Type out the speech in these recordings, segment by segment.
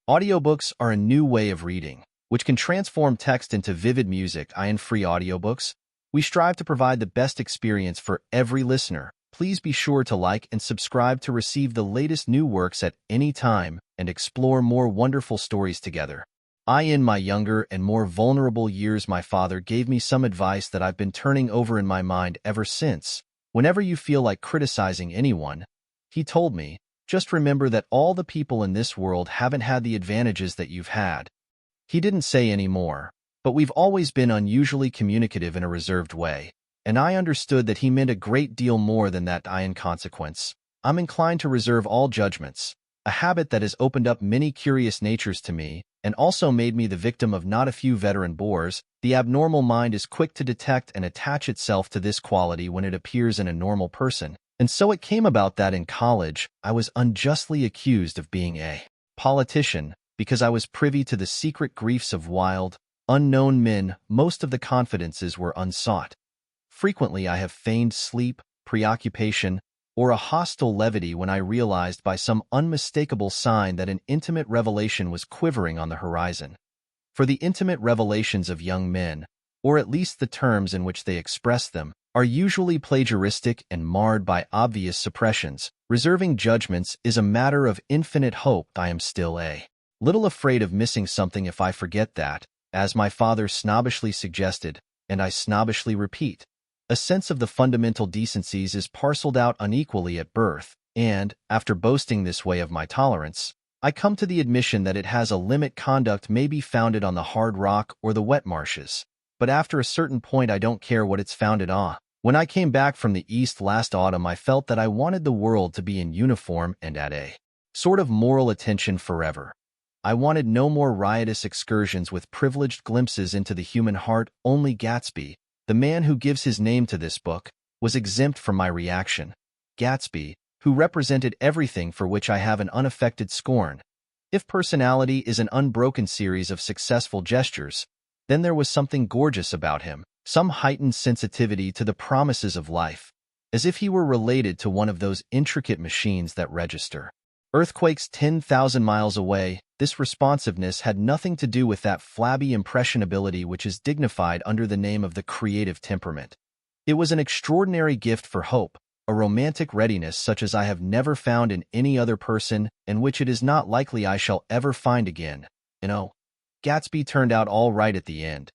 Audiobooks are a new way of reading, which can transform text into vivid music. In free audiobooks, we strive to provide the best experience for every listener. Please be sure to like and subscribe to receive the latest new works at any time and explore more wonderful stories together. In my younger and more vulnerable years, my father gave me some advice that I've been turning over in my mind ever since. Whenever you feel like criticizing anyone, he told me, just remember that all the people in this world haven't had the advantages that you've had. He didn't say any more, but we've always been unusually communicative in a reserved way, and I understood that he meant a great deal more than that. In consequence, I'm inclined to reserve all judgments, a habit that has opened up many curious natures to me and also made me the victim of not a few veteran bores. The abnormal mind is quick to detect and attach itself to this quality when it appears in a normal person. And so it came about that in college, I was unjustly accused of being a politician because I was privy to the secret griefs of wild, unknown men. Most of the confidences were unsought. Frequently I have feigned sleep, preoccupation, or a hostile levity when I realized by some unmistakable sign that an intimate revelation was quivering on the horizon. For the intimate revelations of young men, or at least the terms in which they express them, are usually plagiaristic and marred by obvious suppressions. Reserving judgments is a matter of infinite hope. I am still a little afraid of missing something if I forget that, as my father snobbishly suggested, and I snobbishly repeat, a sense of the fundamental decencies is parceled out unequally at birth, and, after boasting this way of my tolerance, I come to the admission that it has a limit. Conduct may be founded on the hard rock or the wet marshes, but after a certain point I don't care what it's founded on. When I came back from the East last autumn, I felt that I wanted the world to be in uniform and at a sort of moral attention forever. I wanted no more riotous excursions with privileged glimpses into the human heart. Only Gatsby, the man who gives his name to this book, was exempt from my reaction. Gatsby, who represented everything for which I have an unaffected scorn. If personality is an unbroken series of successful gestures, then there was something gorgeous about him. Some heightened sensitivity to the promises of life, as if he were related to one of those intricate machines that register earthquakes 10,000 miles away. This responsiveness had nothing to do with that flabby impressionability which is dignified under the name of the creative temperament. It was an extraordinary gift for hope, a romantic readiness such as I have never found in any other person and which it is not likely I shall ever find again. Gatsby turned out all right at the end.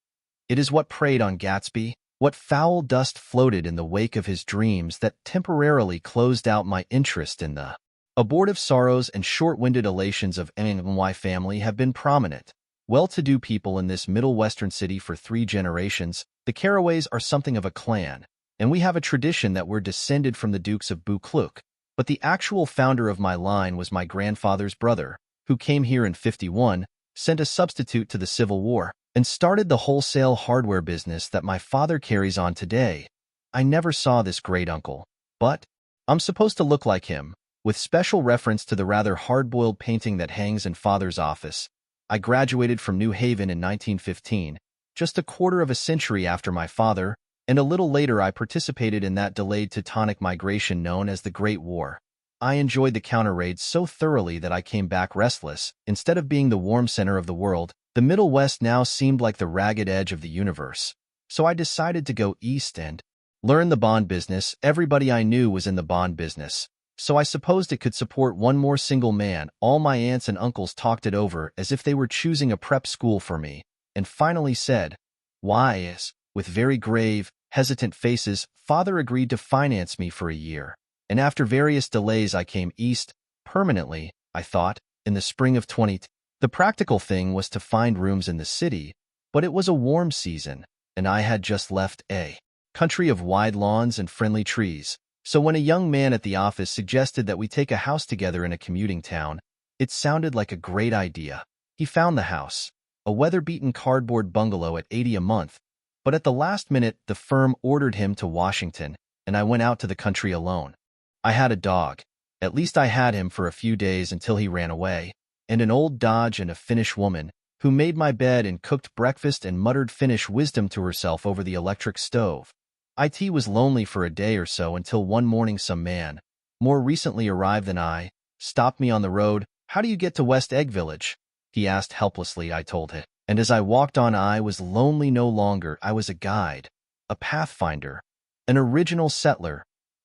It is what preyed on Gatsby, what foul dust floated in the wake of his dreams that temporarily closed out my interest in the abortive sorrows and short-winded elations of my family have been prominent. Well-to-do people in this Middle Western city for 3 generations, the Carraways are something of a clan, and we have a tradition that we're descended from the Dukes of Buccleuch. But the actual founder of my line was my grandfather's brother, who came here in '51, sent a substitute to the Civil War, and started the wholesale hardware business that my father carries on today. I never saw this great-uncle, but I'm supposed to look like him, with special reference to the rather hard-boiled painting that hangs in Father's office. I graduated from New Haven in 1915, just a quarter of a century after my father, and a little later I participated in that delayed Teutonic migration known as the Great War. I enjoyed the counter-raids so thoroughly that I came back restless. Instead of being the warm center of the world, the Middle West now seemed like the ragged edge of the universe. So I decided to go east and learn the bond business. Everybody I knew was in the bond business, so I supposed it could support one more single man. All my aunts and uncles talked it over as if they were choosing a prep school for me, and finally said, "Why?" With very grave, hesitant faces, Father agreed to finance me for a year. And after various delays I came east, permanently, I thought, in the spring of 20. The practical thing was to find rooms in the city, but it was a warm season, and I had just left a country of wide lawns and friendly trees. So when a young man at the office suggested that we take a house together in a commuting town, it sounded like a great idea. He found the house, a weather-beaten cardboard bungalow at $80 a month, but at the last minute the firm ordered him to Washington, and I went out to the country alone. I had a dog. At least I had him for a few days until he ran away, and an old Dodge and a Finnish woman, who made my bed and cooked breakfast and muttered Finnish wisdom to herself over the electric stove. It was lonely for a day or so until one morning some man, more recently arrived than I, stopped me on the road. "How do you get to West Egg Village?" he asked helplessly, I told him. And as I walked on, I was lonely no longer. I was a guide, a pathfinder, an original settler.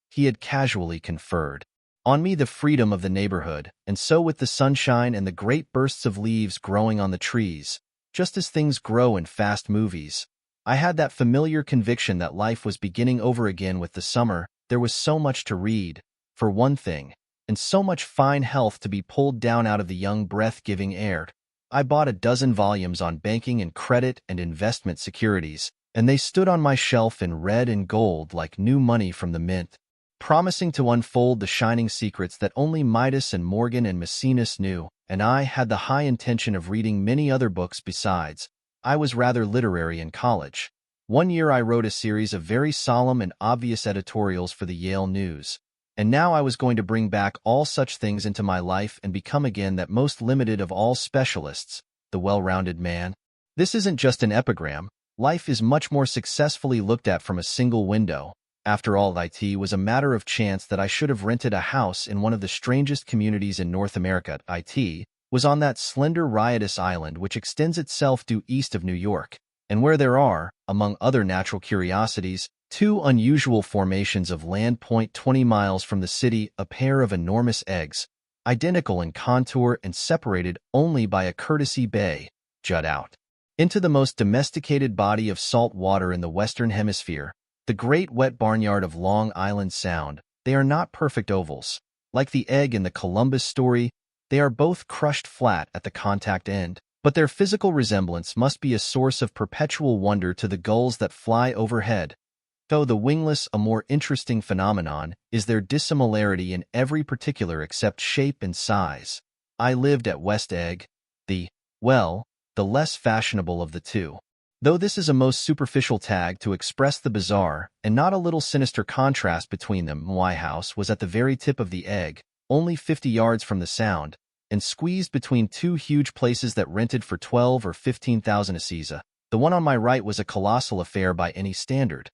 He had casually conferred on me the freedom of the neighborhood, and so with the sunshine and the great bursts of leaves growing on the trees, just as things grow in fast movies, I had that familiar conviction that life was beginning over again with the summer. There was so much to read, for one thing, and so much fine health to be pulled down out of the young breath-giving air. I bought a dozen volumes on banking and credit and investment securities, and they stood on my shelf in red and gold like new money from the mint, promising to unfold the shining secrets that only Midas and Morgan and Maecenas knew. And I had the high intention of reading many other books besides. I was rather literary in college. One year I wrote a series of very solemn and obvious editorials for the Yale News. And now I was going to bring back all such things into my life and become again that most limited of all specialists, the well-rounded man. This isn't just an epigram. Life is much more successfully looked at from a single window. After all, it was a matter of chance that I should have rented a house in one of the strangest communities in North America. It was on that slender, riotous island which extends itself due east of New York, and where there are, among other natural curiosities, two unusual formations of land. 20 miles from the city, a pair of enormous eggs, identical in contour and separated only by a courtesy bay, jut out into the most domesticated body of salt water in the Western Hemisphere, the great wet barnyard of Long Island Sound. They are not perfect ovals. Like the egg in the Columbus story, they are both crushed flat at the contact end, but their physical resemblance must be a source of perpetual wonder to the gulls that fly overhead. Though the wingless, a more interesting phenomenon, is their dissimilarity in every particular except shape and size. I lived at West Egg, the less fashionable of the two. Though this is a most superficial tag to express the bizarre and not a little sinister contrast between them, my house was at the very tip of the egg, only 50 yards from the Sound, and squeezed between two huge places that rented for 12 or 15,000 assize. The one on my right was a colossal affair by any standard.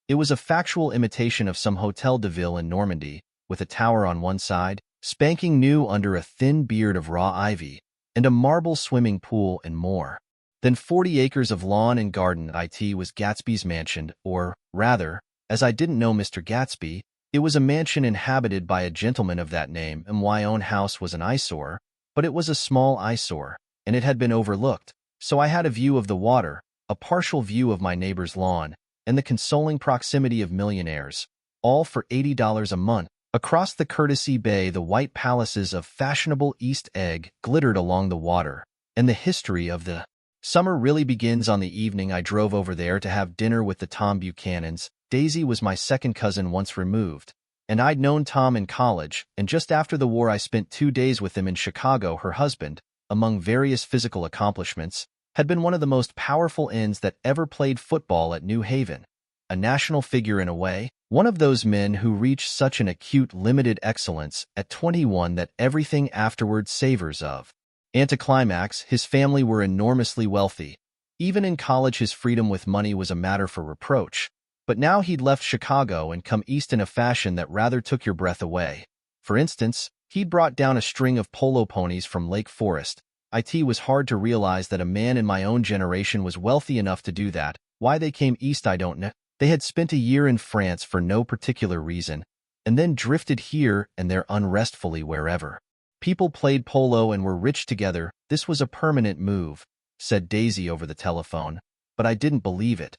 It was a factual imitation of some Hotel de Ville in Normandy, with a tower on one side, spanking new under a thin beard of raw ivy, and a marble swimming pool and more. Then 40 acres of lawn and garden. It was Gatsby's mansion, or, rather, as I didn't know Mr. Gatsby, it was a mansion inhabited by a gentleman of that name, and my own house was an eyesore, but it was a small eyesore, and it had been overlooked, so I had a view of the water, a partial view of my neighbor's lawn, and the consoling proximity of millionaires, all for $80 a month. Across the courtesy bay, the white palaces of fashionable East Egg glittered along the water, and the history of the summer really begins on the evening I drove over there to have dinner with the Tom Buchanans. Daisy was my second cousin once removed, and I'd known Tom in college, and just after the war I spent 2 days with him in Chicago. Her husband, among various physical accomplishments, had been one of the most powerful ends that ever played football at New Haven. A national figure in a way, one of those men who reach such an acute limited excellence at 21 that everything afterward savors of anticlimax. His family were enormously wealthy. Even in college his freedom with money was a matter for reproach. But now he'd left Chicago and come east in a fashion that rather took your breath away. For instance, he'd brought down a string of polo ponies from Lake Forest. It was hard to realize that a man in my own generation was wealthy enough to do that. Why they came east I don't know. They had spent a year in France for no particular reason, and then drifted here and there unrestfully wherever. People played polo and were rich together. This was a permanent move, said Daisy over the telephone, but I didn't believe it.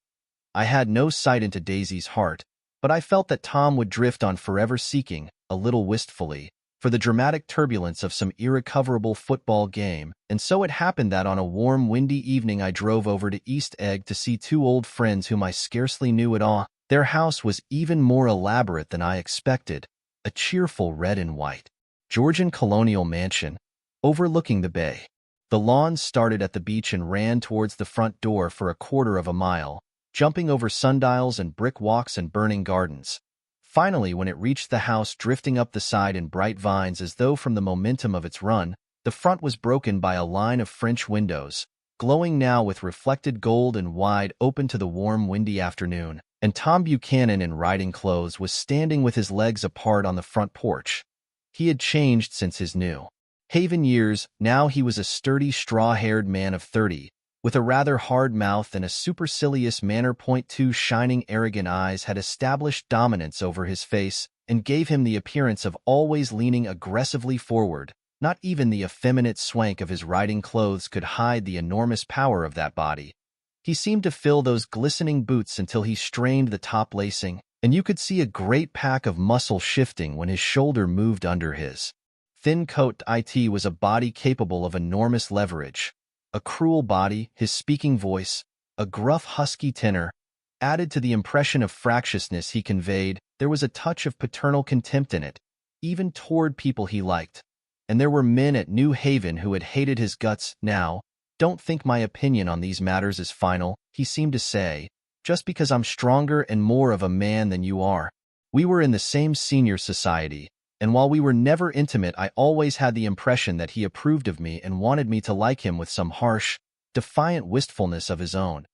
I had no sight into Daisy's heart, but I felt that Tom would drift on forever seeking, a little wistfully, for the dramatic turbulence of some irrecoverable football game, and so it happened that on a warm, windy evening I drove over to East Egg to see two old friends whom I scarcely knew at all. Their house was even more elaborate than I expected, a cheerful red and white Georgian colonial mansion, overlooking the bay. The lawns started at the beach and ran towards the front door for a quarter of a mile, jumping over sundials and brick walks and burning gardens. Finally, when it reached the house drifting up the side in bright vines as though from the momentum of its run, the front was broken by a line of French windows, glowing now with reflected gold and wide open to the warm, windy afternoon, and Tom Buchanan in riding clothes was standing with his legs apart on the front porch. He had changed since his new Haven years, now he was a sturdy, straw-haired man of 30, with a rather hard mouth and a supercilious manner. Two shining, arrogant eyes had established dominance over his face and gave him the appearance of always leaning aggressively forward. Not even the effeminate swank of his riding clothes could hide the enormous power of that body. He seemed to fill those glistening boots until he strained the top lacing, and you could see a great pack of muscle shifting when his shoulder moved under his thin coat. It was a body capable of enormous leverage. A cruel body, his speaking voice, a gruff husky tenor, added to the impression of fractiousness he conveyed. There was a touch of paternal contempt in it, even toward people he liked. And there were men at New Haven who had hated his guts. Now, don't think my opinion on these matters is final, he seemed to say, just because I'm stronger and more of a man than you are. We were in the same senior society, and while we were never intimate, I always had the impression that he approved of me and wanted me to like him with some harsh, defiant wistfulness of his own.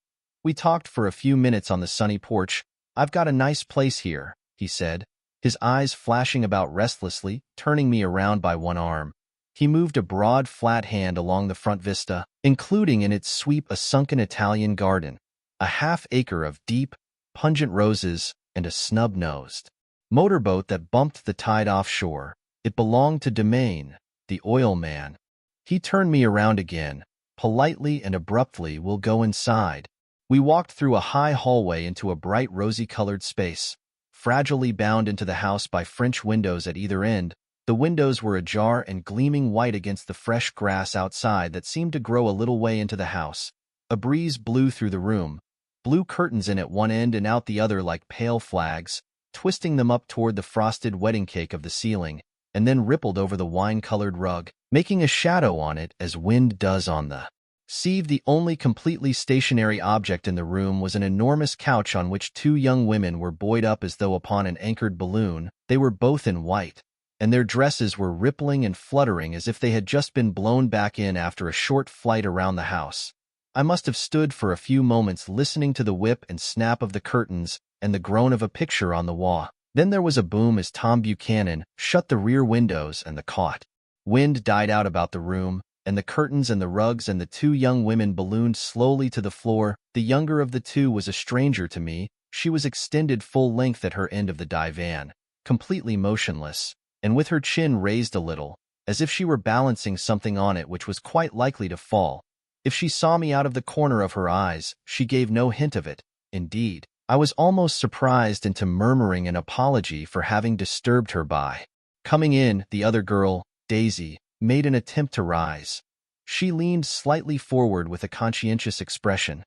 We talked for a few minutes on the sunny porch. "I've got a nice place here," he said, his eyes flashing about restlessly, turning me around by one arm. He moved a broad, flat hand along the front vista, including in its sweep a sunken Italian garden, a half-acre of deep, pungent roses, and a snub-nosed motorboat that bumped the tide offshore. It belonged to Domain, the oil man. He turned me around again, politely and abruptly. "We'll go inside." We walked through a high hallway into a bright rosy-colored space, fragilely bound into the house by French windows at either end. The windows were ajar and gleaming white against the fresh grass outside that seemed to grow a little way into the house. A breeze blew through the room, blew curtains in at one end and out the other like pale flags, twisting them up toward the frosted wedding cake of the ceiling, and then rippled over the wine-colored rug, making a shadow on it as wind does on the sieve. The only completely stationary object in the room was an enormous couch on which two young women were buoyed up as though upon an anchored balloon. They were both in white, and their dresses were rippling and fluttering as if they had just been blown back in after a short flight around the house. I must have stood for a few moments listening to the whip and snap of the curtains and the groan of a picture on the wall. Then there was a boom as Tom Buchanan shut the rear windows and the caught wind died out about the room, and the curtains and the rugs and the two young women ballooned slowly to the floor. The younger of the two was a stranger to me. She was extended full length at her end of the divan, completely motionless, and with her chin raised a little, as if she were balancing something on it which was quite likely to fall. If she saw me out of the corner of her eyes, she gave no hint of it. Indeed, I was almost surprised into murmuring an apology for having disturbed her by coming in. The other girl, Daisy, made an attempt to rise. She leaned slightly forward with a conscientious expression.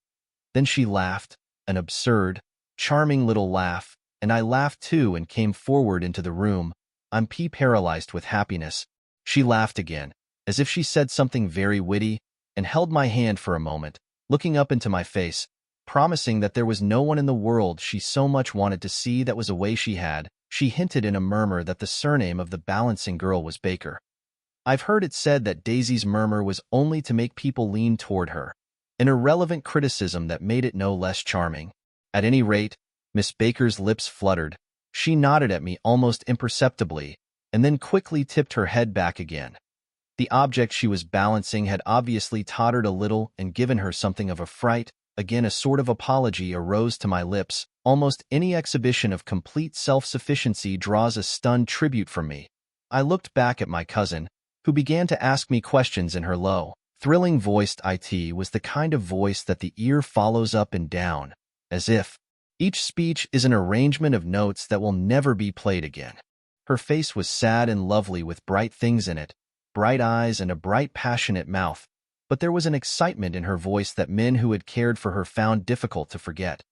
Then she laughed, an absurd, charming little laugh, and I laughed too and came forward into the room. I'm paralyzed with happiness. She laughed again, as if she said something very witty, and held my hand for a moment, looking up into my face, promising that there was no one in the world she so much wanted to see. That was a way she had. She hinted in a murmur that the surname of the balancing girl was Baker. I've heard it said that Daisy's murmur was only to make people lean toward her, an irrelevant criticism that made it no less charming. At any rate, Miss Baker's lips fluttered. She nodded at me almost imperceptibly, and then quickly tipped her head back again. The object she was balancing had obviously tottered a little and given her something of a fright. Again a sort of apology arose to my lips. Almost any exhibition of complete self-sufficiency draws a stunned tribute from me. I looked back at my cousin, who began to ask me questions in her low, thrilling voice. It was the kind of voice that the ear follows up and down, as if each speech is an arrangement of notes that will never be played again. Her face was sad and lovely with bright things in it, bright eyes and a bright passionate mouth, but there was an excitement in her voice that men who had cared for her found difficult to forget.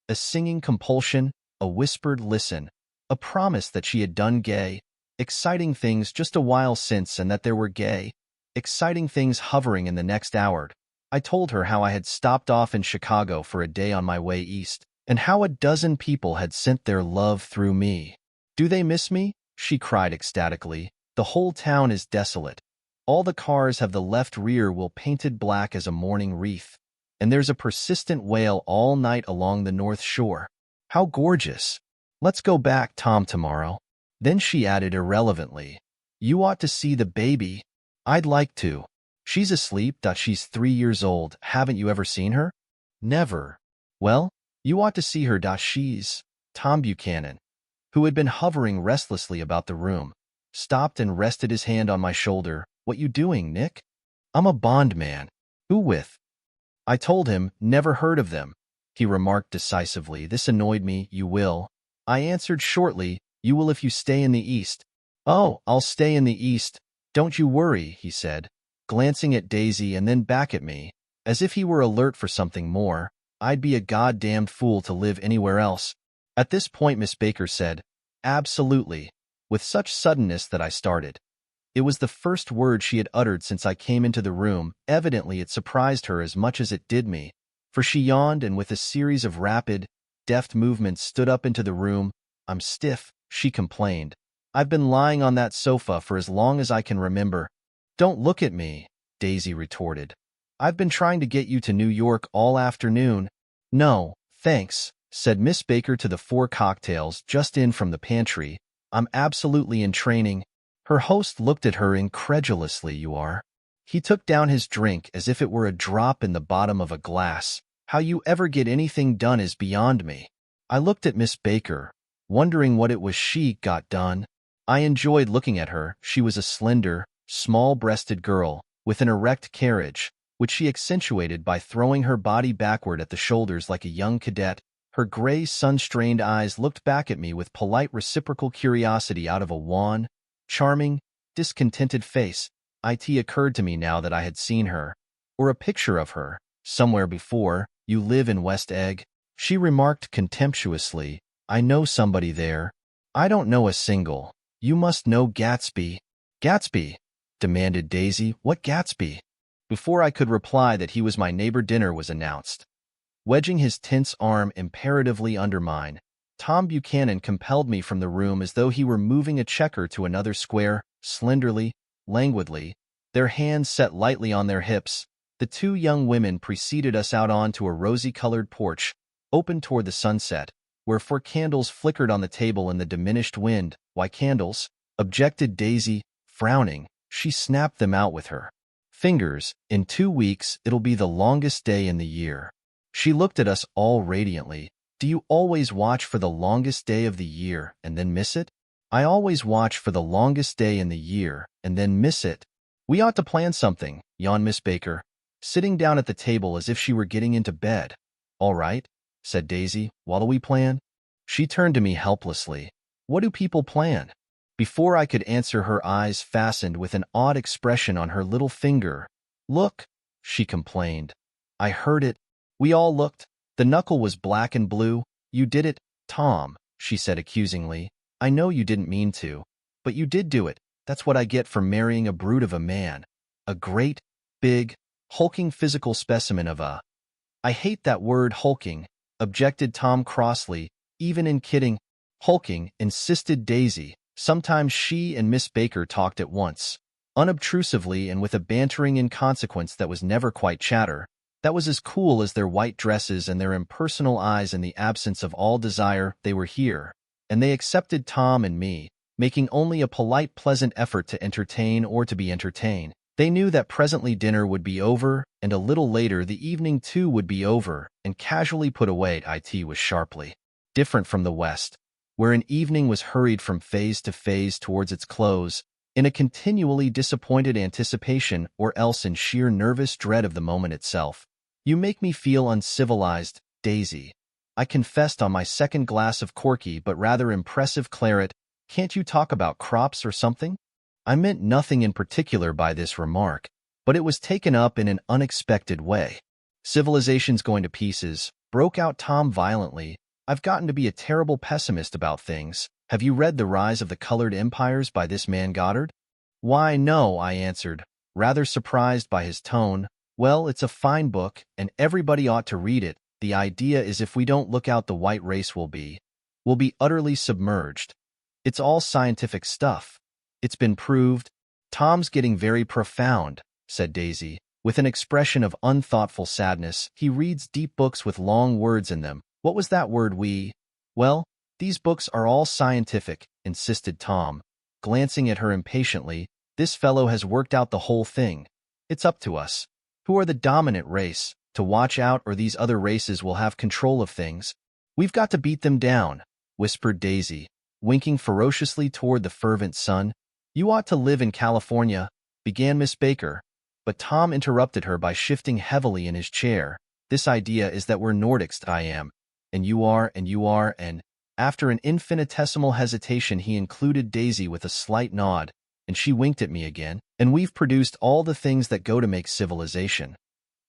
A singing compulsion, a whispered listen, a promise that she had done gay, exciting things just a while since and that there were gay, exciting things hovering in the next hour. I told her how I had stopped off in Chicago for a day on my way east, and how a dozen people had sent their love through me. "Do they miss me?" she cried ecstatically. "The whole town is desolate. All the cars have the left rear wheel painted black as a mourning wreath, and there's a persistent wail all night along the North Shore. How gorgeous! Let's go back, Tom, tomorrow." Then she added irrelevantly, "You ought to see the baby." I'd like to. She's asleep. She's 3 years old. Haven't you ever seen her? Never. Well, you ought to see her. She's... Tom Buchanan, who had been hovering restlessly about the room, stopped and rested his hand on my shoulder. What you doing, Nick? I'm a bondman. Who with? I told him, never heard of them. He remarked decisively. This annoyed me. You will. I answered shortly, you will if you stay in the East. Oh, I'll stay in the East. Don't you worry, he said, glancing at Daisy and then back at me, as if he were alert for something more. I'd be a goddamned fool to live anywhere else. At this point, Miss Baker said, absolutely, with such suddenness that I started. It was the first word she had uttered since I came into the room. Evidently it surprised her as much as it did me, for she yawned and with a series of rapid, deft movements stood up into the room. I'm stiff, she complained. I've been lying on that sofa for as long as I can remember. Don't look at me, Daisy retorted. I've been trying to get you to New York all afternoon. No, thanks, said Miss Baker to the 4 cocktails just in from the pantry. I'm absolutely in training. Her host looked at her incredulously. You are? He took down his drink as if it were a drop in the bottom of a glass. How you ever get anything done is beyond me. I looked at Miss Baker, wondering what it was she got done. I enjoyed looking at her. She was a slender, small-breasted girl with an erect carriage, which she accentuated by throwing her body backward at the shoulders like a young cadet. Her gray, sun-strained eyes looked back at me with polite reciprocal curiosity out of a wan, charming, discontented face. It occurred to me now that I had seen her, or a picture of her, somewhere before. You live in West Egg? She remarked contemptuously. I know somebody there. I don't know a single. You must know Gatsby. Gatsby? Demanded Daisy. What Gatsby? Before I could reply that he was my neighbor, dinner was announced. Wedging his tense arm imperatively under mine, Tom Buchanan compelled me from the room as though he were moving a checker to another square. Slenderly, languidly, their hands set lightly on their hips, the 2 young women preceded us out onto a rosy-colored porch, open toward the sunset, where 4 candles flickered on the table in the diminished wind. Why candles? Objected Daisy, frowning. She snapped them out with her fingers. In 2 weeks, it'll be the longest day in the year. She looked at us all radiantly. Do you always watch for the longest day of the year and then miss it? I always watch for the longest day in the year and then miss it. We ought to plan something, yawned Miss Baker, sitting down at the table as if she were getting into bed. All right, said Daisy. What'll we plan? She turned to me helplessly. What do people plan? Before I could answer, her eyes fastened with an odd expression on her little finger. Look, she complained. I heard it. We all looked. The knuckle was black and blue. You did it, Tom, she said accusingly. I know you didn't mean to, but you did do it. That's what I get for marrying a brute of a man. A great, big, hulking physical specimen of a... I hate that word, hulking, objected Tom crossly. Even in kidding. Hulking, insisted Daisy. Sometimes she and Miss Baker talked at once, unobtrusively and with a bantering inconsequence that was never quite chatter. That was as cool as their white dresses and their impersonal eyes in the absence of all desire. They were here, and they accepted Tom and me, making only a polite, pleasant effort to entertain or to be entertained. They knew that presently dinner would be over, and a little later the evening too would be over, and casually put away. It was sharply different from the West, where an evening was hurried from phase to phase towards its close, in a continually disappointed anticipation or else in sheer nervous dread of the moment itself. You make me feel uncivilized, Daisy. I confessed on my second glass of corky but rather impressive claret. Can't you talk about crops or something? I meant nothing in particular by this remark, but it was taken up in an unexpected way. Civilization's going to pieces, broke out Tom violently. I've gotten to be a terrible pessimist about things. Have you read The Rise of the Colored Empires by this man Goddard? Why, no, I answered, rather surprised by his tone. Well, it's a fine book, and everybody ought to read it. The idea is if we don't look out, the white race will be utterly submerged. It's all scientific stuff. It's been proved. Tom's getting very profound, said Daisy, with an expression of unthoughtful sadness. He reads deep books with long words in them. What was that word, Well, these books are all scientific, insisted Tom, glancing at her impatiently. This fellow has worked out the whole thing. It's up to us, who are the dominant race, to watch out, or these other races will have control of things. We've got to beat them down," whispered Daisy, winking ferociously toward the fervent sun. "You ought to live in California," began Miss Baker, but Tom interrupted her by shifting heavily in his chair. "This idea is that we're Nordics. I am, and you are, and—" After an infinitesimal hesitation, he included Daisy with a slight nod, and she winked at me again. "And we've produced all the things that go to make civilization.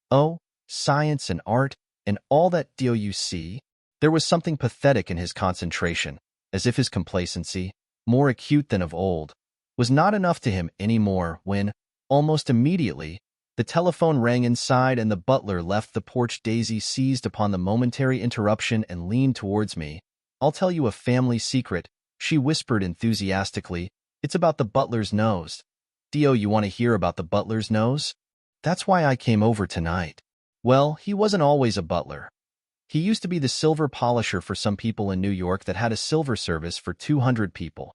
Oh, science and art, and all that. Do you see?" There was something pathetic in his concentration, as if his complacency, more acute than of old, was not enough to him anymore when, almost immediately, the telephone rang inside and the butler left the porch. Daisy seized upon the momentary interruption and leaned towards me. "I'll tell you a family secret," she whispered enthusiastically. "It's about the butler's nose." "Dio, you want to hear about the butler's nose? That's why I came over tonight." Well, he wasn't always a butler. He used to be the silver polisher for some people in New York that had a silver service for 200 people.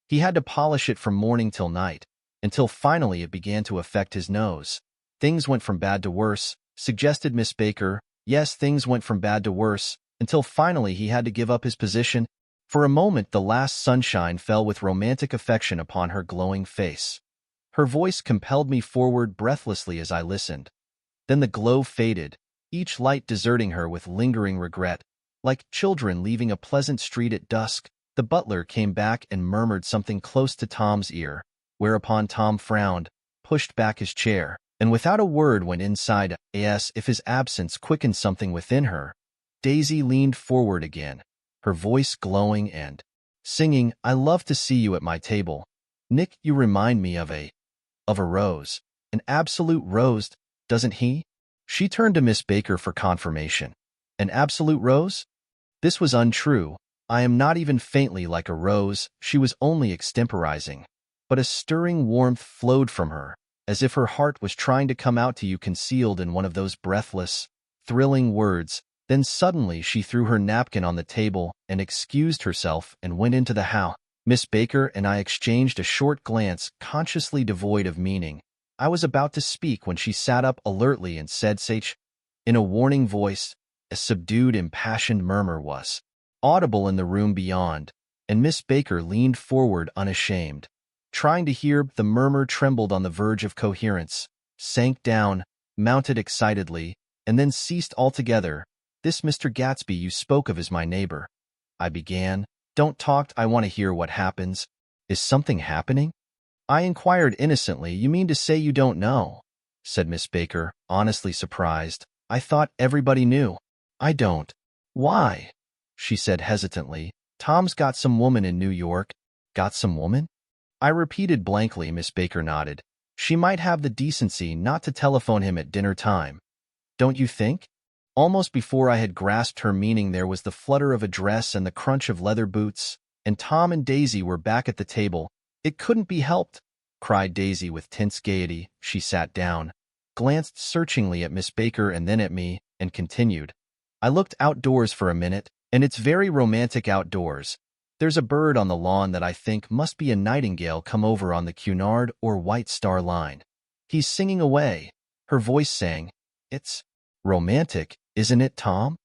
He had to polish it from morning till night, until finally it began to affect his nose. "Things went from bad to worse," suggested Miss Baker. "Yes, things went from bad to worse, until finally he had to give up his position." For a moment the last sunshine fell with romantic affection upon her glowing face. Her voice compelled me forward breathlessly as I listened. Then the glow faded, each light deserting her with lingering regret. Like children leaving a pleasant street at dusk, the butler came back and murmured something close to Tom's ear, whereupon Tom frowned, pushed back his chair, and without a word went inside. As if his absence quickened something within her, Daisy leaned forward again, her voice glowing and singing, "I love to see you at my table. Nick, you remind me of a rose. An absolute rose, doesn't he?" She turned to Miss Baker for confirmation. "An absolute rose?" This was untrue. "I am not even faintly like a rose." She was only extemporizing. But a stirring warmth flowed from her, as if her heart was trying to come out to you, concealed in one of those breathless, thrilling words. Then suddenly she threw her napkin on the table and excused herself and went into the house. Miss Baker and I exchanged a short glance, consciously devoid of meaning. I was about to speak when she sat up alertly and said, "Sage," in a warning voice. A subdued, impassioned murmur was audible in the room beyond, and Miss Baker leaned forward unashamed. Trying to hear, the murmur trembled on the verge of coherence, sank down, mounted excitedly, and then ceased altogether. "This Mr. Gatsby you spoke of is my neighbor," I began. "Don't talk, I want to hear what happens." "Is something happening?" I inquired innocently. "You mean to say you don't know?" said Miss Baker, honestly surprised. "I thought everybody knew." "I don't." "Why?" she said hesitantly. "Tom's got some woman in New York." "Got some woman?" I repeated blankly. Miss Baker nodded. "She might have the decency not to telephone him at dinner time. Don't you think?" Almost before I had grasped her meaning, there was the flutter of a dress and the crunch of leather boots, and Tom and Daisy were back at the table. "It couldn't be helped," cried Daisy with tense gaiety. She sat down, glanced searchingly at Miss Baker and then at me, and continued. "I looked outdoors for a minute, and it's very romantic outdoors. There's a bird on the lawn that I think must be a nightingale come over on the Cunard or White Star Line. He's singing away." Her voice sang. "It's romantic, isn't it, Tom?"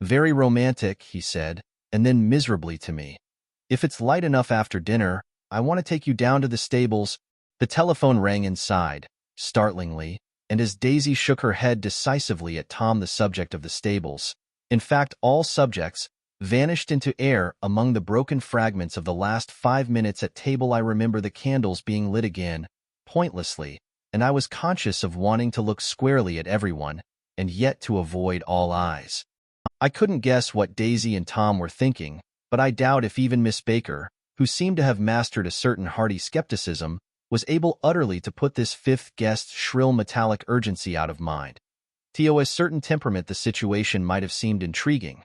"Very romantic," he said, and then miserably to me, "If it's light enough after dinner, I want to take you down to the stables." The telephone rang inside, startlingly, and as Daisy shook her head decisively at Tom, the subject of the stables, in fact all subjects, vanished into air among the broken fragments of the last 5 minutes at table. I remember the candles being lit again, pointlessly, and I was conscious of wanting to look squarely at everyone, and yet to avoid all eyes. I couldn't guess what Daisy and Tom were thinking, but I doubt if even Miss Baker, who seemed to have mastered a certain hearty skepticism, was able utterly to put this fifth guest's shrill metallic urgency out of mind. To a certain temperament the situation might have seemed intriguing.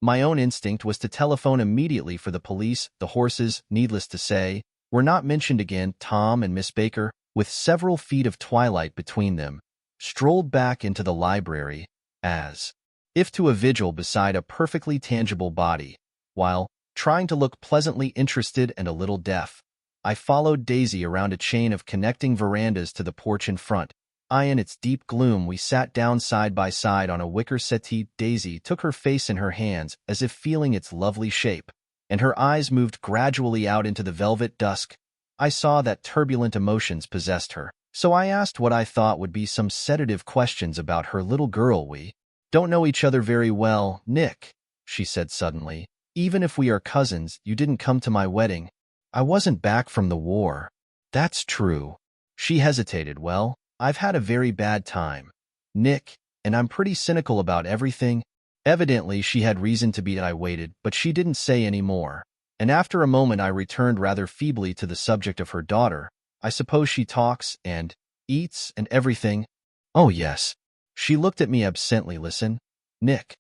My own instinct was to telephone immediately for the police. The horses, needless to say, were not mentioned again. Tom and Miss Baker, with several feet of twilight between them, strolled back into the library, as if to a vigil beside a perfectly tangible body, while, trying to look pleasantly interested and a little deaf, I followed Daisy around a chain of connecting verandas to the porch in front. In its deep gloom, we sat down side by side on a wicker settee. Daisy took her face in her hands as if feeling its lovely shape, and her eyes moved gradually out into the velvet dusk. I saw that turbulent emotions possessed her, so I asked what I thought would be some sedative questions about her little girl. "We don't know each other very well, Nick," she said suddenly. "Even if we are cousins, you didn't come to my wedding. I wasn't back from the war." "That's true." She hesitated. "Well, I've had a very bad time, Nick, and I'm pretty cynical about everything." Evidently, she had reason to be. I waited, but she didn't say any more. And after a moment, I returned rather feebly to the subject of her daughter. "I suppose she talks and eats and everything?" "Oh, yes." She looked at me absently. "Listen, Nick.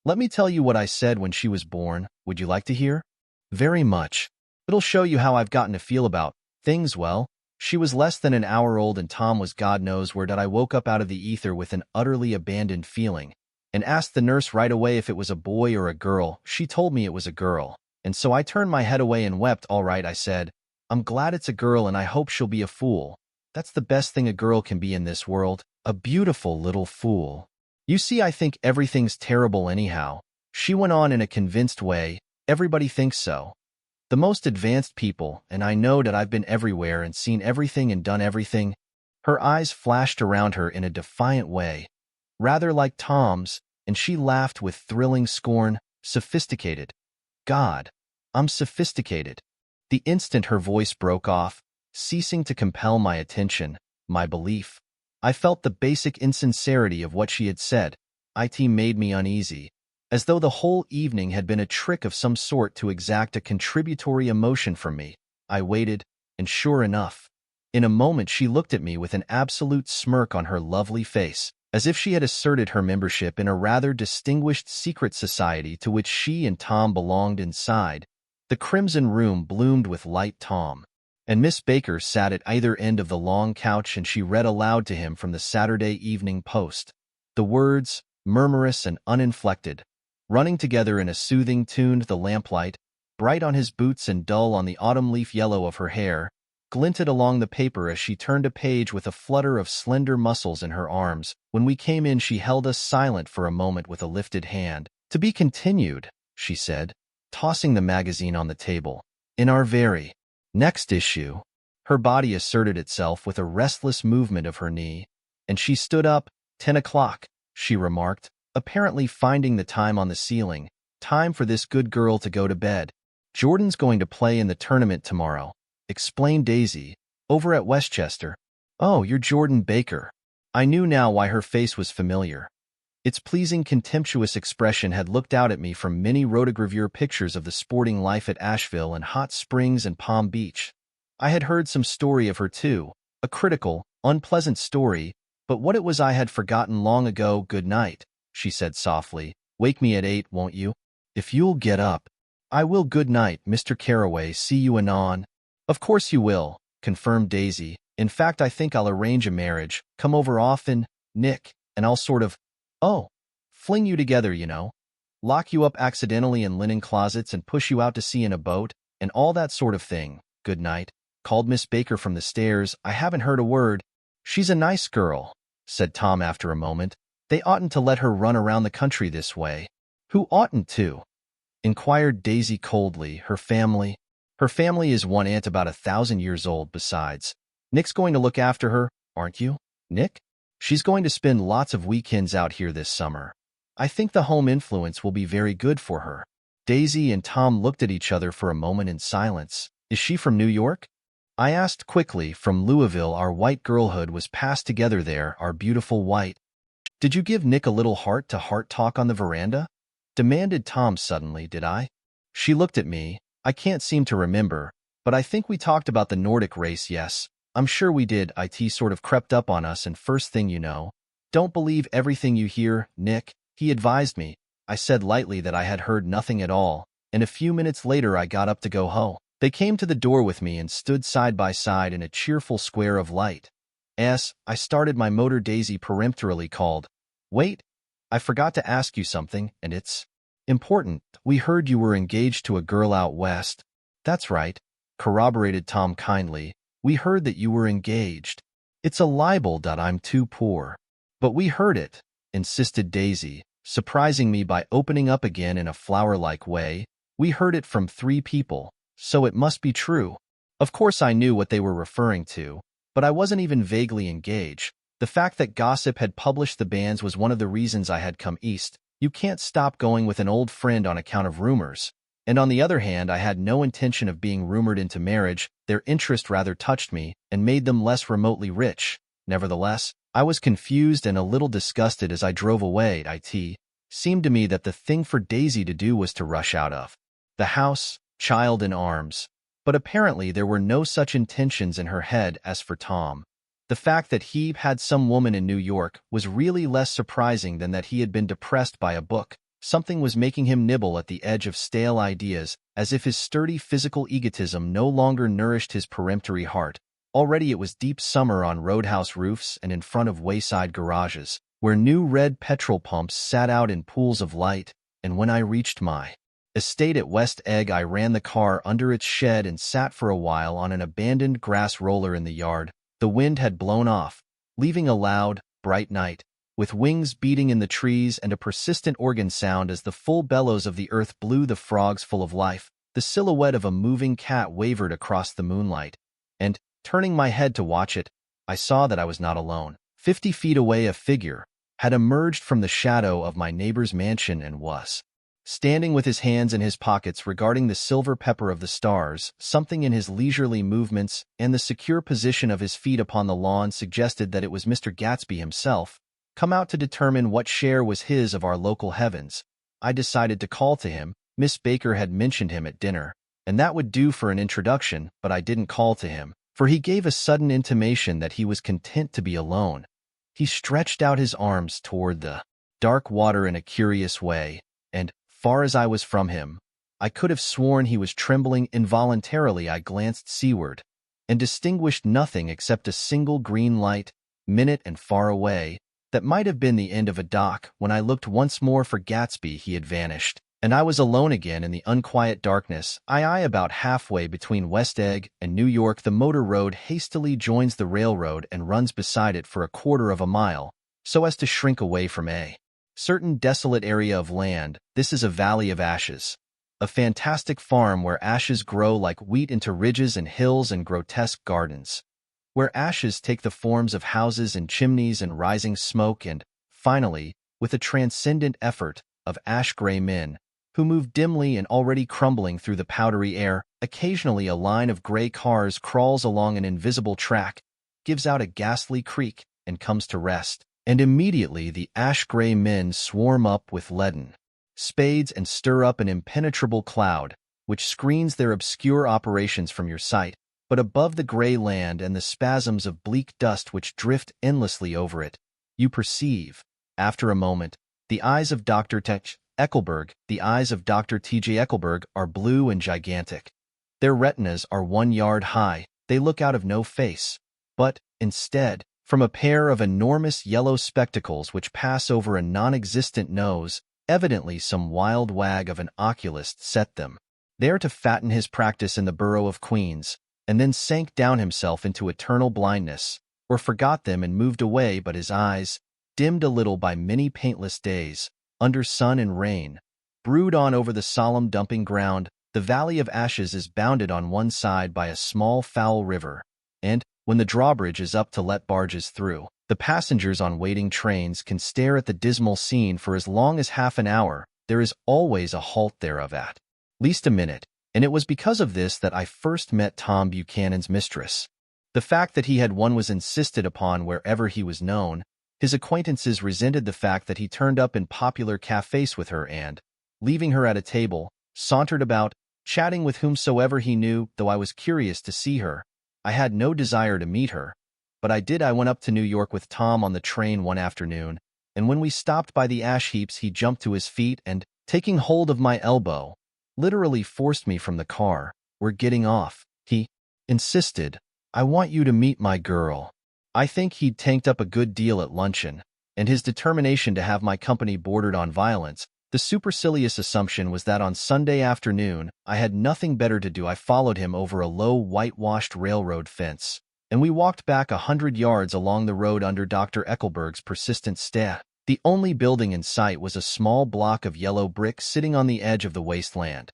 Let me tell you what I said when she was born. Would you like to hear?" "Very much. It'll show you how I've gotten to feel about things. Well, she was less than an hour old and Tom was God knows where. I woke up out of the ether with an utterly abandoned feeling and asked the nurse right away if it was a boy or a girl. She told me it was a girl, and so I turned my head away and wept. "All right," I said. "I'm glad it's a girl and I hope she'll be a fool. That's the best thing a girl can be in this world, a beautiful little fool. You see, I think everything's terrible anyhow," she went on in a convinced way. "Everybody thinks so. The most advanced people, and I know that I've been everywhere and seen everything and done everything." Her eyes flashed around her in a defiant way, rather like Tom's, and she laughed with thrilling scorn. "Sophisticated. God, I'm sophisticated." The instant her voice broke off, ceasing to compel my attention, my belief, I felt the basic insincerity of what she had said. It made me uneasy, as though the whole evening had been a trick of some sort to exact a contributory emotion from me. I waited, and sure enough, in a moment she looked at me with an absolute smirk on her lovely face, as if she had asserted her membership in a rather distinguished secret society to which she and Tom belonged inside. The Crimson Room bloomed with light. Tom and Miss Baker sat at either end of the long couch and she read aloud to him from the Saturday Evening Post. The words, murmurous and uninflected, running together in a soothing tune. The lamplight, bright on his boots and dull on the autumn leaf yellow of her hair, glinted along the paper as she turned a page with a flutter of slender muscles in her arms. When we came in, she held us silent for a moment with a lifted hand. "To be continued," she said, tossing the magazine on the table. "In our very next issue." Her body asserted itself with a restless movement of her knee, and she stood up. 10 o'clock, she remarked, apparently finding the time on the ceiling. "Time for this good girl to go to bed. Jordan's going to play in the tournament tomorrow," explained Daisy, "over at Westchester." "Oh, you're Jordan Baker." I knew now why her face was familiar. Its pleasing, contemptuous expression had looked out at me from many rotogravure pictures of the sporting life at Asheville and Hot Springs and Palm Beach. I had heard some story of her too, a critical, unpleasant story, but what it was I had forgotten long ago. "Good night," she said softly. "Wake me at 8, won't you? If you'll get up." "I will. Good night, Mr. Carraway. See you anon." "Of course you will," confirmed Daisy. "In fact, I think I'll arrange a marriage. Come over often, Nick, and I'll sort of, fling you together, you know. Lock you up accidentally in linen closets and push you out to sea in a boat, and all that sort of thing." "Good night," called Miss Baker from the stairs. "I haven't heard a word." "She's a nice girl," said Tom after a moment. "They oughtn't to let her run around the country this way." "Who oughtn't to?" inquired Daisy coldly. "Her family." "Her family is one aunt about 1,000 years old. Besides, Nick's going to look after her, aren't you, Nick? She's going to spend lots of weekends out here this summer. I think the home influence will be very good for her." Daisy and Tom looked at each other for a moment in silence. "Is she from New York?" I asked quickly. "From Louisville. Our white girlhood was passed together there, our beautiful white." "Did you give Nick a little heart-to-heart talk on the veranda?" demanded Tom suddenly. "Did I?" She looked at me. "I can't seem to remember, but I think we talked about the Nordic race. Yes, I'm sure we did. It sort of crept up on us, and first thing you know, 'Don't believe everything you hear, Nick,' he advised me." I said lightly that I had heard nothing at all, and a few minutes later I got up to go home. They came to the door with me and stood side by side in a cheerful square of light. I started my motor. Daisy peremptorily called, "Wait, I forgot to ask you something, and it's important. We heard you were engaged to a girl out west." "That's right." corroborated Tom kindly. "We heard that you were engaged." "It's a libel that I'm too poor." "But we heard it," insisted Daisy, surprising me by opening up again in a flower-like way. "We heard it from 3 people, so it must be true." Of course I knew what they were referring to, but I wasn't even vaguely engaged. The fact that gossip had published the banns was one of the reasons I had come east. You can't stop going with an old friend on account of rumors. And on the other hand, I had no intention of being rumored into marriage. Their interest rather touched me and made them less remotely rich. Nevertheless, I was confused and a little disgusted as I drove away. It seemed to me that the thing for Daisy to do was to rush out of the house, child in arms. But apparently there were no such intentions in her head as for Tom. The fact that he had some woman in New York was really less surprising than that he had been depressed by a book. Something was making him nibble at the edge of stale ideas, as if his sturdy physical egotism no longer nourished his peremptory heart. Already it was deep summer on roadhouse roofs and in front of wayside garages, where new red petrol pumps sat out in pools of light, and when I reached my estate at West Egg, I ran the car under its shed and sat for a while on an abandoned grass roller in the yard. The wind had blown off, leaving a loud, bright night, with wings beating in the trees and a persistent organ sound as the full bellows of the earth blew the frogs full of life. The silhouette of a moving cat wavered across the moonlight, and, turning my head to watch it, I saw that I was not alone. 50 feet away, a figure had emerged from the shadow of my neighbor's mansion and was standing with his hands in his pockets regarding the silver pepper of the stars. Something in his leisurely movements and the secure position of his feet upon the lawn suggested that it was Mr. Gatsby himself, come out to determine what share was his of our local heavens. I decided to call to him. Miss Baker had mentioned him at dinner, and that would do for an introduction, but I didn't call to him, for he gave a sudden intimation that he was content to be alone. He stretched out his arms toward the dark water in a curious way, and, far as I was from him, I could have sworn he was trembling. Involuntarily I glanced seaward, and distinguished nothing except a single green light, minute and far away, that might have been the end of a dock. When I looked once more for Gatsby, he had vanished, and I was alone again in the unquiet darkness. About halfway between West Egg and New York, the motor road hastily joins the railroad and runs beside it for 1/4 of a mile, so as to shrink away from a certain desolate area of land. This is a valley of ashes, a fantastic farm where ashes grow like wheat into ridges and hills and grotesque gardens, where ashes take the forms of houses and chimneys and rising smoke, and, finally, with a transcendent effort, of ash-gray men, who move dimly and already crumbling through the powdery air. Occasionally a line of gray cars crawls along an invisible track, gives out a ghastly creak, and comes to rest. And immediately the ash-gray men swarm up with leaden spades and stir up an impenetrable cloud, which screens their obscure operations from your sight. But above the gray land and the spasms of bleak dust which drift endlessly over it, you perceive, after a moment, the eyes of Dr. Eckelberg. The eyes of Dr. T.J. Eckelberg are blue and gigantic. Their retinas are 1 yard high. They look out of no face, but, instead, from a pair of enormous yellow spectacles which pass over a non-existent nose. Evidently some wild wag of an oculist set them there to fatten his practice in the borough of Queens, and then sank down himself into eternal blindness, or forgot them and moved away. But his eyes, dimmed a little by many paintless days, under sun and rain, brood on over the solemn dumping ground. The Valley of Ashes is bounded on one side by a small foul river, and, when the drawbridge is up to let barges through, the passengers on waiting trains can stare at the dismal scene for as long as half an hour. There is always a halt thereof at least a minute, and it was because of this that I first met Tom Buchanan's mistress. The fact that he had one was insisted upon wherever he was known. His acquaintances resented the fact that he turned up in popular cafes with her and, leaving her at a table, sauntered about, chatting with whomsoever he knew. Though I was curious to see her, I had no desire to meet her, but I did. I went up to New York with Tom on the train one afternoon, and when we stopped by the ash heaps he jumped to his feet and, taking hold of my elbow, literally forced me from the car. "We're getting off," he insisted. "I want you to meet my girl." I think he'd tanked up a good deal at luncheon, and his determination to have my company bordered on violence. The supercilious assumption was that on Sunday afternoon, I had nothing better to do. I followed him over a low, whitewashed railroad fence, and we walked back 100 yards along the road under Dr. Eckelberg's persistent stare. The only building in sight was a small block of yellow brick sitting on the edge of the wasteland,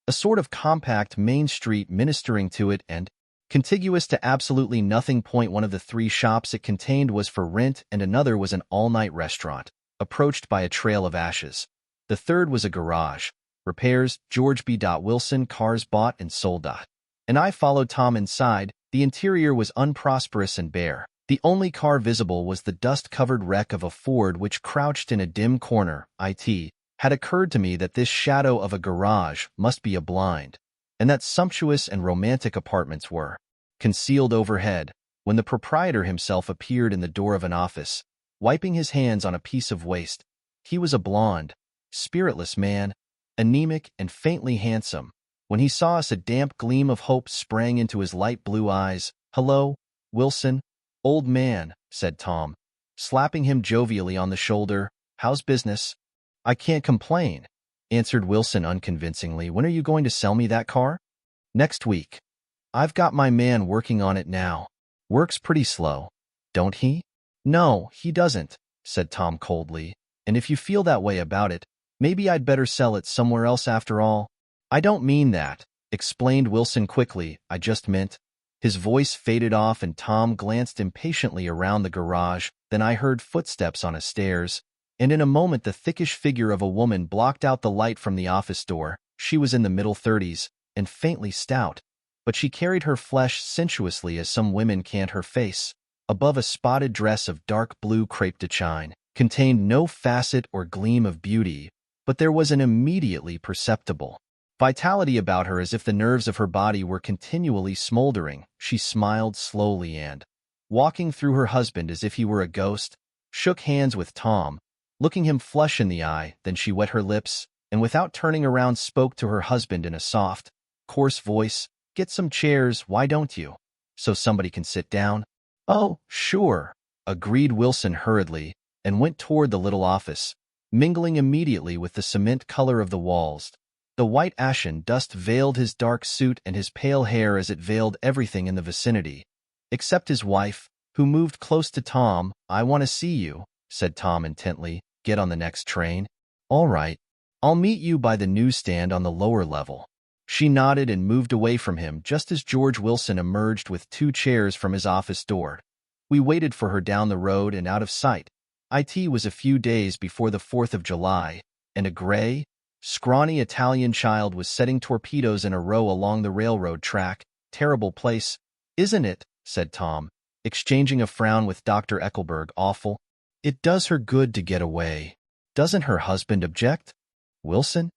a sort of compact main street ministering to it and contiguous to absolutely nothing. One of the 3 shops it contained was for rent, and another was an all-night restaurant, approached by a trail of ashes. The third was a garage. Repairs, George B. Wilson, cars bought and sold. And I followed Tom inside. The interior was unprosperous and bare. The only car visible was the dust-covered wreck of a Ford which crouched in a dim corner. It had occurred to me that this shadow of a garage must be a blind, and that sumptuous and romantic apartments were concealed overhead, when the proprietor himself appeared in the door of an office, wiping his hands on a piece of waste. He was a blond, spiritless man, anemic and faintly handsome. When he saw us, a damp gleam of hope sprang into his light blue eyes. "Hello, Wilson, old man," said Tom, slapping him jovially on the shoulder. "How's business?" "I can't complain," answered Wilson unconvincingly. "When are you going to sell me that car?" "Next week. I've got my man working on it now. Works pretty slow, don't he?" "No, he doesn't," said Tom coldly. "And if you feel that way about it, maybe I'd better sell it somewhere else after all." "I don't mean that," explained Wilson quickly. "I just meant—" His voice faded off and Tom glanced impatiently around the garage. Then I heard footsteps on a stairs, and in a moment the thickish figure of a woman blocked out the light from the office door. She was in the middle 30s and faintly stout, but she carried her flesh sensuously as some women can't. Her face, above a spotted dress of dark blue crepe de chine, contained no facet or gleam of beauty, but there was an immediately perceptible vitality about her, as if the nerves of her body were continually smoldering. She smiled slowly and, walking through her husband as if he were a ghost, shook hands with Tom, looking him flush in the eye. Then she wet her lips, and without turning around spoke to her husband in a soft, coarse voice. "Get some chairs, why don't you? So somebody can sit down." "Oh, sure," agreed Wilson hurriedly, and went toward the little office, mingling immediately with the cement color of the walls. The white ashen dust veiled his dark suit and his pale hair as it veiled everything in the vicinity, except his wife, who moved close to Tom. "I want to see you," said Tom intently. "Get on the next train." "All right. I'll meet you by the newsstand on the lower level." She nodded and moved away from him just as George Wilson emerged with 2 chairs from his office door. We waited for her down the road and out of sight. It was a few days before the 4th of July, and a gray, scrawny Italian child was setting torpedoes in a row along the railroad track. "Terrible place, isn't it?" said Tom, exchanging a frown with Dr. Eckelberg. "Awful. It does her good to get away." "Doesn't her husband object, Wilson?"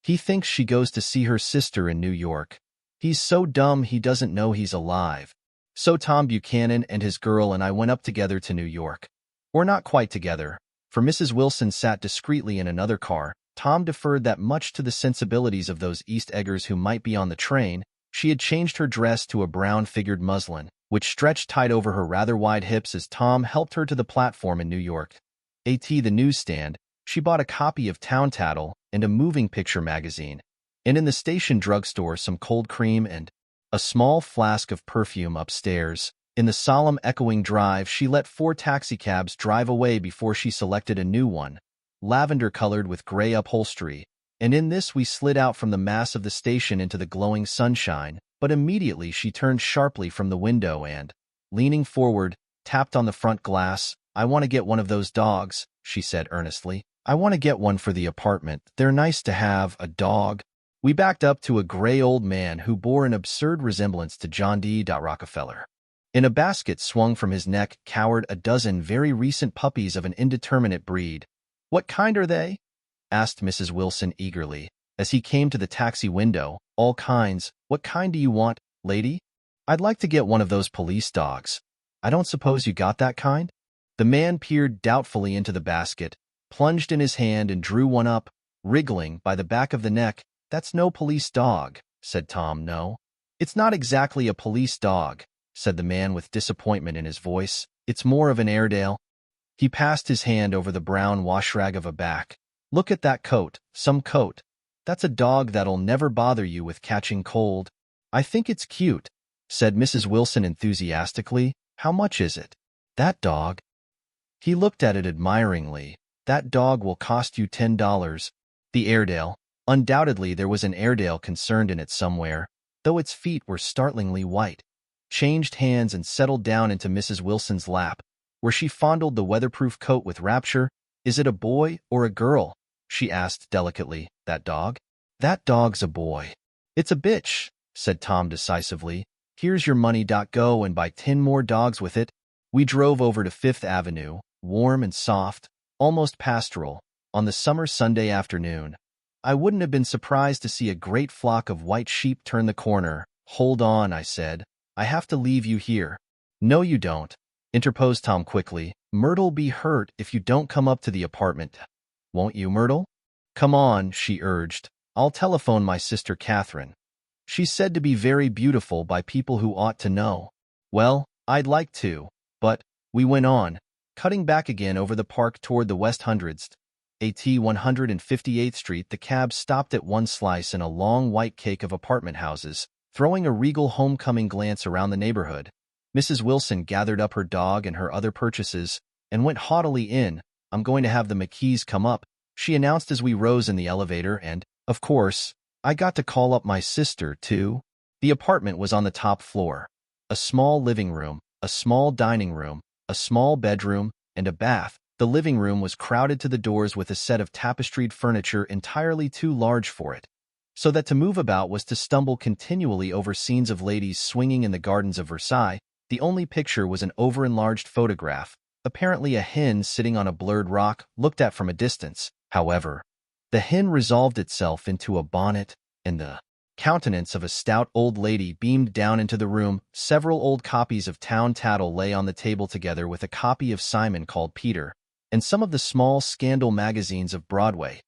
"He thinks she goes to see her sister in New York. He's so dumb he doesn't know he's alive." So Tom Buchanan and his girl and I went up together to New York. Or not quite together, for Mrs. Wilson sat discreetly in another car. Tom deferred that much to the sensibilities of those East Eggers who might be on the train. She had changed her dress to a brown-figured muslin, which stretched tight over her rather wide hips as Tom helped her to the platform in New York. The newsstand, she bought a copy of Town Tattle and a moving picture magazine, and in the station drugstore some cold cream and a small flask of perfume upstairs. In the solemn echoing drive, she let 4 taxicabs drive away before she selected a new one, lavender-colored with gray upholstery, and in this we slid out from the mass of the station into the glowing sunshine. But immediately she turned sharply from the window and, leaning forward, tapped on the front glass. "I want to get one of those dogs," she said earnestly. "I want to get one for the apartment. They're nice to have, a dog." We backed up to a gray old man who bore an absurd resemblance to John D. Rockefeller. In a basket swung from his neck cowered a dozen very recent puppies of an indeterminate breed. "What kind are they?" asked Mrs. Wilson eagerly, as he came to the taxi window. "All kinds. What kind do you want, lady?" "I'd like to get one of those police dogs." "I don't suppose you got that kind?" The man peered doubtfully into the basket, plunged in his hand and drew one up, wriggling by the back of the neck. "That's no police dog," said Tom. "No. It's not exactly a police dog," said the man with disappointment in his voice. "It's more of an Airedale." He passed his hand over the brown washrag of a back, Look at that coat, some coat. That's a dog that'll never bother you with catching cold. I think it's cute, said Mrs. Wilson enthusiastically. How much is it? That dog? He looked at it admiringly. That dog will cost you $10. The Airedale. Undoubtedly there was an Airedale concerned in it somewhere, though its feet were startlingly white. Changed hands and settled down into Mrs. Wilson's lap, where she fondled the weatherproof coat with rapture. Is it a boy or a girl? She asked delicately. That dog? That dog's a boy. It's a bitch, said Tom decisively. Here's your money. Go and buy 10 more dogs with it. We drove over to Fifth Avenue, warm and soft, almost pastoral, on the summer Sunday afternoon. I wouldn't have been surprised to see a great flock of white sheep turn the corner. Hold on, I said. I have to leave you here. No, you don't, interposed Tom quickly. Myrtle'll be hurt if you don't come up to the apartment. Won't you, Myrtle? Come on, she urged. I'll telephone my sister Catherine. She's said to be very beautiful by people who ought to know. Well, I'd like to, but, we went on, cutting back again over the park toward the West Hundreds. At 158th Street, the cab stopped at one slice in a long white cake of apartment houses, throwing a regal homecoming glance around the neighborhood. Mrs. Wilson gathered up her dog and her other purchases, and went haughtily in. I'm going to have the McKees come up, she announced as we rose in the elevator, and, of course, I got to call up my sister, too. The apartment was on the top floor. A small living room, a small dining room, a small bedroom, and a bath. The living room was crowded to the doors with a set of tapestried furniture entirely too large for it, so that to move about was to stumble continually over scenes of ladies swinging in the gardens of Versailles. The only picture was an over-enlarged photograph, apparently a hen sitting on a blurred rock, looked at from a distance. However, the hen resolved itself into a bonnet, and the countenance of a stout old lady beamed down into the room. Several old copies of Town Tattle lay on the table together with a copy of Simon Called Peter, and some of the small scandal magazines of Broadway.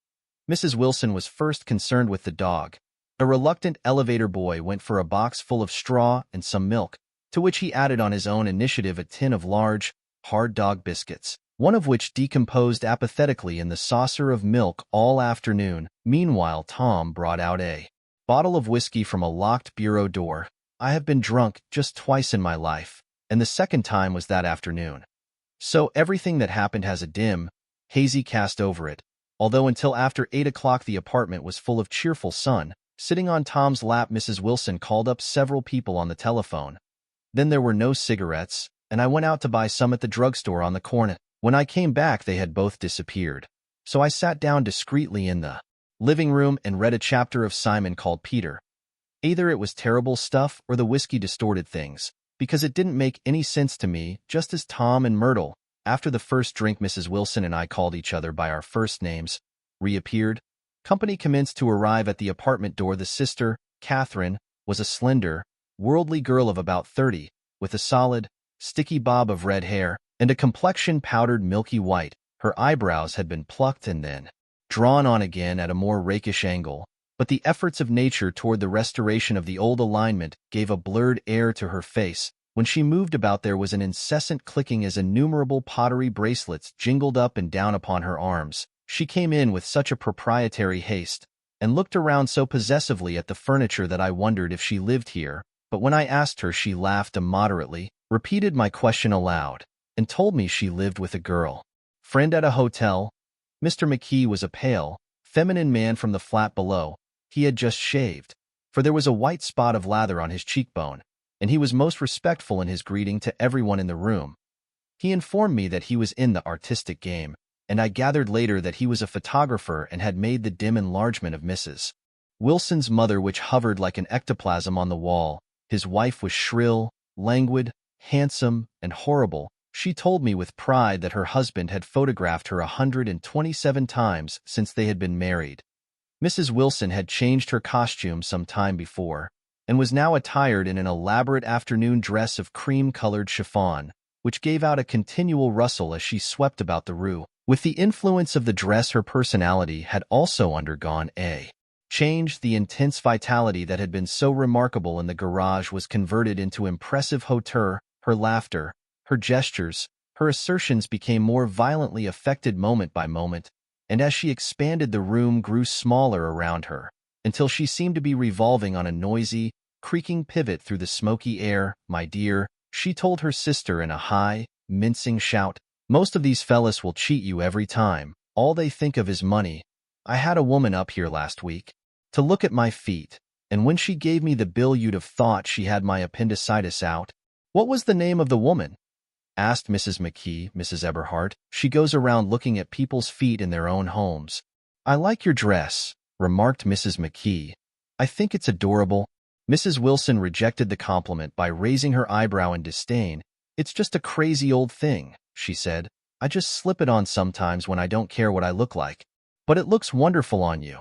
Mrs. Wilson was first concerned with the dog. A reluctant elevator boy went for a box full of straw and some milk, to which he added on his own initiative a tin of large, hard dog biscuits, one of which decomposed apathetically in the saucer of milk all afternoon. Meanwhile, Tom brought out a bottle of whiskey from a locked bureau door. I have been drunk just twice in my life, and the second time was that afternoon. So everything that happened has a dim, hazy cast over it, although until after 8 o'clock the apartment was full of cheerful sun. Sitting on Tom's lap, Mrs. Wilson called up several people on the telephone. Then there were no cigarettes, and I went out to buy some at the drugstore on the corner. When I came back, they had both disappeared. So I sat down discreetly in the living room and read a chapter of Simon Called Peter. Either it was terrible stuff or the whiskey distorted things, because it didn't make any sense to me. Just as Tom and Myrtle, after the first drink Mrs. Wilson and I called each other by our first names, reappeared, company commenced to arrive at the apartment door. The sister, Catherine, was a slender, worldly girl of about 30, with a solid, sticky bob of red hair, and a complexion powdered milky white. Her eyebrows had been plucked and then drawn on again at a more rakish angle, but the efforts of nature toward the restoration of the old alignment gave a blurred air to her face. When she moved about, there was an incessant clicking as innumerable pottery bracelets jingled up and down upon her arms. She came in with such a proprietary haste, and looked around so possessively at the furniture, that I wondered if she lived here. But when I asked her, she laughed immoderately, repeated my question aloud, and told me she lived with a girl friend at a hotel. Mr. McKee was a pale, feminine man from the flat below. He had just shaved, for there was a white spot of lather on his cheekbone, and he was most respectful in his greeting to everyone in the room. He informed me that he was in the artistic game, and I gathered later that he was a photographer and had made the dim enlargement of Mrs. Wilson's mother, which hovered like an ectoplasm on the wall. His wife was shrill, languid, handsome, and horrible. She told me with pride that her husband had photographed her 127 times since they had been married. Mrs. Wilson had changed her costume some time before, and was now attired in an elaborate afternoon dress of cream-colored chiffon, which gave out a continual rustle as she swept about the room. With the influence of the dress, her personality had also undergone a change. The intense vitality that had been so remarkable in the garage was converted into impressive hauteur. Her laughter, her gestures, her assertions became more violently affected moment by moment, and as she expanded the room grew smaller around her, until she seemed to be revolving on a noisy, creaking pivot through the smoky air. "My dear," she told her sister in a high, mincing shout, "most of these fellas will cheat you every time. All they think of is money. I had a woman up here last week to look at my feet, and when she gave me the bill you'd have thought she had my appendicitis out." "What was the name of the woman?" asked Mrs. McKee. "Mrs. Eberhardt. She goes around looking at people's feet in their own homes." "I like your dress," remarked Mrs. McKee. "I think it's adorable." Mrs. Wilson rejected the compliment by raising her eyebrow in disdain. "It's just a crazy old thing," she said. "I just slip it on sometimes when I don't care what I look like. But it looks wonderful on you,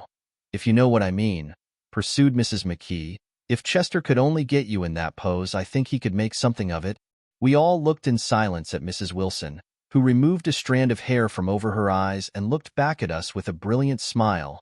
if you know what I mean," pursued Mrs. McKee. "If Chester could only get you in that pose, I think he could make something of it." We all looked in silence at Mrs. Wilson, who removed a strand of hair from over her eyes and looked back at us with a brilliant smile.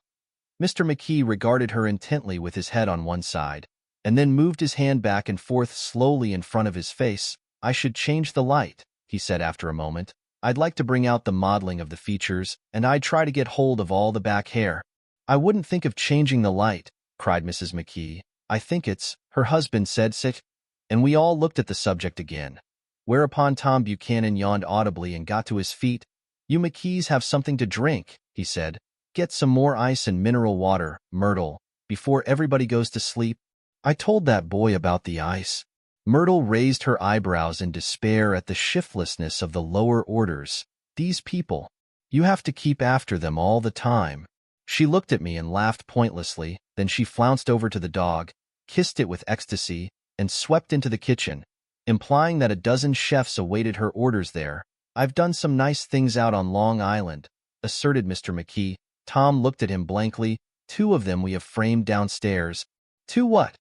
Mr. McKee regarded her intently with his head on one side, and then moved his hand back and forth slowly in front of his face. "I should change the light," he said after a moment. "I'd like to bring out the modeling of the features, and I'd try to get hold of all the back hair." "I wouldn't think of changing the light," cried Mrs. McKee. "I think it's," her husband said, "sick." And we all looked at the subject again. Whereupon Tom Buchanan yawned audibly and got to his feet. "You McKees have something to drink," he said. "Get some more ice and mineral water, Myrtle, before everybody goes to sleep." "I told that boy about the ice." Myrtle raised her eyebrows in despair at the shiftlessness of the lower orders. "These people, you have to keep after them all the time." She looked at me and laughed pointlessly. Then she flounced over to the dog, kissed it with ecstasy, and swept into the kitchen, implying that a dozen chefs awaited her orders there. "I've done some nice things out on Long Island," asserted Mr. McKee. Tom looked at him blankly. "Two of them we have framed downstairs." "Two what?"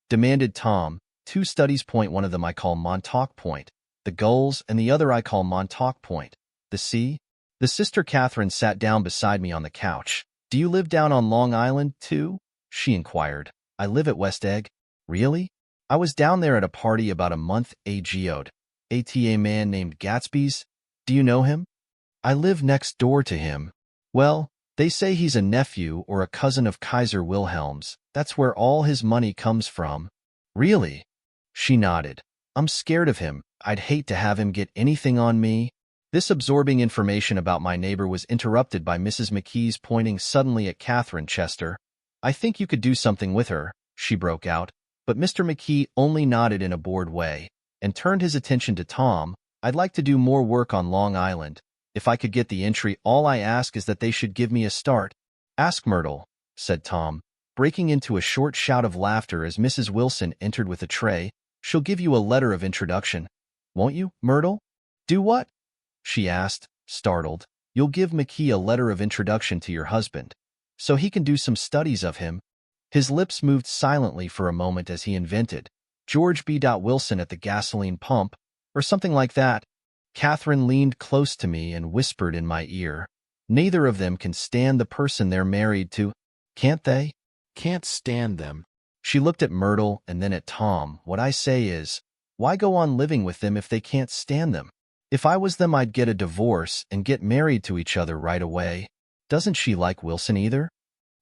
demanded Tom. "Two studies point. One of them I call Montauk Point, the gulls, and the other I call Montauk Point, the sea." The sister Catherine sat down beside me on the couch. "Do you live down on Long Island, too?" she inquired. "I live at West Egg." "Really?" "I was down there at a party about a month ago'd. A man named Gatsby's. Do you know him?" "I live next door to him." "Well, they say he's a nephew or a cousin of Kaiser Wilhelm's. That's where all his money comes from." "Really?" She nodded. "I'm scared of him. I'd hate to have him get anything on me." This absorbing information about my neighbor was interrupted by Mrs. McKee's pointing suddenly at Catherine Chester. "I think you could do something with her," she broke out. But Mr. McKee only nodded in a bored way, and turned his attention to Tom. "I'd like to do more work on Long Island. If I could get the entry, all I ask is that they should give me a start." "Ask Myrtle," said Tom, breaking into a short shout of laughter as Mrs. Wilson entered with a tray. "She'll give you a letter of introduction." "Won't you, Myrtle?" "Do what?" she asked, startled. "You'll give McKee a letter of introduction to your husband, so he can do some studies of him." His lips moved silently for a moment as he invented, "George B. Wilson at the gasoline pump," or something like that. Catherine leaned close to me and whispered in my ear, "Neither of them can stand the person they're married to." "Can't they?" "Can't stand them." She looked at Myrtle and then at Tom. "What I say is, why go on living with them if they can't stand them? If I was them, I'd get a divorce and get married to each other right away." "Doesn't she like Wilson either?"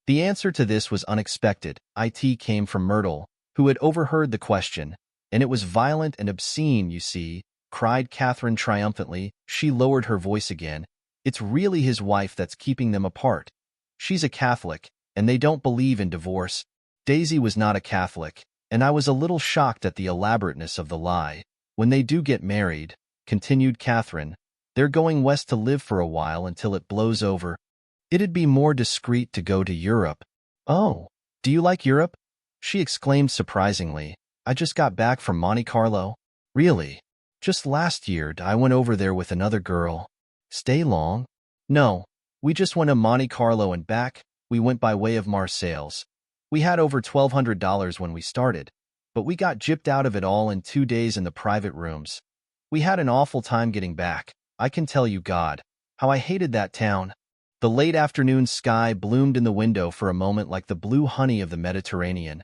The answer to this was unexpected. It came from Myrtle, who had overheard the question, and it was violent and obscene, you see, cried Catherine triumphantly. She lowered her voice again. "It's really his wife that's keeping them apart. She's a Catholic, and they don't believe in divorce." Daisy was not a Catholic, and I was a little shocked at the elaborateness of the lie. "When they do get married," continued Catherine, "they're going west to live for a while until it blows over. It'd be more discreet to go to Europe." "Oh, do you like Europe?" she exclaimed surprisingly. "I just got back from Monte Carlo." "Really?" "Just last year, I went over there with another girl." "Stay long?" "No, we just went to Monte Carlo and back. We went by way of Marseilles. We had over $1,200 when we started, but we got gypped out of it all in 2 days in the private rooms. We had an awful time getting back. I can tell you, God, how I hated that town." The late afternoon sky bloomed in the window for a moment like the blue honey of the Mediterranean.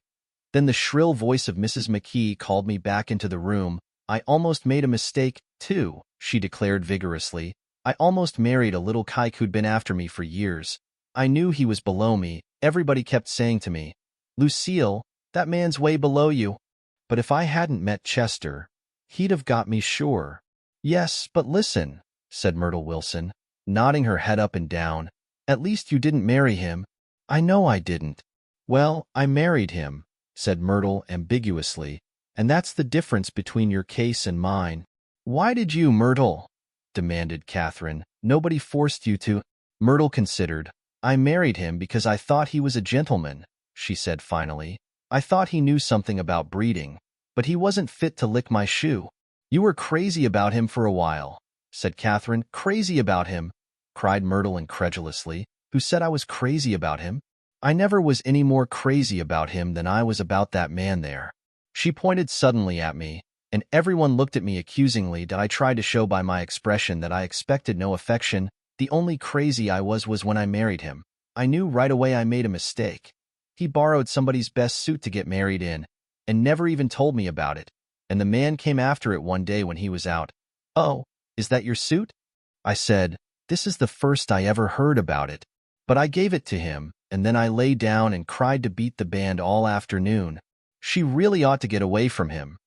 Then the shrill voice of Mrs. McKee called me back into the room. "I almost made a mistake, too," she declared vigorously. I almost married a little kike who'd been after me for years. I knew he was below me. Everybody kept saying to me, "Lucille, that man's way below you." But if I hadn't met Chester, he'd have got me sure. "Yes, but listen," said Myrtle Wilson, nodding her head up and down. "At least you didn't marry him." "I know I didn't." "Well, I married him," said Myrtle ambiguously, "and that's the difference between your case and mine." "Why did you, Myrtle?" demanded Catherine. "Nobody forced you to." Myrtle considered. "I married him because I thought he was a gentleman," she said finally. "I thought he knew something about breeding, but he wasn't fit to lick my shoe." "You were crazy about him for a while," said Catherine. "Crazy about him?" cried Myrtle incredulously. "Who said I was crazy about him? I never was any more crazy about him than I was about that man there." She pointed suddenly at me, and everyone looked at me accusingly. That I tried to show by my expression that I expected no affection. The only crazy I was when I married him. I knew right away I made a mistake. He borrowed somebody's best suit to get married in, and never even told me about it. And the man came after it one day when he was out. "Oh, is that your suit?" I said. "This is the first I ever heard about it." But I gave it to him, and then I lay down and cried to beat the band all afternoon. "She really ought to get away from him,"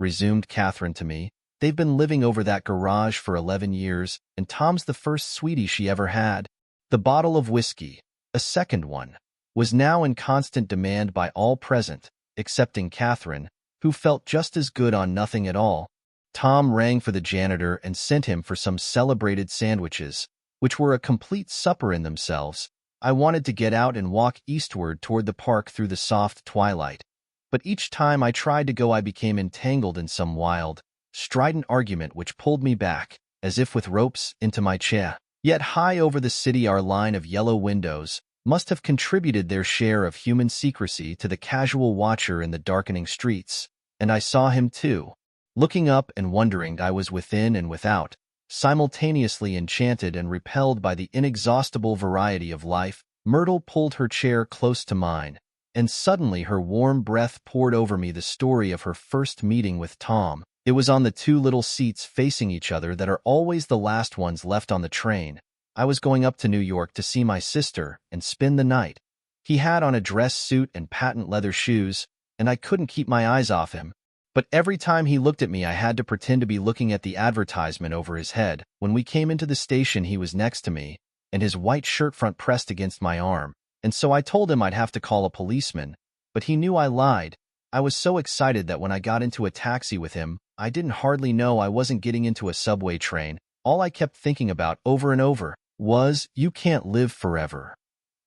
resumed Catherine to me. "They've been living over that garage for 11 years, and Tom's the first sweetie she ever had." The bottle of whiskey, a second one, was now in constant demand by all present, excepting Catherine, who felt just as good on nothing at all. Tom rang for the janitor and sent him for some celebrated sandwiches, which were a complete supper in themselves. I wanted to get out and walk eastward toward the park through the soft twilight. But each time I tried to go I became entangled in some wild, strident argument which pulled me back, as if with ropes, into my chair. Yet high over the city our line of yellow windows must have contributed their share of human secrecy to the casual watcher in the darkening streets, and I saw him too. Looking up and wondering, I was within and without, simultaneously enchanted and repelled by the inexhaustible variety of life. Myrtle pulled her chair close to mine, and suddenly her warm breath poured over me the story of her first meeting with Tom. It was on the two little seats facing each other that are always the last ones left on the train. I was going up to New York to see my sister and spend the night. He had on a dress suit and patent leather shoes, and I couldn't keep my eyes off him. But every time he looked at me I had to pretend to be looking at the advertisement over his head. When we came into the station he was next to me, and his white shirt front pressed against my arm, and so I told him I'd have to call a policeman, but he knew I lied. I was so excited that when I got into a taxi with him, I didn't hardly know I wasn't getting into a subway train. All I kept thinking about over and over was, "You can't live forever.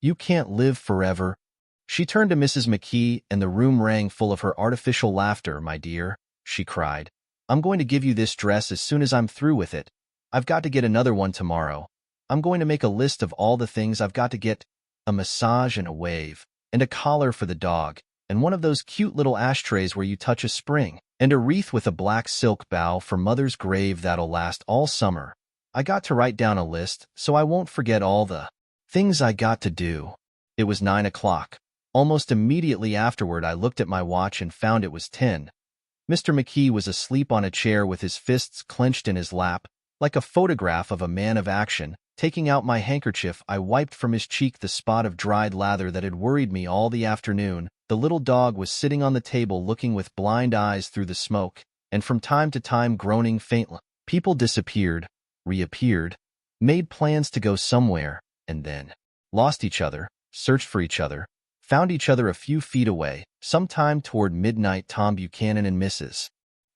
You can't live forever." She turned to Mrs. McKee, and the room rang full of her artificial laughter. "My dear," she cried, "I'm going to give you this dress as soon as I'm through with it. I've got to get another one tomorrow. I'm going to make a list of all the things I've got to get: a massage and a wave, and a collar for the dog, and one of those cute little ashtrays where you touch a spring, and a wreath with a black silk bow for Mother's grave that'll last all summer." I got to write down a list so I won't forget all the things I got to do. It was 9 o'clock. Almost immediately afterward I looked at my watch and found it was 10. Mr. McKee was asleep on a chair with his fists clenched in his lap, like a photograph of a man of action. Taking out my handkerchief, I wiped from his cheek the spot of dried lather that had worried me all the afternoon. The little dog was sitting on the table looking with blind eyes through the smoke, and from time to time groaning faintly. People disappeared, reappeared, made plans to go somewhere, and then lost each other, searched for each other, found each other a few feet away. Sometime toward midnight Tom Buchanan and Mrs.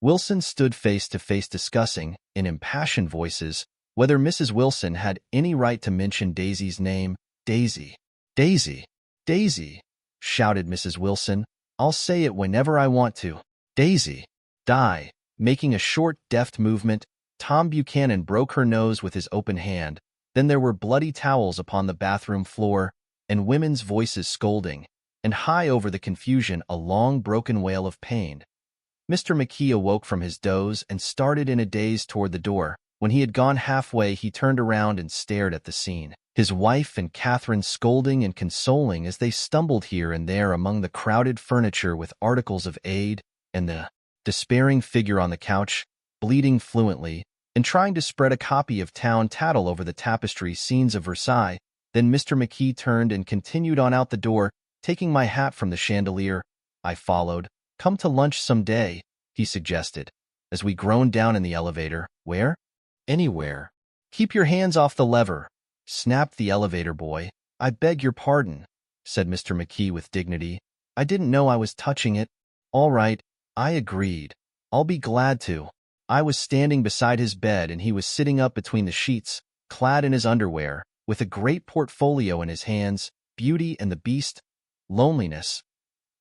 Wilson stood face to face discussing, in impassioned voices, whether Mrs. Wilson had any right to mention Daisy's name. "Daisy, Daisy, Daisy," shouted Mrs. Wilson. "I'll say it whenever I want to. Daisy, die." Making a short, deft movement, Tom Buchanan broke her nose with his open hand. Then there were bloody towels upon the bathroom floor, and women's voices scolding, and high over the confusion a long broken wail of pain. Mr. McKee awoke from his doze and started in a daze toward the door. When he had gone halfway, he turned around and stared at the scene. His wife and Catherine scolding and consoling as they stumbled here and there among the crowded furniture with articles of aid, and the despairing figure on the couch, bleeding fluently, and trying to spread a copy of Town Tattle over the tapestry scenes of Versailles. Then Mr. McKee turned and continued on out the door, taking my hat from the chandelier. I followed. "Come to lunch some day," he suggested, as we groaned down in the elevator. "Where?" "Anywhere." "Keep your hands off the lever," snapped the elevator boy. "I beg your pardon," said Mr. McKee with dignity. "I didn't know I was touching it." "All right," I agreed. "I'll be glad to." I was standing beside his bed and he was sitting up between the sheets, clad in his underwear, with a great portfolio in his hands, Beauty and the Beast, Loneliness,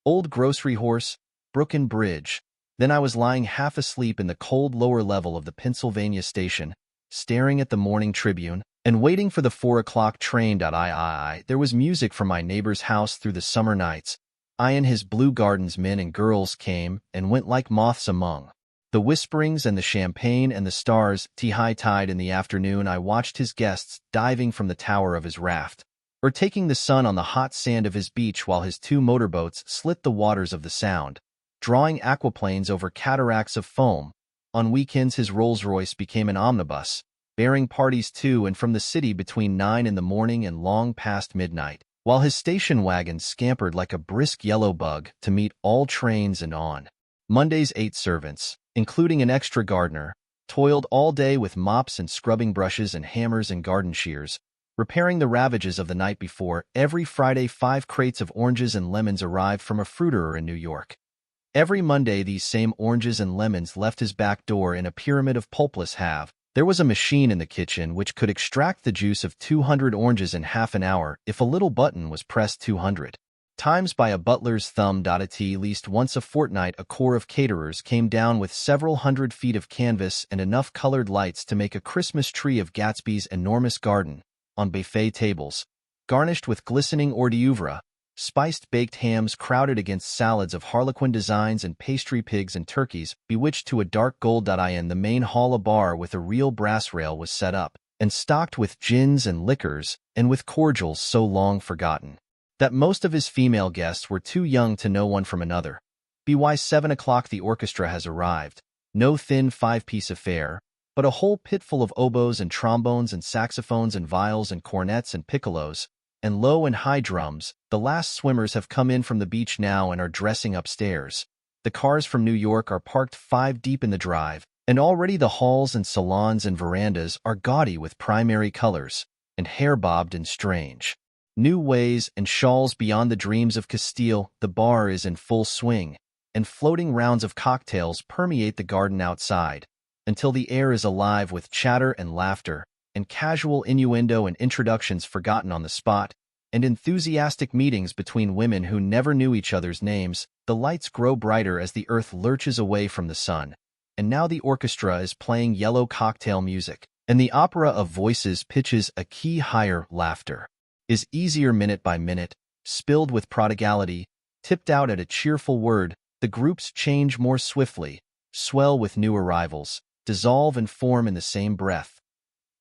Old Grocery Horse, Brooklyn Bridge. Then I was lying half asleep in the cold lower level of the Pennsylvania station, staring at the Morning Tribune, and waiting for the 4 o'clock train. There was music from my neighbor's house through the summer nights. I and his Blue Gardens men and girls came and went like moths among the whisperings and the champagne and the stars. High tide in the afternoon, I watched his guests diving from the tower of his raft, or taking the sun on the hot sand of his beach while his 2 motorboats slit the waters of the Sound, drawing aquaplanes over cataracts of foam. On weekends his Rolls-Royce became an omnibus, bearing parties to and from the city between 9 in the morning and long past midnight, while his station wagon scampered like a brisk yellow bug to meet all trains. And on Mondays 8 servants, including an extra gardener, toiled all day with mops and scrubbing brushes and hammers and garden shears, repairing the ravages of the night before. Every Friday 5 crates of oranges and lemons arrived from a fruiterer in New York. Every Monday these same oranges and lemons left his back door in a pyramid of pulpless half. There was a machine in the kitchen which could extract the juice of 200 oranges in half an hour if a little button was pressed 200 times by a butler's thumb. At least once a fortnight a corps of caterers came down with several hundred feet of canvas and enough colored lights to make a Christmas tree of Gatsby's enormous garden, on buffet tables, garnished with glistening hors d'oeuvre, spiced baked hams crowded against salads of harlequin designs and pastry pigs and turkeys bewitched to a dark gold. In the main hall a bar with a real brass rail was set up, and stocked with gins and liquors, and with cordials so long forgotten that most of his female guests were too young to know one from another. By 7 o'clock the orchestra has arrived, no thin 5-piece affair, but a whole pitful of oboes and trombones and saxophones and viols and cornets and piccolos, and low and high drums. The last swimmers have come in from the beach now and are dressing upstairs. The cars from New York are parked 5 deep in the drive, and already the halls and salons and verandas are gaudy with primary colors, and hair-bobbed and strange new ways and shawls beyond the dreams of Castile. The bar is in full swing, and floating rounds of cocktails permeate the garden outside, until the air is alive with chatter and laughter, and casual innuendo and introductions forgotten on the spot, and enthusiastic meetings between women who never knew each other's names. The lights grow brighter as the earth lurches away from the sun, and now the orchestra is playing yellow cocktail music, and the opera of voices pitches a key higher. Laughter is easier minute by minute, spilled with prodigality, tipped out at a cheerful word. The groups change more swiftly, swell with new arrivals, dissolve and form in the same breath.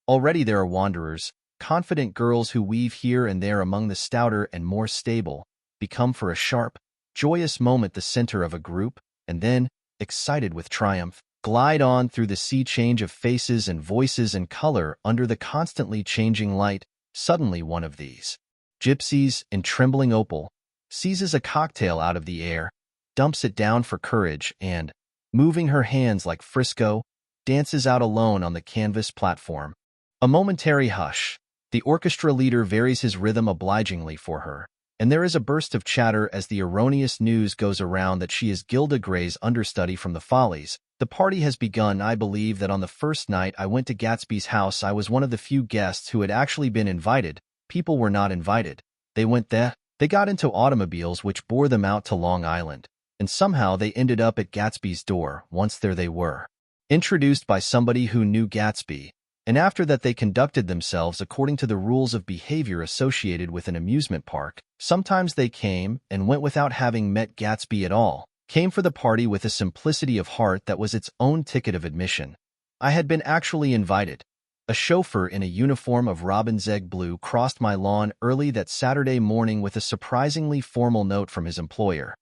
Already there are wanderers, confident girls who weave here and there among the stouter and more stable, become for a sharp, joyous moment the center of a group, and then, excited with triumph, glide on through the sea change of faces and voices and color under the constantly changing light. Suddenly one of these gypsies, in trembling opal, seizes a cocktail out of the air, dumps it down for courage, and, moving her hands like Frisco, dances out alone on the canvas platform. A momentary hush. The orchestra leader varies his rhythm obligingly for her, and there is a burst of chatter as the erroneous news goes around that she is Gilda Gray's understudy from the Follies. The party has begun. I believe that on the first night I went to Gatsby's house I was one of the few guests who had actually been invited. People were not invited. They went there. They got into automobiles which bore them out to Long Island, and somehow they ended up at Gatsby's door. Once there they were, introduced by somebody who knew Gatsby, and after that they conducted themselves according to the rules of behavior associated with an amusement park. Sometimes they came and went without having met Gatsby at all, came for the party with a simplicity of heart that was its own ticket of admission. I had been actually invited. A chauffeur in a uniform of robin's egg blue crossed my lawn early that Saturday morning with a surprisingly formal note from his employer.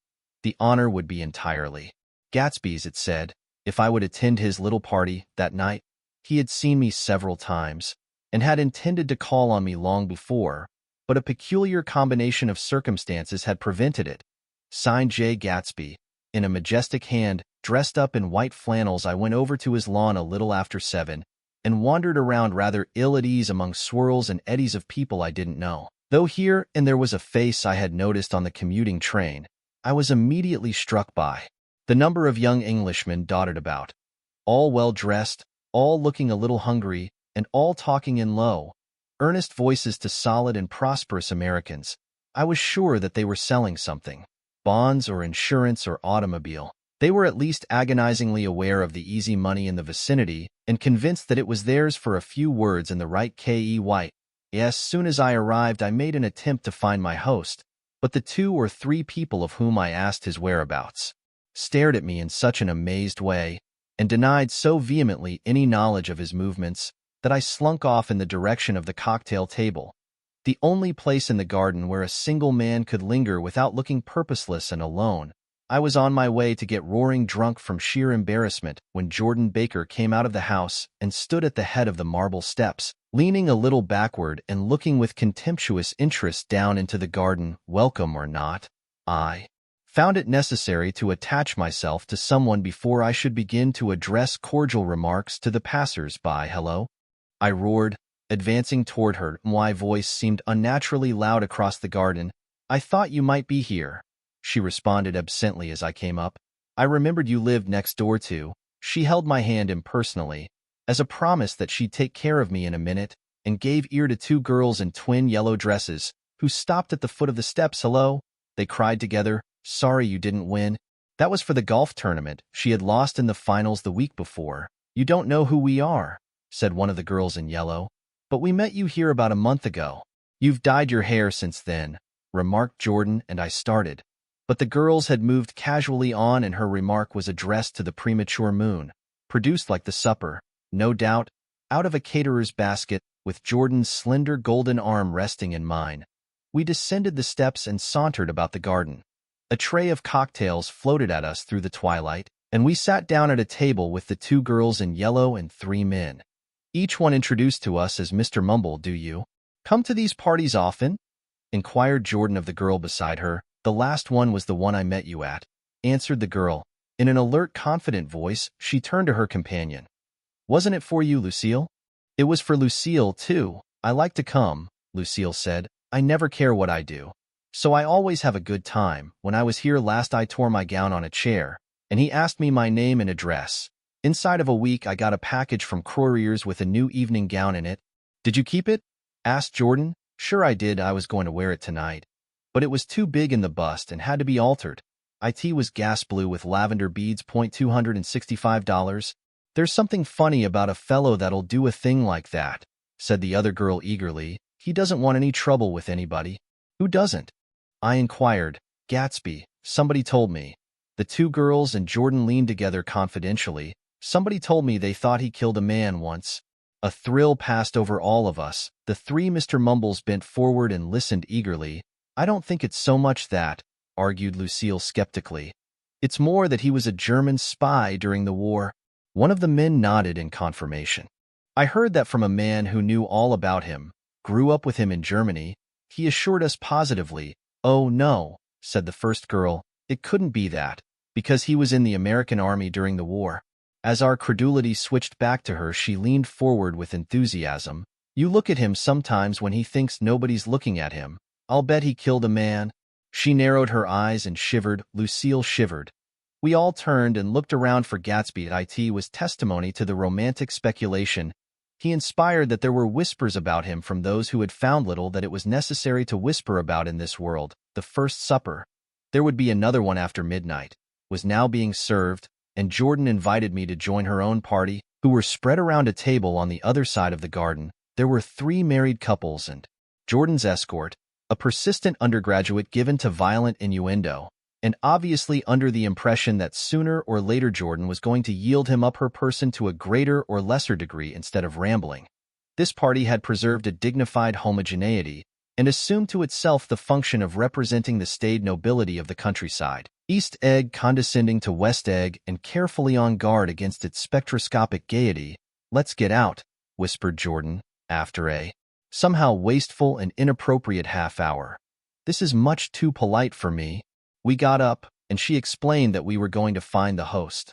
The honor would be entirely Gatsby's, it said, if I would attend his little party that night. He had seen me several times and had intended to call on me long before, but a peculiar combination of circumstances had prevented it. Signed J. Gatsby. In a majestic hand, dressed up in white flannels, I went over to his lawn a little after 7 and wandered around rather ill at ease among swirls and eddies of people I didn't know. Though here and there was a face I had noticed on the commuting train, I was immediately struck by the number of young Englishmen dotted about, all well-dressed, all looking a little hungry, and all talking in low, earnest voices to solid and prosperous Americans. I was sure that they were selling something, bonds or insurance or automobile. They were at least agonizingly aware of the easy money in the vicinity and convinced that it was theirs for a few words in the right key. As soon as I arrived, I made an attempt to find my host, but the 2 or 3 people of whom I asked his whereabouts stared at me in such an amazed way and denied so vehemently any knowledge of his movements that I slunk off in the direction of the cocktail table, the only place in the garden where a single man could linger without looking purposeless and alone. I was on my way to get roaring drunk from sheer embarrassment when Jordan Baker came out of the house and stood at the head of the marble steps, leaning a little backward and looking with contemptuous interest down into the garden. Welcome or not, I found it necessary to attach myself to someone before I should begin to address cordial remarks to the passers-by. Hello, I roared, advancing toward her. My voice seemed unnaturally loud across the garden. I thought you might be here, she responded absently as I came up. I remembered you lived next door too. She held my hand impersonally, as a promise that she'd take care of me in a minute, and gave ear to 2 girls in twin yellow dresses, who stopped at the foot of the steps. Hello, they cried together. Sorry you didn't win. That was for the golf tournament. She had lost in the finals the week before. You don't know who we are, said one of the girls in yellow. But we met you here about a month ago. You've dyed your hair since then, remarked Jordan, and I started. But the girls had moved casually on, and her remark was addressed to the premature moon, produced like the supper, no doubt, out of a caterer's basket, with Jordan's slender golden arm resting in mine. We descended the steps and sauntered about the garden. A tray of cocktails floated at us through the twilight, and we sat down at a table with the 2 girls in yellow and 3 men, each one introduced to us as Mr. Mumble. Do you come to these parties often? Inquired Jordan of the girl beside her. The last one was the one I met you at, answered the girl. In an alert, confident voice, she turned to her companion. Wasn't it for you, Lucille? It was for Lucille, too. I like to come, Lucille said. I never care what I do, so I always have a good time. When I was here last, I tore my gown on a chair, and he asked me my name and address. Inside of a week, I got a package from Courier's with a new evening gown in it. Did you keep it? Asked Jordan. Sure I did. I was going to wear it tonight, but it was too big in the bust and had to be altered. It was gas blue with lavender beads. $265. There's something funny about a fellow that'll do a thing like that, said the other girl eagerly. He doesn't want any trouble with anybody. Who doesn't? I inquired. Gatsby, somebody told me. The 2 girls and Jordan leaned together confidentially. Somebody told me they thought he killed a man once. A thrill passed over all of us. The 3 Mr. Mumbles bent forward and listened eagerly. I don't think it's so much that, argued Lucille skeptically. It's more that he was a German spy during the war. One of the men nodded in confirmation. I heard that from a man who knew all about him, grew up with him in Germany. He assured us positively. Oh no, said the first girl. It couldn't be that, because he was in the American Army during the war. As our credulity switched back to her, she leaned forward with enthusiasm. You look at him sometimes when he thinks nobody's looking at him. I'll bet he killed a man. She narrowed her eyes and shivered. Lucille shivered. We all turned and looked around for Gatsby. It was testimony to the romantic speculation. He inspired that there were whispers about him from those who had found little that it was necessary to whisper about in this world. The first supper, there would be another one after midnight, was now being served, and Jordan invited me to join her own party, who were spread around a table on the other side of the garden. There were 3 married couples and Jordan's escort, a persistent undergraduate given to violent innuendo, and obviously under the impression that sooner or later Jordan was going to yield him up her person to a greater or lesser degree instead of rambling. This party had preserved a dignified homogeneity and assumed to itself the function of representing the staid nobility of the countryside. East Egg condescending to West Egg and carefully on guard against its spectroscopic gaiety, "Let's get out," whispered Jordan, after a somehow wasteful and inappropriate half hour. "This is much too polite for me." We got up, and she explained that we were going to find the host.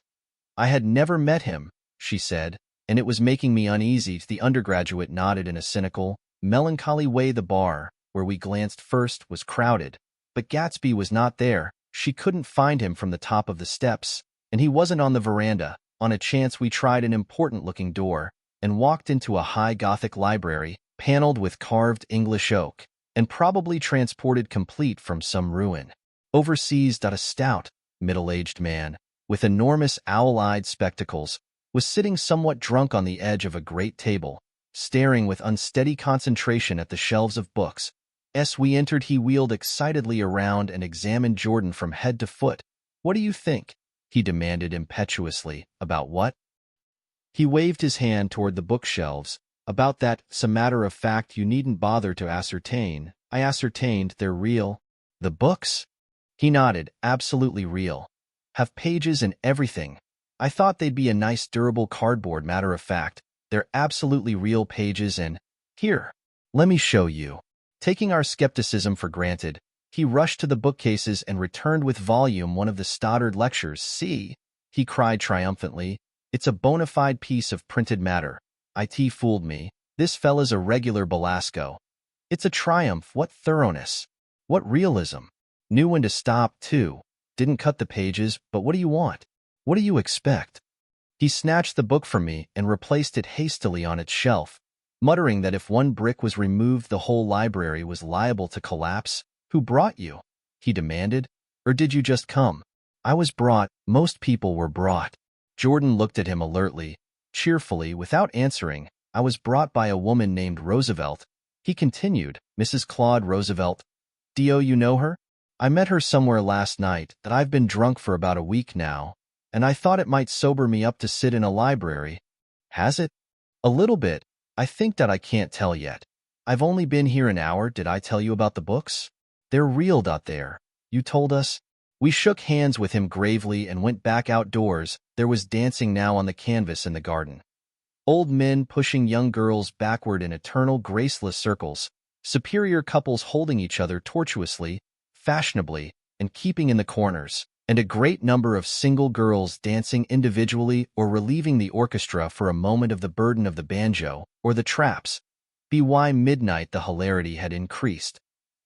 "I had never met him," she said, "and it was making me uneasy." The undergraduate nodded in a cynical, melancholy way. The bar, where we glanced first, was crowded, but Gatsby was not there. She couldn't find him from the top of the steps, and he wasn't on the veranda. On a chance, we tried an important-looking door and walked into a high Gothic library, paneled with carved English oak, and probably transported complete from some ruin. Overseas, a stout, middle-aged man, with enormous owl-eyed spectacles, was sitting somewhat drunk on the edge of a great table, staring with unsteady concentration at the shelves of books. As we entered, he wheeled excitedly around and examined Jordan from head to foot. "What do you think?" he demanded impetuously. "About what?" He waved his hand toward the bookshelves. "About that. It's a matter of fact you needn't bother to ascertain." I ascertained. "They're real." "The books?" He nodded. "Absolutely real. Have pages and everything. I thought they'd be a nice durable cardboard. Matter of fact, they're absolutely real pages, and here, let me show you." Taking our skepticism for granted, he rushed to the bookcases and returned with volume 1 of the Stoddard lectures. "See," he cried triumphantly, "it's a bona fide piece of printed matter. It fooled me. This fella's a regular Belasco. It's a triumph. What thoroughness. What realism. Knew when to stop, too. Didn't cut the pages, but what do you want? What do you expect?" He snatched the book from me and replaced it hastily on its shelf, muttering that if one brick was removed, the whole library was liable to collapse. "Who brought you?" he demanded. "Or did you just come?" "I was brought. Most people were brought." Jordan looked at him alertly, cheerfully, without answering. "I was brought by a woman named Roosevelt," he continued. "Mrs. Claude Roosevelt. Do you know her? I met her somewhere last night. That I've been drunk for about a week now, and I thought it might sober me up to sit in a library." "Has it?" "A little bit. I think that I can't tell yet. I've only been here an hour. Did I tell you about the books? They're real. There. You told us." We shook hands with him gravely and went back outdoors. There was dancing now on the canvas in the garden. Old men pushing young girls backward in eternal graceless circles, superior couples holding each other tortuously, fashionably, and keeping in the corners, and a great number of single girls dancing individually or relieving the orchestra for a moment of the burden of the banjo or the traps. By midnight the hilarity had increased.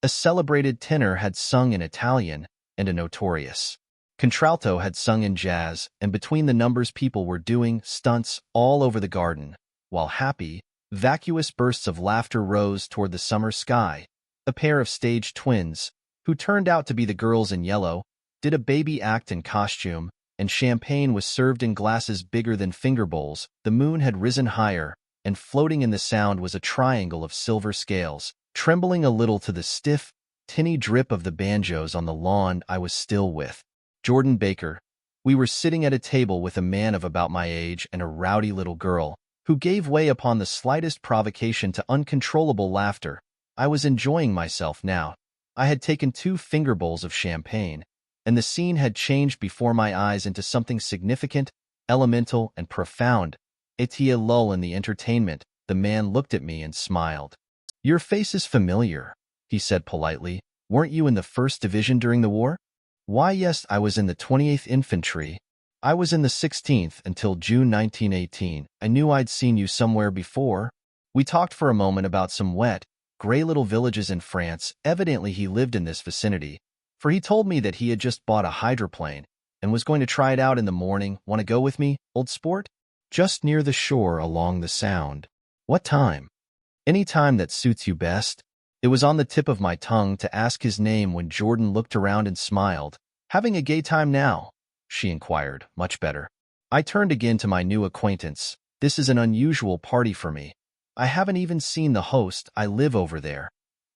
A celebrated tenor had sung in Italian, and a notorious contralto had sung in jazz, and between the numbers people were doing stunts all over the garden, while happy, vacuous bursts of laughter rose toward the summer sky. A pair of stage twins, who turned out to be the girls in yellow, did a baby act in costume, and champagne was served in glasses bigger than finger bowls. The moon had risen higher, and floating in the sound was a triangle of silver scales, trembling a little to the stiff, tinny drip of the banjos on the lawn. I was still with Jordan Baker. We were sitting at a table with a man of about my age and a rowdy little girl, who gave way upon the slightest provocation to uncontrollable laughter. I was enjoying myself now. I had taken 2 finger bowls of champagne, and the scene had changed before my eyes into something significant, elemental, and profound. A lull in the entertainment. The man looked at me and smiled. "Your face is familiar," he said politely. "Weren't you in the 1st Division during the war?" "Why, yes, I was in the 28th Infantry. I was in the 16th until June 1918. I knew I'd seen you somewhere before." We talked for a moment about some wet, gray little villages in France. Evidently he lived in this vicinity, for he told me that he had just bought a hydroplane and was going to try it out in the morning. "Want to go with me, old sport?" "Just near the shore along the Sound." "What time?" "Any time that suits you best." It was on the tip of my tongue to ask his name when Jordan looked around and smiled. "Having a gay time now?" she inquired. "Much better." I turned again to my new acquaintance. "This is an unusual party for me. I haven't even seen the host. I live over there."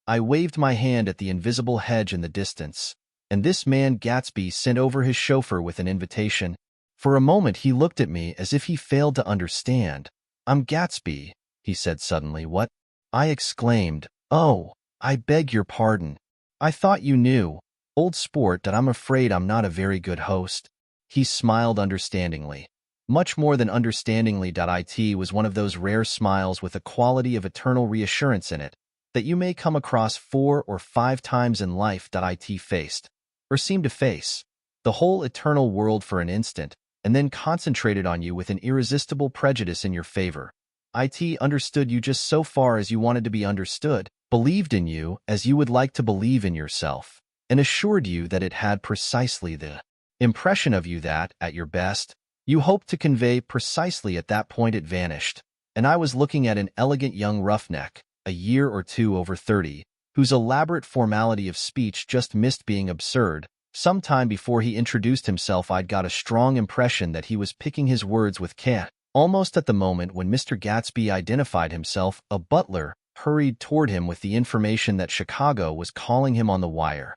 I waved my hand at the invisible hedge in the distance, and this man Gatsby sent over his chauffeur with an invitation. For a moment he looked at me as if he failed to understand. "I'm Gatsby," he said suddenly. "What?" I exclaimed. "Oh, I beg your pardon. I thought you knew, old sport, that I'm afraid I'm not a very good host." He smiled understandingly. Much more than understandingly. It was one of those rare smiles with a quality of eternal reassurance in it that you may come across 4 or 5 times in life. It faced, or seemed to face, the whole eternal world for an instant, and then concentrated on you with an irresistible prejudice in your favor. It understood you just so far as you wanted to be understood, believed in you as you would like to believe in yourself, and assured you that it had precisely the impression of you that, at your best, you hoped to convey. Precisely at that point it vanished, and I was looking at an elegant young roughneck, a year or two over 30, whose elaborate formality of speech just missed being absurd. Some time before he introduced himself, I'd got a strong impression that he was picking his words with care. Almost at the moment when Mr. Gatsby identified himself, a butler hurried toward him with the information that Chicago was calling him on the wire.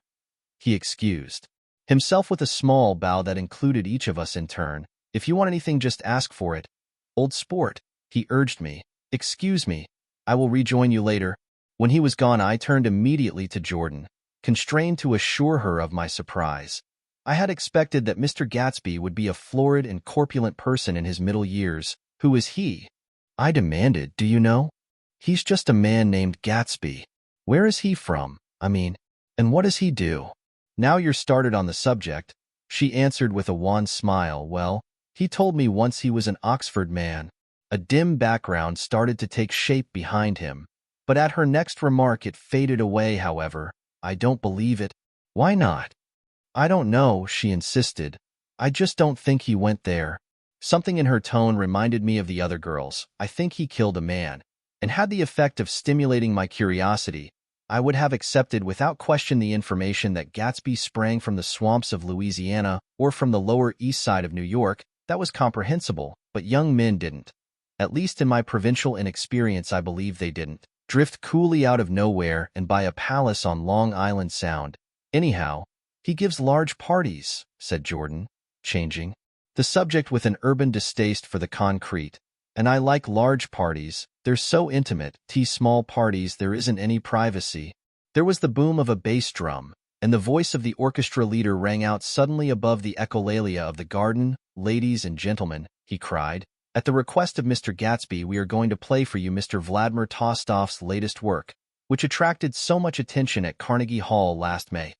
He excused himself with a small bow that included each of us in turn. "If you want anything, just ask for it, old sport," he urged me. "Excuse me, I will rejoin you later." When he was gone, I turned immediately to Jordan, constrained to assure her of my surprise. I had expected that Mr. Gatsby would be a florid and corpulent person in his middle years. "Who is he?" I demanded. "Do you know?" "He's just a man named Gatsby." "Where is he from? And what does he do?" "Now you're started on the subject," she answered with a wan smile. "Well, he told me once he was an Oxford man." A dim background started to take shape behind him, but at her next remark it faded away. "However, I don't believe it." "Why not?" "I don't know," she insisted. "I just don't think he went there." Something in her tone reminded me of the other girls. "I think he killed a man," and had the effect of stimulating my curiosity. I would have accepted without question the information that Gatsby sprang from the swamps of Louisiana or from the Lower East Side of New York. That was comprehensible, but young men didn't. At least in my provincial inexperience, I believe they didn't drift coolly out of nowhere and buy a palace on Long Island Sound. "Anyhow, he gives large parties," said Jordan, changing the subject with an urban distaste for the concrete. "And I like large parties. They're so intimate. Small parties, there isn't any privacy." There was the boom of a bass drum, and the voice of the orchestra leader rang out suddenly above the echolalia of the garden. "Ladies and gentlemen," he cried, "at the request of Mr. Gatsby, we are going to play for you Mr. Vladimir Tolstoy's latest work, which attracted so much attention at Carnegie Hall last May.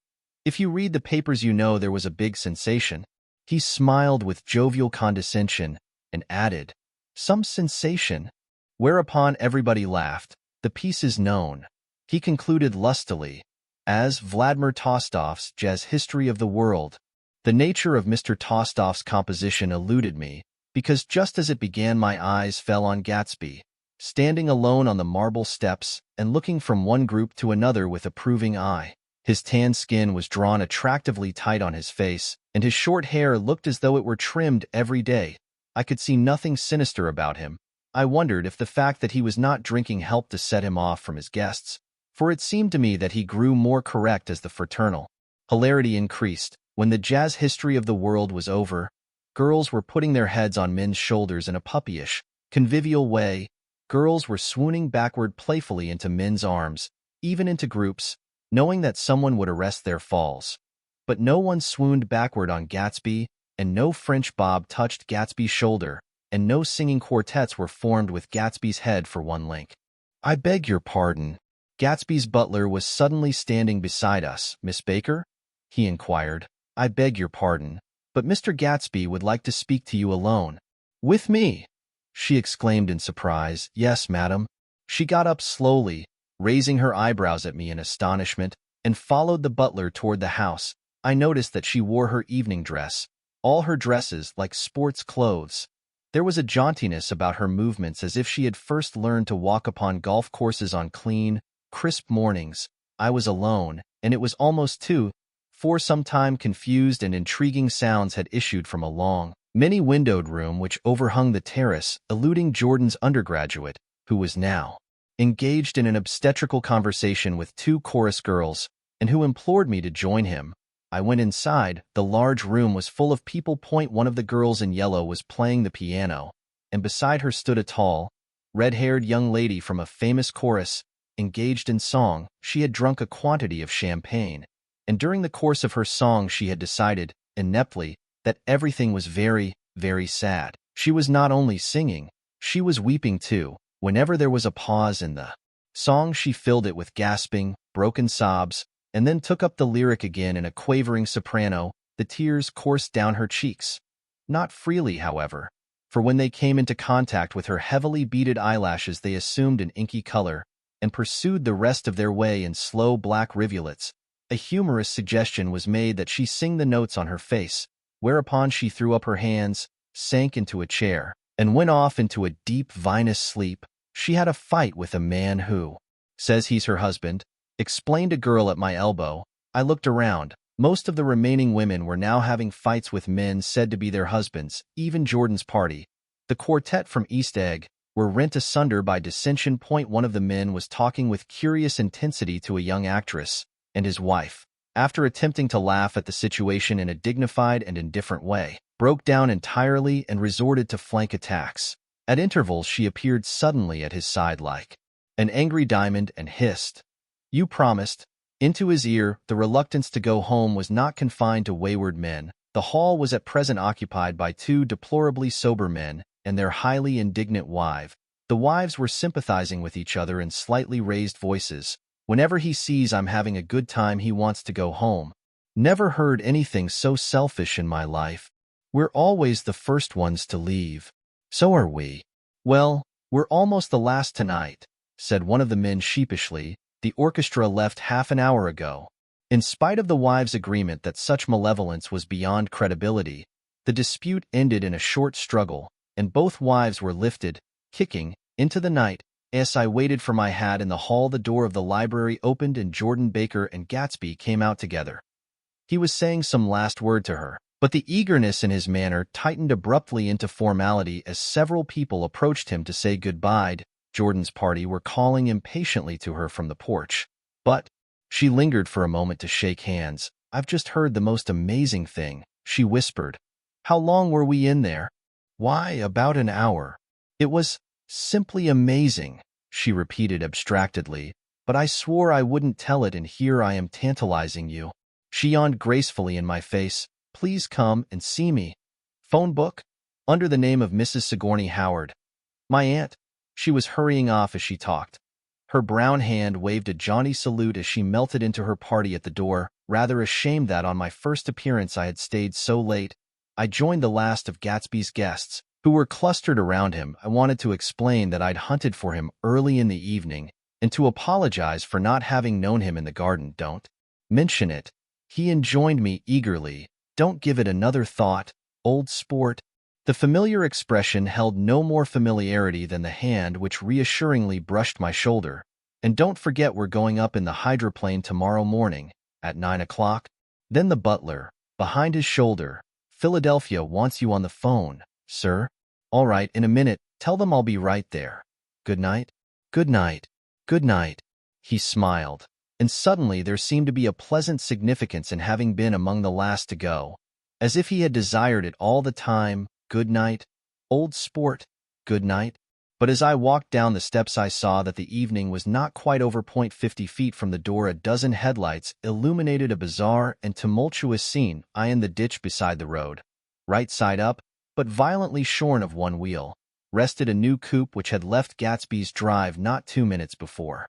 If you read the papers, you know there was a big sensation." He smiled with jovial condescension and added, "Some sensation?" Whereupon everybody laughed. "The piece is known," he concluded lustily, "as Vladimir Tolstoy's Jazz History of the World." The nature of Mr. Tolstoy's composition eluded me, because just as it began my eyes fell on Gatsby, standing alone on the marble steps and looking from one group to another with approving eye. His tan skin was drawn attractively tight on his face, and his short hair looked as though it were trimmed every day. I could see nothing sinister about him. I wondered if the fact that he was not drinking helped to set him off from his guests, for it seemed to me that he grew more correct as the fraternal hilarity increased. When the Jazz History of the World was over, girls were putting their heads on men's shoulders in a puppyish, convivial way. Girls were swooning backward playfully into men's arms, even into groups, knowing that someone would arrest their falls. But no one swooned backward on Gatsby, and no French bob touched Gatsby's shoulder, and no singing quartets were formed with Gatsby's head for one link. "I beg your pardon." Gatsby's butler was suddenly standing beside us. "Miss Baker?" he inquired. "I beg your pardon, but Mr. Gatsby would like to speak to you alone." "With me?" she exclaimed in surprise. "Yes, madam." She got up slowly, raising her eyebrows at me in astonishment, and followed the butler toward the house. I noticed that she wore her evening dress, all her dresses like sports clothes. There was a jauntiness about her movements as if she had first learned to walk upon golf courses on clean, crisp mornings. I was alone, and it was almost 2. For some time confused and intriguing sounds had issued from a long, many-windowed room which overhung the terrace, eluding Jordan's undergraduate, who was now engaged in an obstetrical conversation with 2 chorus girls, and who implored me to join him. I went inside. The large room was full of people. One of the girls in yellow was playing the piano, and beside her stood a tall, red-haired young lady from a famous chorus, engaged in song. She had drunk a quantity of champagne, and during the course of her song she had decided, ineptly, that everything was very, very sad. She was not only singing, she was weeping too. Whenever there was a pause in the song, she filled it with gasping, broken sobs, and then took up the lyric again in a quavering soprano. The tears coursed down her cheeks. Not freely, however, for when they came into contact with her heavily beaded eyelashes they assumed an inky color and pursued the rest of their way in slow black rivulets. A humorous suggestion was made that she sing the notes on her face, whereupon she threw up her hands, sank into a chair, and went off into a deep vinous sleep. She had a fight with a man who says he's her husband, explained a girl at my elbow. I looked around. Most of the remaining women were now having fights with men said to be their husbands, even Jordan's party. The quartet from East Egg were rent asunder by dissension. One of the men was talking with curious intensity to a young actress and his wife. After attempting to laugh at the situation in a dignified and indifferent way, broke down entirely and resorted to flank attacks. At intervals she appeared suddenly at his side like an angry diamond and hissed, "You promised." Into his ear. The reluctance to go home was not confined to wayward men. The hall was at present occupied by two deplorably sober men and their highly indignant wife. The wives were sympathizing with each other in slightly raised voices. "Whenever he sees I'm having a good time, he wants to go home. Never heard anything so selfish in my life. We're always the first ones to leave." "So are we." "Well, we're almost the last tonight," said one of the men sheepishly. "The orchestra left half an hour ago." In spite of the wives' agreement that such malevolence was beyond credibility, the dispute ended in a short struggle, and both wives were lifted, kicking, into the night. As I waited for my hat in the hall, the door of the library opened and Jordan Baker and Gatsby came out together. He was saying some last word to her, but the eagerness in his manner tightened abruptly into formality as several people approached him to say goodbye. Jordan's party were calling impatiently to her from the porch, but she lingered for a moment to shake hands. "I've just heard the most amazing thing," she whispered. "How long were we in there?" "Why, about an hour." "It was simply amazing," she repeated abstractedly, "but I swore I wouldn't tell it, and here I am tantalizing you." She yawned gracefully in my face. "Please come and see me." "Phone book?" "Under the name of Mrs. Sigourney Howard. My aunt." She was hurrying off as she talked. Her brown hand waved a jaunty salute as she melted into her party at the door, rather ashamed that on my first appearance I had stayed so late. I joined the last of Gatsby's guests, who were clustered around him. I wanted to explain that I'd hunted for him early in the evening, and to apologize for not having known him in the garden. "Don't mention it." He enjoined me eagerly. "Don't give it another thought, old sport." The familiar expression held no more familiarity than the hand which reassuringly brushed my shoulder. "And don't forget we're going up in the hydroplane tomorrow morning, at 9 o'clock. Then the butler, behind his shoulder, "Philadelphia wants you on the phone, sir." "All right, in a minute. Tell them I'll be right there. Good night." "Good night. Good night." He smiled, and suddenly there seemed to be a pleasant significance in having been among the last to go, as if he had desired it all the time. "Good night, old sport. Good night." But as I walked down the steps I saw that the evening was not quite over. 50 feet from the door a dozen headlights illuminated a bizarre and tumultuous scene. I in the ditch beside the road, right side up, but violently shorn of one wheel, rested a new coupe which had left Gatsby's drive not 2 minutes before.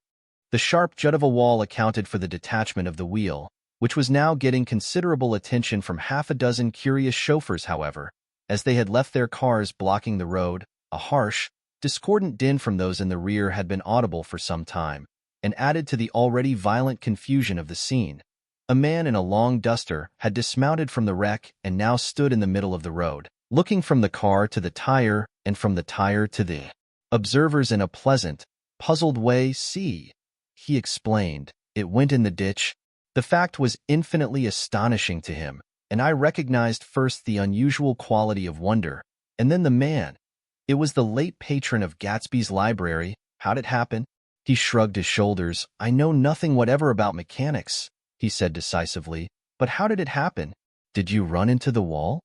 The sharp jut of a wall accounted for the detachment of the wheel, which was now getting considerable attention from half a dozen curious chauffeurs. However, as they had left their cars blocking the road, a harsh, discordant din from those in the rear had been audible for some time, and added to the already violent confusion of the scene. A man in a long duster had dismounted from the wreck and now stood in the middle of the road, looking from the car to the tire and from the tire to the observers in a pleasant, puzzled way. "See," he explained, "it went in the ditch." The fact was infinitely astonishing to him, and I recognized first the unusual quality of wonder, and then the man. It was the late patron of Gatsby's library. "How'd it happen?" He shrugged his shoulders. "I know nothing whatever about mechanics," he said decisively, "but how did it happen? Did you run into the wall?"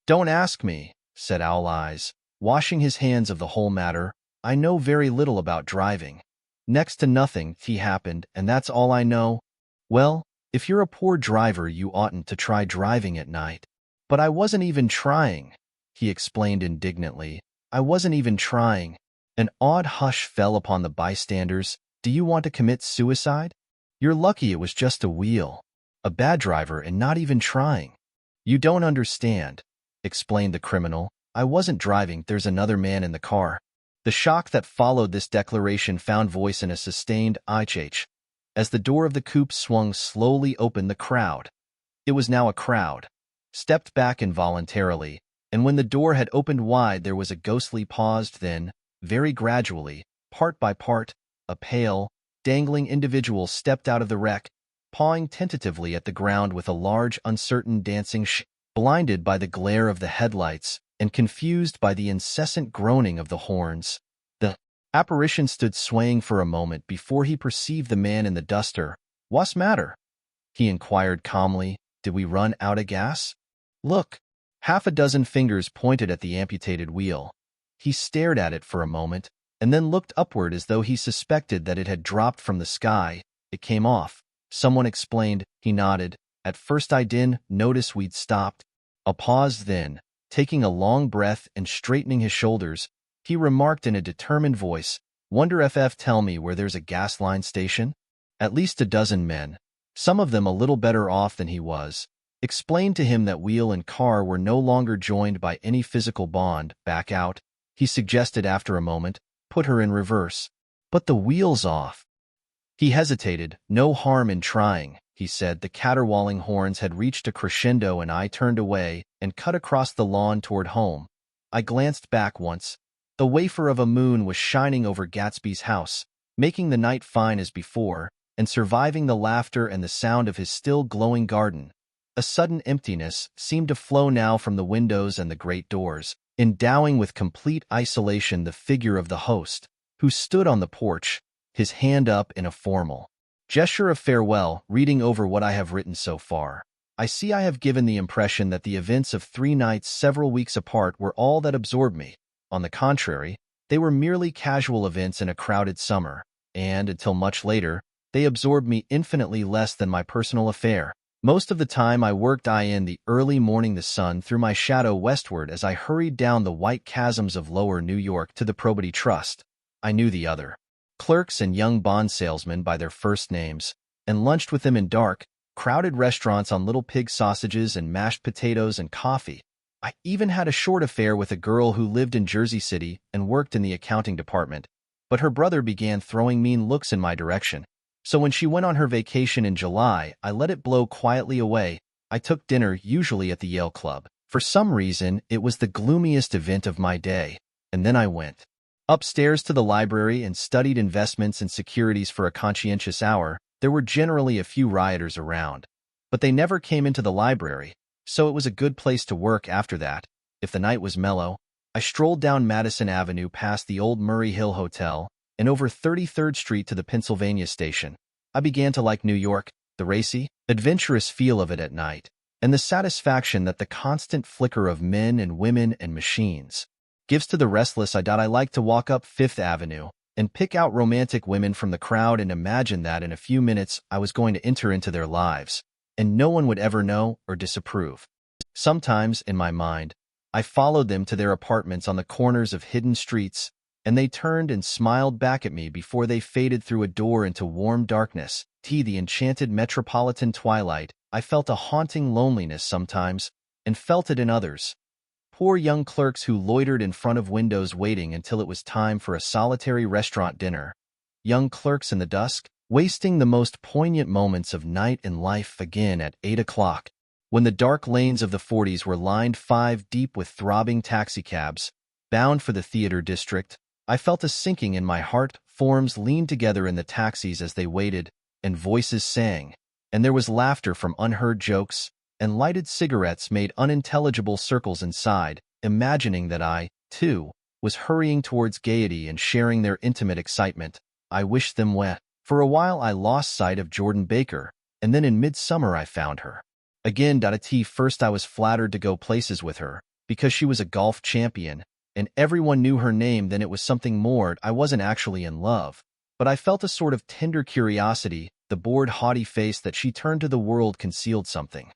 "Don't ask me," said Owl Eyes, washing his hands of the whole matter. "I know very little about driving. Next to nothing. He happened, and that's all I know." "Well, if you're a poor driver, you oughtn't to try driving at night." "But I wasn't even trying." he explained indignantly. I wasn't even trying. An odd hush fell upon the bystanders. Do you want to commit suicide? You're lucky it was just a wheel. A bad driver and not even trying. You don't understand, explained the criminal. I wasn't driving, there's another man in the car. The shock that followed this declaration found voice in a sustained "ich." As the door of the coupe swung slowly open, the crowd, it was now a crowd, stepped back involuntarily, and when the door had opened wide there was a ghostly pause. Then, very gradually, part by part, a pale, dangling individual stepped out of the wreck, pawing tentatively at the ground with a large, uncertain dancing blinded by the glare of the headlights and confused by the incessant groaning of the horns. The apparition stood swaying for a moment before he perceived the man in the duster. What's matter? He inquired calmly. Did we run out of gas? Look. Half a dozen fingers pointed at the amputated wheel. He stared at it for a moment, and then looked upward as though he suspected that it had dropped from the sky. It came off. Someone explained. He nodded. At first I didn't notice we'd stopped. A pause then. Taking a long breath and straightening his shoulders, he remarked in a determined voice, Wonder if tell me where there's a gas line station? At least a dozen men, some of them a little better off than he was, explained to him that wheel and car were no longer joined by any physical bond. Back out, he suggested after a moment, put her in reverse. But the wheel's off. He hesitated. No harm in trying, he said. The caterwauling horns had reached a crescendo and I turned away and cut across the lawn toward home. I glanced back once. The wafer of a moon was shining over Gatsby's house, making the night fine as before, and surviving the laughter and the sound of his still glowing garden. A sudden emptiness seemed to flow now from the windows and the great doors, endowing with complete isolation the figure of the host, who stood on the porch, his hand up in a formal gesture of farewell, reading over what I have written so far. I see I have given the impression that the events of 3 nights several weeks apart were all that absorbed me. On the contrary, they were merely casual events in a crowded summer, and, until much later, they absorbed me infinitely less than my personal affair. Most of the time I worked in the early morning. The sun threw my shadow westward as I hurried down the white chasms of lower New York to the Probity Trust. I knew the other clerks and young bond salesmen by their first names, and lunched with them in dark, crowded restaurants on little pig sausages and mashed potatoes and coffee. I even had a short affair with a girl who lived in Jersey City and worked in the accounting department, but her brother began throwing mean looks in my direction. So when she went on her vacation in July, I let it blow quietly away. I took dinner, usually at the Yale Club. For some reason, it was the gloomiest event of my day, and then I went upstairs to the library and studied investments and securities for a conscientious hour. There were generally a few rioters around, but they never came into the library, so it was a good place to work after that. If the night was mellow, I strolled down Madison Avenue past the old Murray Hill Hotel and over 33rd Street to the Pennsylvania Station. I began to like New York, the racy, adventurous feel of it at night, and the satisfaction that the constant flicker of men and women and machines gives to the restless. I liked to walk up Fifth Avenue and pick out romantic women from the crowd and imagine that in a few minutes I was going to enter into their lives, and no one would ever know or disapprove. Sometimes, in my mind, I followed them to their apartments on the corners of hidden streets, and they turned and smiled back at me before they faded through a door into warm darkness. The enchanted metropolitan twilight. I felt a haunting loneliness sometimes, and felt it in others. Poor young clerks who loitered in front of windows waiting until it was time for a solitary restaurant dinner. Young clerks in the dusk, wasting the most poignant moments of night and life again at 8 o'clock, when the dark lanes of the 40s were lined 5 deep with throbbing taxicabs, bound for the theater district. I felt a sinking in my heart. Forms leaned together in the taxis as they waited, and voices sang, and there was laughter from unheard jokes, and lighted cigarettes made unintelligible circles inside, imagining that I, too, was hurrying towards gaiety and sharing their intimate excitement. I wished them well. For a while I lost sight of Jordan Baker, and then in midsummer I found her again. First I was flattered to go places with her, because she was a golf champion, and everyone knew her name. Then it was something more. I wasn't actually in love, but I felt a sort of tender curiosity. The bored, haughty face that she turned to the world concealed something.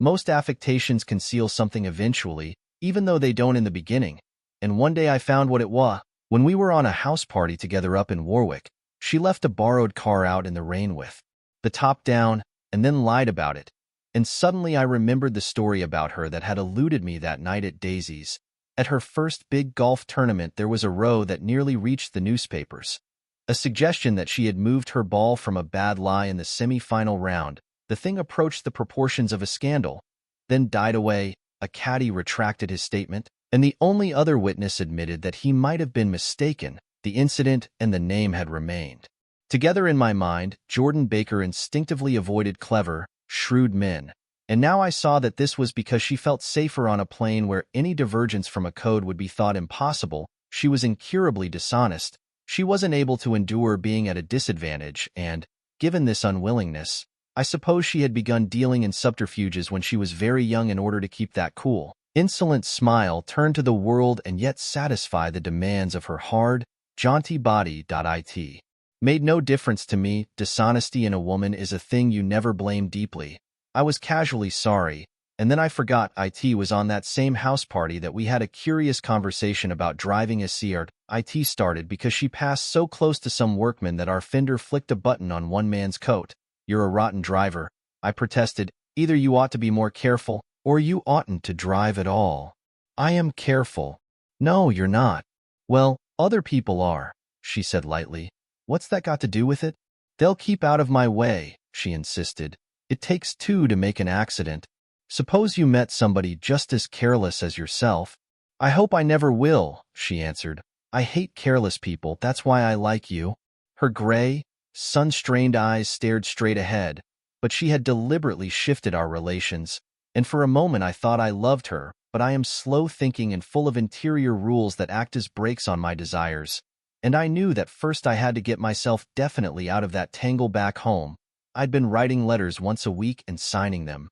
Most affectations conceal something eventually, even though they don't in the beginning. And one day I found what it was. When we were on a house party together up in Warwick, she left a borrowed car out in the rain with the top down and then lied about it. And suddenly I remembered the story about her that had eluded me that night at Daisy's. At her first big golf tournament, there was a row that nearly reached the newspapers. A suggestion that she had moved her ball from a bad lie in the semi-final round. The thing approached the proportions of a scandal, then died away. A caddy retracted his statement, and the only other witness admitted that he might have been mistaken. The incident and the name had remained. Together in my mind, Jordan Baker instinctively avoided clever, shrewd men. And now I saw that this was because she felt safer on a plane where any divergence from a code would be thought impossible. She was incurably dishonest. She wasn't able to endure being at a disadvantage, and, given this unwillingness, I suppose she had begun dealing in subterfuges when she was very young in order to keep that cool, insolent smile turned to the world and yet satisfy the demands of her hard, jaunty body. It made no difference to me. Dishonesty in a woman is a thing you never blame deeply. I was casually sorry, and then I forgot it was on that same house party that we had a curious conversation about driving a Seat. It started because she passed so close to some workman that our fender flicked a button on one man's coat. "You're a rotten driver," I protested. "Either you ought to be more careful, or you oughtn't to drive at all." "I am careful." "No, you're not." "Well, other people are," she said lightly. "What's that got to do with it?" "They'll keep out of my way," she insisted. "It takes two to make an accident. Suppose you met somebody just as careless as yourself." "I hope I never will," she answered. "I hate careless people. That's why I like you." Her gray, sun-strained eyes stared straight ahead, but she had deliberately shifted our relations, and for a moment I thought I loved her, but I am slow-thinking and full of interior rules that act as brakes on my desires. And I knew that first I had to get myself definitely out of that tangle back home. I'd been writing letters once a week and signing them.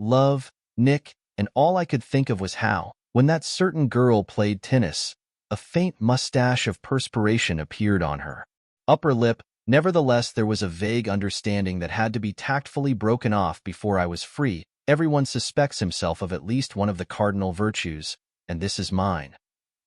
Love, Nick, and all I could think of was how, when that certain girl played tennis, a faint mustache of perspiration appeared on her upper lip. Nevertheless, there was a vague understanding that had to be tactfully broken off before I was free. Everyone suspects himself of at least one of the cardinal virtues, and this is mine.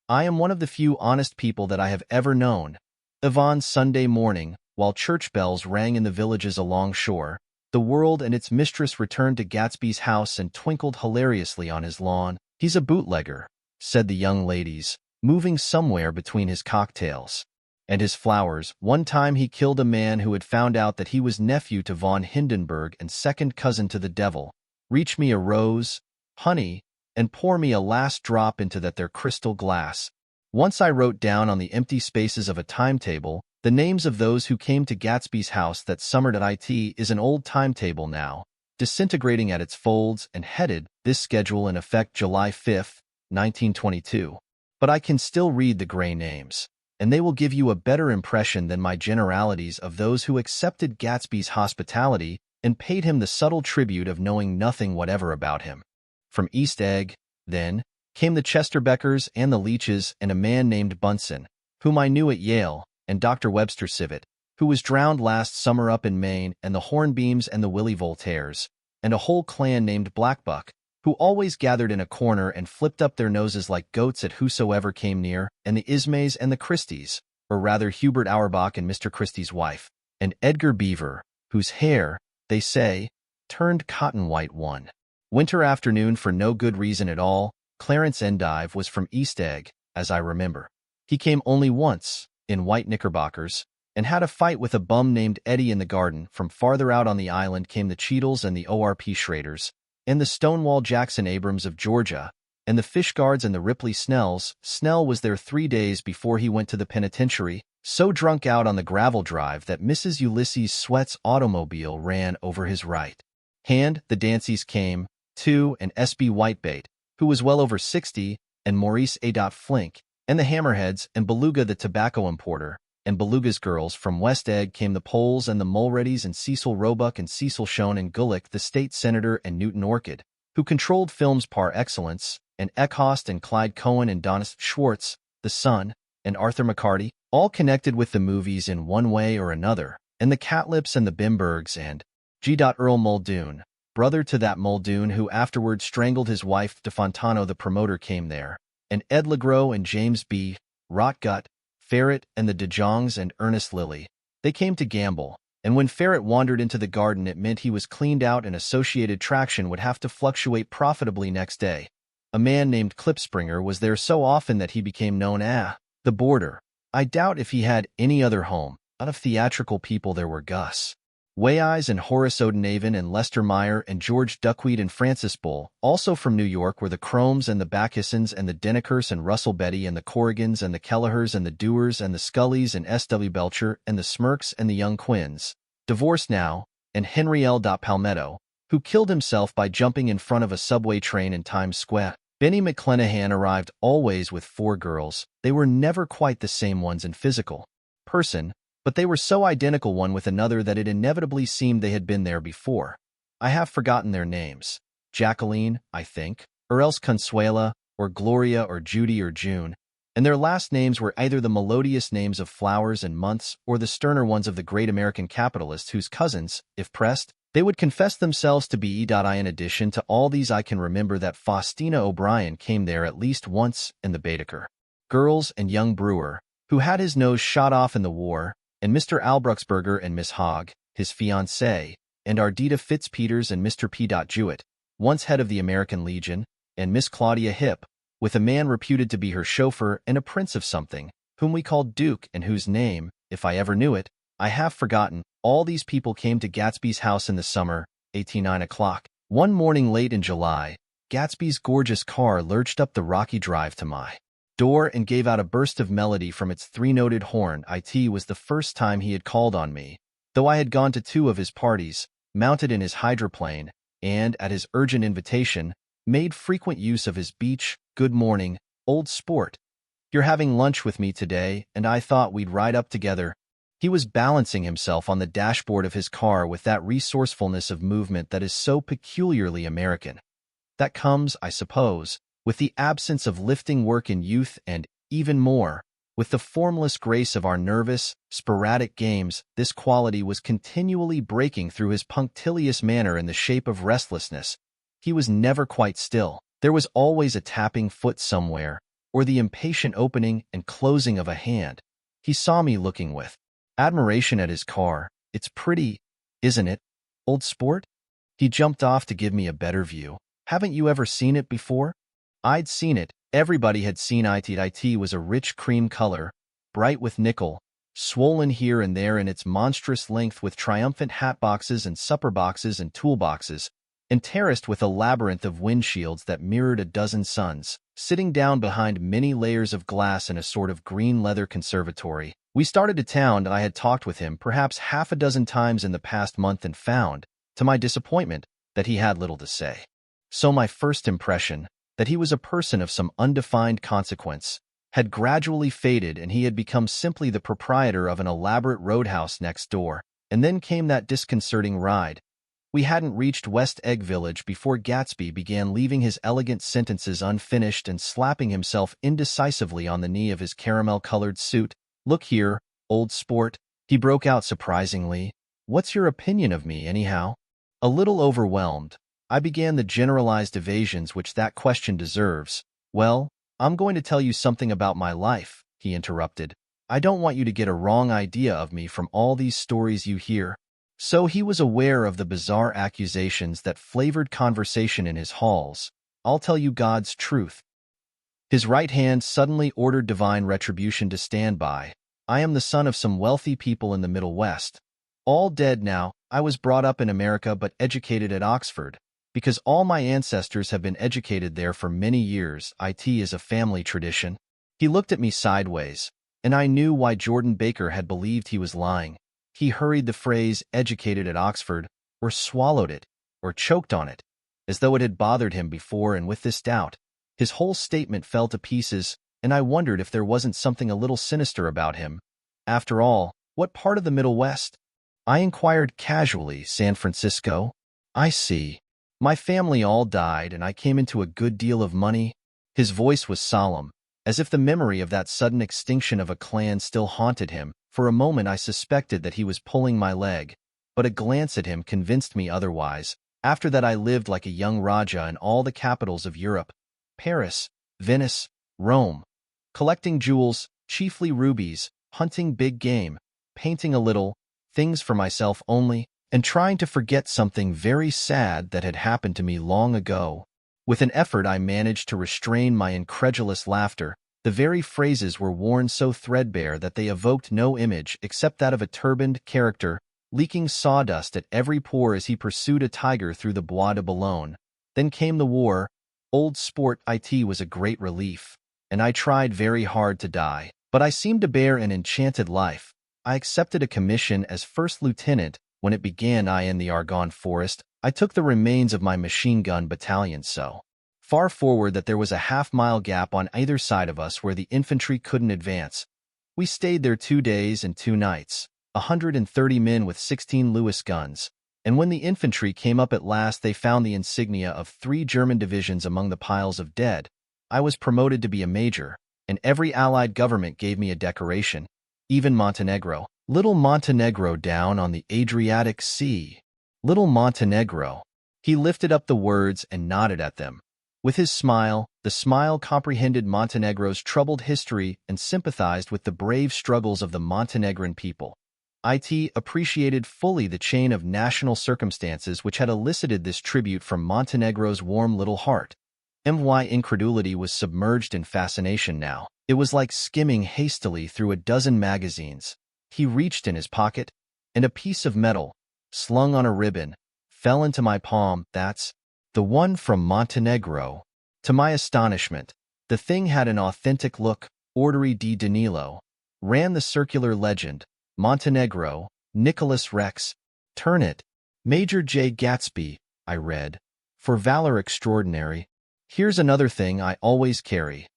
I am one of the few honest people that I have ever known. Yvonne, Sunday morning, while church bells rang in the villages along shore, the world and its mistress returned to Gatsby's house and twinkled hilariously on his lawn. "He's a bootlegger," said the young ladies, moving somewhere between his cocktails and his flowers. "One time he killed a man who had found out that he was nephew to von Hindenburg and second cousin to the devil. Reach me a rose, honey, and pour me a last drop into that there crystal glass." Once I wrote down on the empty spaces of a timetable the names of those who came to Gatsby's house that summer. It is an old timetable now, disintegrating at its folds, and headed, "This schedule in effect July 5th, 1922. But I can still read the gray names, and they will give you a better impression than my generalities of those who accepted Gatsby's hospitality and paid him the subtle tribute of knowing nothing whatever about him. From East Egg, then, came the Chesterbeckers and the Leaches and a man named Bunsen, whom I knew at Yale, and Dr. Webster Civet, who was drowned last summer up in Maine, and the Hornbeams and the Willie Voltaires, and a whole clan named Blackbuck, who always gathered in a corner and flipped up their noses like goats at whosoever came near, and the Ismays and the Christies, or rather Hubert Auerbach and Mr. Christie's wife, and Edgar Beaver, whose hair, they say, turned cotton-white one winter afternoon for no good reason at all. Clarence Endive was from East Egg, as I remember. He came only once, in white knickerbockers, and had a fight with a bum named Eddie in the garden. From farther out on the island came the Cheadles and the ORP Schraders, and the Stonewall Jackson Abrams of Georgia, and the Fishguards and the Ripley Snells. Snell was there 3 days before he went to the penitentiary, so drunk out on the gravel drive that Mrs. Ulysses Sweat's automobile ran over his right hand. The Danceys came, too, and S.B. Whitebait, who was well over 60, and Maurice A. Flink, and the Hammerheads, and Beluga the tobacco importer, and Beluga's girls. From West Egg came the Poles and the Mulreadys and Cecil Roebuck and Cecil Schoen and Gulick the state senator and Newton Orchid, who controlled films par excellence, and Eckhost and Clyde Cohen and Donis Schwartz, the son, and Arthur McCarty, all connected with the movies in one way or another, and the Catlips and the Bimbergs and G. Earl Muldoon, brother to that Muldoon who afterward strangled his wife. DeFontano the promoter came there, and Ed Legros and James B. Rotgut, Ferret and the De Jongs and Ernest Lilly. They came to gamble, and when Ferret wandered into the garden it meant he was cleaned out and Associated Traction would have to fluctuate profitably next day. A man named Klipspringer was there so often that he became known as the Boarder. I doubt if he had any other home. Out of theatrical people there were Gus Weyes and Horace Odenavin and Lester Meyer and George Duckweed and Francis Bull. Also from New York were the Cromes and the Bacchusons and the Denekers and Russell Betty and the Corrigans and the Kellehers and the Dewars and the Scullys and S.W. Belcher and the Smirks and the Young Quinns, divorced now, and Henry L. Palmetto, who killed himself by jumping in front of a subway train in Times Square. Benny McClenahan arrived always with 4 girls. They were never quite the same ones in physical person, but they were so identical one with another that it inevitably seemed they had been there before. I have forgotten their names. Jacqueline, I think, or else Consuela, or Gloria, or Judy, or June, and their last names were either the melodious names of flowers and months or the sterner ones of the great American capitalists whose cousins, if pressed, they would confess themselves to be. In addition to all these I can remember that Faustina O'Brien came there at least once, and the Baedeker girls and young Brewer, who had his nose shot off in the war, and Mr. Albruxberger and Miss Hogg, his fiancée, and Ardita Fitzpeters and Mr. P. Jewett, once head of the American Legion, and Miss Claudia Hipp, with a man reputed to be her chauffeur and a prince of something, whom we called Duke and whose name, if I ever knew it, I have forgotten. All these people came to Gatsby's house in the summer, 1809 o'clock. One morning late in July, Gatsby's gorgeous car lurched up the rocky drive to my door and gave out a burst of melody from its 3-noted horn. It was the first time he had called on me, though I had gone to 2 of his parties, mounted in his hydroplane, and, at his urgent invitation, made frequent use of his beach, "Good morning, old sport. You're having lunch with me today, and I thought we'd ride up together." He was balancing himself on the dashboard of his car with that resourcefulness of movement that is so peculiarly American. That comes, I suppose, with the absence of lifting work in youth and, even more, with the formless grace of our nervous, sporadic games. This quality was continually breaking through his punctilious manner in the shape of restlessness. He was never quite still. There was always a tapping foot somewhere, or the impatient opening and closing of a hand. He saw me looking with admiration at his car. "It's pretty, isn't it, old sport?" He jumped off to give me a better view. "Haven't you ever seen it before?" I'd seen it. Everybody had seen it. It was a rich cream color, bright with nickel, swollen here and there in its monstrous length with triumphant hat boxes and supper boxes and toolboxes, and terraced with a labyrinth of windshields that mirrored a dozen suns, sitting down behind many layers of glass in a sort of green leather conservatory. We started to town, and I had talked with him perhaps half a dozen times in the past month and found, to my disappointment, that he had little to say. So my first impression, that he was a person of some undefined consequence, had gradually faded, and he had become simply the proprietor of an elaborate roadhouse next door. And then came that disconcerting ride. We hadn't reached West Egg Village before Gatsby began leaving his elegant sentences unfinished and slapping himself indecisively on the knee of his caramel-colored suit. "Look here, old sport," he broke out surprisingly. "What's your opinion of me, anyhow?" A little overwhelmed, I began the generalized evasions which that question deserves. "Well, I'm going to tell you something about my life," he interrupted. "I don't want you to get a wrong idea of me from all these stories you hear." So he was aware of the bizarre accusations that flavored conversation in his halls. "I'll tell you God's truth." His right hand suddenly ordered divine retribution to stand by. "I am the son of some wealthy people in the Middle West. All dead now. I was brought up in America but educated at Oxford, because all my ancestors have been educated there for many years. It is a family tradition." He looked at me sideways, and I knew why Jordan Baker had believed he was lying. He hurried the phrase "educated at Oxford," or swallowed it, or choked on it, as though it had bothered him before, and with this doubt, his whole statement fell to pieces, and I wondered if there wasn't something a little sinister about him. After all, what part of the Middle West? I inquired casually. "San Francisco." "I see. My family all died, and I came into a good deal of money." His voice was solemn, as if the memory of that sudden extinction of a clan still haunted him. For a moment I suspected that he was pulling my leg, but a glance at him convinced me otherwise. After that I lived like a young Raja in all the capitals of Europe, Paris, Venice, Rome, collecting jewels, chiefly rubies, hunting big game, painting a little, things for myself only, and trying to forget something very sad that had happened to me long ago. With an effort I managed to restrain my incredulous laughter. The very phrases were worn so threadbare that they evoked no image except that of a turbaned character, leaking sawdust at every pore as he pursued a tiger through the Bois de Boulogne. Then came the war. Old sport it was a great relief, and I tried very hard to die. But I seemed to bear an enchanted life. I accepted a commission as first lieutenant. When it began in the Argonne forest, I took the remains of my machine-gun battalion so far forward that there was a half-mile gap on either side of us where the infantry couldn't advance. We stayed there 2 days and 2 nights, 130 men with 16 Lewis guns, and when the infantry came up at last they found the insignia of 3 German divisions among the piles of dead. I was promoted to be a major, and every Allied government gave me a decoration, even Montenegro. Little Montenegro down on the Adriatic Sea. Little Montenegro. He lifted up the words and nodded at them. With his smile, the smile comprehended Montenegro's troubled history and sympathized with the brave struggles of the Montenegrin people. It appreciated fully the chain of national circumstances which had elicited this tribute from Montenegro's warm little heart. My incredulity was submerged in fascination now. It was like skimming hastily through a dozen magazines. He reached in his pocket, and a piece of metal, slung on a ribbon, fell into my palm. That's the one from Montenegro. To my astonishment, the thing had an authentic look. Ordere di Danilo. Ran the circular legend. Montenegro, Nicholas Rex. Turn it. Major J. Gatsby, I read. For valor extraordinary. Here's another thing I always carry.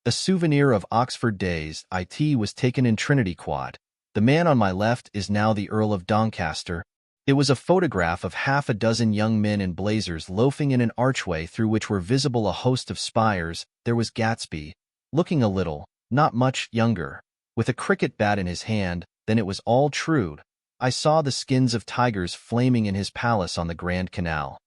A souvenir of Oxford days. It was taken in Trinity Quad. The man on my left is now the Earl of Doncaster. It was a photograph of half a dozen young men in blazers loafing in an archway through which were visible a host of spires. There was Gatsby, looking a little, not much, younger, with a cricket bat in his hand. Then it was all true. I saw the skins of tigers flaming in his palace on the Grand Canal.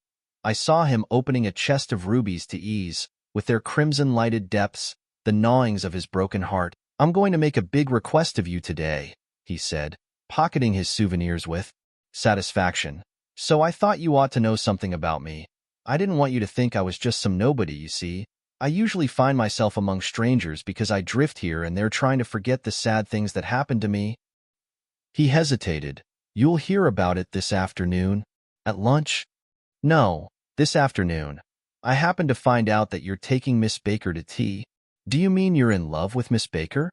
I saw him opening a chest of rubies to ease, with their crimson-lighted depths, the gnawings of his broken heart. I'm going to make a big request of you today, he said, pocketing his souvenirs with satisfaction. So I thought you ought to know something about me. I didn't want you to think I was just some nobody, you see. I usually find myself among strangers because I drift here and they're trying to forget the sad things that happened to me. He hesitated. You'll hear about it this afternoon? At lunch? No, this afternoon. I happened to find out that you're taking Miss Baker to tea. Do you mean you're in love with Miss Baker?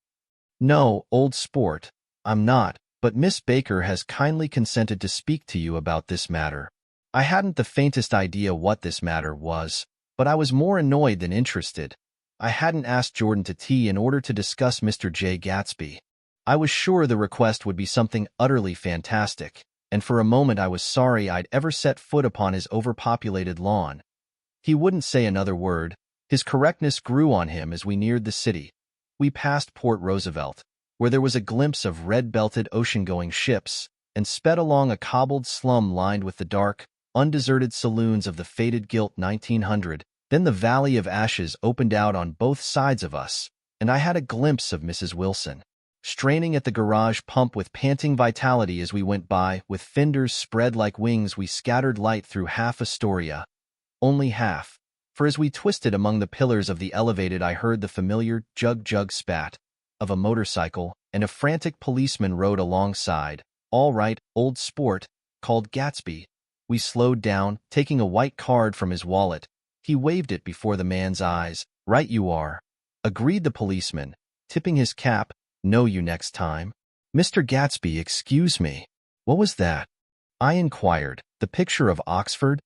No, old sport. I'm not, but Miss Baker has kindly consented to speak to you about this matter. I hadn't the faintest idea what this matter was, but I was more annoyed than interested. I hadn't asked Jordan to tea in order to discuss Mr. J. Gatsby. I was sure the request would be something utterly fantastic, and for a moment I was sorry I'd ever set foot upon his overpopulated lawn. He wouldn't say another word. His correctness grew on him as we neared the city. We passed Port Roosevelt, where there was a glimpse of red-belted ocean-going ships, and sped along a cobbled slum lined with the dark, undeserted saloons of the faded gilt 1900. Then the Valley of Ashes opened out on both sides of us, and I had a glimpse of Mrs. Wilson, straining at the garage pump with panting vitality as we went by. With fenders spread like wings we scattered light through half Astoria. Only half, for as we twisted among the pillars of the elevated I heard the familiar jug-jug spat of a motorcycle, and a frantic policeman rode alongside. All right, old sport, called Gatsby. We slowed down, taking a white card from his wallet. He waved it before the man's eyes. Right you are, agreed the policeman, tipping his cap. Know you next time. Mr. Gatsby, excuse me. What was that? I inquired. The picture of Oxford?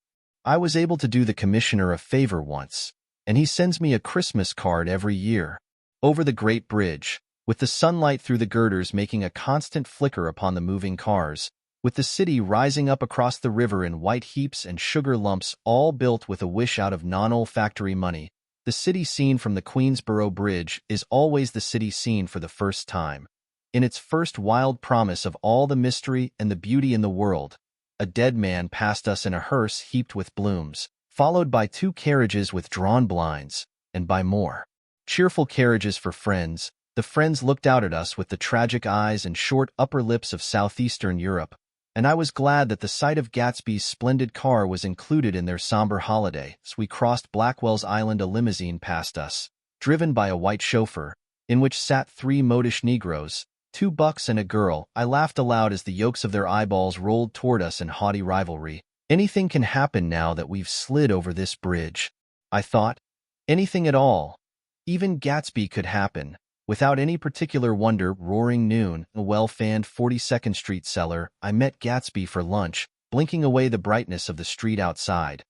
I was able to do the commissioner a favor once, and he sends me a Christmas card every year. Over the great bridge, with the sunlight through the girders making a constant flicker upon the moving cars, with the city rising up across the river in white heaps and sugar lumps, all built with a wish out of non-olfactory money. The city scene from the Queensboro Bridge is always the city scene for the first time. In its first wild promise of all the mystery and the beauty in the world, A dead man passed us in a hearse heaped with blooms, followed by 2 carriages with drawn blinds, and by more cheerful carriages for friends. The friends looked out at us with the tragic eyes and short upper lips of southeastern Europe, and I was glad that the sight of Gatsby's splendid car was included in their somber holiday. As we crossed Blackwell's Island, a limousine passed us, driven by a white chauffeur, in which sat 3 modish Negroes, 2 bucks and a girl. I laughed aloud as the yolks of their eyeballs rolled toward us in haughty rivalry. Anything can happen now that we've slid over this bridge, I thought. Anything at all. Even Gatsby could happen. Without any particular wonder, roaring noon, a well-fanned 42nd Street cellar, I met Gatsby for lunch, blinking away the brightness of the street outside.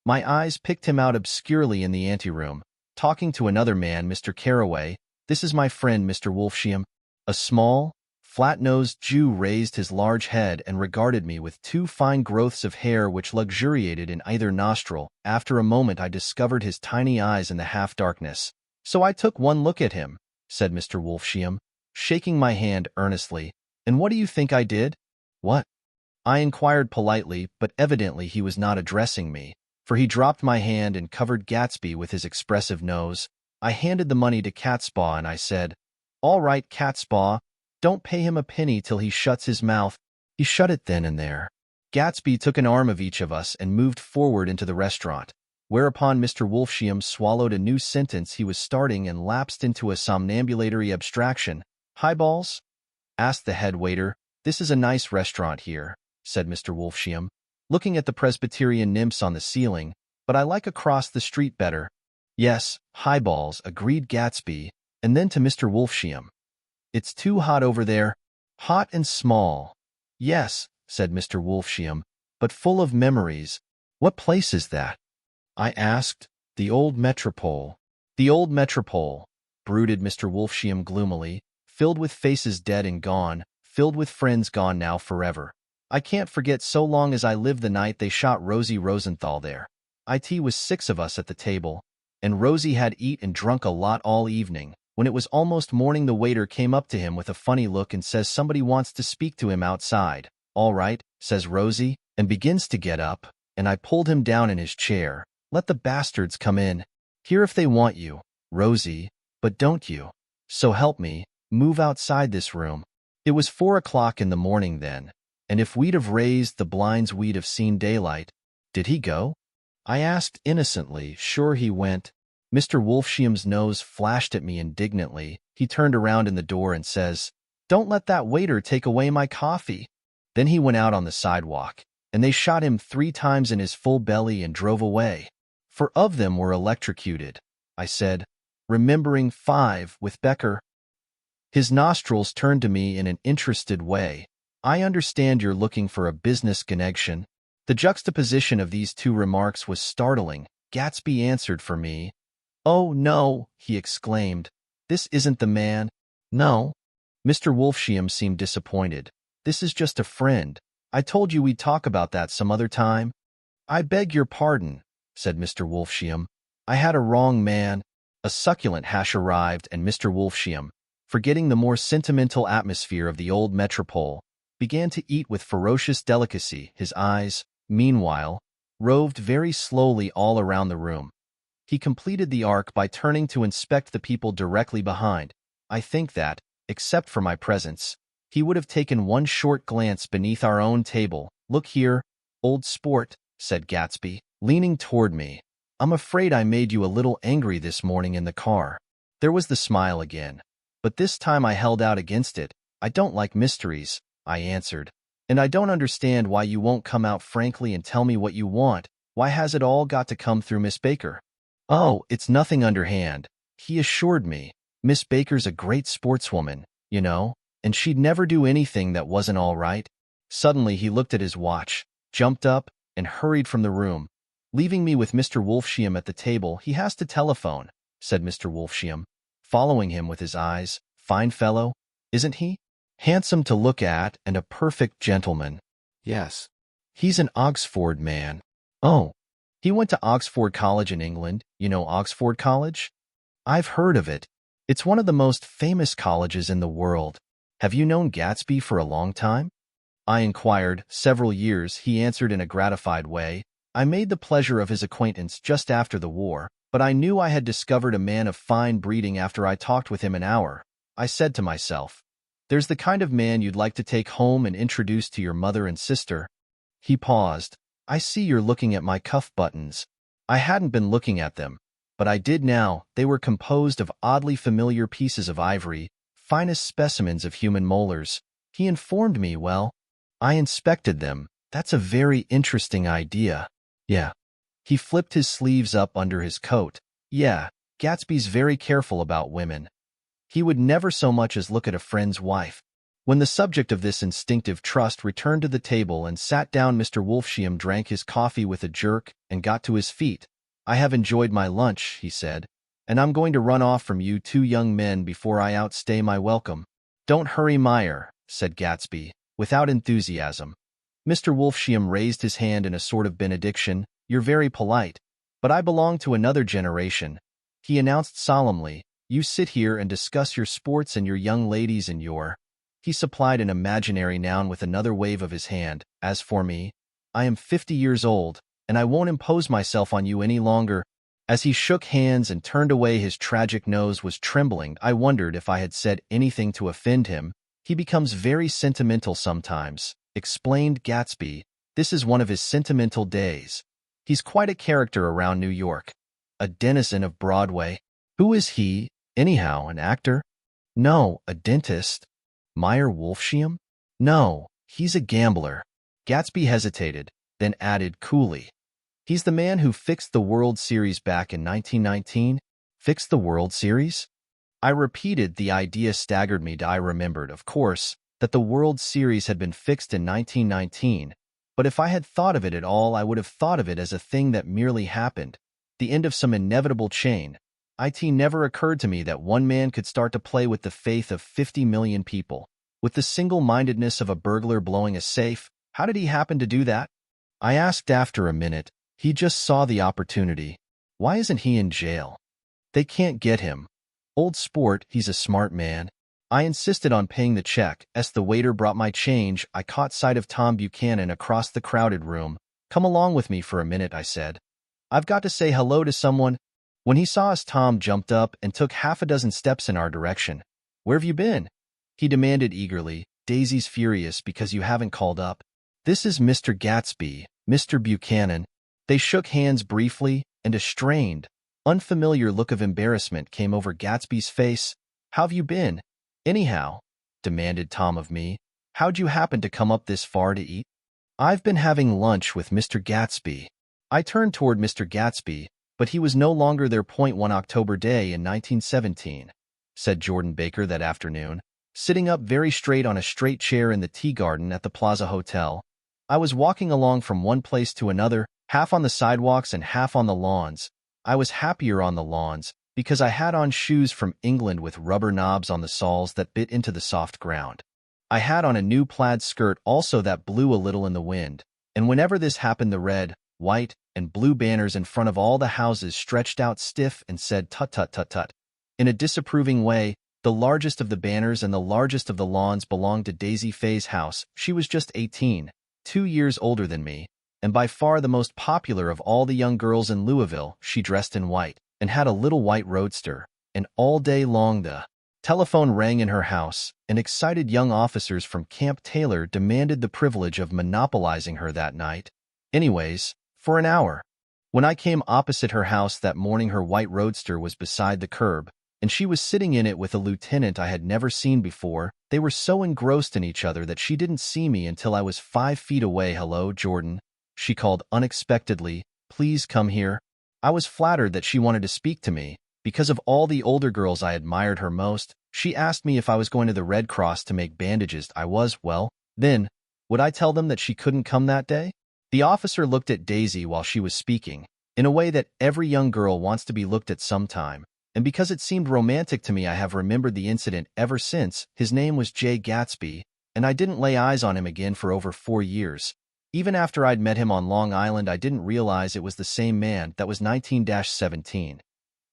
My eyes picked him out obscurely in the anteroom, talking to another man, Mr. Carraway. This is my friend, Mr. Wolfsham. A small, flat-nosed Jew raised his large head and regarded me with 2 fine growths of hair which luxuriated in either nostril. After a moment I discovered his tiny eyes in the half-darkness. So I took one look at him, said Mr. Wolfsham, shaking my hand earnestly. And what do you think I did? What? I inquired politely, but evidently he was not addressing me, for he dropped my hand and covered Gatsby with his expressive nose. I handed the money to Catspaw and I said, "All right, Catspaw, don't pay him a penny till he shuts his mouth." He shut it then and there. Gatsby took an arm of each of us and moved forward into the restaurant, whereupon Mr. Wolfsham swallowed a new sentence he was starting and lapsed into a somnambulatory abstraction. "Highballs?" asked the head waiter. "This is a nice restaurant here," said Mr. Wolfsham, looking at the Presbyterian nymphs on the ceiling, "but I like across the street better." "Yes, highballs," agreed Gatsby, and then to Mr. Wolfsham, "It's too hot over there." "Hot and small." "Yes," said Mr. Wolfsham, "but full of memories." "What place is that?" I asked. "The old Metropole." "The old Metropole," brooded Mr. Wolfsham gloomily, "filled with faces dead and gone, filled with friends gone now forever. I can't forget so long as I live the night they shot Rosie Rosenthal there. It was 6 of us at the table, and Rosie had eat and drunk a lot all evening. When it was almost morning the waiter came up to him with a funny look and says somebody wants to speak to him outside. "All right," says Rosie, and begins to get up, and I pulled him down in his chair. "Let the bastards come in here if they want you, Rosie, but don't you, so help me, move outside this room." It was 4 o'clock in the morning then, and if we'd have raised the blinds we'd have seen daylight. "Did he go?" I asked innocently. "Sure he went." Mr. Wolfsham's nose flashed at me indignantly. He turned around in the door and says, "Don't let that waiter take away my coffee." Then he went out on the sidewalk, and they shot him 3 times in his full belly and drove away. 4 of them were electrocuted, I said, remembering 5 with Becker. His nostrils turned to me in an interested way. "I understand you're looking for a business connection." The juxtaposition of these 2 remarks was startling. Gatsby answered for me. "Oh, no," he exclaimed. "This isn't the man." "No?" Mr. Wolfsham seemed disappointed. "This is just a friend. I told you we'd talk about that some other time." "I beg your pardon," said Mr. Wolfsham. "I had a wrong man." A succulent hash arrived, and Mr. Wolfsham, forgetting the more sentimental atmosphere of the old Metropole, began to eat with ferocious delicacy. His eyes, meanwhile, roved very slowly all around the room. He completed the arc by turning to inspect the people directly behind. I think that, except for my presence, he would have taken one short glance beneath our own table. "Look here, old sport," said Gatsby, leaning toward me. "I'm afraid I made you a little angry this morning in the car." There was the smile again, but this time I held out against it. "I don't like mysteries," I answered, "and I don't understand why you won't come out frankly and tell me what you want. Why has it all got to come through Miss Baker?" "Oh, it's nothing underhand," he assured me. "Miss Baker's a great sportswoman, you know, and she'd never do anything that wasn't all right." Suddenly he looked at his watch, jumped up, and hurried from the room, leaving me with Mr. Wolfsham at the table. "He has to telephone," said Mr. Wolfsham, following him with his eyes. "Fine fellow, isn't he? Handsome to look at and a perfect gentleman." "Yes. He's an Oxford man." "Oh. He went to Oxford College in England. You know Oxford College?" "I've heard of it. It's one of the most famous colleges in the world. Have you known Gatsby for a long time?" I inquired. Several years, he answered in a gratified way. I made the pleasure of his acquaintance just after the war, but I knew I had discovered a man of fine breeding after I talked with him an hour. I said to myself, there's the kind of man you'd like to take home and introduce to your mother and sister. He paused. I see you're looking at my cuff buttons. I hadn't been looking at them, but I did now. They were composed of oddly familiar pieces of ivory, finest specimens of human molars. He informed me, well, I inspected them. That's a very interesting idea. Yeah. He flipped his sleeves up under his coat. Yeah, Gatsby's very careful about women. He would never so much as look at a friend's wife. When the subject of this instinctive trust returned to the table and sat down, Mr. Wolfsheim drank his coffee with a jerk and got to his feet. I have enjoyed my lunch, he said, and I'm going to run off from you two young men before I outstay my welcome. Don't hurry, Meyer, said Gatsby, without enthusiasm. Mr. Wolfsheim raised his hand in a sort of benediction. You're very polite, but I belong to another generation. He announced solemnly, you sit here and discuss your sports and your young ladies and your... He supplied an imaginary noun with another wave of his hand. As for me, I am 50 years old, and I won't impose myself on you any longer. As he shook hands and turned away, his tragic nose was trembling. I wondered if I had said anything to offend him. He becomes very sentimental sometimes, explained Gatsby. This is one of his sentimental days. He's quite a character around New York. A denizen of Broadway. Who is he, anyhow, an actor? No, a dentist. Meyer Wolfsheim? No, he's a gambler. Gatsby hesitated, then added coolly. He's the man who fixed the World Series back in 1919? Fixed the World Series? I repeated. The idea staggered me. I remembered, of course, that the World Series had been fixed in 1919, but if I had thought of it at all, I would have thought of it as a thing that merely happened, the end of some inevitable chain. It never occurred to me that one man could start to play with the faith of 50 million people. With the single-mindedness of a burglar blowing a safe, how did he happen to do that? I asked after a minute. He just saw the opportunity. Why isn't he in jail? They can't get him. Old sport, he's a smart man. I insisted on paying the check. As the waiter brought my change, I caught sight of Tom Buchanan across the crowded room. Come along with me for a minute, I said. I've got to say hello to someone. When he saw us, Tom jumped up and took half a dozen steps in our direction. Where have you been? He demanded eagerly. Daisy's furious because you haven't called up. This is Mr. Gatsby, Mr. Buchanan. They shook hands briefly, and a strained, unfamiliar look of embarrassment came over Gatsby's face. How've you been? Anyhow, demanded Tom of me. How'd you happen to come up this far to eat? I've been having lunch with Mr. Gatsby. I turned toward Mr. Gatsby, but he was no longer there. One October day in 1917, said Jordan Baker that afternoon, sitting up very straight on a straight chair in the tea garden at the Plaza Hotel. I was walking along from one place to another, half on the sidewalks and half on the lawns. I was happier on the lawns, because I had on shoes from England with rubber knobs on the soles that bit into the soft ground. I had on a new plaid skirt also that blew a little in the wind, and whenever this happened the red, white, and blue banners in front of all the houses stretched out stiff and said tut tut tut tut. In a disapproving way, the largest of the banners and the largest of the lawns belonged to Daisy Faye's house. She was just 18, 2 years older than me, and by far the most popular of all the young girls in Louisville. She dressed in white, and had a little white roadster, and all day long the telephone rang in her house, and excited young officers from Camp Taylor demanded the privilege of monopolizing her that night. Anyways, for an hour. When I came opposite her house that morning, her white roadster was beside the curb, and she was sitting in it with a lieutenant I had never seen before. They were so engrossed in each other that she didn't see me until I was 5 feet away. Hello, Jordan, she called unexpectedly. Please come here. I was flattered that she wanted to speak to me. Because of all the older girls I admired her most, she asked me if I was going to the Red Cross to make bandages. I was. Well, then, would I tell them that she couldn't come that day? The officer looked at Daisy while she was speaking, in a way that every young girl wants to be looked at sometime, and because it seemed romantic to me, I have remembered the incident ever since. His name was J. Gatsby, and I didn't lay eyes on him again for over 4 years. Even after I'd met him on Long Island, I didn't realize it was the same man. That was 19-17.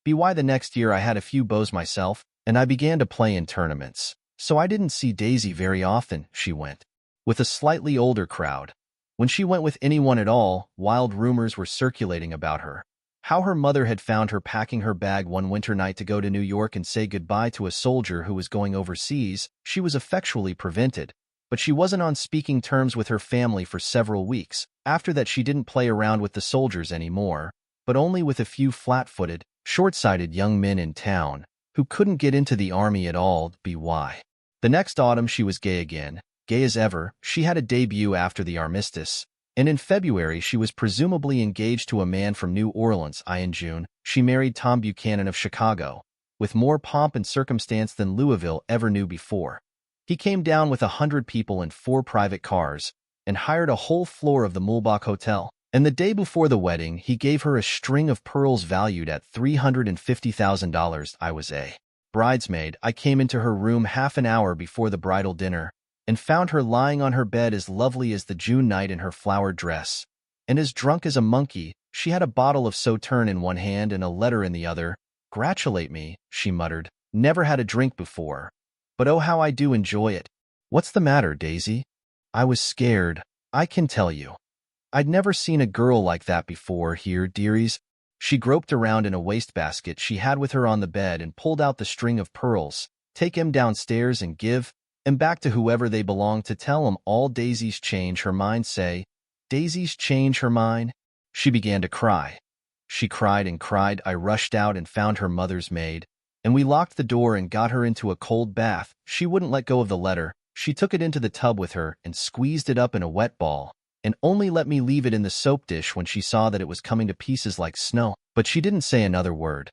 By the next year, I had a few beaux myself, and I began to play in tournaments. So I didn't see Daisy very often. She went with a slightly older crowd. When she went with anyone at all, wild rumors were circulating about her. How her mother had found her packing her bag one winter night to go to New York and say goodbye to a soldier who was going overseas. She was effectually prevented, but she wasn't on speaking terms with her family for several weeks. After that, she didn't play around with the soldiers anymore, but only with a few flat-footed, short-sighted young men in town who couldn't get into the army at all. By the next autumn, she was gay again, gay as ever. She had a debut after the armistice, and in February she was presumably engaged to a man from New Orleans. In June, she married Tom Buchanan of Chicago, with more pomp and circumstance than Louisville ever knew before. He came down with 100 people in 4 private cars and hired a whole floor of the Mulbach Hotel. And the day before the wedding, he gave her a string of pearls valued at $350,000. I was a bridesmaid. I came into her room half an hour before the bridal dinner and found her lying on her bed as lovely as the June night in her flowered dress, and as drunk as a monkey. She had a bottle of Sauterne in one hand and a letter in the other. "Gratulate me," she muttered. "Never had a drink before, but oh, how I do enjoy it." "What's the matter, Daisy?" I was scared, I can tell you. I'd never seen a girl like that before. "Here, dearies." She groped around in a wastebasket she had with her on the bed and pulled out the string of pearls. "Take 'em downstairs and give 'em back to whoever they belong to. Tell 'em all Daisy's change her mind. Say, Daisy's change her mind." She began to cry. She cried and cried. I rushed out and found her mother's maid, and we locked the door and got her into a cold bath. She wouldn't let go of the letter. She took it into the tub with her and squeezed it up in a wet ball, and only let me leave it in the soap dish when she saw that it was coming to pieces like snow. But she didn't say another word.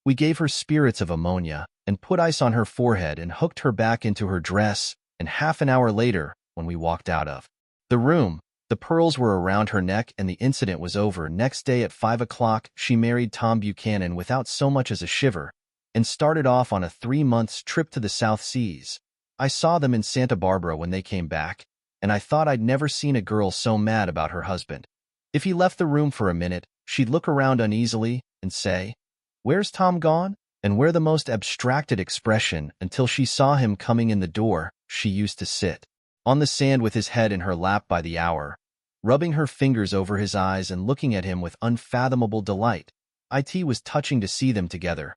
We gave her spirits of ammonia and put ice on her forehead and hooked her back into her dress, and half an hour later, when we walked out of the room, the pearls were around her neck and the incident was over. Next day at 5 o'clock, she married Tom Buchanan without so much as a shiver and started off on a 3-month trip to the South Seas. I saw them in Santa Barbara when they came back, and I thought I'd never seen a girl so mad about her husband. If he left the room for a minute, she'd look around uneasily and say, "Where's Tom gone?" and wear the most abstracted expression until she saw him coming in the door. She used to sit on the sand with his head in her lap by the hour, rubbing her fingers over his eyes and looking at him with unfathomable delight. It was touching to see them together.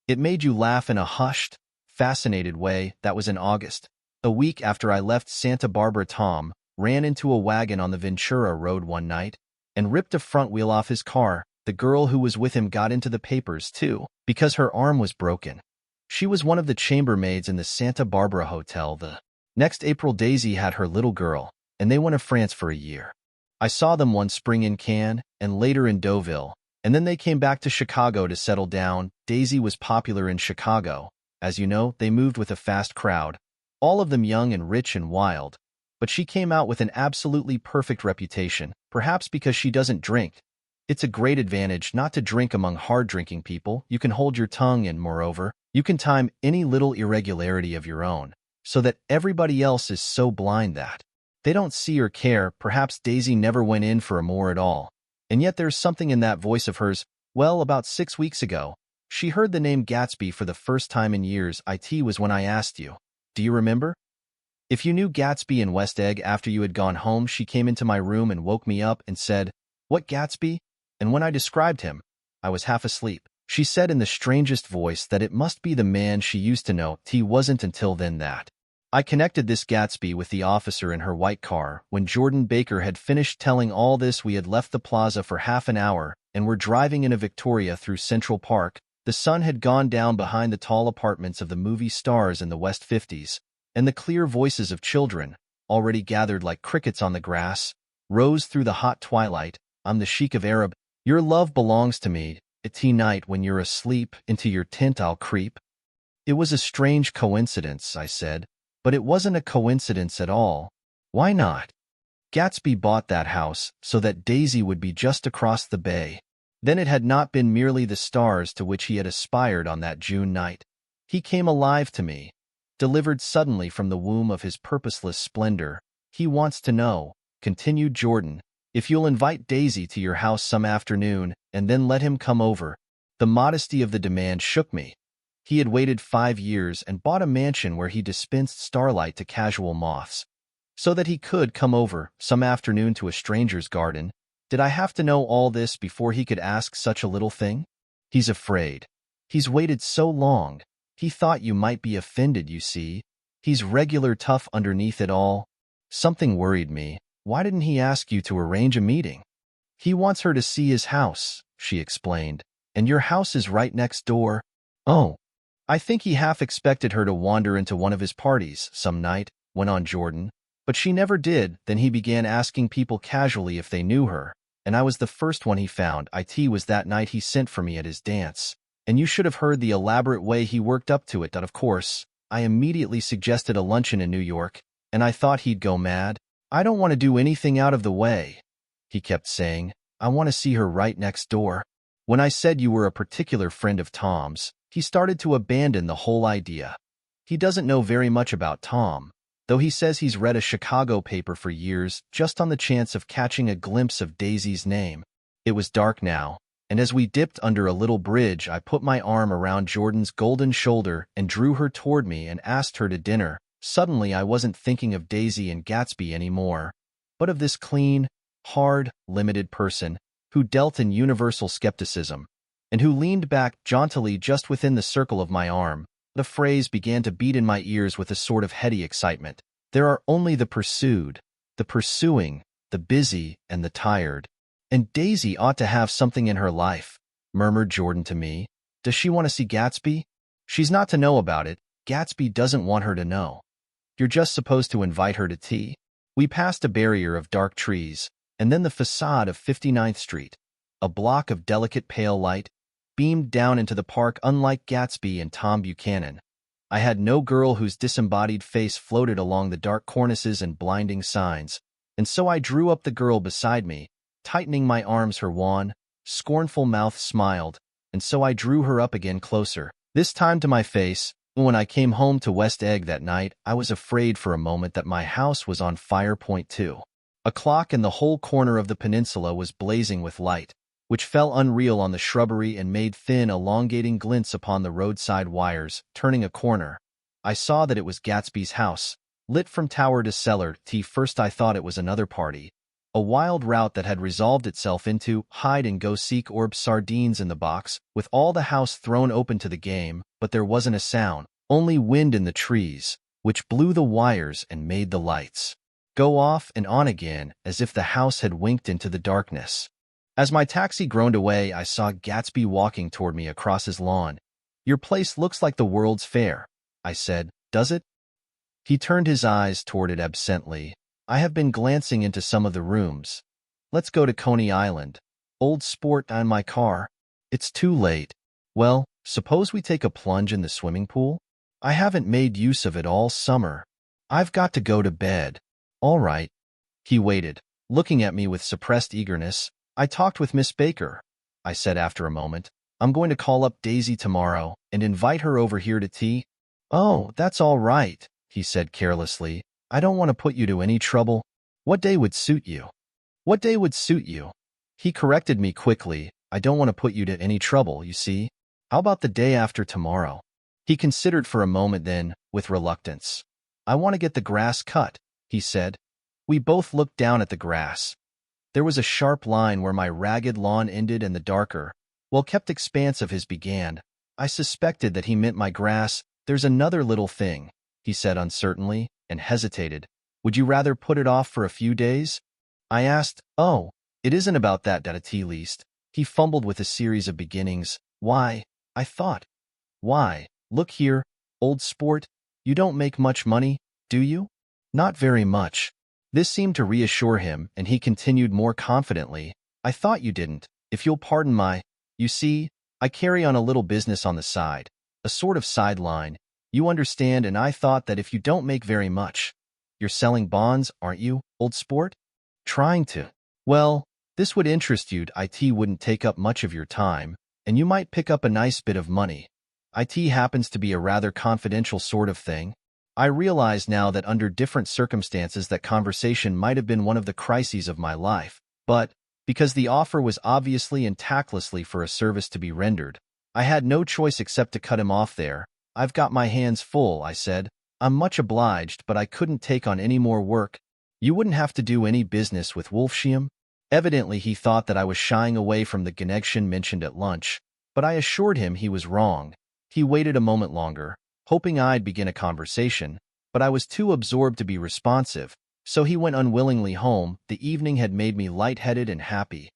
It made you laugh in a hushed, fascinated way. That was in August. A week after I left Santa Barbara, Tom ran into a wagon on the Ventura Road one night and ripped a front wheel off his car. The girl who was with him got into the papers, too, because her arm was broken. She was one of the chambermaids in the Santa Barbara Hotel. The next April, Daisy had her little girl, and they went to France for a year. I saw them one spring in Cannes and later in Deauville, and then they came back to Chicago to settle down. Daisy was popular in Chicago. As you know, they moved with a fast crowd, all of them young and rich and wild, but she came out with an absolutely perfect reputation, perhaps because she doesn't drink. It's a great advantage not to drink among hard-drinking people. You can hold your tongue and, moreover, you can time any little irregularity of your own, so that everybody else is so blind that they don't see or care. Perhaps Daisy never went in for a more at all, and yet there's something in that voice of hers. Well, about 6 weeks ago, she heard the name Gatsby for the first time in years. It was when I asked you, "Do you remember if you knew Gatsby in West Egg?" After you had gone home, she came into my room and woke me up and said, "What, Gatsby?" And when I described him, I was half asleep. She said in the strangest voice that it must be the man she used to know. It wasn't until then that I connected this Gatsby with the officer in her white car. When Jordan Baker had finished telling all this, we had left the plaza for half an hour and were driving in a Victoria through Central Park. The sun had gone down behind the tall apartments of the movie stars in the West 50s, and the clear voices of children, already gathered like crickets on the grass, rose through the hot twilight. "I'm the Sheik of Arab. Your love belongs to me. At night when you're asleep, into your tent I'll creep." It was a strange coincidence, I said, but it wasn't a coincidence at all. Why not? Gatsby bought that house so that Daisy would be just across the bay. Then it had not been merely the stars to which he had aspired on that June night. He came alive to me, delivered suddenly from the womb of his purposeless splendor. "He wants to know," continued Jordan, "if you'll invite Daisy to your house some afternoon, and then let him come over." The modesty of the demand shook me. He had waited 5 years and bought a mansion where he dispensed starlight to casual moths. so that he could come over some afternoon to a stranger's garden. Did I have to know all this before he could ask such a little thing? He's afraid. He's waited so long. He thought you might be offended, you see. He's regular tough underneath it all. Something worried me. Why didn't he ask you to arrange a meeting? He wants her to see his house, she explained, and your house is right next door. Oh, I think he half expected her to wander into one of his parties some night, went on Jordan. But she never did. Then he began asking people casually if they knew her, and I was the first one he found. It was that night he sent for me at his dance, and you should have heard the elaborate way he worked up to it. Of course, I immediately suggested a luncheon in New York, and I thought he'd go mad. I don't want to do anything out of the way, he kept saying. I want to see her right next door. When I said you were a particular friend of Tom's, he started to abandon the whole idea. He doesn't know very much about Tom, though he says he's read a Chicago paper for years just on the chance of catching a glimpse of Daisy's name. It was dark now, and as we dipped under a little bridge, I put my arm around Jordan's golden shoulder and drew her toward me and asked her to dinner. Suddenly I wasn't thinking of Daisy and Gatsby anymore, but of this clean, hard, limited person who dealt in universal skepticism, and who leaned back jauntily just within the circle of my arm. The phrase began to beat in my ears with a sort of heady excitement. There are only the pursued, the pursuing, the busy, and the tired. And Daisy ought to have something in her life, murmured Jordan to me. Does she want to see Gatsby? She's not to know about it. Gatsby doesn't want her to know. You're just supposed to invite her to tea. We passed a barrier of dark trees, and then the facade of 59th Street. A block of delicate pale light beamed down into the park, unlike Gatsby and Tom Buchanan. I had no girl whose disembodied face floated along the dark cornices and blinding signs, and so I drew up the girl beside me, tightening my arms. Her wan, scornful mouth smiled, and so I drew her up again closer, this time to my face. When I came home to West Egg that night, I was afraid for a moment that my house was on fire. Point 2. A clock in the whole corner of the peninsula was blazing with light, which fell unreal on the shrubbery and made thin, elongating glints upon the roadside wires. Turning a corner, I saw that it was Gatsby's house, lit from tower to cellar. First I thought it was another party, a wild rout that had resolved itself into hide-and-go-seek or sardines in the box, with all the house thrown open to the game, but there wasn't a sound, only wind in the trees, which blew the wires and made the lights go off and on again as if the house had winked into the darkness. As my taxi groaned away, I saw Gatsby walking toward me across his lawn. Your place looks like the World's Fair, I said. Does it? He turned his eyes toward it absently. I have been glancing into some of the rooms. Let's go to Coney Island. Old sport, on my car. It's too late. Well, suppose we take a plunge in the swimming pool? I haven't made use of it all summer. I've got to go to bed. All right. He waited, looking at me with suppressed eagerness. I talked with Miss Baker, I said after a moment. I'm going to call up Daisy tomorrow and invite her over here to tea. Oh, that's all right, he said carelessly. I don't want to put you to any trouble. What day would suit you? What day would suit you? He corrected me quickly. I don't want to put you to any trouble, you see. How about the day after tomorrow? He considered for a moment, then, with reluctance. I want to get the grass cut, he said. We both looked down at the grass. There was a sharp line where my ragged lawn ended and the darker, well-kept expanse of his began. I suspected that he meant my grass. There's another little thing, he said uncertainly, and hesitated. Would you rather put it off for a few days? I asked. Oh, it isn't about that, at least. He fumbled with a series of beginnings. Why, I thought. Why, look here, old sport, you don't make much money, do you? Not very much. This seemed to reassure him, and he continued more confidently. I thought you didn't. If you'll pardon my... You see, I carry on a little business on the side, a sort of sideline. You understand, and I thought that if you don't make very much... You're selling bonds, aren't you, old sport? Trying to. Well, this would interest you. It wouldn't take up much of your time, and you might pick up a nice bit of money. It happens to be a rather confidential sort of thing. I realize now that under different circumstances that conversation might have been one of the crises of my life, but, because the offer was obviously and tactlessly for a service to be rendered, I had no choice except to cut him off there. I've got my hands full, I said. I'm much obliged, but I couldn't take on any more work. You wouldn't have to do any business with Wolfsheim? Evidently, he thought that I was shying away from the connection mentioned at lunch, but I assured him he was wrong. He waited a moment longer, hoping I'd begin a conversation, but I was too absorbed to be responsive, so he went unwillingly home. The evening had made me lightheaded and happy.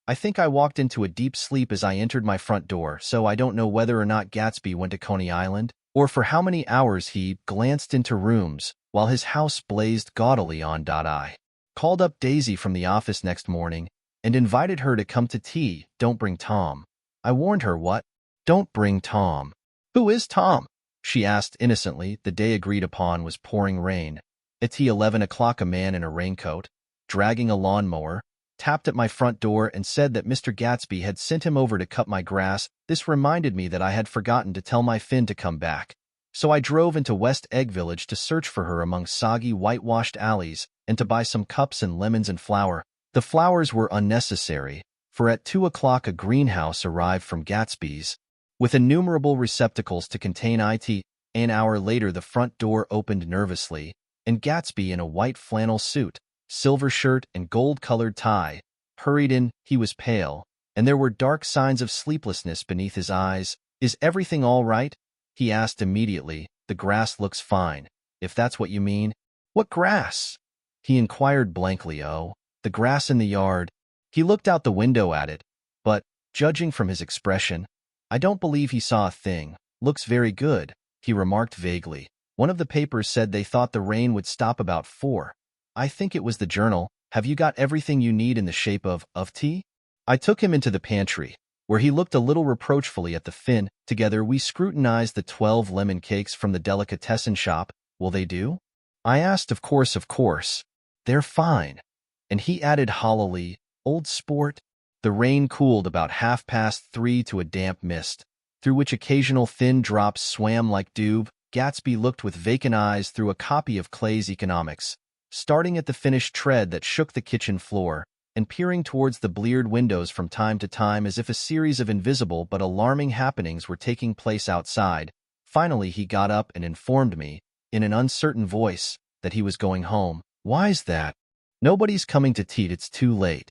I think I walked into a deep sleep as I entered my front door, so I don't know whether or not Gatsby went to Coney Island, or for how many hours he glanced into rooms while his house blazed gaudily on. I called up Daisy from the office next morning and invited her to come to tea. Don't bring Tom. I warned her. What? Don't bring Tom. Who is Tom? She asked innocently. The day agreed upon was pouring rain. At 11 o'clock, a man in a raincoat, dragging a lawnmower, tapped at my front door and said that Mr. Gatsby had sent him over to cut my grass. This reminded me that I had forgotten to tell my Finn to come back. So I drove into West Egg Village to search for her among soggy, whitewashed alleys and to buy some cups and lemons and flour. The flowers were unnecessary, for at 2 o'clock a greenhouse arrived from Gatsby's, with innumerable receptacles to contain it. An hour later the front door opened nervously, and Gatsby, in a white flannel suit, silver shirt, and gold-colored tie, hurried in. He was pale, and there were dark signs of sleeplessness beneath his eyes. Is everything all right? He asked immediately. The grass looks fine, if that's what you mean. What grass? He inquired blankly. Oh, the grass in the yard. He looked out the window at it, but, judging from his expression, I don't believe he saw a thing. Looks very good, he remarked vaguely. One of the papers said they thought the rain would stop about 4. I think it was the Journal. Have you got everything you need in the shape of tea? I took him into the pantry, where he looked a little reproachfully at the Finn. Together we scrutinized the 12 lemon cakes from the delicatessen shop. Will they do? I asked. Of course. They're fine. And he added hollowly, old sport. The rain cooled about 3:30 to a damp mist, through which occasional thin drops swam like dew. Gatsby looked with vacant eyes through a copy of Clay's Economics, starting at the finished tread that shook the kitchen floor, and peering towards the bleared windows from time to time as if a series of invisible but alarming happenings were taking place outside. Finally he got up and informed me, in an uncertain voice, that he was going home. Why's that? Nobody's coming to tea. It's too late.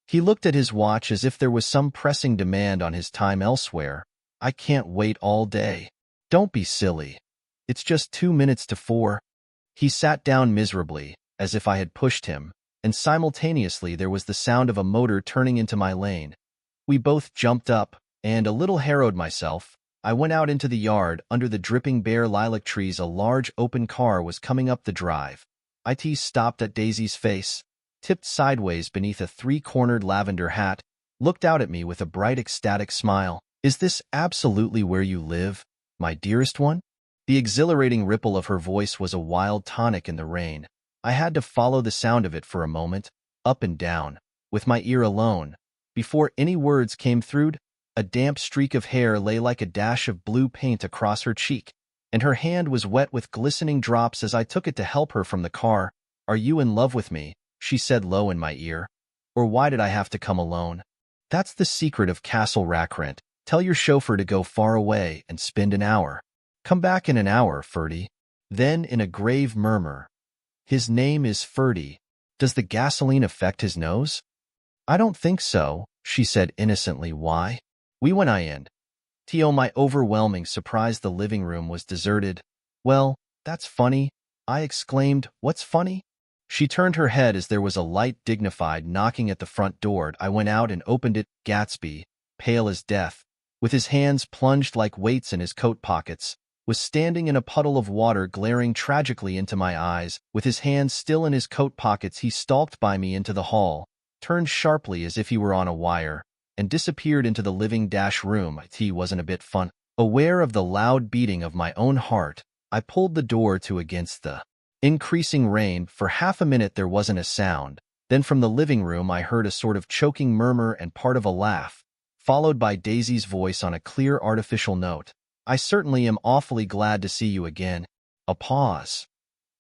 He looked at his watch as if there was some pressing demand on his time elsewhere. I can't wait all day. Don't be silly. It's just 2 minutes to 4. He sat down miserably, as if I had pushed him, and simultaneously there was the sound of a motor turning into my lane. We both jumped up, and, a little harrowed myself, I went out into the yard. Under the dripping bare lilac trees a large open car was coming up the drive. It stopped at Daisy's face, tipped sideways beneath a 3-cornered lavender hat, looked out at me with a bright ecstatic smile. Is this absolutely where you live, my dearest one? The exhilarating ripple of her voice was a wild tonic in the rain. I had to follow the sound of it for a moment, up and down, with my ear alone. Before any words came through, a damp streak of hair lay like a dash of blue paint across her cheek, and her hand was wet with glistening drops as I took it to help her from the car. Are you in love with me? She said low in my ear. Or why did I have to come alone? That's the secret of Castle Rackrent. Tell your chauffeur to go far away and spend an hour. Come back in an hour, Ferdy. Then, in a grave murmur, his name is Ferdy. Does the gasoline affect his nose? I don't think so, she said innocently. Why? We went in. To my overwhelming surprise, the living room was deserted. Well, that's funny, I exclaimed. What's funny? She turned her head as there was a light, dignified knocking at the front door. I went out and opened it. Gatsby, pale as death, with his hands plunged like weights in his coat pockets, was standing in a puddle of water, glaring tragically into my eyes. With his hands still in his coat pockets, he stalked by me into the hall, turned sharply as if he were on a wire, and disappeared into the living-room. It wasn't a bit fun. Aware of the loud beating of my own heart, I pulled the door to against the increasing rain. For half a minute there wasn't a sound. Then from the living room I heard a sort of choking murmur and part of a laugh, followed by Daisy's voice on a clear artificial note. I certainly am awfully glad to see you again. A pause.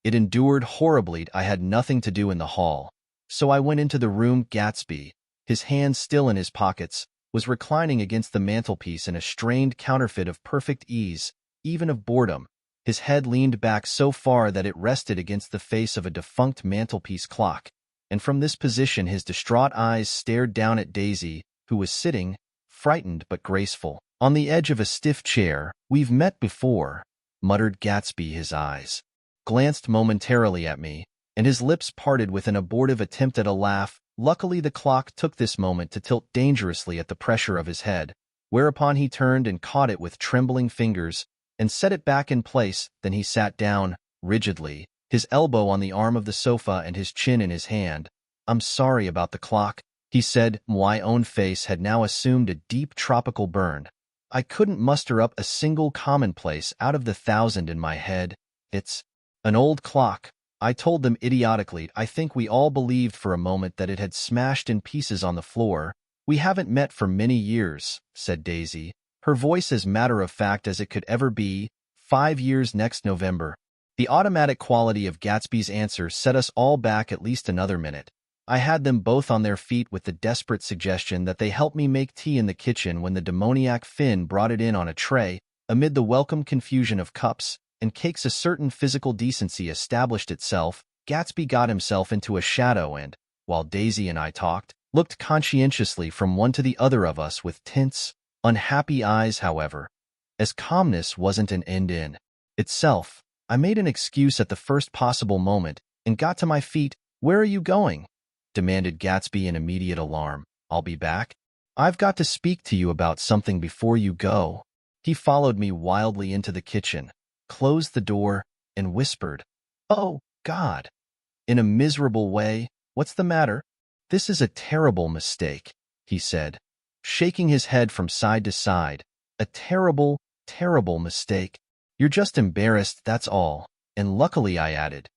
It endured horribly. I had nothing to do in the hall, so I went into the room. Gatsby, his hands still in his pockets, was reclining against the mantelpiece in a strained counterfeit of perfect ease, even of boredom. His head leaned back so far that it rested against the face of a defunct mantelpiece clock, and from this position his distraught eyes stared down at Daisy, who was sitting, frightened but graceful, on the edge of a stiff chair. "We've met before," muttered Gatsby. His eyes glanced momentarily at me, and his lips parted with an abortive attempt at a laugh. Luckily, the clock took this moment to tilt dangerously at the pressure of his head, whereupon he turned and caught it with trembling fingers and set it back in place. Then he sat down, rigidly, his elbow on the arm of the sofa and his chin in his hand. "I'm sorry about the clock," he said. My own face had now assumed a deep tropical burn. I couldn't muster up a single commonplace out of the thousand in my head. "It's an old clock," I told them idiotically. I think we all believed for a moment that it had smashed in pieces on the floor. "We haven't met for many years," said Daisy, her voice as matter-of-fact as it could ever be. 5 years next November." The automatic quality of Gatsby's answer set us all back at least another minute. I had them both on their feet with the desperate suggestion that they help me make tea in the kitchen when the demoniac Finn brought it in on a tray. Amid the welcome confusion of cups and cakes, a certain physical decency established itself. Gatsby got himself into a shadow and, while Daisy and I talked, looked conscientiously from one to the other of us with tense, unhappy eyes. However, as calmness wasn't an end in itself, I made an excuse at the first possible moment and got to my feet. "Where are you going?" demanded Gatsby in immediate alarm. "I'll be back. I've got to speak to you about something before you go." He followed me wildly into the kitchen, closed the door, and whispered, "Oh, God," in a miserable way. "What's the matter?" "This is a terrible mistake," he said, shaking his head from side to side. "A terrible, terrible mistake. You're just embarrassed, that's all." "And luckily," I added,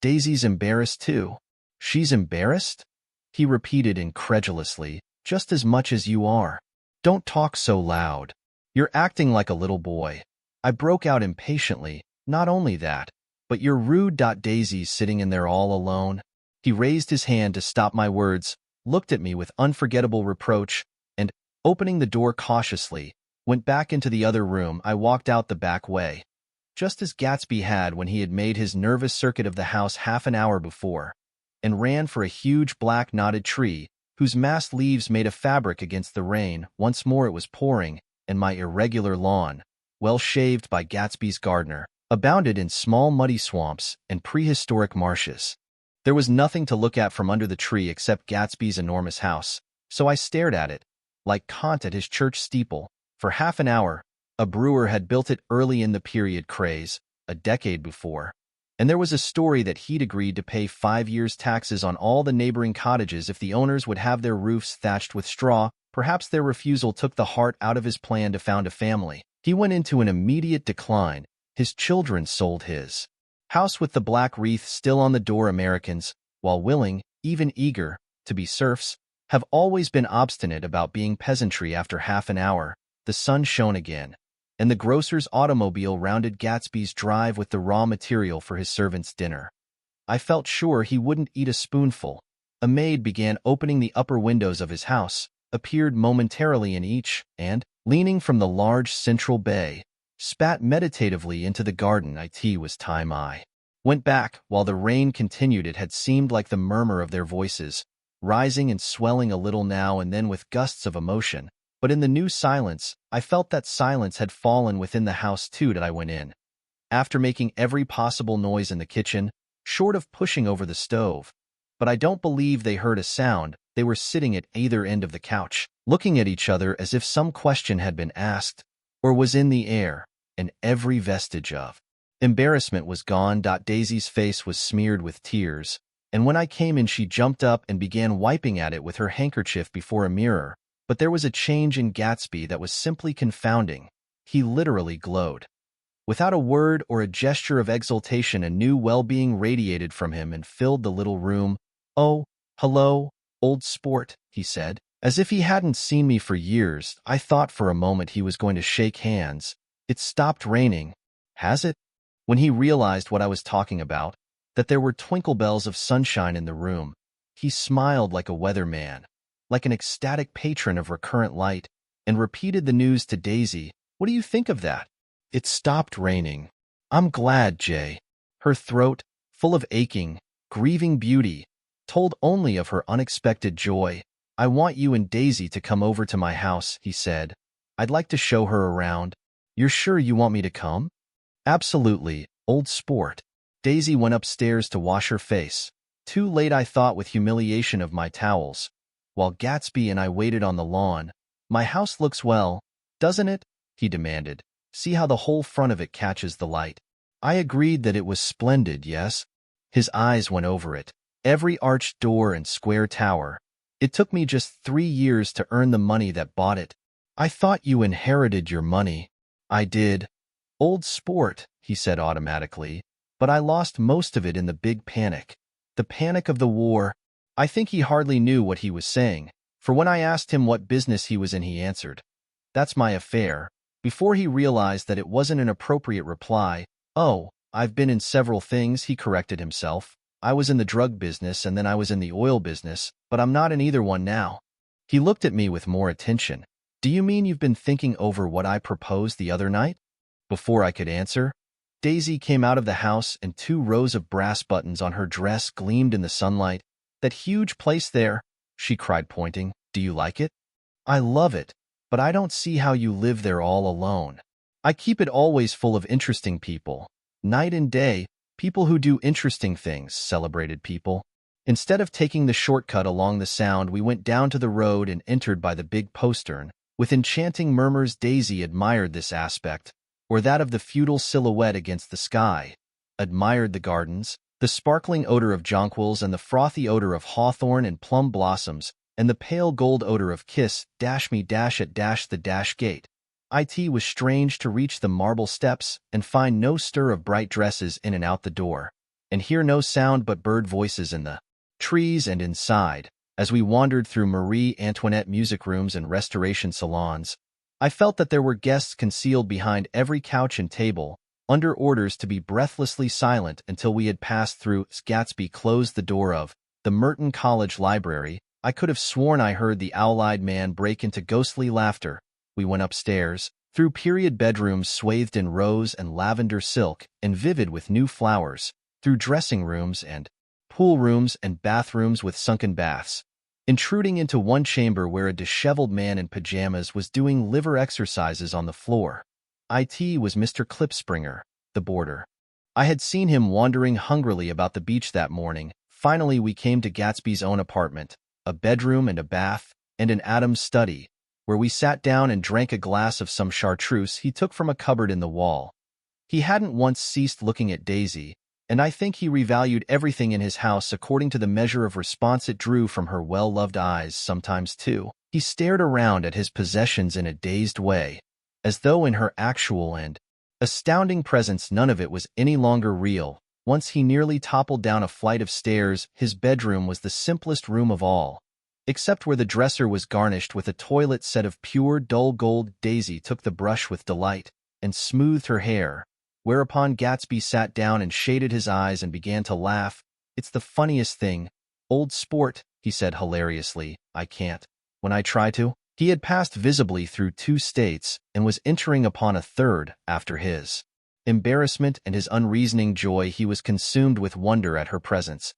"Daisy's embarrassed too." "She's embarrassed?" he repeated incredulously. "Just as much as you are." "Don't talk so loud. You're acting like a little boy." I broke out impatiently. "Not only that, but you're rude. Daisy's sitting in there all alone." He raised his hand to stop my words, looked at me with unforgettable reproach, and, opening the door cautiously, went back into the other room. I walked out the back way, just as Gatsby had when he had made his nervous circuit of the house half an hour before, and ran for a huge black knotted tree, whose massed leaves made a fabric against the rain. Once more it was pouring, and my irregular lawn, well shaved by Gatsby's gardener, abounded in small muddy swamps and prehistoric marshes. There was nothing to look at from under the tree except Gatsby's enormous house, so I stared at it, like Kant at his church steeple, for half an hour. A brewer had built it early in the period craze, a decade before, and there was a story that he'd agreed to pay 5 years' taxes on all the neighboring cottages if the owners would have their roofs thatched with straw. Perhaps their refusal took the heart out of his plan to found a family. He went into an immediate decline. His children sold his house with the black wreath still on the door. Americans, while willing, even eager, to be serfs, have always been obstinate about being peasantry. After half an hour, the sun shone again, and the grocer's automobile rounded Gatsby's drive with the raw material for his servant's dinner. I felt sure he wouldn't eat a spoonful. A maid began opening the upper windows of his house, appeared momentarily in each, and, leaning from the large central bay, spat meditatively into the garden. It was time I went back. While the rain continued, it had seemed like the murmur of their voices, rising and swelling a little now and then with gusts of emotion. But in the new silence, I felt that silence had fallen within the house too. I went in, after making every possible noise in the kitchen, short of pushing over the stove. But I don't believe they heard a sound. They were sitting at either end of the couch, looking at each other as if some question had been asked, or was in the air, and every vestige of embarrassment was gone. Daisy's face was smeared with tears, and when I came in she jumped up and began wiping at it with her handkerchief before a mirror. But there was a change in Gatsby that was simply confounding. He literally glowed. Without a word or a gesture of exultation, a new well-being radiated from him and filled the little room. "Oh, hello, old sport," he said, as if he hadn't seen me for years. I thought for a moment he was going to shake hands. "It's stopped raining, has it?" When he realized what I was talking about, that there were twinkle bells of sunshine in the room, he smiled like a weatherman, like an ecstatic patron of recurrent light, and repeated the news to Daisy. "What do you think of that?" "It stopped raining." I'm glad, Jay. Her throat, full of aching, grieving beauty, told only of her unexpected joy. I want you and Daisy to come over to my house, he said. I'd like to show her around. You're sure you want me to come? Absolutely, old sport. Daisy went upstairs to wash her face. Too late, I thought with humiliation of my towels. While Gatsby and I waited on the lawn. My house looks well, doesn't it? He demanded. See how the whole front of it catches the light. I agreed that it was splendid, yes? His eyes went over it. Every arched door and square tower. It took me just 3 years to earn the money that bought it. I thought you inherited your money. I did. Old sport, he said automatically, but I lost most of it in the big panic. The panic of the war. I think he hardly knew what he was saying, for when I asked him what business he was in, he answered, "That's my affair." Before he realized that it wasn't an appropriate reply, "Oh, I've been in several things," he corrected himself. "I was in the drug business and then I was in the oil business, but I'm not in either one now." He looked at me with more attention. "Do you mean you've been thinking over what I proposed the other night?" Before I could answer, Daisy came out of the house and 2 rows of brass buttons on her dress gleamed in the sunlight. "That huge place there," she cried, pointing. "Do you like it?" "I love it, but I don't see how you live there all alone. I keep it always full of interesting people. Night and day, people who do interesting things," celebrated people. Instead of taking the shortcut along the Sound, we went down to the road and entered by the big postern. With enchanting murmurs, Daisy admired this aspect, or that of the feudal silhouette against the sky, admired the gardens, the sparkling odor of jonquils and the frothy odor of hawthorn and plum blossoms, and the pale gold odor of kiss, dash me dash at dash the dash gate. It was strange to reach the marble steps and find no stir of bright dresses in and out the door, and hear no sound but bird voices in the trees and inside. As we wandered through Marie Antoinette music rooms and restoration salons, I felt that there were guests concealed behind every couch and table, under orders to be breathlessly silent until we had passed through. Gatsby closed the door of the Merton College Library. I could have sworn I heard the owl-eyed man break into ghostly laughter. We went upstairs, through period bedrooms swathed in rose and lavender silk and vivid with new flowers, through dressing rooms and pool rooms and bathrooms with sunken baths, intruding into one chamber where a disheveled man in pajamas was doing liver exercises on the floor. It was Mr. Klipspringer, the boarder. I had seen him wandering hungrily about the beach that morning. Finally, we came to Gatsby's own apartment, a bedroom and a bath, and an Adam's study, where we sat down and drank a glass of some chartreuse he took from a cupboard in the wall. He hadn't once ceased looking at Daisy, and I think he revalued everything in his house according to the measure of response it drew from her well-loved eyes. Sometimes, too, he stared around at his possessions in a dazed way, as though in her actual and astounding presence none of it was any longer real. Once he nearly toppled down a flight of stairs. His bedroom was the simplest room of all, except where the dresser was garnished with a toilet set of pure, dull gold. Daisy took the brush with delight and smoothed her hair, whereupon Gatsby sat down and shaded his eyes and began to laugh. "It's the funniest thing, old sport," he said hilariously. "I can't. When I try to." He had passed visibly through 2 states and was entering upon a third. After his embarrassment and his unreasoning joy, he was consumed with wonder at her presence.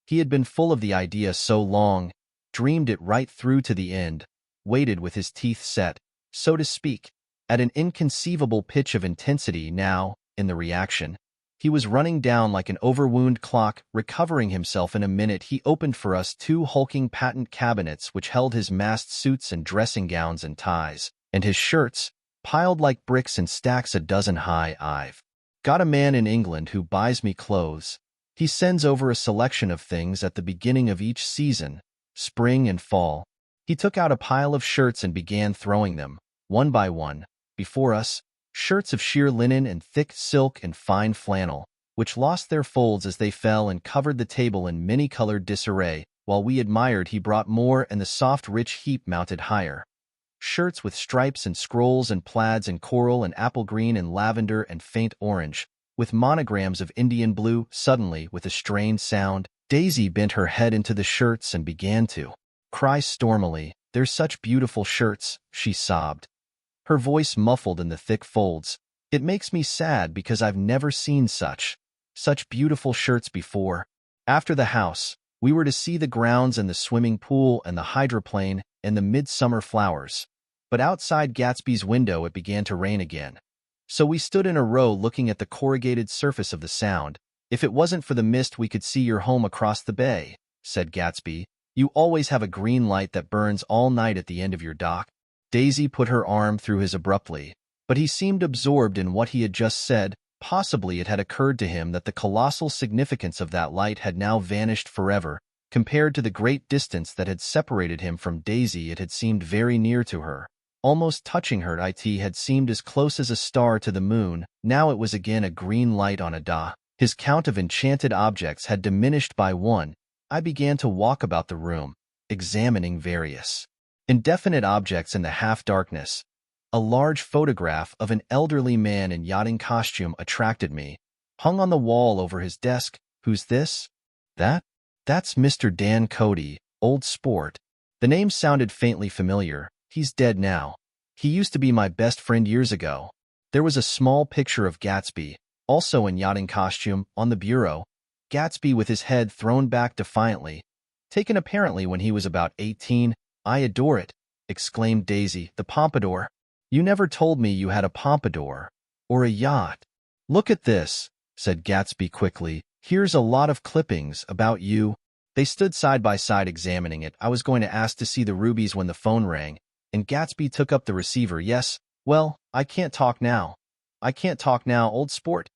He had been full of the idea so long, dreamed it right through to the end, waited with his teeth set, so to speak, at an inconceivable pitch of intensity. Now, in the reaction, he was running down like an overwound clock. Recovering himself in a minute, he opened for us 2 hulking patent cabinets which held his massed suits and dressing gowns and ties, and his shirts, piled like bricks in stacks a dozen high. "I've got a man in England who buys me clothes. He sends over a selection of things at the beginning of each season, spring and fall." He took out a pile of shirts and began throwing them, one by one, before us. Shirts of sheer linen and thick silk and fine flannel, which lost their folds as they fell and covered the table in many-colored disarray. While we admired, he brought more, and the soft, rich heap mounted higher. Shirts with stripes and scrolls and plaids and coral and apple green and lavender and faint orange, with monograms of Indian blue. Suddenly, with a strained sound, Daisy bent her head into the shirts and began to cry stormily. "They're such beautiful shirts," she sobbed, her voice muffled in the thick folds. It makes me sad because I've never seen such beautiful shirts before. After the house, we were to see the grounds and the swimming pool and the hydroplane and the midsummer flowers. But outside Gatsby's window it began to rain again. So we stood in a row looking at the corrugated surface of the Sound. If it wasn't for the mist we could see your home across the bay, said Gatsby. You always have a green light that burns all night at the end of your dock. Daisy put her arm through his abruptly, but he seemed absorbed in what he had just said. Possibly it had occurred to him that the colossal significance of that light had now vanished forever. Compared to the great distance that had separated him from Daisy, it had seemed very near to her. Almost touching her, it had seemed as close as a star to the moon. Now it was again a green light on a da. His count of enchanted objects had diminished by one. I began to walk about the room, examining various indefinite objects in the half-darkness. A large photograph of an elderly man in yachting costume attracted me, hung on the wall over his desk. Who's this? That's Mr. Dan Cody, old sport. The name sounded faintly familiar. He's dead now. He used to be my best friend years ago. There was a small picture of Gatsby, also in yachting costume, on the bureau. Gatsby with his head thrown back defiantly, taken apparently when he was about 18. I adore it, exclaimed Daisy. The pompadour. You never told me you had a pompadour, or a yacht. Look at this, said Gatsby quickly. Here's a lot of clippings about you. They stood side by side examining it. I was going to ask to see the rubies when the phone rang, and Gatsby took up the receiver. Yes, well, I can't talk now. I can't talk now, old sport.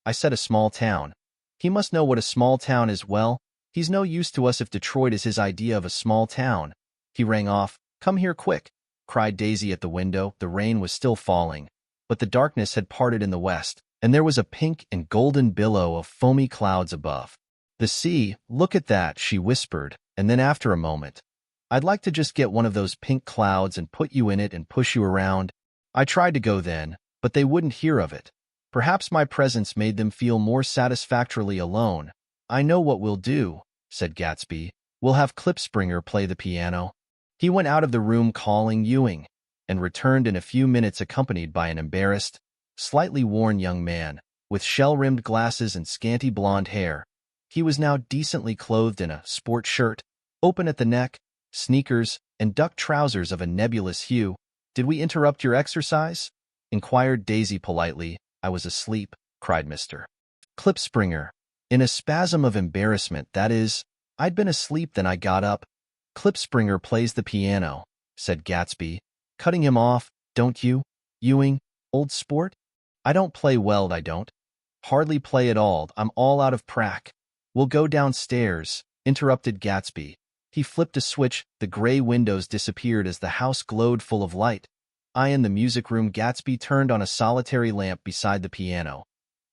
I said a small town. He must know what a small town is. Well, he's no use to us if Detroit is his idea of a small town. He rang off. Come here quick, cried Daisy at the window. The rain was still falling, but the darkness had parted in the west, and there was a pink and golden billow of foamy clouds above. The sea, look at that, she whispered, and then after a moment, I'd like to just get one of those pink clouds and put you in it and push you around. I tried to go then, but they wouldn't hear of it. Perhaps my presence made them feel more satisfactorily alone. I know what we'll do, said Gatsby. We'll have Klipspringer play the piano. He went out of the room calling Ewing, and returned in a few minutes accompanied by an embarrassed, slightly worn young man, with shell-rimmed glasses and scanty blonde hair. He was now decently clothed in a sport shirt, open at the neck, sneakers, and duck trousers of a nebulous hue. Did we interrupt your exercise? Inquired Daisy politely. I was asleep, cried Mr. Klipspringer, in a spasm of embarrassment. That is, I'd been asleep, then I got up. Klipspringer plays the piano, said Gatsby, cutting him off. Don't you, Ewing, old sport? I don't play well, I don't. Hardly play at all. I'm all out of prac. We'll go downstairs, interrupted Gatsby. He flipped a switch. The gray windows disappeared as the house glowed full of light. In the music room, Gatsby turned on a solitary lamp beside the piano.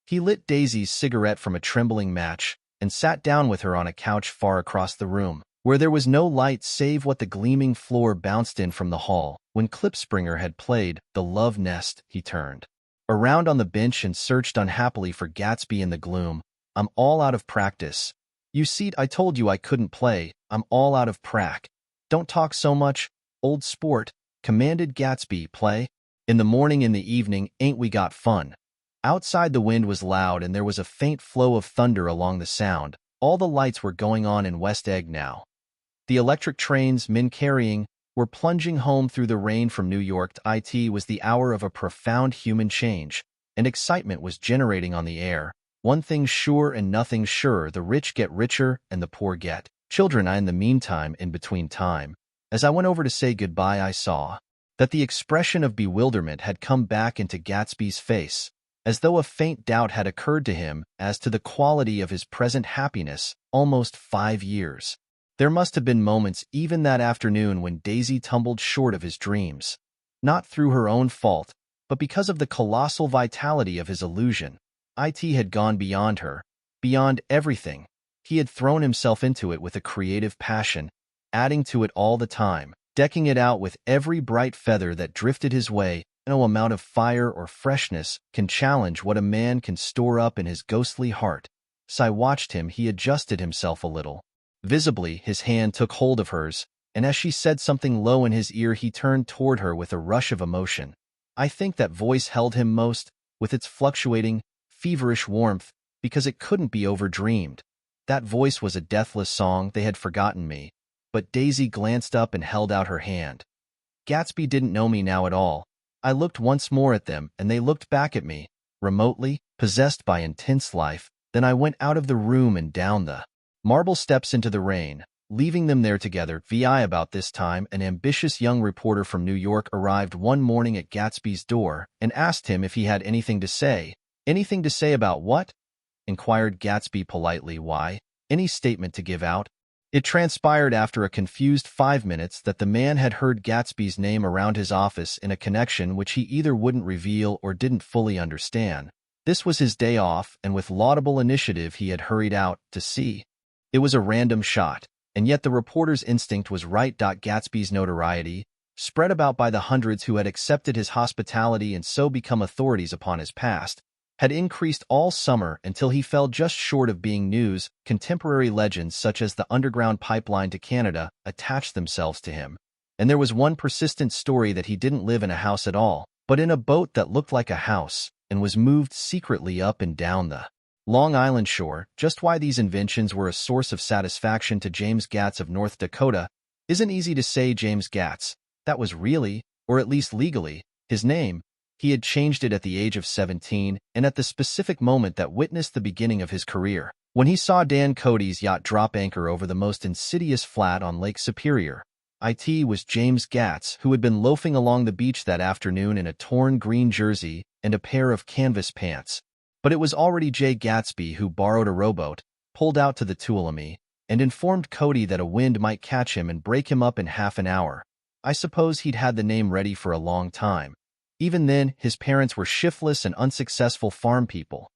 He lit Daisy's cigarette from a trembling match and sat down with her on a couch far across the room, where there was no light save what the gleaming floor bounced in from the hall. When Klipspringer had played The Love Nest, he turned around on the bench and searched unhappily for Gatsby in the gloom. I'm all out of practice. You see, I told you I couldn't play. I'm all out of prac. Don't talk so much, old sport, commanded Gatsby. Play. In the morning, in the evening, ain't we got fun? Outside the wind was loud and there was a faint flow of thunder along the Sound. All the lights were going on in West Egg now. The electric trains, men carrying, were plunging home through the rain from New York. It was the hour of a profound human change, and excitement was generating on the air. One thing's sure and nothing's sure: the rich get richer and the poor get children. In the meantime, in between time, as I went over to say goodbye, I saw that the expression of bewilderment had come back into Gatsby's face, as though a faint doubt had occurred to him as to the quality of his present happiness. Almost 5 years. There must have been moments even that afternoon when Daisy tumbled short of his dreams, not through her own fault, but because of the colossal vitality of his illusion. It had gone beyond her, beyond everything. He had thrown himself into it with a creative passion, adding to it all the time, decking it out with every bright feather that drifted his way. No amount of fire or freshness can challenge what a man can store up in his ghostly heart. As I watched him, he adjusted himself a little. Visibly, his hand took hold of hers, and as she said something low in his ear, he turned toward her with a rush of emotion. I think that voice held him most. with its fluctuating, feverish warmth, because it couldn't be overdreamed. That voice was a deathless song. They had forgotten me. But Daisy glanced up and held out her hand. Gatsby didn't know me now at all. I looked once more at them, and they looked back at me, remotely, possessed by intense life. Then I went out of the room and down the marble steps into the rain, leaving them there together. VI About this time, an ambitious young reporter from New York arrived one morning at Gatsby's door and asked him if he had anything to say. Anything to say about what? Inquired Gatsby politely. Why, any statement to give out. It transpired after a confused 5 minutes that the man had heard Gatsby's name around his office in a connection which he either wouldn't reveal or didn't fully understand. This was his day off, and with laudable initiative he had hurried out to see. It was a random shot, and yet the reporter's instinct was right. Gatsby's notoriety, spread about by the hundreds who had accepted his hospitality and so become authorities upon his past, had increased all summer until he fell just short of being news. Contemporary legends such as the underground pipeline to Canada attached themselves to him. And there was one persistent story that he didn't live in a house at all, but in a boat that looked like a house, and was moved secretly up and down the Long Island shore. Just why these inventions were a source of satisfaction to James Gatz of North Dakota isn't easy to say. James Gatz, that was really, or at least legally, his name. He had changed it at the age of 17, and at the specific moment that witnessed the beginning of his career, when he saw Dan Cody's yacht drop anchor over the most insidious flat on Lake Superior. It was James Gatz, who had been loafing along the beach that afternoon in a torn green jersey and a pair of canvas pants. But it was already Jay Gatsby who borrowed a rowboat, pulled out to the Tuolumne, and informed Cody that a wind might catch him and break him up in half an hour. I suppose he'd had the name ready for a long time. Even then, his parents were shiftless and unsuccessful farm people.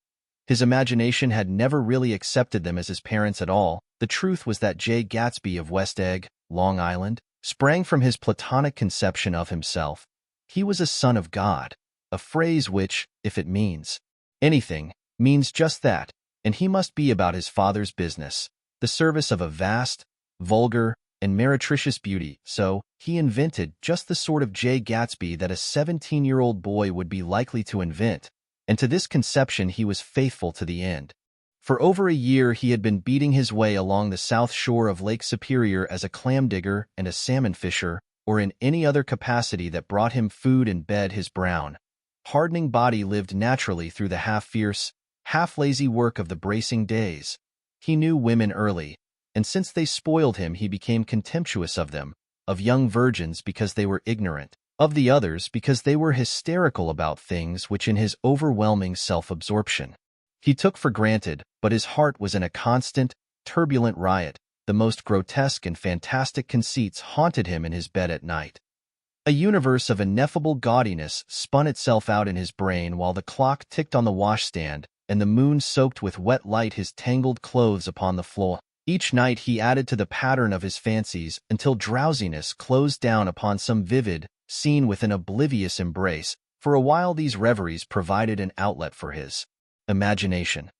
His imagination had never really accepted them as his parents at all. The truth was that Jay Gatsby of West Egg, Long Island, sprang from his platonic conception of himself. He was a son of God, a phrase which, if it means anything, means just that, and he must be about his father's business, the service of a vast, vulgar, and meretricious beauty. So he invented just the sort of Jay Gatsby that a 17-year-old boy would be likely to invent, and to this conception he was faithful to the end. For over a year he had been beating his way along the south shore of Lake Superior as a clam digger and a salmon fisher, or in any other capacity that brought him food and bed. His brown, hardening body lived naturally through the half-fierce, half-lazy work of the bracing days. He knew women early, and since they spoiled him he became contemptuous of them, of young virgins because they were ignorant, of the others because they were hysterical about things which in his overwhelming self-absorption he took for granted, but his heart was in a constant, turbulent riot. The most grotesque and fantastic conceits haunted him in his bed at night. A universe of ineffable gaudiness spun itself out in his brain while the clock ticked on the washstand, and the moon soaked with wet light his tangled clothes upon the floor. Each night he added to the pattern of his fancies until drowsiness closed down upon some vivid scene with an oblivious embrace. For a while these reveries provided an outlet for his imagination.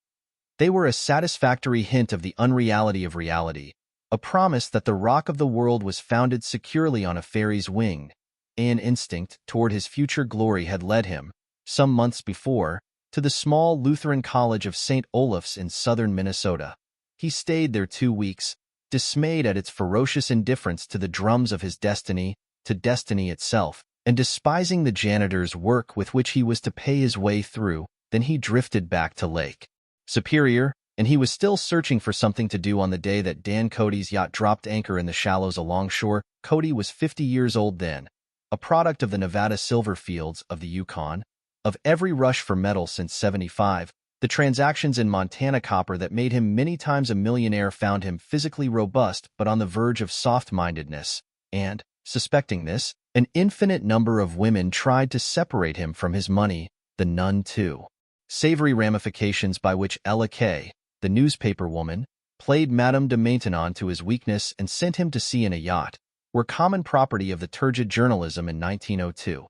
They were a satisfactory hint of the unreality of reality, a promise that the rock of the world was founded securely on a fairy's wing. An instinct toward his future glory had led him, some months before, to the small Lutheran college of St. Olaf's in southern Minnesota. He stayed there 2 weeks, dismayed at its ferocious indifference to the drums of his destiny, to destiny itself, and despising the janitor's work with which he was to pay his way through. Then he drifted back to Lake Superior, and he was still searching for something to do on the day that Dan Cody's yacht dropped anchor in the shallows alongshore. Cody was 50 years old then, a product of the Nevada silver fields of the Yukon, of every rush for metal since '75. The transactions in Montana copper that made him many times a millionaire found him physically robust but on the verge of soft-mindedness, and, suspecting this, an infinite number of women tried to separate him from his money, the none too savory ramifications by which Ella Kay, the newspaper woman, played Madame de Maintenon to his weakness and sent him to sea in a yacht, were common property of the turgid journalism in 1902.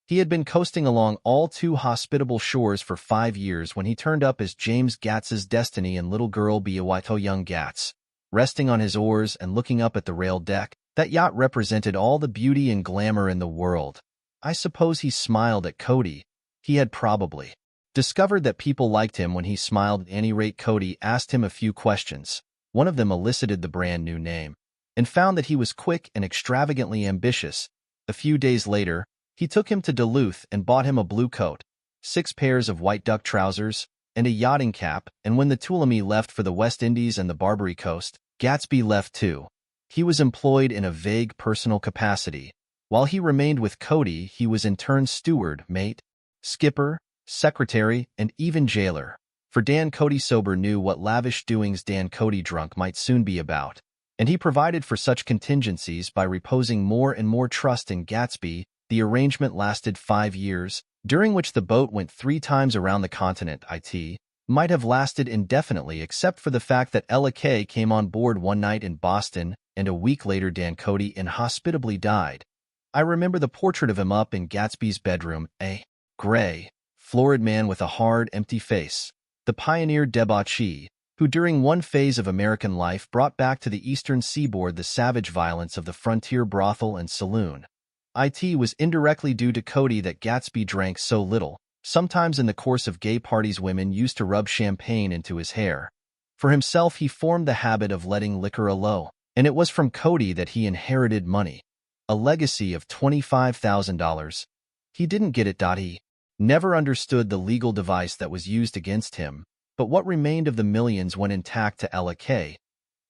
He had been coasting along all too hospitable shores for 5 years when he turned up as James Gatz's destiny and little girl Biawito young Gatz. Resting on his oars and looking up at the railed deck, that yacht represented all the beauty and glamour in the world. I suppose he smiled at Cody. He had probably discovered that people liked him when he smiled. At any rate, Cody asked him a few questions. One of them elicited the brand new name, and found that he was quick and extravagantly ambitious. A few days later, he took him to Duluth and bought him a blue coat, 6 pairs of white duck trousers, and a yachting cap, and when the Tuolumne left for the West Indies and the Barbary Coast, Gatsby left too. He was employed in a vague personal capacity. While he remained with Cody, he was in turn steward, mate, skipper, secretary, and even jailer. For Dan Cody sober knew what lavish doings Dan Cody drunk might soon be about, and he provided for such contingencies by reposing more and more trust in Gatsby. The arrangement lasted 5 years, during which the boat went 3 times around the continent. It might have lasted indefinitely except for the fact that Ella Kay came on board one night in Boston, and a week later Dan Cody inhospitably died. I remember the portrait of him up in Gatsby's bedroom, a gray, florid man with a hard, empty face, the pioneer debauchee, who during one phase of American life brought back to the eastern seaboard the savage violence of the frontier brothel and saloon. It was indirectly due to Cody that Gatsby drank so little. Sometimes in the course of gay parties women used to rub champagne into his hair. For himself he formed the habit of letting liquor alone, and it was from Cody that he inherited money. A legacy of $25,000. He didn't get it. He never understood the legal device that was used against him, but what remained of the millions went intact to Ella Kay.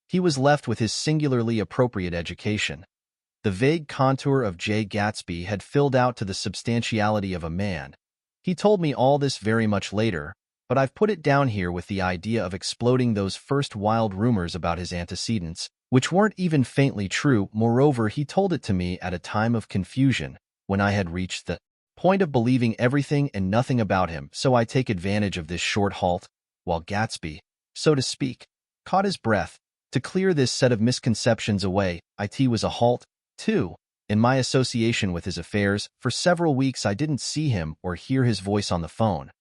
He was left with his singularly appropriate education. The vague contour of J. Gatsby had filled out to the substantiality of a man. He told me all this very much later, but I've put it down here with the idea of exploding those first wild rumors about his antecedents, which weren't even faintly true. Moreover, he told it to me at a time of confusion, when I had reached the point of believing everything and nothing about him. So I take advantage of this short halt, while Gatsby, so to speak, caught his breath, to clear this set of misconceptions away. It was a halt, too, in my association with his affairs. For several weeks I didn't see him or hear his voice on the phone.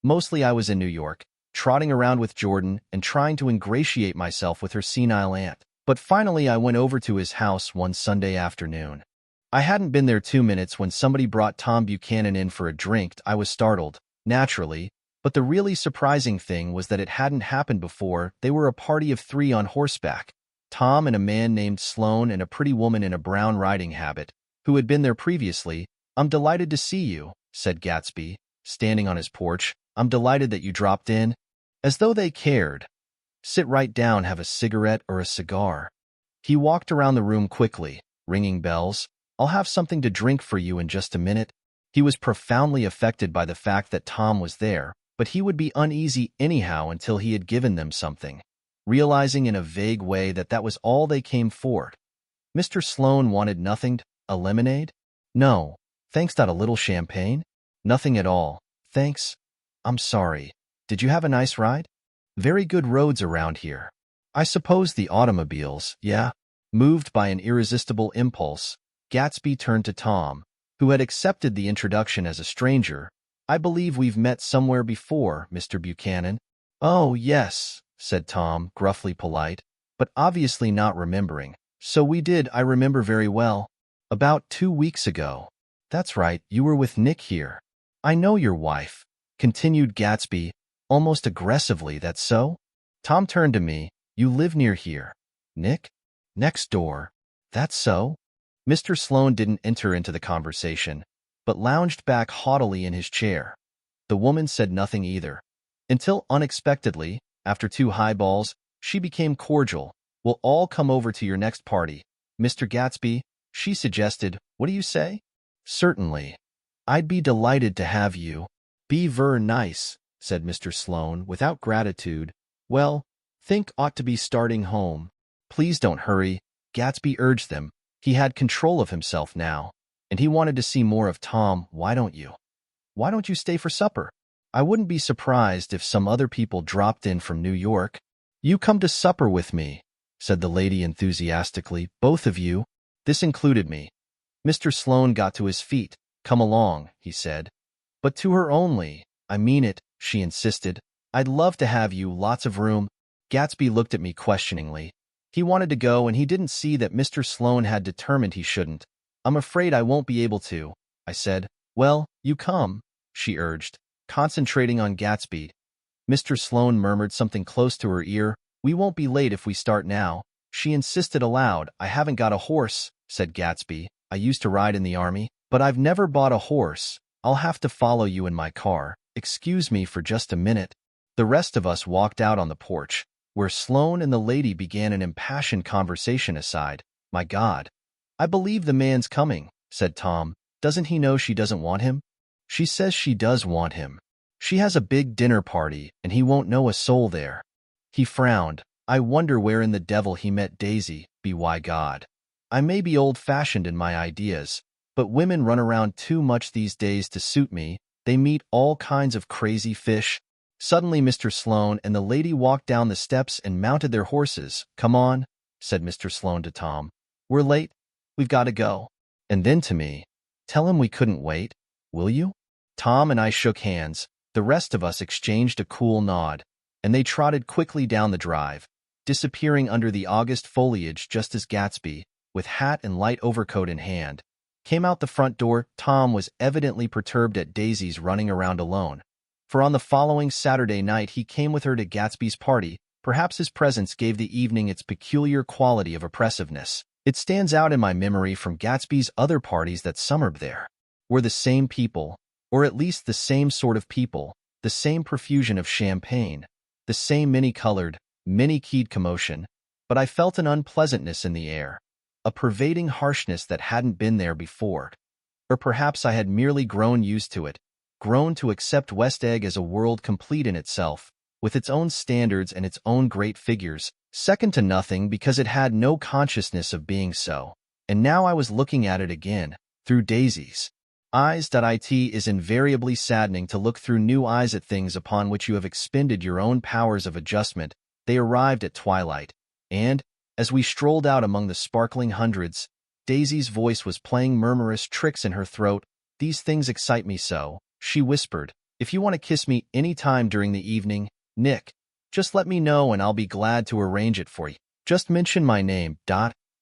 Mostly I was in New York, trotting around with Jordan and trying to ingratiate myself with her senile aunt. But finally I went over to his house one Sunday afternoon. I hadn't been there 2 minutes when somebody brought Tom Buchanan in for a drink. I was startled, naturally, but the really surprising thing was that it hadn't happened before. They were a party of 3 on horseback. Tom and a man named Sloan and a pretty woman in a brown riding habit, who had been there previously. "I'm delighted to see you," said Gatsby, standing on his porch. "I'm delighted that you dropped in." As though they cared. "Sit right down, have a cigarette or a cigar." He walked around the room quickly, ringing bells. "I'll have something to drink for you in just a minute." He was profoundly affected by the fact that Tom was there, but he would be uneasy anyhow until he had given them something, realizing in a vague way that that was all they came for. Mr. Sloan wanted nothing. A lemonade? "No, thanks. A little champagne?" "Nothing at all, thanks." "I'm sorry. Did you have a nice ride?" "Very good roads around here." "I suppose the automobiles, yeah?" Moved by an irresistible impulse, Gatsby turned to Tom, who had accepted the introduction as a stranger. "I believe we've met somewhere before, Mr. Buchanan." "Oh, yes," said Tom, gruffly polite, but obviously not remembering. "So we did. I remember very well. About 2 weeks ago." "That's right, you were with Nick here." "I know your wife," continued Gatsby, almost aggressively. "That's so?" Tom turned to me. "You live near here." "Nick?" "Next door." "That's so?" Mr. Sloan didn't enter into the conversation, but lounged back haughtily in his chair. The woman said nothing either, until unexpectedly, after 2 highballs, she became cordial. "We'll all come over to your next party, Mr. Gatsby," she suggested. "What do you say?" "Certainly. I'd be delighted to have you." "Be ver nice," said Mr. Sloan, without gratitude. "Well, think ought to be starting home." "Please don't hurry," Gatsby urged them. He had control of himself now, and he wanted to see more of Tom. Why don't you stay for supper? I wouldn't be surprised if some other people dropped in from New York." "You come to supper with me," said the lady enthusiastically. "Both of you." This included me. Mr. Sloan got to his feet. "Come along," he said. "But to her only." "I mean it," she insisted. "I'd love to have you. Lots of room." Gatsby looked at me questioningly. He wanted to go, and he didn't see that Mr. Sloan had determined he shouldn't. "I'm afraid I won't be able to," I said. "Well, you come," she urged, concentrating on Gatsby. Mr. Sloane murmured something close to her ear. We won't be late if we start now. She insisted aloud. I haven't got a horse, said Gatsby. I used to ride in the army, but I've never bought a horse. I'll have to follow you in my car. Excuse me for just a minute. The rest of us walked out on the porch, where Sloane and the lady began an impassioned conversation aside. My God. I believe the man's coming, said Tom. Doesn't he know she doesn't want him? She says she does want him. She has a big dinner party, and he won't know a soul there. He frowned. I wonder where in the devil he met Daisy, by God. I may be old-fashioned in my ideas, but women run around too much these days to suit me. They meet all kinds of crazy fish. Suddenly Mr. Sloane and the lady walked down the steps and mounted their horses. Come on, said Mr. Sloane to Tom. We're late. We've got to go. And then to me, tell him we couldn't wait, will you? Tom and I shook hands. The rest of us exchanged a cool nod, and they trotted quickly down the drive, disappearing under the August foliage just as Gatsby, with hat and light overcoat in hand, came out the front door. Tom was evidently perturbed at Daisy's running around alone, for on the following Saturday night he came with her to Gatsby's party. Perhaps his presence gave the evening its peculiar quality of oppressiveness. It stands out in my memory from Gatsby's other parties that summer there were the same people, or at least the same sort of people, the same profusion of champagne, the same many-colored, many-keyed commotion, but I felt an unpleasantness in the air, a pervading harshness that hadn't been there before. Or perhaps I had merely grown used to it, grown to accept West Egg as a world complete in itself, with its own standards and its own great figures, second to nothing because it had no consciousness of being so. And now I was looking at it again, through Daisy's eyes. It is invariably saddening to look through new eyes at things upon which you have expended your own powers of adjustment. They arrived at twilight, and, as we strolled out among the sparkling hundreds, Daisy's voice was playing murmurous tricks in her throat. These things excite me so, she whispered. If you want to kiss me any time during the evening, Nick, just let me know and I'll be glad to arrange it for you. Just mention my name,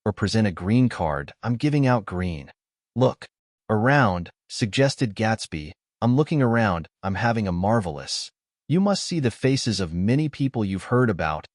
or present a green card. I'm giving out green. Look around, suggested Gatsby. I'm looking around. I'm having a marvelous. You must see the faces of many people you've heard about.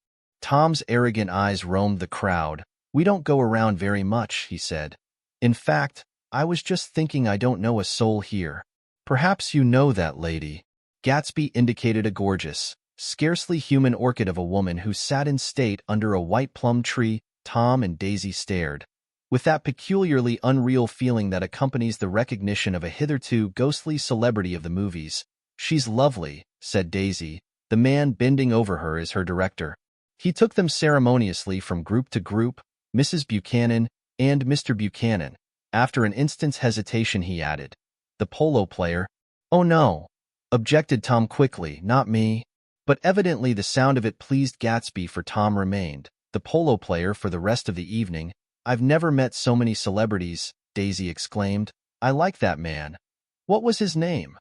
Tom's arrogant eyes roamed the crowd. We don't go around very much, he said. In fact, I was just thinking I don't know a soul here. Perhaps you know that lady. Gatsby indicated a gorgeous, scarcely human orchid of a woman who sat in state under a white plum tree. Tom and Daisy stared, with that peculiarly unreal feeling that accompanies the recognition of a hitherto ghostly celebrity of the movies. She's lovely, said Daisy. The man bending over her is her director. He took them ceremoniously from group to group, Mrs. Buchanan and Mr. Buchanan. After an instant's hesitation he added, the polo player. Oh no, objected Tom quickly, not me. But evidently the sound of it pleased Gatsby, for Tom remained the polo player for the rest of the evening. I've never met so many celebrities, Daisy exclaimed. I like that man. What was his name?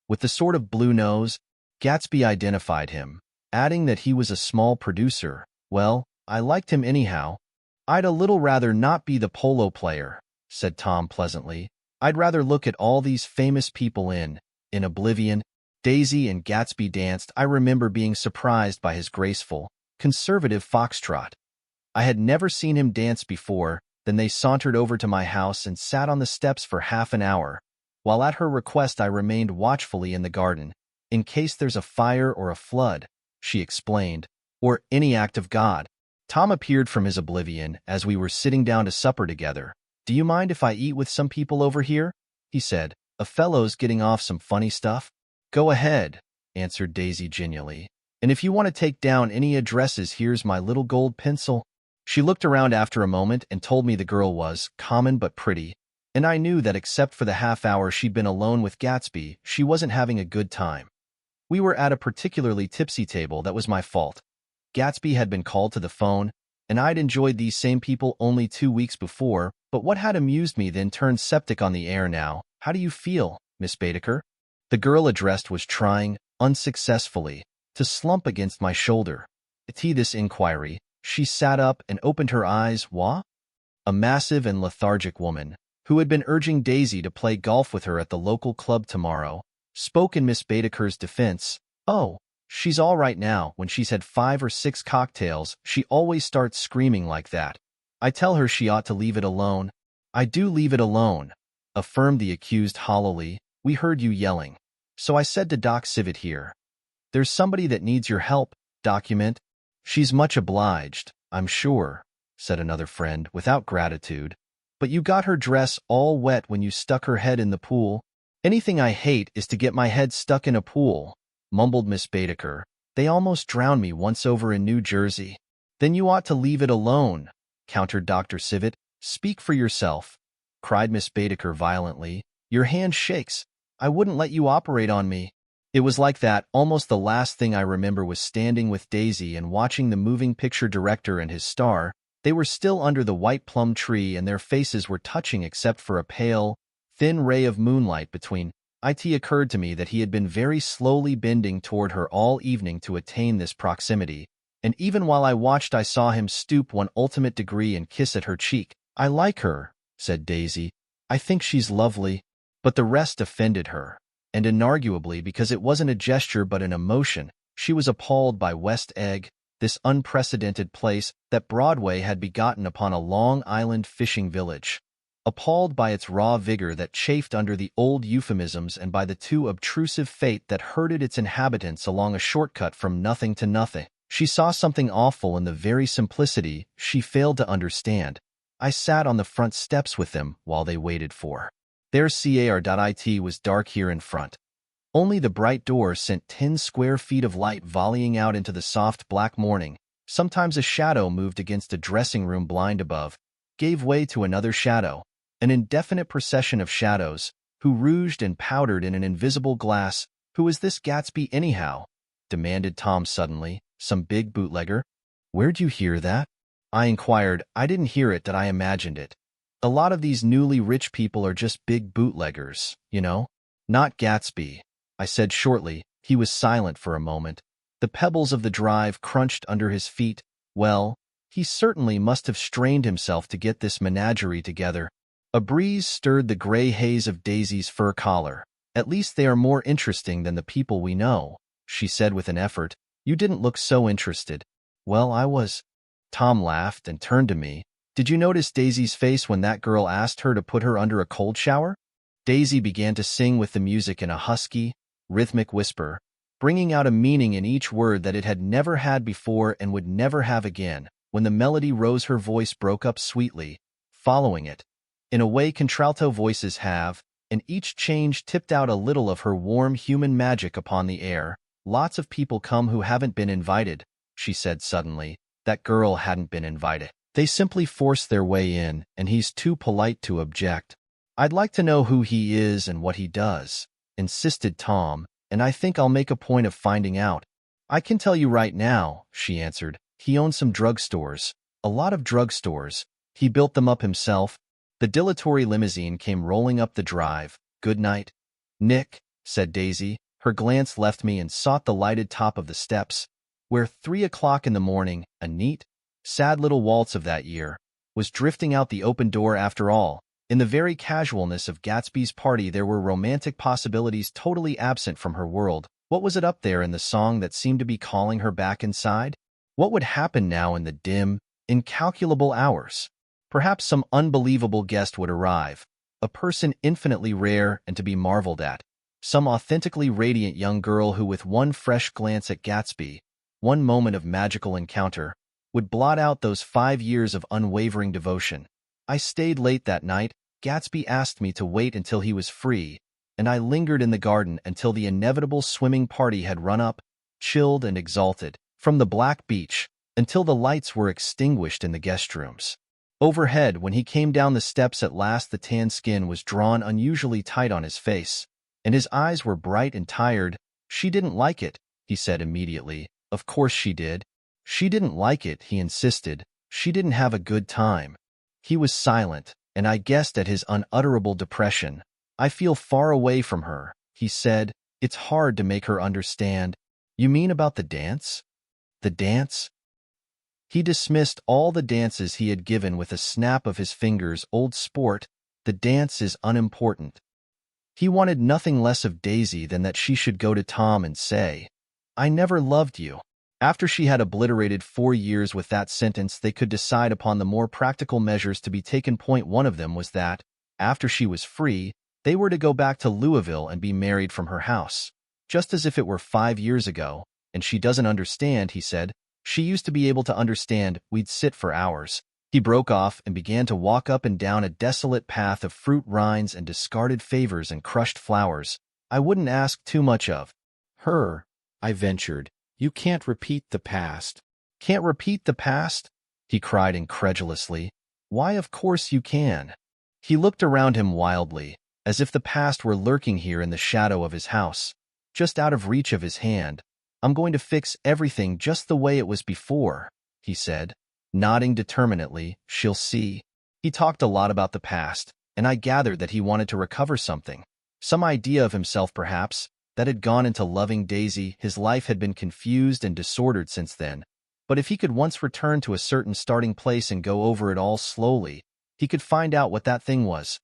With the sort of blue nose, Gatsby identified him, adding that he was a small producer. Well, I liked him anyhow. I'd a little rather not be the polo player, said Tom pleasantly. I'd rather look at all these famous people in oblivion. Daisy and Gatsby danced. I remember being surprised by his graceful, conservative foxtrot. I had never seen him dance before. Then they sauntered over to my house and sat on the steps for half an hour, while at her request I remained watchfully in the garden. In case there's a fire or a flood, she explained, or any act of God. Tom appeared from his oblivion as we were sitting down to supper together. Do you mind if I eat with some people over here? He said. A fellow's getting off some funny stuff. Go ahead, answered Daisy genially. And if you want to take down any addresses, here's my little gold pencil. She looked around after a moment and told me the girl was common but pretty, and I knew that except for the half hour she'd been alone with Gatsby, she wasn't having a good time. We were at a particularly tipsy table. That was my fault. Gatsby had been called to the phone, and I'd enjoyed these same people only 2 weeks before, but what had amused me then turned septic on the air now. How do you feel, Miss Baedeker? The girl addressed was trying, unsuccessfully, to slump against my shoulder. To this inquiry, she sat up and opened her eyes. What? A massive and lethargic woman, who had been urging Daisy to play golf with her at the local club tomorrow, spoke in Miss Baedeker's defense. "Oh, she's all right now. When she's had 5 or 6 cocktails, she always starts screaming like that. I tell her she ought to leave it alone." "I do leave it alone," affirmed the accused hollowly. "We heard you yelling. So I said to Doc Civet here, 'There's somebody that needs your help, document.'" "She's much obliged, I'm sure," said another friend, without gratitude. "But you got her dress all wet when you stuck her head in the pool." "Anything I hate is to get my head stuck in a pool," mumbled Miss Baedeker. "They almost drowned me once over in New Jersey." "Then you ought to leave it alone," countered Dr. Civet. "Speak for yourself," cried Miss Baedeker violently. "Your hand shakes. I wouldn't let you operate on me." It was like that. Almost the last thing I remember was standing with Daisy and watching the moving picture director and his star. They were still under the white plum tree and their faces were touching except for a pale, thin ray of moonlight between. It occurred to me that he had been very slowly bending toward her all evening to attain this proximity, and even while I watched I saw him stoop one ultimate degree and kiss at her cheek. "I like her," said Daisy. "I think she's lovely." But the rest offended her, and inarguably because it wasn't a gesture but an emotion. She was appalled by West Egg, this unprecedented place that Broadway had begotten upon a Long Island fishing village. Appalled by its raw vigor that chafed under the old euphemisms and by the too obtrusive fate that herded its inhabitants along a shortcut from nothing to nothing. She saw something awful in the very simplicity she failed to understand. I sat on the front steps with them while they waited for. Their car.it was dark here in front. Only the bright door sent 10 square feet of light volleying out into the soft black morning. Sometimes a shadow moved against a dressing room blind above, gave way to another shadow, an indefinite procession of shadows, who rouged and powdered in an invisible glass. "Who is this Gatsby anyhow?" demanded Tom suddenly. "Some big bootlegger?" "Where'd you hear that?" I inquired. "I didn't hear it, that I imagined it. A lot of these newly rich people are just big bootleggers, you know." "Not Gatsby," I said shortly. He was silent for a moment. The pebbles of the drive crunched under his feet. Well, he certainly must have strained himself to get this menagerie together. A breeze stirred the gray haze of Daisy's fur collar. "At least they are more interesting than the people we know," she said with an effort. "You didn't look so interested." "Well, I was." Tom laughed and turned to me. "Did you notice Daisy's face when that girl asked her to put her under a cold shower?" Daisy began to sing with the music in a husky, rhythmic whisper, bringing out a meaning in each word that it had never had before and would never have again. When the melody rose, her voice broke up sweetly, following it, in a way contralto voices have, and each change tipped out a little of her warm human magic upon the air. "Lots of people come who haven't been invited," she said suddenly. That girl hadn't been invited. They simply force their way in, and he's too polite to object. "I'd like to know who he is and what he does," insisted Tom, "and I think I'll make a point of finding out." "I can tell you right now," she answered. "He owns some drugstores. A lot of drugstores. He built them up himself." The dilatory limousine came rolling up the drive. "Good night, Nick," said Daisy. Her glance left me and sought the lighted top of the steps, where 3 o'clock in the morning, a neat, sad little waltz of that year, was drifting out the open door after all. In the very casualness of Gatsby's party there were romantic possibilities totally absent from her world. What was it up there in the song that seemed to be calling her back inside? What would happen now in the dim, incalculable hours? Perhaps some unbelievable guest would arrive, a person infinitely rare and to be marveled at, some authentically radiant young girl who, with one fresh glance at Gatsby, one moment of magical encounter, would blot out those 5 years of unwavering devotion. I stayed late that night. Gatsby asked me to wait until he was free, and I lingered in the garden until the inevitable swimming party had run up, chilled and exalted, from the black beach, until the lights were extinguished in the guest rooms. Overhead, when he came down the steps at last, the tan skin was drawn unusually tight on his face, and his eyes were bright and tired. "She didn't like it," he said immediately. "Of course she did. She didn't like it," he insisted. "She didn't have a good time." He was silent, and I guessed at his unutterable depression. "I feel far away from her," he said. "It's hard to make her understand." "You mean about the dance?" "The dance?" He dismissed all the dances he had given with a snap of his fingers. "Old sport, the dance is unimportant." He wanted nothing less of Daisy than that she should go to Tom and say, "I never loved you." After she had obliterated 4 years with that sentence, they could decide upon the more practical measures to be taken. Point one of them was that, after she was free, they were to go back to Louisville and be married from her house. Just as if it were 5 years ago, and she doesn't understand, he said. She used to be able to understand. We'd sit for hours. He broke off and began to walk up and down a desolate path of fruit rinds and discarded favors and crushed flowers. "I wouldn't ask too much of her," I ventured. "You can't repeat the past." "Can't repeat the past?" he cried incredulously. "Why, of course you can." He looked around him wildly, as if the past were lurking here in the shadow of his house, just out of reach of his hand. "I'm going to fix everything just the way it was before," he said, nodding determinedly. "She'll see." He talked a lot about the past, and I gathered that he wanted to recover something. Some idea of himself, perhaps, that had gone into loving Daisy. His life had been confused and disordered since then, but if he could once return to a certain starting place and go over it all slowly, he could find out what that thing was.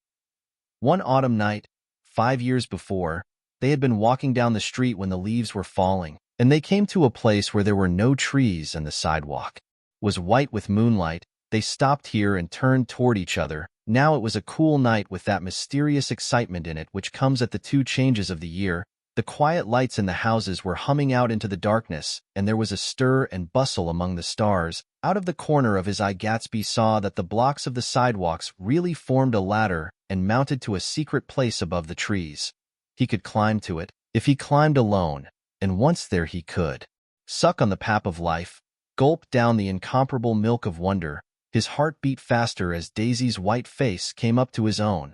One autumn night, 5 years before, they had been walking down the street when the leaves were falling, and they came to a place where there were no trees and the sidewalk was white with moonlight. They stopped here and turned toward each other. Now it was a cool night with that mysterious excitement in it which comes at the 2 changes of the year. The quiet lights in the houses were humming out into the darkness, and there was a stir and bustle among the stars. Out of the corner of his eye, Gatsby saw that the blocks of the sidewalks really formed a ladder and mounted to a secret place above the trees. He could climb to it, if he climbed alone, and once there he could suck on the pap of life, gulp down the incomparable milk of wonder. His heart beat faster as Daisy's white face came up to his own.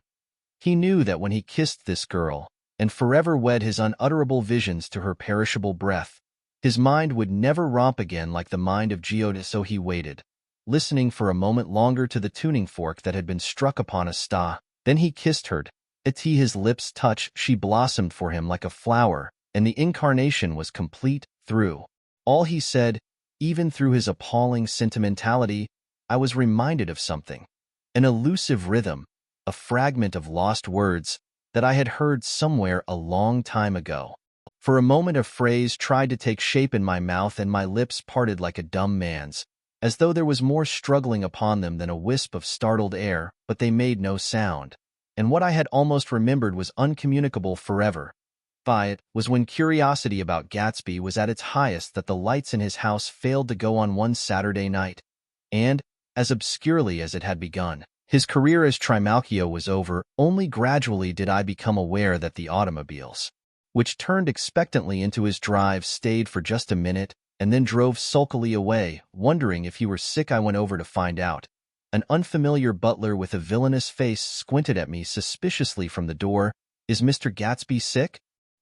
He knew that when he kissed this girl, and forever wed his unutterable visions to her perishable breath, his mind would never romp again like the mind of Geoda. So he waited, listening for a moment longer to the tuning fork that had been struck upon a sta. Then he kissed her. At his lips' touch, she blossomed for him like a flower, and the incarnation was complete. Through all he said, even through his appalling sentimentality, I was reminded of something, an elusive rhythm, a fragment of lost words that I had heard somewhere a long time ago. For a moment a phrase tried to take shape in my mouth, and my lips parted like a dumb man's, as though there was more struggling upon them than a wisp of startled air, but they made no sound. And what I had almost remembered was uncommunicable forever. It was when curiosity about Gatsby was at its highest that the lights in his house failed to go on one Saturday night, and, as obscurely as it had begun, his career as Trimalchio was over. Only gradually did I become aware that the automobiles, which turned expectantly into his drive, stayed for just a minute and then drove sulkily away. Wondering if he were sick, I went over to find out. An unfamiliar butler with a villainous face squinted at me suspiciously from the door. "Is Mr. Gatsby sick?"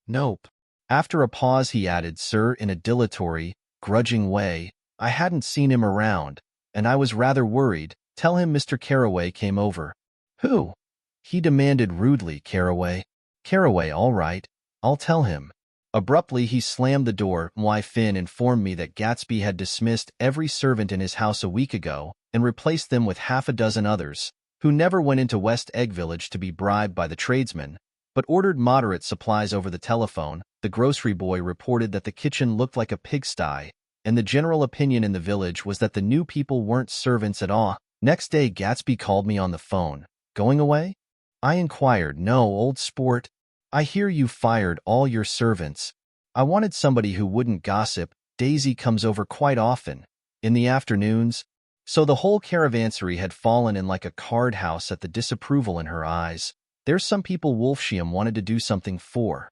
"Nope." After a pause he added, "Sir," in a dilatory, grudging way. I hadn't seen him around, and I was rather worried. "Tell him Mr. Carroway came over." "Who?" he demanded rudely. "Carroway." "Carroway, all right. I'll tell him." Abruptly he slammed the door. Finn informed me that Gatsby had dismissed every servant in his house a week ago and replaced them with half a dozen others, who never went into West Egg Village to be bribed by the tradesmen, but ordered moderate supplies over the telephone. The grocery boy reported that the kitchen looked like a pigsty, and the general opinion in the village was that the new people weren't servants at all. Next day Gatsby called me on the phone. "Going away?" I inquired. "No, old sport. I hear you fired all your servants." I wanted somebody who wouldn't gossip. "Daisy comes over quite often, in the afternoons." So the whole caravansary had fallen in like a card house at the disapproval in her eyes. "There's some people Wolfsheim wanted to do something for.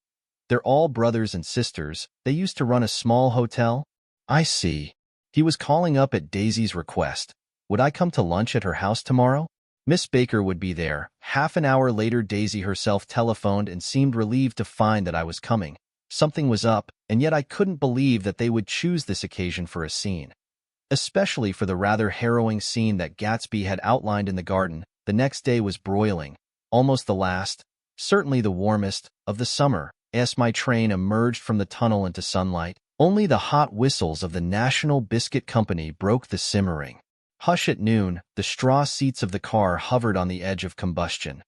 They're all brothers and sisters. They used to run a small hotel." "I see." He was calling up at Daisy's request. Would I come to lunch at her house tomorrow? Miss Baker would be there. Half an hour later Daisy herself telephoned and seemed relieved to find that I was coming. Something was up, and yet I couldn't believe that they would choose this occasion for a scene. Especially for the rather harrowing scene that Gatsby had outlined in the garden. The next day was broiling, almost the last, certainly the warmest, of the summer. As my train emerged from the tunnel into sunlight, only the hot whistles of the National Biscuit Company broke the simmering hush. At noon, the straw seats of the car hovered on the edge of combustion.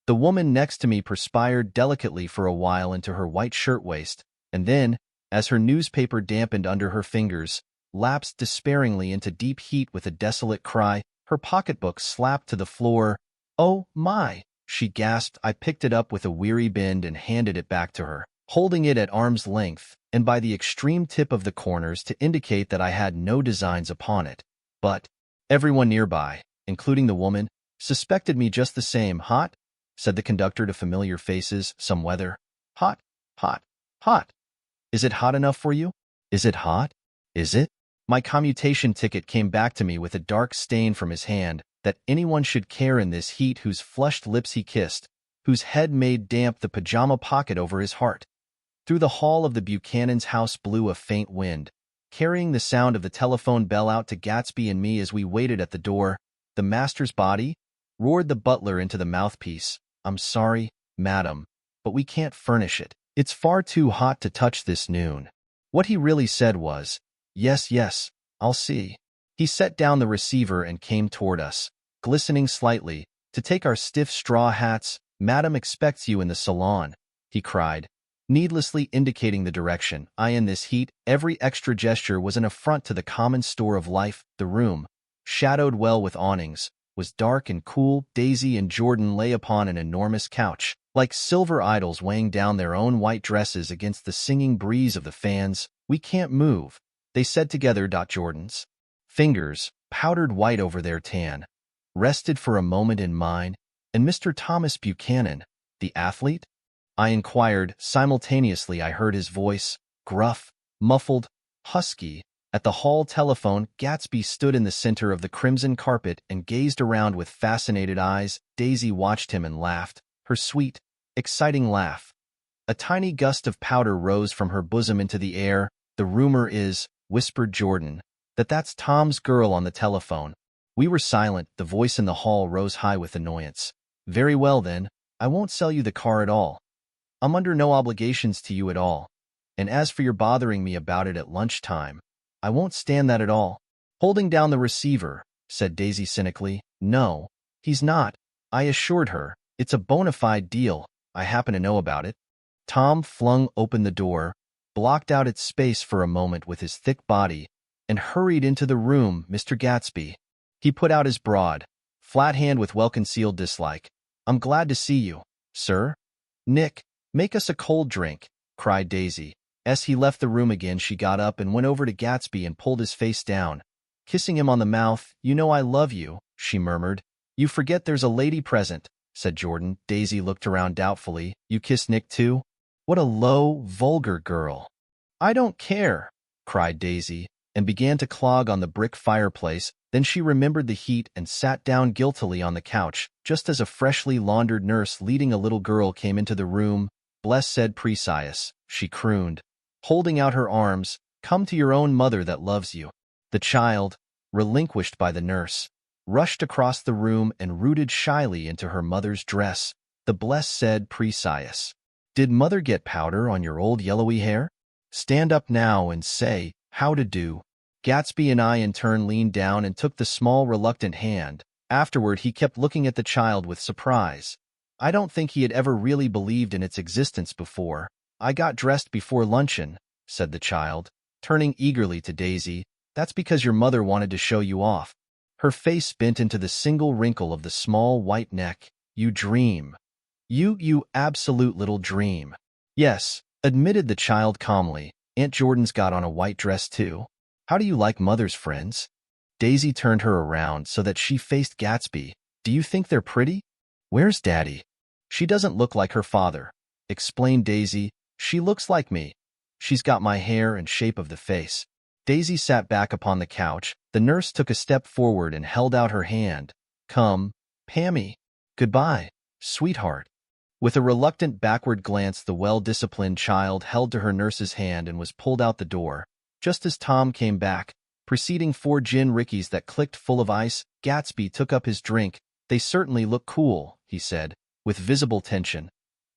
The woman next to me perspired delicately for a while into her white shirtwaist, and then, as her newspaper dampened under her fingers, lapsed despairingly into deep heat with a desolate cry. Her pocketbook slapped to the floor. "Oh, my!" she gasped. I picked it up with a weary bend and handed it back to her, holding it at arm's length and by the extreme tip of the corners to indicate that I had no designs upon it. But everyone nearby, including the woman, suspected me just the same. "Hot?" said the conductor to familiar faces. "Some weather." "Hot, hot, hot. Is it hot enough for you? Is it hot? Is it?" My commutation ticket came back to me with a dark stain from his hand. That anyone should care in this heat, whose flushed lips he kissed, whose head made damp the pajama pocket over his heart. Through the hall of the Buchanan's house blew a faint wind, carrying the sound of the telephone bell out to Gatsby and me as we waited at the door. "The master's body?" roared the butler into the mouthpiece. "I'm sorry, madam, but we can't furnish it. It's far too hot to touch this noon." What he really said was, "Yes, yes, I'll see." He set down the receiver and came toward us, glistening slightly, to take our stiff straw hats. "Madam expects you in the salon," he cried, needlessly indicating the direction. In this heat, every extra gesture was an affront to the common store of life. The room, shadowed well with awnings, was dark and cool. Daisy and Jordan lay upon an enormous couch, like silver idols weighing down their own white dresses against the singing breeze of the fans. "We can't move," they said together. Jordan's fingers, powdered white over their tan, rested for a moment in mine. "And Mr. Thomas Buchanan, the athlete?" I inquired. Simultaneously I heard his voice, gruff, muffled, husky. At the hall telephone, Gatsby stood in the center of the crimson carpet and gazed around with fascinated eyes. Daisy watched him and laughed, her sweet, exciting laugh. A tiny gust of powder rose from her bosom into the air. "The rumor is," whispered Jordan, "that's Tom's girl on the telephone." We were silent. The voice in the hall rose high with annoyance. "Very well, then. I won't sell you the car at all. I'm under no obligations to you at all. And as for your bothering me about it at lunchtime, I won't stand that at all." Holding down the receiver, said Daisy cynically. "No, he's not," I assured her. "It's a bona fide deal. I happen to know about it." Tom flung open the door, blocked out its space for a moment with his thick body, and hurried into the room. "Mr. Gatsby." He put out his broad, flat hand with well-concealed dislike. "I'm glad to see you, sir." "Nick, make us a cold drink," cried Daisy. As he left the room again, she got up and went over to Gatsby and pulled his face down, kissing him on the mouth. "You know I love you," she murmured. "You forget there's a lady present," said Jordan. Daisy looked around doubtfully. "You kiss Nick too? What a low, vulgar girl." "I don't care," cried Daisy, and began to clog on the brick fireplace. Then she remembered the heat and sat down guiltily on the couch, just as a freshly laundered nurse leading a little girl came into the room. "Blessed Precious," she crooned, holding out her arms, "come to your own mother that loves you." The child, relinquished by the nurse, rushed across the room and rooted shyly into her mother's dress. The Blessed Precious. "Did mother get powder on your old yellowy hair? Stand up now and say, how to do." Gatsby and I in turn leaned down and took the small reluctant hand. Afterward he kept looking at the child with surprise. I don't think he had ever really believed in its existence before. "I got dressed before luncheon," said the child, turning eagerly to Daisy. "That's because your mother wanted to show you off." Her face bent into the single wrinkle of the small white neck. "You dream. You absolute little dream." "Yes," admitted the child calmly. "Aunt Jordan's got on a white dress too. How do you like mother's friends?" Daisy turned her around so that she faced Gatsby. "Do you think they're pretty? Where's Daddy?" "She doesn't look like her father," explained Daisy. "She looks like me. She's got my hair and shape of the face." Daisy sat back upon the couch. The nurse took a step forward and held out her hand. "Come, Pammy. Goodbye, sweetheart." With a reluctant backward glance, the well-disciplined child held to her nurse's hand and was pulled out the door. Just as Tom came back, preceding 4 gin rickeys that clicked full of ice, Gatsby took up his drink. "They certainly look cool," he said, with visible tension.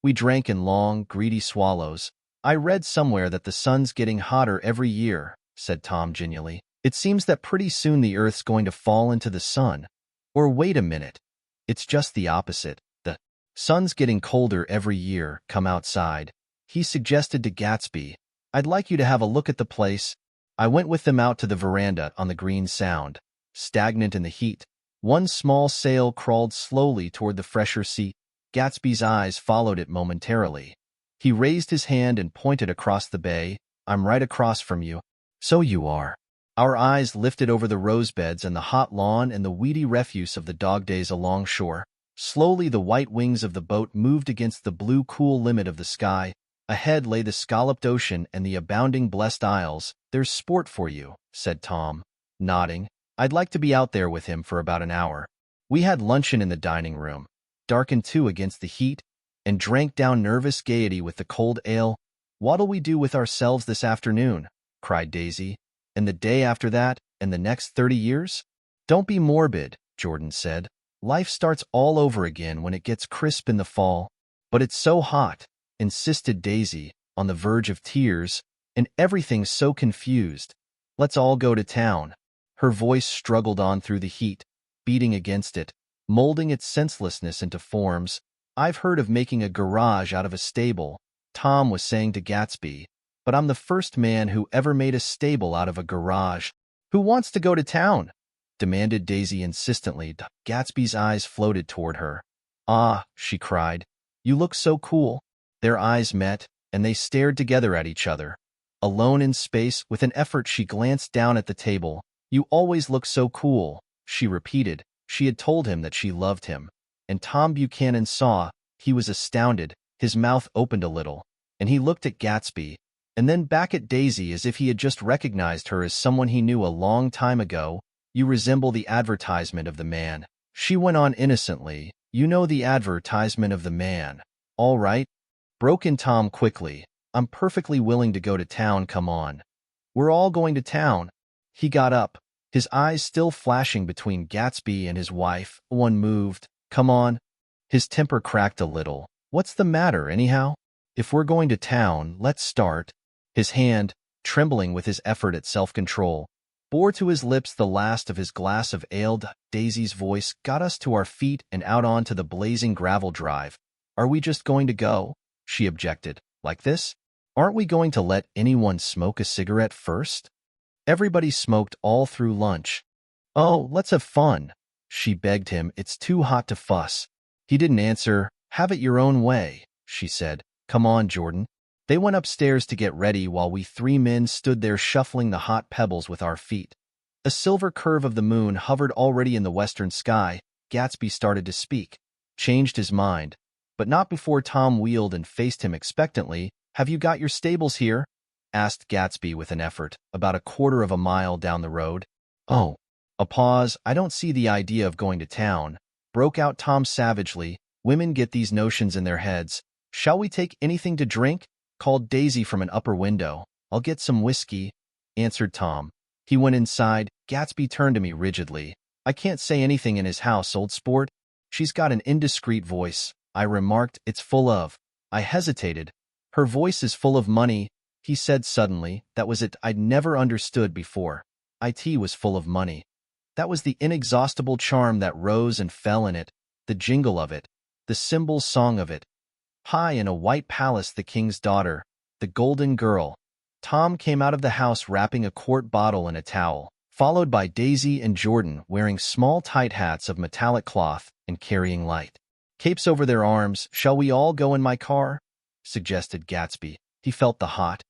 We drank in long, greedy swallows. "I read somewhere that the sun's getting hotter every year," said Tom genially. "It seems that pretty soon the Earth's going to fall into the sun. Or wait a minute. It's just the opposite. The Sun's getting colder every year, come outside. He suggested to Gatsby, I'd like you to have a look at the place. I went with them out to the veranda on the Green Sound. Stagnant in the heat, one small sail crawled slowly toward the fresher sea. Gatsby's eyes followed it momentarily. He raised his hand and pointed across the bay. I'm right across from you. So you are. Our eyes lifted over the rosebeds and the hot lawn and the weedy refuse of the dog days along shore. Slowly the white wings of the boat moved against the blue cool limit of the sky. Ahead lay the scalloped ocean and the abounding blessed isles. There's sport for you, said Tom, nodding. I'd like to be out there with him for about an hour. We had luncheon in the dining room, darkened too against the heat, and drank down nervous gaiety with the cold ale. What'll we do with ourselves this afternoon? Cried Daisy. And the day after that, and the next 30 years? Don't be morbid, Jordan said. Life starts all over again when it gets crisp in the fall. But it's so hot, insisted Daisy, on the verge of tears, and everything's so confused. Let's all go to town. Her voice struggled on through the heat, beating against it, molding its senselessness into forms. I've heard of making a garage out of a stable, Tom was saying to Gatsby, but I'm the first man who ever made a stable out of a garage. Who wants to go to town? Demanded Daisy insistently. Gatsby's eyes floated toward her. Ah, she cried. You look so cool. Their eyes met, and they stared together at each other. Alone in space, with an effort she glanced down at the table. You always look so cool, she repeated. She had told him that she loved him. And Tom Buchanan saw. He was astounded. His mouth opened a little, and he looked at Gatsby, and then back at Daisy as if he had just recognized her as someone he knew a long time ago. You resemble the advertisement of the man. She went on innocently. You know the advertisement of the man. All right. Broke in Tom quickly. I'm perfectly willing to go to town, come on. We're all going to town. He got up, his eyes still flashing between Gatsby and his wife. One moved. Come on. His temper cracked a little. What's the matter, anyhow? If we're going to town, let's start. His hand, trembling with his effort at self-control, bore to his lips the last of his glass of ale. Daisy's voice got us to our feet and out onto the blazing gravel drive. Are we just going to go? She objected. Like this? Aren't we going to let anyone smoke a cigarette first? Everybody smoked all through lunch. Oh, let's have fun, she begged him. It's too hot to fuss. He didn't answer. Have it your own way, she said. Come on, Jordan. They went upstairs to get ready while we three men stood there shuffling the hot pebbles with our feet. A silver curve of the moon hovered already in the western sky. Gatsby started to speak, changed his mind, but not before Tom wheeled and faced him expectantly. Have you got your stables here? Asked Gatsby with an effort, about a quarter of a mile down the road. Oh. A pause. I don't see the idea of going to town, broke out Tom savagely. Women get these notions in their heads. Shall we take anything to drink? Called Daisy from an upper window. I'll get some whiskey, answered Tom. He went inside. Gatsby turned to me rigidly. I can't say anything in his house, old sport. She's got an indiscreet voice, I remarked. It's full of. I hesitated. Her voice is full of money, he said suddenly. That was it. I'd never understood before. It was full of money. That was the inexhaustible charm that rose and fell in it, the jingle of it, the cymbal song of it. High in a white palace, the king's daughter, the golden girl. Tom came out of the house wrapping a quart bottle in a towel, followed by Daisy and Jordan wearing small tight hats of metallic cloth and carrying light capes over their arms. Shall we all go in my car? Suggested Gatsby. He felt the hot,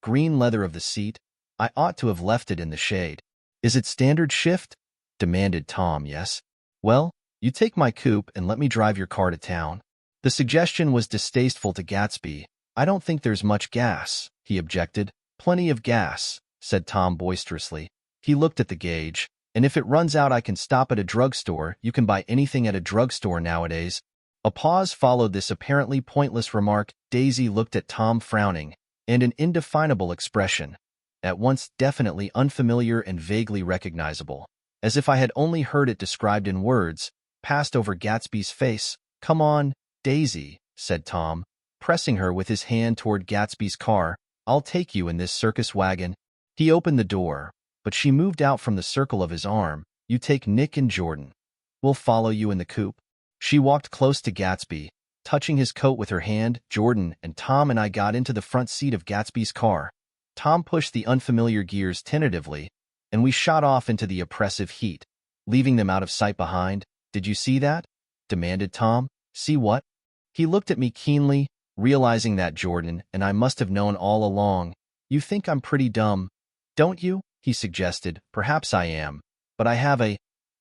green leather of the seat. I ought to have left it in the shade. Is it standard shift? Demanded Tom. Yes. Well, you take my coupe and let me drive your car to town. The suggestion was distasteful to Gatsby. I don't think there's much gas, he objected. Plenty of gas, said Tom boisterously. He looked at the gauge. And if it runs out, I can stop at a drugstore. You can buy anything at a drugstore nowadays. A pause followed this apparently pointless remark. Daisy looked at Tom frowning, and an indefinable expression, at once definitely unfamiliar and vaguely recognizable, as if I had only heard it described in words, passed over Gatsby's face. Come on, Daisy, said Tom, pressing her with his hand toward Gatsby's car. I'll take you in this circus wagon. He opened the door, but she moved out from the circle of his arm. You take Nick and Jordan. We'll follow you in the coupe. She walked close to Gatsby, Touching his coat with her hand, Jordan and Tom and I got into the front seat of Gatsby's car. Tom pushed the unfamiliar gears tentatively, and we shot off into the oppressive heat, leaving them out of sight behind. "Did you see that?" demanded Tom. "See what?" He looked at me keenly, realizing that Jordan and I must have known all along. "You think I'm pretty dumb, don't you?" he suggested. "Perhaps I am, but I have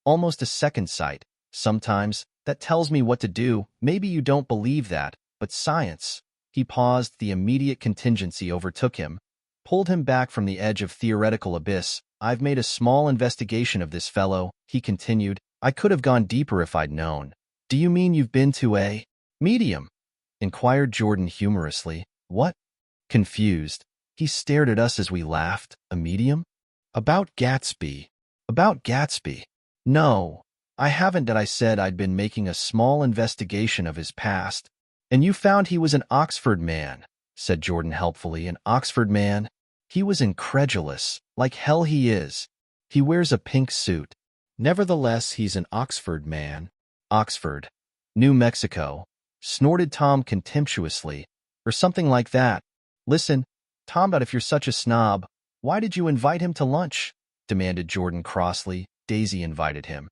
almost a second sight. Sometimes that tells me what to do. Maybe you don't believe that, but science." He paused. The immediate contingency overtook him, pulled him back from the edge of theoretical abyss. "I've made a small investigation of this fellow," he continued. "I could have gone deeper if I'd known." "Do you mean you've been to a medium?" inquired Jordan humorously. "What?" Confused, he stared at us as we laughed. "A medium? About Gatsby." "About Gatsby? No, I haven't. I said I'd been making a small investigation of his past." "And you found he was an Oxford man," said Jordan helpfully. "An Oxford man?" He was incredulous. "Like hell he is. He wears a pink suit. Nevertheless, he's an Oxford man." "Oxford, New Mexico," snorted Tom contemptuously. "Or something like that." "Listen, Tom, but if you're such a snob, why did you invite him to lunch?" demanded Jordan crossly. "Daisy invited him.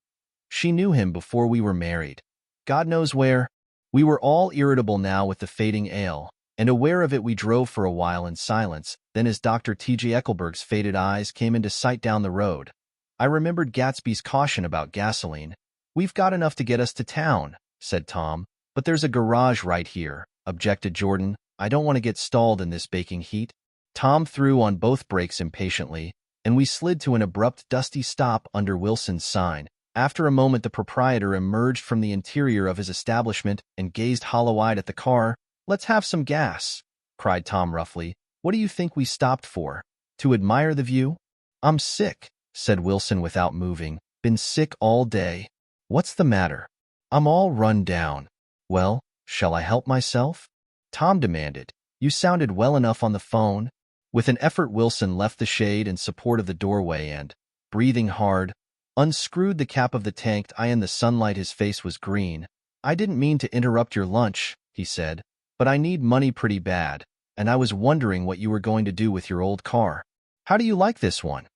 She knew him before we were married. God knows where." We were all irritable now with the fading ale, and aware of it we drove for a while in silence. Then as Dr. T.J. Eckelberg's faded eyes came into sight down the road, I remembered Gatsby's caution about gasoline. "We've got enough to get us to town," said Tom. "But there's a garage right here," objected Jordan. "I don't want to get stalled in this baking heat." Tom threw on both brakes impatiently, and we slid to an abrupt, dusty stop under Wilson's sign. After a moment, the proprietor emerged from the interior of his establishment and gazed hollow-eyed at the car. "Let's have some gas," cried Tom roughly. "What do you think we stopped for? To admire the view?" "I'm sick," said Wilson without moving. "Been sick all day." "What's the matter?" "I'm all run down." "Well, shall I help myself?" Tom demanded. "You sounded well enough on the phone." With an effort, Wilson left the shade in support of the doorway and, breathing hard, unscrewed the cap of the tank. In the sunlight his face was green. "I didn't mean to interrupt your lunch," he said, "but I need money pretty bad, and I was wondering what you were going to do with your old car." "How do you like this one?"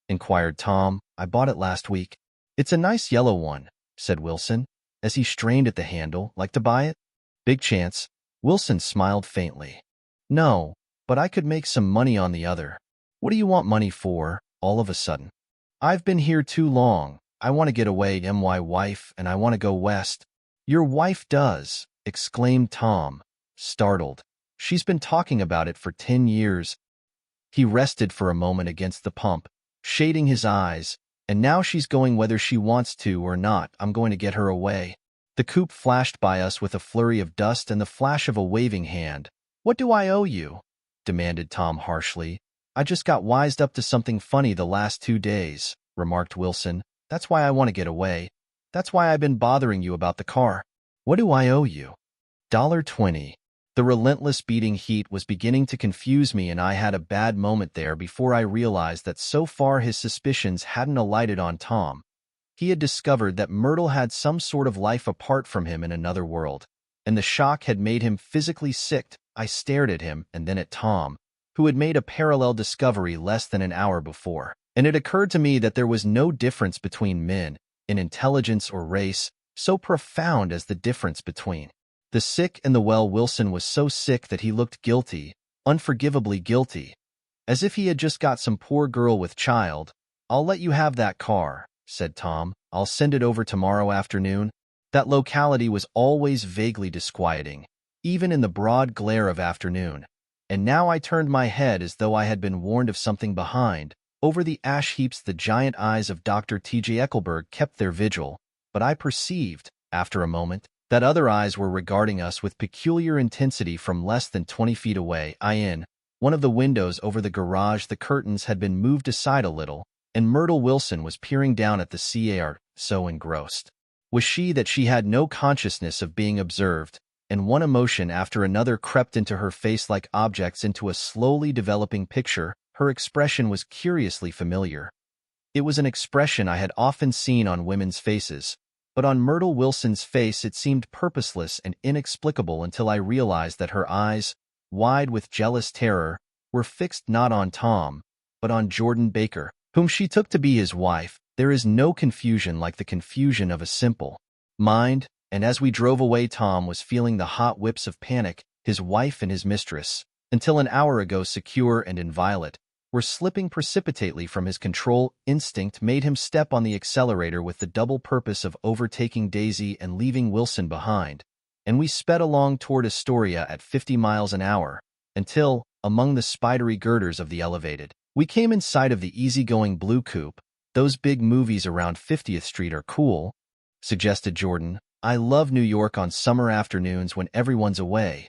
inquired Tom. "I bought it last week." "It's a nice yellow one," said Wilson, as he strained at the handle. "Like to buy it?" "Big chance." Wilson smiled faintly. "No, but I could make some money on the other." "What do you want money for, all of a sudden?" "I've been here too long. I want to get away. My wife and I want to go west." "Your wife does?" exclaimed Tom, startled. "She's been talking about it for 10 years. He rested for a moment against the pump, shading his eyes. "And now she's going whether she wants to or not. I'm going to get her away." The coupe flashed by us with a flurry of dust and the flash of a waving hand. "What do I owe you?" demanded Tom harshly. "I just got wised up to something funny the last 2 days," remarked Wilson. "That's why I want to get away. That's why I've been bothering you about the car." "What do I owe you?" $20. The relentless beating heat was beginning to confuse me, and I had a bad moment there before I realized that so far his suspicions hadn't alighted on Tom. He had discovered that Myrtle had some sort of life apart from him in another world, and the shock had made him physically sick. I stared at him and then at Tom, who had made a parallel discovery less than an hour before, and it occurred to me that there was no difference between men, in intelligence or race, so profound as the difference between the sick and the well. Wilson was so sick that he looked guilty, unforgivably guilty, as if he had just got some poor girl with child. "I'll let you have that car," said Tom. "I'll send it over tomorrow afternoon." That locality was always vaguely disquieting, even in the broad glare of afternoon, and now I turned my head as though I had been warned of something behind. Over the ash heaps the giant eyes of Dr. T.J. Eckelberg kept their vigil, but I perceived, after a moment, that other eyes were regarding us with peculiar intensity from less than 20 feet away. In one of the windows over the garage, the curtains had been moved aside a little, and Myrtle Wilson was peering down at the car. So engrossed was she that she had no consciousness of being observed, and one emotion after another crept into her face like objects into a slowly developing picture. Her expression was curiously familiar. It was an expression I had often seen on women's faces, But on Myrtle Wilson's face it seemed purposeless and inexplicable until I realized that her eyes, wide with jealous terror, were fixed not on Tom, but on Jordan Baker, whom she took to be his wife. There is no confusion like the confusion of a simple mind, and as we drove away Tom was feeling the hot whips of panic, his wife and his mistress, until an hour ago secure and inviolate, were slipping precipitately from his control. Instinct made him step on the accelerator with the double purpose of overtaking Daisy and leaving Wilson behind, and we sped along toward Astoria at 50 miles an hour, until, among the spidery girders of the elevated, we came in sight of the easygoing blue coupe. "Those big movies around 50th Street are cool," suggested Jordan. "I love New York on summer afternoons when everyone's away.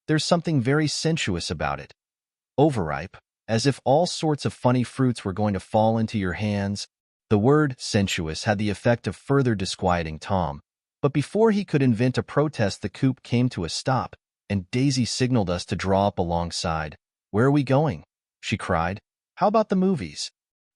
There's something very sensuous about it. Overripe, as if all sorts of funny fruits were going to fall into your hands." The word sensuous had the effect of further disquieting Tom, but before he could invent a protest the coupe came to a stop, and Daisy signaled us to draw up alongside. "Where are we going?" she cried. "How about the movies?"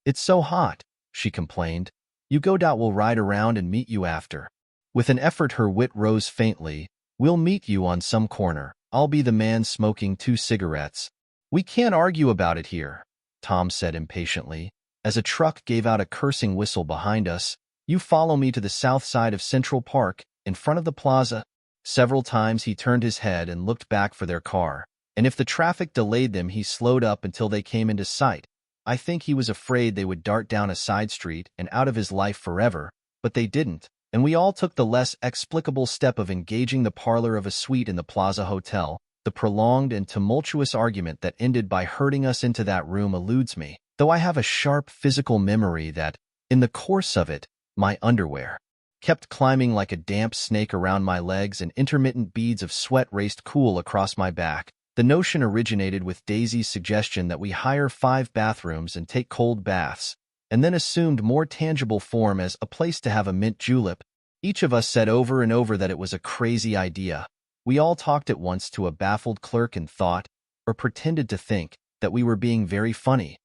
"It's so hot," she complained. "You go doubt we'll ride around and meet you after." With an effort her wit rose faintly. "We'll meet you on some corner. I'll be the man smoking 2 cigarettes. "We can't argue about it here," Tom said impatiently, as a truck gave out a cursing whistle behind us. "You follow me to the south side of Central Park, in front of the plaza." Several times he turned his head and looked back for their car, and if the traffic delayed them he slowed up until they came into sight. I think he was afraid they would dart down a side street and out of his life forever, but they didn't, and we all took the less explicable step of engaging the parlor of a suite in the Plaza Hotel. The prolonged and tumultuous argument that ended by herding us into that room eludes me, though I have a sharp physical memory that, in the course of it, my underwear kept climbing like a damp snake around my legs and intermittent beads of sweat raced cool across my back. The notion originated with Daisy's suggestion that we hire 5 bathrooms and take cold baths, and then assumed more tangible form as a place to have a mint julep. Each of us said over and over that it was a crazy idea. We all talked at once to a baffled clerk and thought, or pretended to think, that we were being very funny.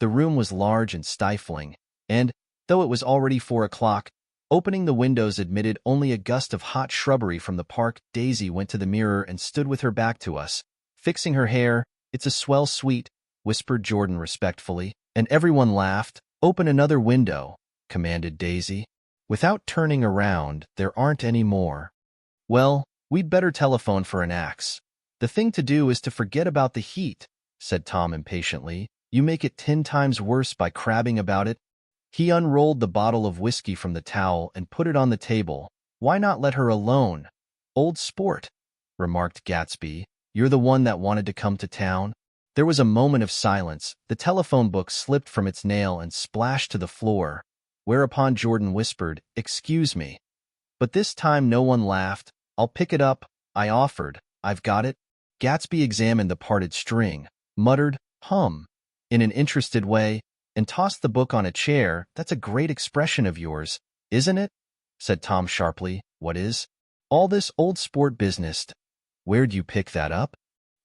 The room was large and stifling, and, though it was already 4 o'clock, opening the windows admitted only a gust of hot shrubbery from the park. Daisy went to the mirror and stood with her back to us, fixing her hair. "It's a swell suite," whispered Jordan respectfully, and everyone laughed. "Open another window," commanded Daisy. "Without turning around, there aren't any more." "Well, we'd better telephone for an axe." "The thing to do is to forget about the heat," said Tom impatiently. "You make it 10 times worse by crabbing about it." He unrolled the bottle of whiskey from the towel and put it on the table. "Why not let her alone?" "Old sport," remarked Gatsby. "You're the one that wanted to come to town." There was a moment of silence. The telephone book slipped from its nail and splashed to the floor, whereupon Jordan whispered, "Excuse me." But this time no one laughed. "I'll pick it up," I offered. "I've got it." Gatsby examined the parted string, muttered, in an interested way, and tossed the book on a chair. "That's a great expression of yours, isn't it?" said Tom sharply. "What is?" "All this old sport business. Where'd you pick that up?"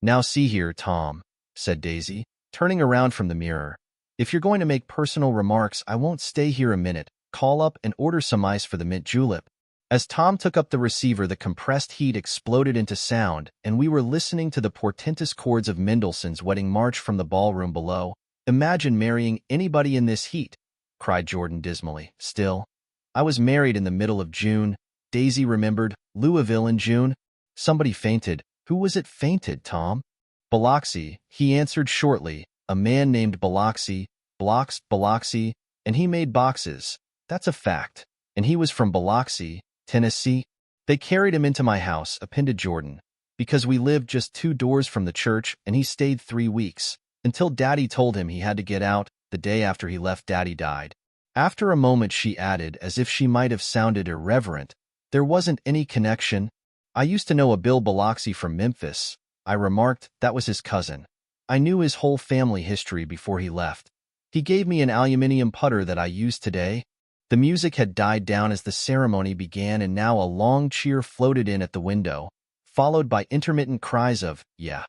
"Now see here, Tom," said Daisy, turning around from the mirror. "If you're going to make personal remarks, I won't stay here a minute. Call up and order some ice for the mint julep." As Tom took up the receiver, the compressed heat exploded into sound, and we were listening to the portentous chords of Mendelssohn's Wedding March from the ballroom below. "Imagine marrying anybody in this heat," cried Jordan dismally. "Still, I was married in the middle of June." Daisy remembered. "Louisville in June. Somebody fainted." "Who was it fainted, Tom?" "Biloxi," he answered shortly. "A man named Biloxi, Biloxi, and he made boxes. That's a fact. And he was from Biloxi, Tennessee." "They carried him into my house," appended Jordan, "because we lived just 2 doors from the church, and he stayed 3 weeks, until Daddy told him he had to get out. The day after he left, Daddy died." After a moment she added, as if she might have sounded irreverent, "There wasn't any connection." "I used to know a Bill Biloxi from Memphis," I remarked. "That was his cousin. I knew his whole family history before he left. He gave me an aluminium putter that I use today." The music had died down as the ceremony began, and now a long cheer floated in at the window, followed by intermittent cries of, "Yeah,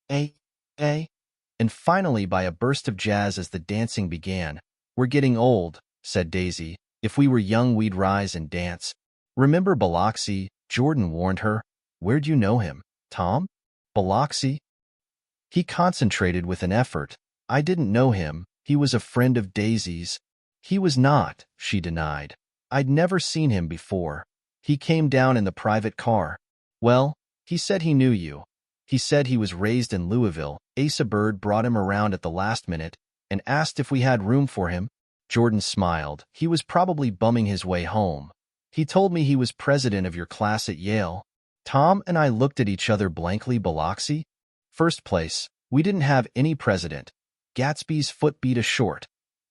eh, and finally by a burst of jazz as the dancing began. "We're getting old," said Daisy. "If we were young we'd rise and dance." Remember Biloxi? Jordan warned her. Where'd you know him, Tom? Biloxi? He concentrated with an effort. I didn't know him. He was a friend of Daisy's. He was not, she denied. I'd never seen him before. He came down in the private car. Well, he said he knew you. He said he was raised in Louisville. Asa Bird brought him around at the last minute and asked if we had room for him. Jordan smiled. He was probably bumming his way home. He told me he was president of your class at Yale. Tom and I looked at each other blankly. Biloxi? First place, we didn't have any president. Gatsby's foot beat a short,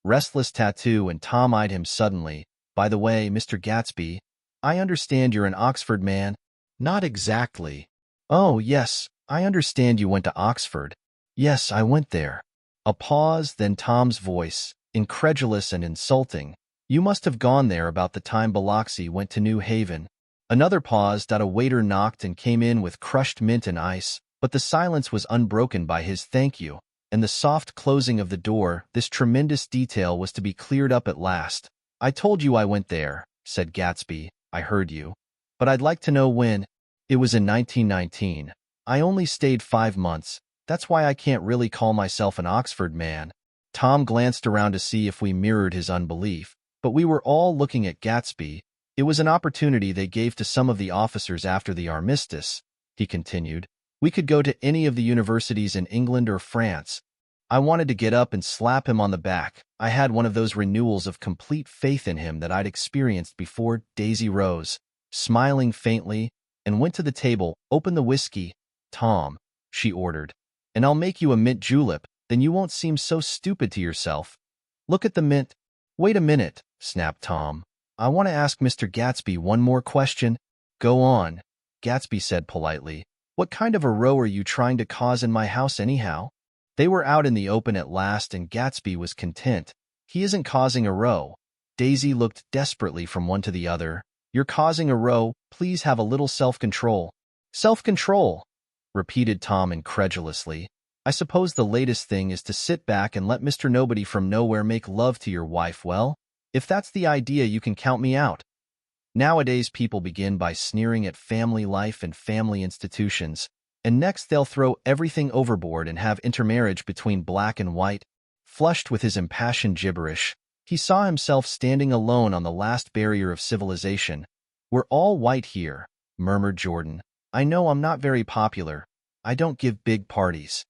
restless tattoo, and Tom eyed him suddenly. By the way, Mr. Gatsby, I understand you're an Oxford man. Not exactly. Oh, yes, I understand you went to Oxford. Yes, I went there. A pause, then Tom's voice, incredulous and insulting. You must have gone there about the time Biloxi went to New Haven. Another pause. A waiter knocked and came in with crushed mint and ice, but the silence was unbroken by his thank you and the soft closing of the door. This tremendous detail was to be cleared up at last. I told you I went there, said Gatsby. I heard you. But I'd like to know when. It was in 1919. I only stayed 5 months. That's why I can't really call myself an Oxford man. Tom glanced around to see if we mirrored his unbelief, but we were all looking at Gatsby. It was an opportunity they gave to some of the officers after the armistice, he continued. We could go to any of the universities in England or France. I wanted to get up and slap him on the back. I had one of those renewals of complete faith in him that I'd experienced before. Daisy rose, smiling faintly, and went to the table. Open the whiskey, Tom, she ordered. And I'll make you a mint julep, then you won't seem so stupid to yourself. Look at the mint. Wait a minute, snapped Tom. I want to ask Mr. Gatsby one more question. Go on, Gatsby said politely. What kind of a row are you trying to cause in my house anyhow? They were out in the open at last, and Gatsby was content. He isn't causing a row. Daisy looked desperately from one to the other. You're causing a row. Please have a little self-control. Self-control, repeated Tom incredulously. I suppose the latest thing is to sit back and let Mr. Nobody from Nowhere make love to your wife. Well, if that's the idea, you can count me out. Nowadays, people begin by sneering at family life and family institutions, and next they'll throw everything overboard and have intermarriage between black and white. Flushed with his impassioned gibberish, he saw himself standing alone on the last barrier of civilization. We're all white here, murmured Jordan. I know I'm not very popular. I don't give big parties.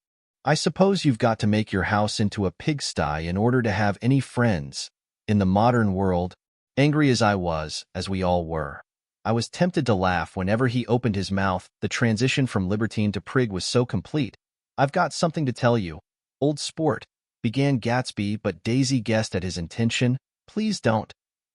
I suppose you've got to make your house into a pigsty in order to have any friends. In the modern world, angry as I was, as we all were, I was tempted to laugh whenever he opened his mouth. The transition from libertine to prig was so complete. I've got something to tell you, old sport, began Gatsby, but Daisy guessed at his intention. Please don't.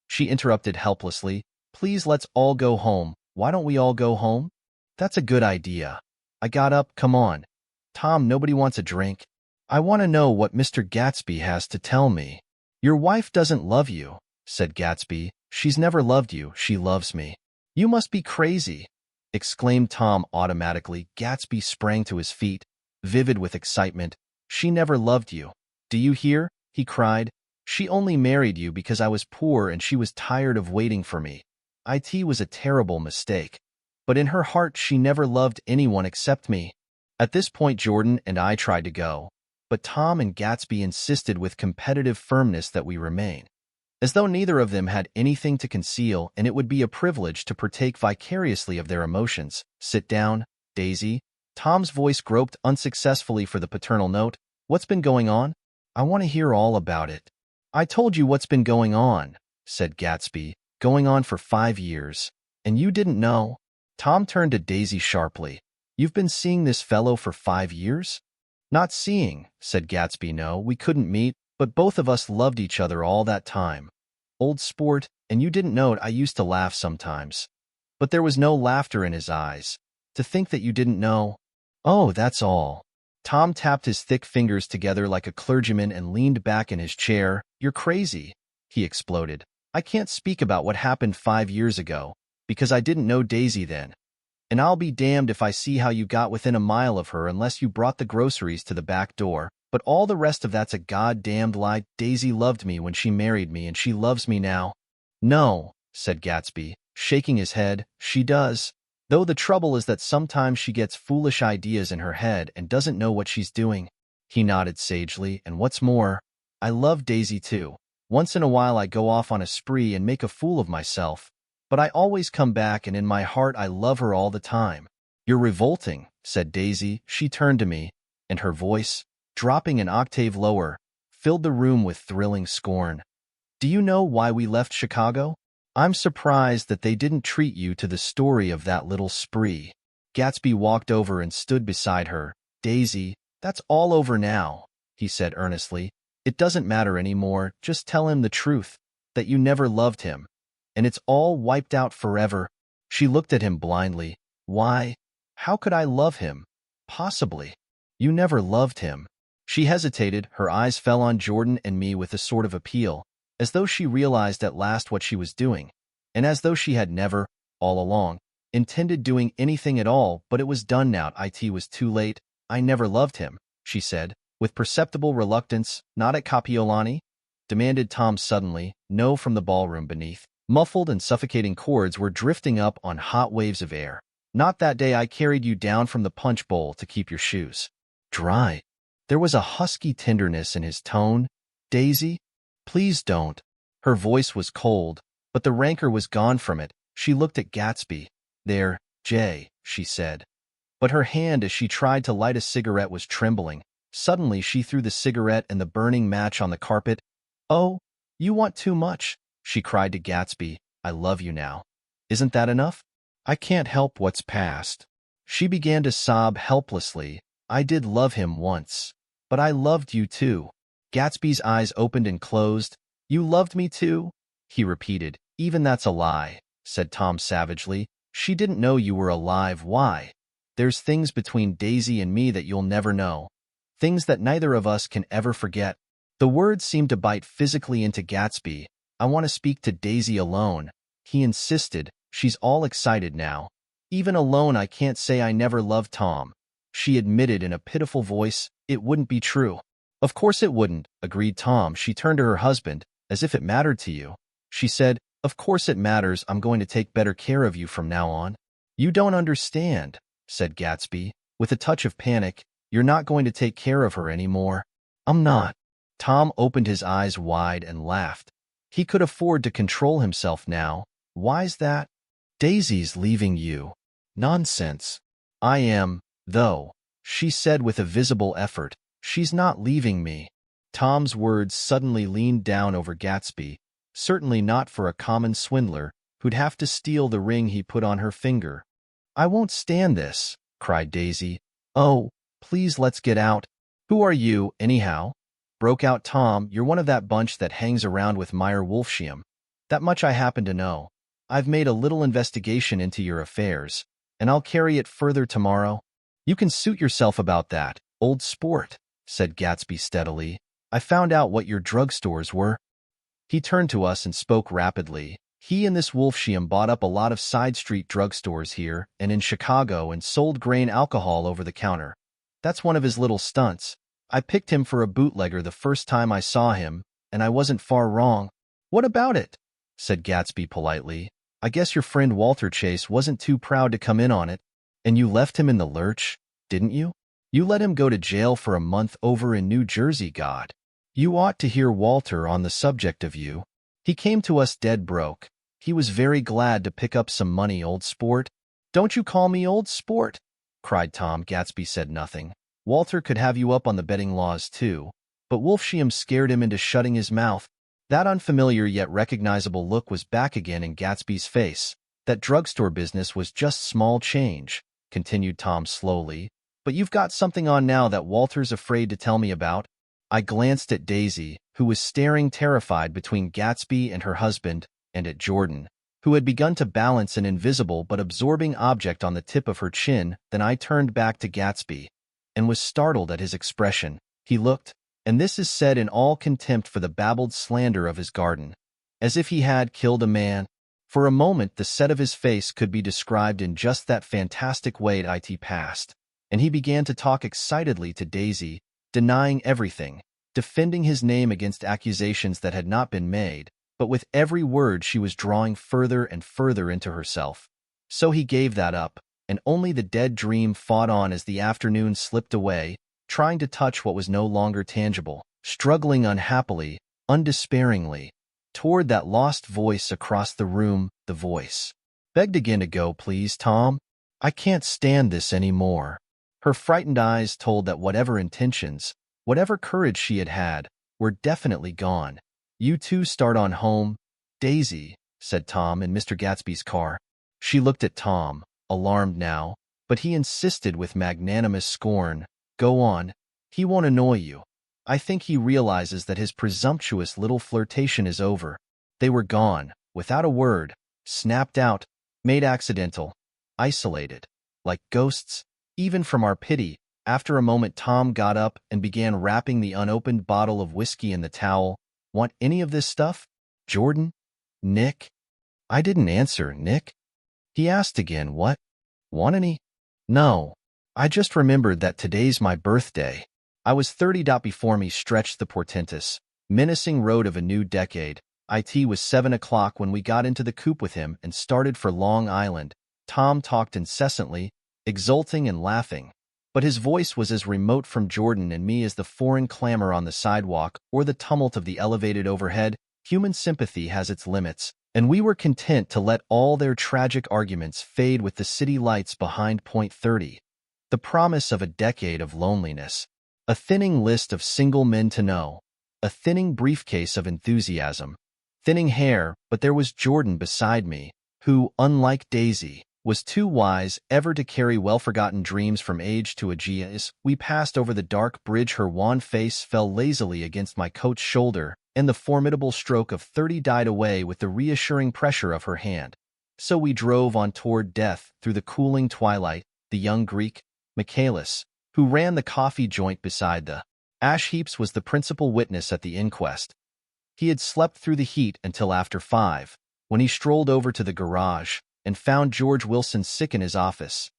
She interrupted helplessly. Please, let's all go home. Why don't we all go home? That's a good idea. I got up. Come on. Tom, nobody wants a drink. I want to know what Mr. Gatsby has to tell me. Your wife doesn't love you, said Gatsby. She's never loved you. She loves me. You must be crazy, exclaimed Tom automatically. Gatsby sprang to his feet, vivid with excitement. She never loved you. Do you hear? He cried. She only married you because I was poor and she was tired of waiting for me. It was a terrible mistake. But in her heart, she never loved anyone except me. At this point, Jordan and I tried to go, but Tom and Gatsby insisted with competitive firmness that we remain, as though neither of them had anything to conceal and it would be a privilege to partake vicariously of their emotions. Sit down, Daisy. Tom's voice groped unsuccessfully for the paternal note. What's been going on? I want to hear all about it. I told you what's been going on, said Gatsby. Going on for 5 years. And you didn't know? Tom turned to Daisy sharply. You've been seeing this fellow for 5 years? Not seeing, said Gatsby. No, we couldn't meet, but both of us loved each other all that time. Old sport, and you didn't know it. I used to laugh sometimes. But there was no laughter in his eyes. To think that you didn't know. Oh, that's all. Tom tapped his thick fingers together like a clergyman and leaned back in his chair. You're crazy, he exploded. I can't speak about what happened 5 years ago, because I didn't know Daisy then. And I'll be damned if I see how you got within a mile of her unless you brought the groceries to the back door. But all the rest of that's a goddamned lie. Daisy loved me when she married me, and she loves me now. No, said Gatsby. shaking his head. She does. Though the trouble is that sometimes she gets foolish ideas in her head and doesn't know what she's doing. He nodded sagely, and what's more, I love Daisy too. Once in a while I go off on a spree and make a fool of myself, but I always come back and in my heart I love her all the time. You're revolting, said Daisy. She turned to me, and her voice, dropping an octave lower, filled the room with thrilling scorn. Do you know why we left Chicago? I'm surprised that they didn't treat you to the story of that little spree. Gatsby walked over and stood beside her. Daisy, that's all over now, he said earnestly. It doesn't matter anymore. Just tell him the truth, that you never loved him. And it's all wiped out forever. She looked at him blindly. Why? How could I love him? Possibly. You never loved him. She hesitated. Her eyes fell on Jordan and me with a sort of appeal, as though she realized at last what she was doing, and as though she had never, all along, intended doing anything at all, but it was done now. It was too late. I never loved him, she said, with perceptible reluctance. Not at Kapiolani? Demanded Tom suddenly. No, from the ballroom beneath. Muffled and suffocating chords were drifting up on hot waves of air. Not that day I carried you down from the punch bowl to keep your shoes dry. There was a husky tenderness in his tone. Daisy, please don't. Her voice was cold, but the rancor was gone from it. She looked at Gatsby. There, Jay, she said. But her hand as she tried to light a cigarette was trembling. Suddenly she threw the cigarette and the burning match on the carpet. Oh, you want too much, she cried to Gatsby. I love you now. Isn't that enough? I can't help what's past. She began to sob helplessly. I did love him once, but I loved you too. Gatsby's eyes opened and closed. You loved me too? He repeated. Even that's a lie, said Tom savagely. She didn't know you were alive. Why? There's things between Daisy and me that you'll never know. Things that neither of us can ever forget. The words seemed to bite physically into Gatsby. I want to speak to Daisy alone, he insisted. She's all excited now. Even alone I can't say I never loved Tom. She admitted in a pitiful voice. It wouldn't be true. Of course it wouldn't, agreed Tom. She turned to her husband, as if it mattered to you. She said, of course it matters. I'm going to take better care of you from now on. You don't understand, said Gatsby, with a touch of panic. You're not going to take care of her anymore. I'm not. Tom opened his eyes wide and laughed. He could afford to control himself now. Why's that? Daisy's leaving you. Nonsense. I am, though, she said with a visible effort. She's not leaving me. Tom's words suddenly leaned down over Gatsby. Certainly not for a common swindler who'd have to steal the ring he put on her finger. I won't stand this, cried Daisy. Oh, please let's get out. Who are you, anyhow? Broke out Tom. You're one of that bunch that hangs around with Meyer Wolfsheim. That much I happen to know. I've made a little investigation into your affairs, and I'll carry it further tomorrow. You can suit yourself about that, old sport, said Gatsby steadily. I found out what your drugstores were. He turned to us and spoke rapidly. He and this Wolfsheim bought up a lot of side street drugstores here and in Chicago and sold grain alcohol over the counter. That's one of his little stunts. I picked him for a bootlegger the first time I saw him, and I wasn't far wrong. What about it? Said Gatsby politely. I guess your friend Walter Chase wasn't too proud to come in on it. And you left him in the lurch, didn't you? You let him go to jail for a month over in New Jersey. God. You ought to hear Walter on the subject of you. He came to us dead broke. He was very glad to pick up some money, old sport. Don't you call me old sport, cried Tom. Gatsby said nothing. Walter could have you up on the betting laws too, but Wolfsheim scared him into shutting his mouth. That unfamiliar yet recognizable look was back again in Gatsby's face. That drugstore business was just small change, continued Tom slowly. But you've got something on now that Walter's afraid to tell me about. I glanced at Daisy, who was staring terrified between Gatsby and her husband, and at Jordan, who had begun to balance an invisible but absorbing object on the tip of her chin. Then I turned back to Gatsby, and was startled at his expression. He looked, and this is said in all contempt for the babbled slander of his garden, as if he had killed a man. For a moment the set of his face could be described in just that fantastic way. It passed, and he began to talk excitedly to Daisy, denying everything, defending his name against accusations that had not been made, but with every word she was drawing further and further into herself. So he gave that up, and only the dead dream fought on as the afternoon slipped away, trying to touch what was no longer tangible, struggling unhappily, undespairingly, toward that lost voice across the room, the voice. Begged again to go, please, Tom. I can't stand this any more. Her frightened eyes told that whatever intentions, whatever courage she had had, were definitely gone. You two start on home, Daisy, said Tom in Mr. Gatsby's car. She looked at Tom, alarmed now, but he insisted with magnanimous scorn, go on, he won't annoy you. I think he realizes that his presumptuous little flirtation is over. They were gone, without a word, snapped out, made accidental, isolated, like ghosts, even from our pity. After a moment Tom got up and began wrapping the unopened bottle of whiskey in the towel. Want any of this stuff? Jordan? Nick? I didn't answer, Nick. He asked again, what? Want any? No. I just remembered that today's my birthday. I was 30. Before me stretched the portentous, menacing road of a new decade. It was 7 o'clock when we got into the coupe with him and started for Long Island. Tom talked incessantly, exulting and laughing, but his voice was as remote from Jordan and me as the foreign clamor on the sidewalk or the tumult of the elevated overhead. Human sympathy has its limits, and we were content to let all their tragic arguments fade with the city lights behind Point 30. The promise of a decade of loneliness, a thinning list of single men to know, a thinning briefcase of enthusiasm, thinning hair, but there was Jordan beside me, who, unlike Daisy, was too wise ever to carry well-forgotten dreams from age to age. As we passed over the dark bridge, her wan face fell lazily against my coat's shoulder, and the formidable stroke of 30 died away with the reassuring pressure of her hand. So we drove on toward death through the cooling twilight. The young Greek, Michaelis, who ran the coffee joint beside the ash heaps, was the principal witness at the inquest. He had slept through the heat until after 5, when he strolled over to the garage and found George Wilson sick in his office.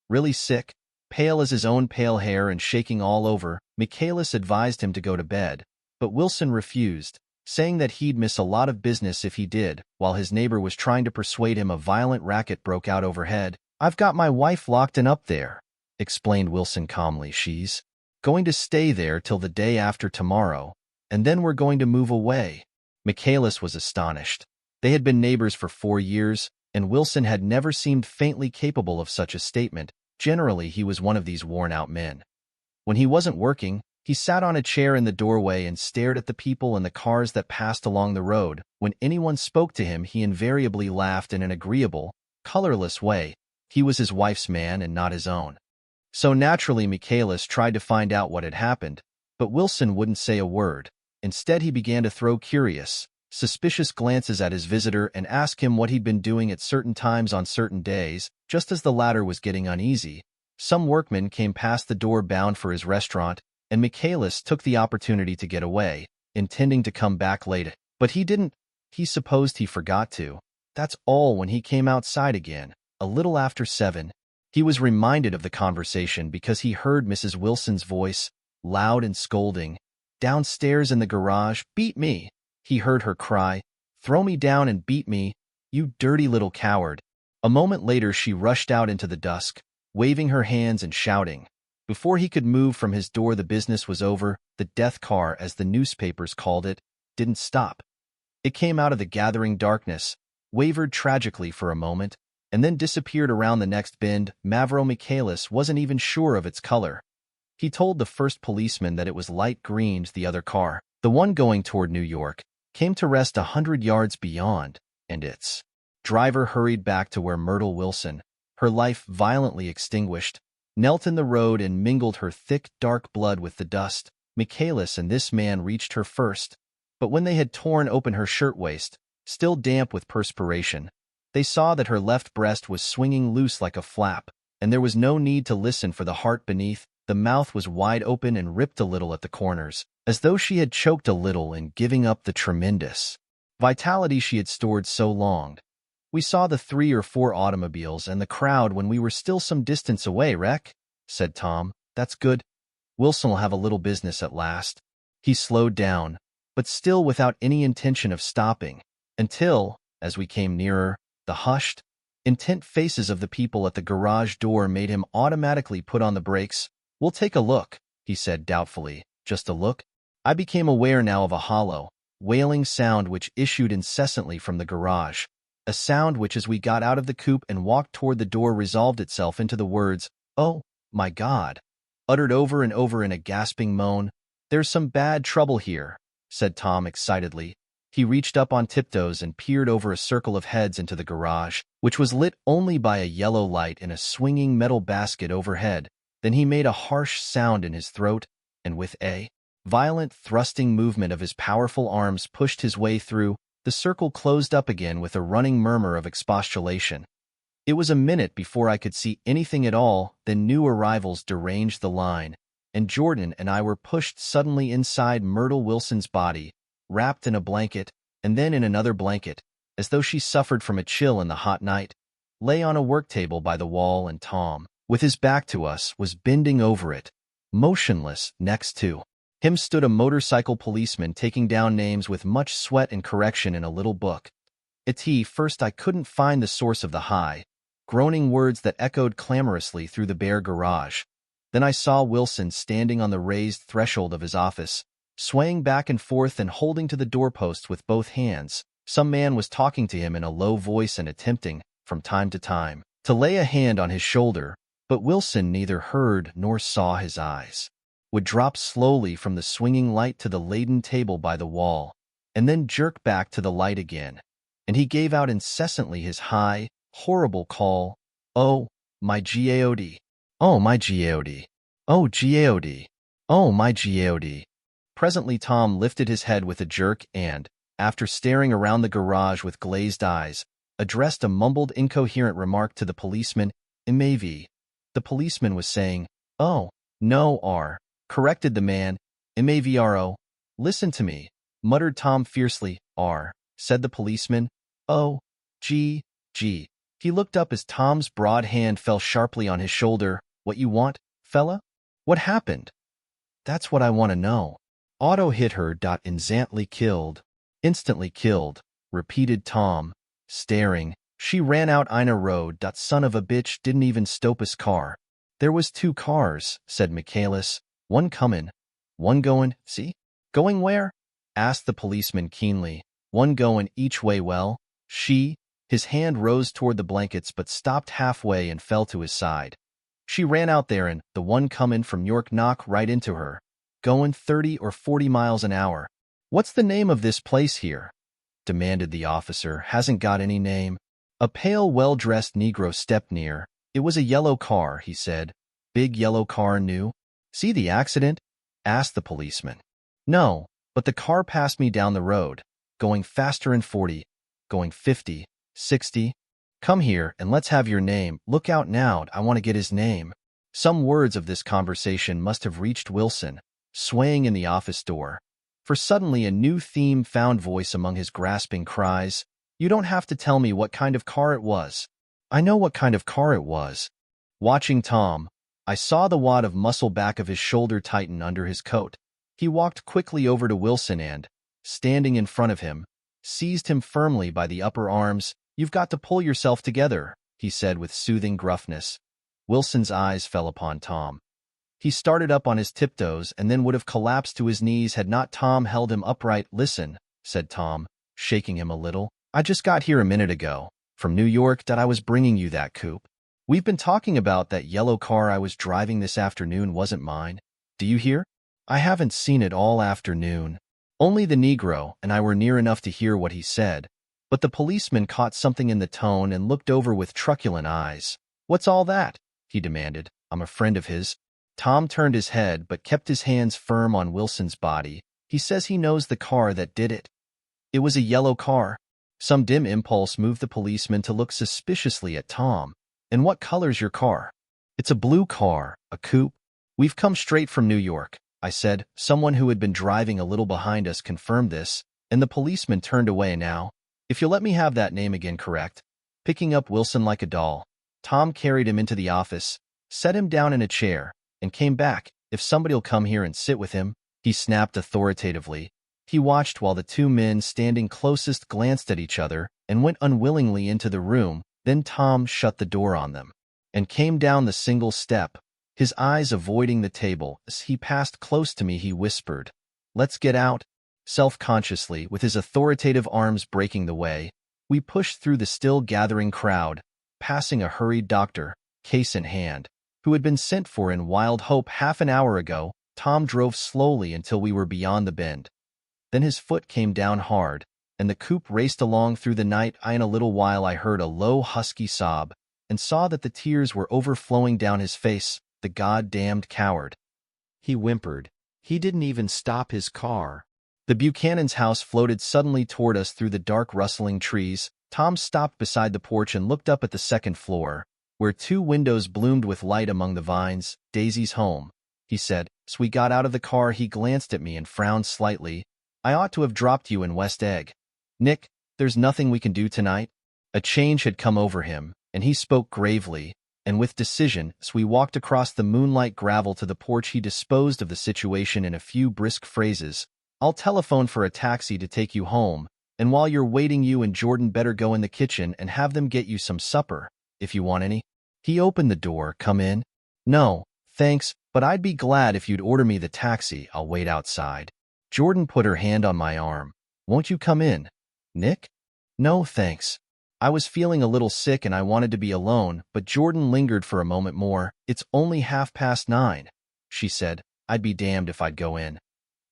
Really sick, pale as his own pale hair and shaking all over. Michaelis advised him to go to bed, but Wilson refused, saying that he'd miss a lot of business if he did. While his neighbor was trying to persuade him, a violent racket broke out overhead. I've got my wife locked in up there, explained Wilson calmly. She's going to stay there till the day after tomorrow, and then we're going to move away. Michaelis was astonished. They had been neighbors for 4 years, and Wilson had never seemed faintly capable of such a statement. Generally, he was one of these worn-out men. When he wasn't working, he sat on a chair in the doorway and stared at the people and the cars that passed along the road. When anyone spoke to him, he invariably laughed in an agreeable, colorless way. He was his wife's man and not his own. So naturally, Michaelis tried to find out what had happened, but Wilson wouldn't say a word. Instead, he began to throw curious, suspicious glances at his visitor and ask him what he'd been doing at certain times on certain days. Just as the latter was getting uneasy, some workmen came past the door bound for his restaurant, and Michaelis took the opportunity to get away, intending to come back late. But he didn't. He supposed he forgot to. That's all. When he came outside again, a little after 7, he was reminded of the conversation because he heard Mrs. Wilson's voice, loud and scolding, downstairs in the garage. Beat me, he heard her cry. Throw me down and beat me, you dirty little coward. A moment later she rushed out into the dusk, waving her hands and shouting. Before he could move from his door, the business was over. The death car, as the newspapers called it, didn't stop. It came out of the gathering darkness, wavered tragically for a moment, and then disappeared around the next bend. Mavro Michaelis wasn't even sure of its color. He told the first policeman that it was light green. The other car, the one going toward New York, came to rest 100 yards beyond, and its driver hurried back to where Myrtle Wilson, her life violently extinguished, knelt in the road and mingled her thick, dark blood with the dust. Michaelis and this man reached her first, but when they had torn open her shirtwaist, still damp with perspiration, they saw that her left breast was swinging loose like a flap, and there was no need to listen for the heart beneath. The mouth was wide open and ripped a little at the corners, as though she had choked a little in giving up the tremendous vitality she had stored so long. We saw the 3 or 4 automobiles and the crowd when we were still some distance away, Rec, said Tom. That's good. Wilson will have a little business at last. He slowed down, but still without any intention of stopping. Until, as we came nearer, the hushed, intent faces of the people at the garage door made him automatically put on the brakes. "We'll take a look," he said doubtfully. "Just a look?" I became aware now of a hollow, wailing sound which issued incessantly from the garage, a sound which as we got out of the coupe and walked toward the door resolved itself into the words, "Oh, my God," uttered over and over in a gasping moan. "There's some bad trouble here," said Tom excitedly. He reached up on tiptoes and peered over a circle of heads into the garage, which was lit only by a yellow light in a swinging metal basket overhead. Then he made a harsh sound in his throat, and with a violent thrusting movement of his powerful arms pushed his way through. The circle closed up again with a running murmur of expostulation. It was a minute before I could see anything at all, then new arrivals deranged the line, and Jordan and I were pushed suddenly inside Myrtle Wilson's body, wrapped in a blanket, and then in another blanket, as though she suffered from a chill in the hot night, lay on a work table by the wall, and Tom, with his back to us, was bending over it, motionless. Next to him stood a motorcycle policeman taking down names with much sweat and correction in a little book. First I couldn't find the source of the high, groaning words that echoed clamorously through the bare garage. Then I saw Wilson standing on the raised threshold of his office, swaying back and forth and holding to the doorpost with both hands. Some man was talking to him in a low voice and attempting, from time to time, to lay a hand on his shoulder, but Wilson neither heard nor saw. His eyes would drop slowly from the swinging light to the laden table by the wall, and then jerk back to the light again, and he gave out incessantly his high, horrible call, "Oh, my God! Oh, my God! Oh, God! Oh, my God!" Presently Tom lifted his head with a jerk and, after staring around the garage with glazed eyes, addressed a mumbled incoherent remark to the policeman. "Maybe." The policeman was saying, "Oh, no, R," corrected the man. "MAVRO. Listen to me," muttered Tom fiercely. "R," said the policeman. "Oh, G. G." He looked up as Tom's broad hand fell sharply on his shoulder. "What you want, fella? What happened?" "That's what I want to know." "Auto hit her. Instantly killed," repeated Tom, staring. "She ran out Ina road. Son of a bitch didn't even stop his car." "There was 2 cars," said Michaelis. "One comin', one goin', see?" "Going where?" asked the policeman keenly. "One goin' each way." "Well, his hand rose toward the blankets but stopped halfway and fell to his side. "She ran out there and the one comin' from York knocked right into her, goin' 30 or 40 miles an hour." "What's the name of this place here?" demanded the officer. "Hasn't got any name." A pale, well-dressed Negro stepped near. "It was a yellow car," he said. "Big yellow car, new." "See the accident?" asked the policeman. "No, but the car passed me down the road, going faster in 40, going 50, 60. Come here and let's have your name. Look out now, I want to get his name." Some words of this conversation must have reached Wilson, swaying in the office door, for suddenly a new theme found voice among his grasping cries. "You don't have to tell me what kind of car it was. I know what kind of car it was." Watching Tom, I saw the wad of muscle back of his shoulder tighten under his coat. He walked quickly over to Wilson and, standing in front of him, seized him firmly by the upper arms. "You've got to pull yourself together," he said with soothing gruffness. Wilson's eyes fell upon Tom. He started up on his tiptoes and then would have collapsed to his knees had not Tom held him upright. "Listen," said Tom, shaking him a little. "I just got here a minute ago, from New York. I was bringing you that coupe. We've been talking about that yellow car I was driving this afternoon wasn't mine. Do you hear? I haven't seen it all afternoon." Only the Negro and I were near enough to hear what he said, but the policeman caught something in the tone and looked over with truculent eyes. "What's all that?" he demanded. "I'm a friend of his." Tom turned his head but kept his hands firm on Wilson's body. "He says he knows the car that did it. It was a yellow car." Some dim impulse moved the policeman to look suspiciously at Tom. "And what color's your car?" "It's a blue car, a coupe." "We've come straight from New York," I said. Someone who had been driving a little behind us confirmed this, and the policeman turned away. "Now, if you'll let me have that name again, correct?" Picking up Wilson like a doll, Tom carried him into the office, set him down in a chair, and came back. "If somebody'll come here and sit with him," he snapped authoritatively. He watched while the two men standing closest glanced at each other and went unwillingly into the room. Then Tom shut the door on them and came down the single step, his eyes avoiding the table. As he passed close to me, he whispered, "Let's get out." Self-consciously, with his authoritative arms breaking the way, we pushed through the still gathering crowd, passing a hurried doctor, case in hand, who had been sent for in Wild Hope half an hour ago. Tom drove slowly until we were beyond the bend. Then his foot came down hard, and the coupe raced along through the night. In a little while I heard a low, husky sob, and saw that the tears were overflowing down his face. The goddamned coward, he whimpered. He didn't even stop his car. The Buchanan's house floated suddenly toward us through the dark rustling trees. Tom stopped beside the porch and looked up at the second floor, where two windows bloomed with light among the vines. "Daisy's home," he said. As we got out of the car, he glanced at me and frowned slightly. "I ought to have dropped you in West Egg. Nick, there's nothing we can do tonight?" A change had come over him, and he spoke gravely and with decision. As we walked across the moonlight gravel to the porch, he disposed of the situation in a few brisk phrases. "I'll telephone for a taxi to take you home, and while you're waiting, you and Jordan better go in the kitchen and have them get you some supper, if you want any." He opened the door. "Come in." "No, thanks, but I'd be glad if you'd order me the taxi. I'll wait outside." Jordan put her hand on my arm. "Won't you come in, Nick?" "No, thanks. I was feeling a little sick and I wanted to be alone," but Jordan lingered for a moment more. "It's only 9:30, she said. I'd be damned if I'd go in.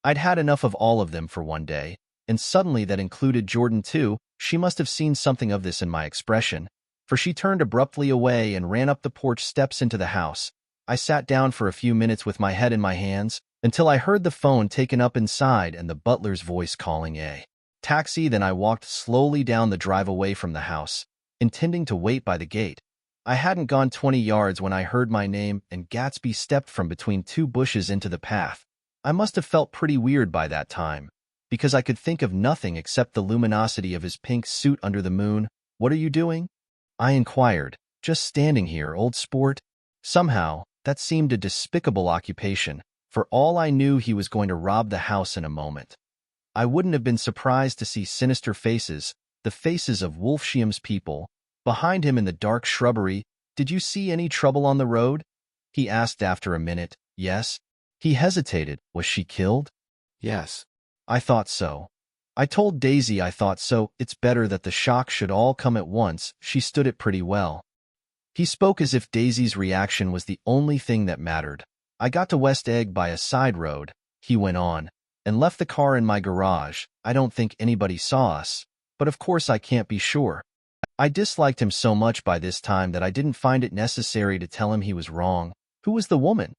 I'd had enough of all of them for one day, and suddenly that included Jordan too. She must have seen something of this in my expression, for she turned abruptly away and ran up the porch steps into the house. I sat down for a few minutes with my head in my hands, until I heard the phone taken up inside and the butler's voice calling a taxi. Then I walked slowly down the drive away from the house, intending to wait by the gate. I hadn't gone 20 yards when I heard my name, and Gatsby stepped from between two bushes into the path. I must have felt pretty weird by that time, because I could think of nothing except the luminosity of his pink suit under the moon. "What are you doing?" I inquired. "Just standing here, old sport." Somehow, that seemed a despicable occupation. For all I knew, he was going to rob the house in a moment. I wouldn't have been surprised to see sinister faces, the faces of Wolfsheim's people, behind him in the dark shrubbery. "Did you see any trouble on the road?" he asked after a minute. "Yes." He hesitated. "Was she killed?" "Yes." "I thought so. I told Daisy I thought so. It's better that the shock should all come at once. She stood it pretty well." He spoke as if Daisy's reaction was the only thing that mattered. "I got to West Egg by a side road," he went on, "and left the car in my garage. I don't think anybody saw us, but of course I can't be sure." I disliked him so much by this time that I didn't find it necessary to tell him he was wrong. "Who was the woman?"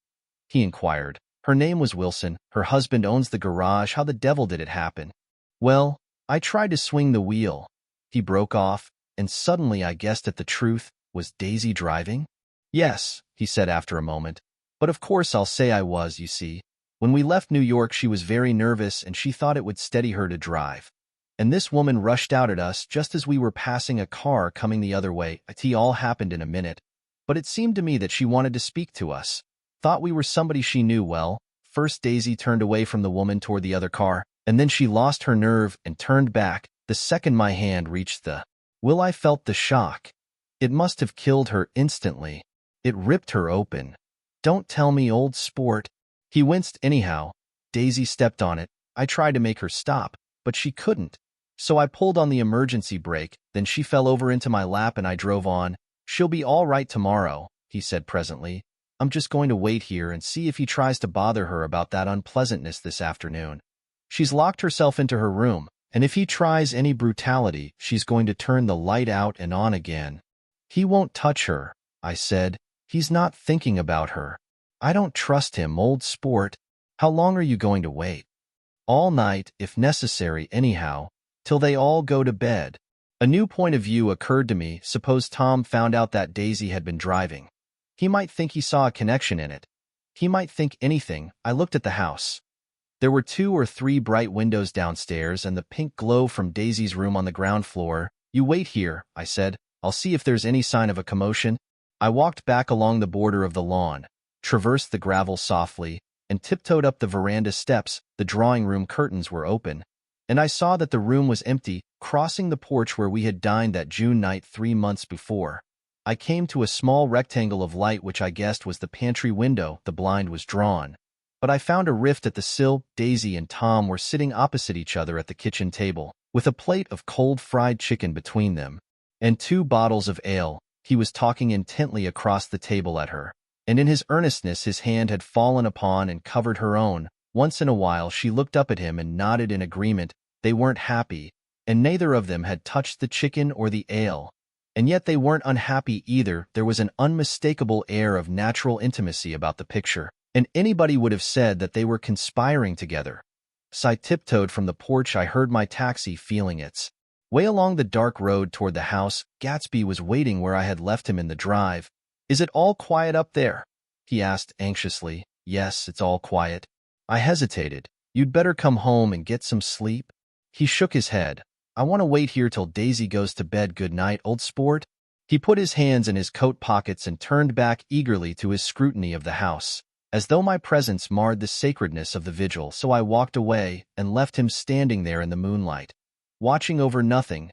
he inquired. "Her name was Wilson. Her husband owns the garage. How the devil did it happen?" "Well, I tried to swing the wheel." He broke off, and suddenly I guessed at the truth. "Was Daisy driving?" "Yes," he said after a moment. "But of course I'll say I was, you see. When we left New York, she was very nervous and she thought it would steady her to drive. And this woman rushed out at us just as we were passing a car coming the other way. It all happened in a minute, but it seemed to me that she wanted to speak to us. Thought we were somebody she knew well. First Daisy turned away from the woman toward the other car, and then she lost her nerve and turned back. The second my hand reached the wheel, I felt the shock. It must have killed her instantly. It ripped her open." "Don't tell me, old sport." He winced. "Anyhow, Daisy stepped on it. I tried to make her stop, but she couldn't. So I pulled on the emergency brake, then she fell over into my lap and I drove on. She'll be all right tomorrow," he said presently. "I'm just going to wait here and see if he tries to bother her about that unpleasantness this afternoon. She's locked herself into her room, and if he tries any brutality, she's going to turn the light out and on again." "He won't touch her," I said. "He's not thinking about her." "I don't trust him, old sport." "How long are you going to wait?" "All night, if necessary, anyhow, till they all go to bed." A new point of view occurred to me. Suppose Tom found out that Daisy had been driving. He might think he saw a connection in it. He might think anything. I looked at the house. There were 2 or 3 bright windows downstairs and the pink glow from Daisy's room on the ground floor. "You wait here," I said. "I'll see if there's any sign of a commotion." I walked back along the border of the lawn, traversed the gravel softly, and tiptoed up the veranda steps. The drawing room curtains were open, and I saw that the room was empty. Crossing the porch where we had dined that June night 3 months before, I came to a small rectangle of light which I guessed was the pantry window. The blind was drawn, but I found a rift at the sill. Daisy and Tom were sitting opposite each other at the kitchen table, with a plate of cold fried chicken between them, and 2 bottles of ale. He was talking intently across the table at her, and in his earnestness his hand had fallen upon and covered her own. Once in a while she looked up at him and nodded in agreement. They weren't happy, and neither of them had touched the chicken or the ale. And yet they weren't unhappy either. There was an unmistakable air of natural intimacy about the picture, and anybody would have said that they were conspiring together. As I tiptoed from the porch, I heard my taxi feeling its way along the dark road toward the house. Gatsby was waiting where I had left him in the drive. "Is it all quiet up there?" he asked anxiously. "Yes, it's all quiet." I hesitated. "You'd better come home and get some sleep." He shook his head. "I want to wait here till Daisy goes to bed. Good night, old sport." He put his hands in his coat pockets and turned back eagerly to his scrutiny of the house, as though my presence marred the sacredness of the vigil. So I walked away and left him standing there in the moonlight, watching over nothing.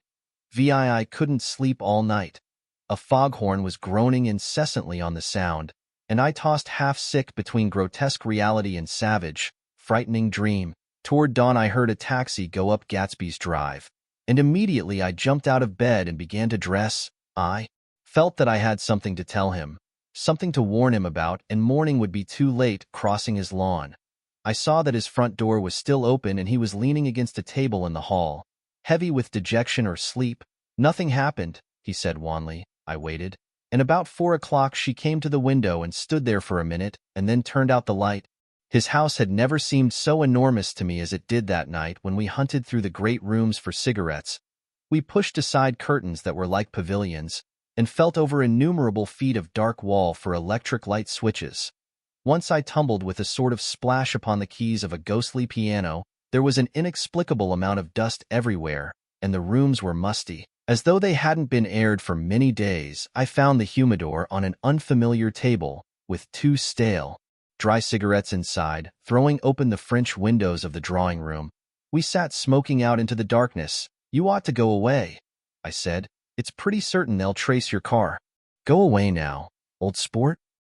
VIII couldn't sleep all night. A foghorn was groaning incessantly on the sound, and I tossed half-sick between grotesque reality and savage, frightening dream. Toward dawn I heard a taxi go up Gatsby's drive, and immediately I jumped out of bed and began to dress. I felt that I had something to tell him, something to warn him about, and morning would be too late. Crossing his lawn, I saw that his front door was still open and he was leaning against a table in the hall, heavy with dejection or sleep. "Nothing happened," he said wanly. I waited, and about 4 o'clock she came to the window and stood there for a minute, and then turned out the light. His house had never seemed so enormous to me as it did that night when we hunted through the great rooms for cigarettes. We pushed aside curtains that were like pavilions, and felt over innumerable feet of dark wall for electric light switches. Once I tumbled with a sort of splash upon the keys of a ghostly piano. There was an inexplicable amount of dust everywhere, and the rooms were musty, as though they hadn't been aired for many days. I found the humidor on an unfamiliar table, with 2 stale, dry cigarettes inside. Throwing open the French windows of the drawing room, we sat smoking out into the darkness. "You ought to go away," I said. "It's pretty certain they'll trace your car." "Go away now, old sport.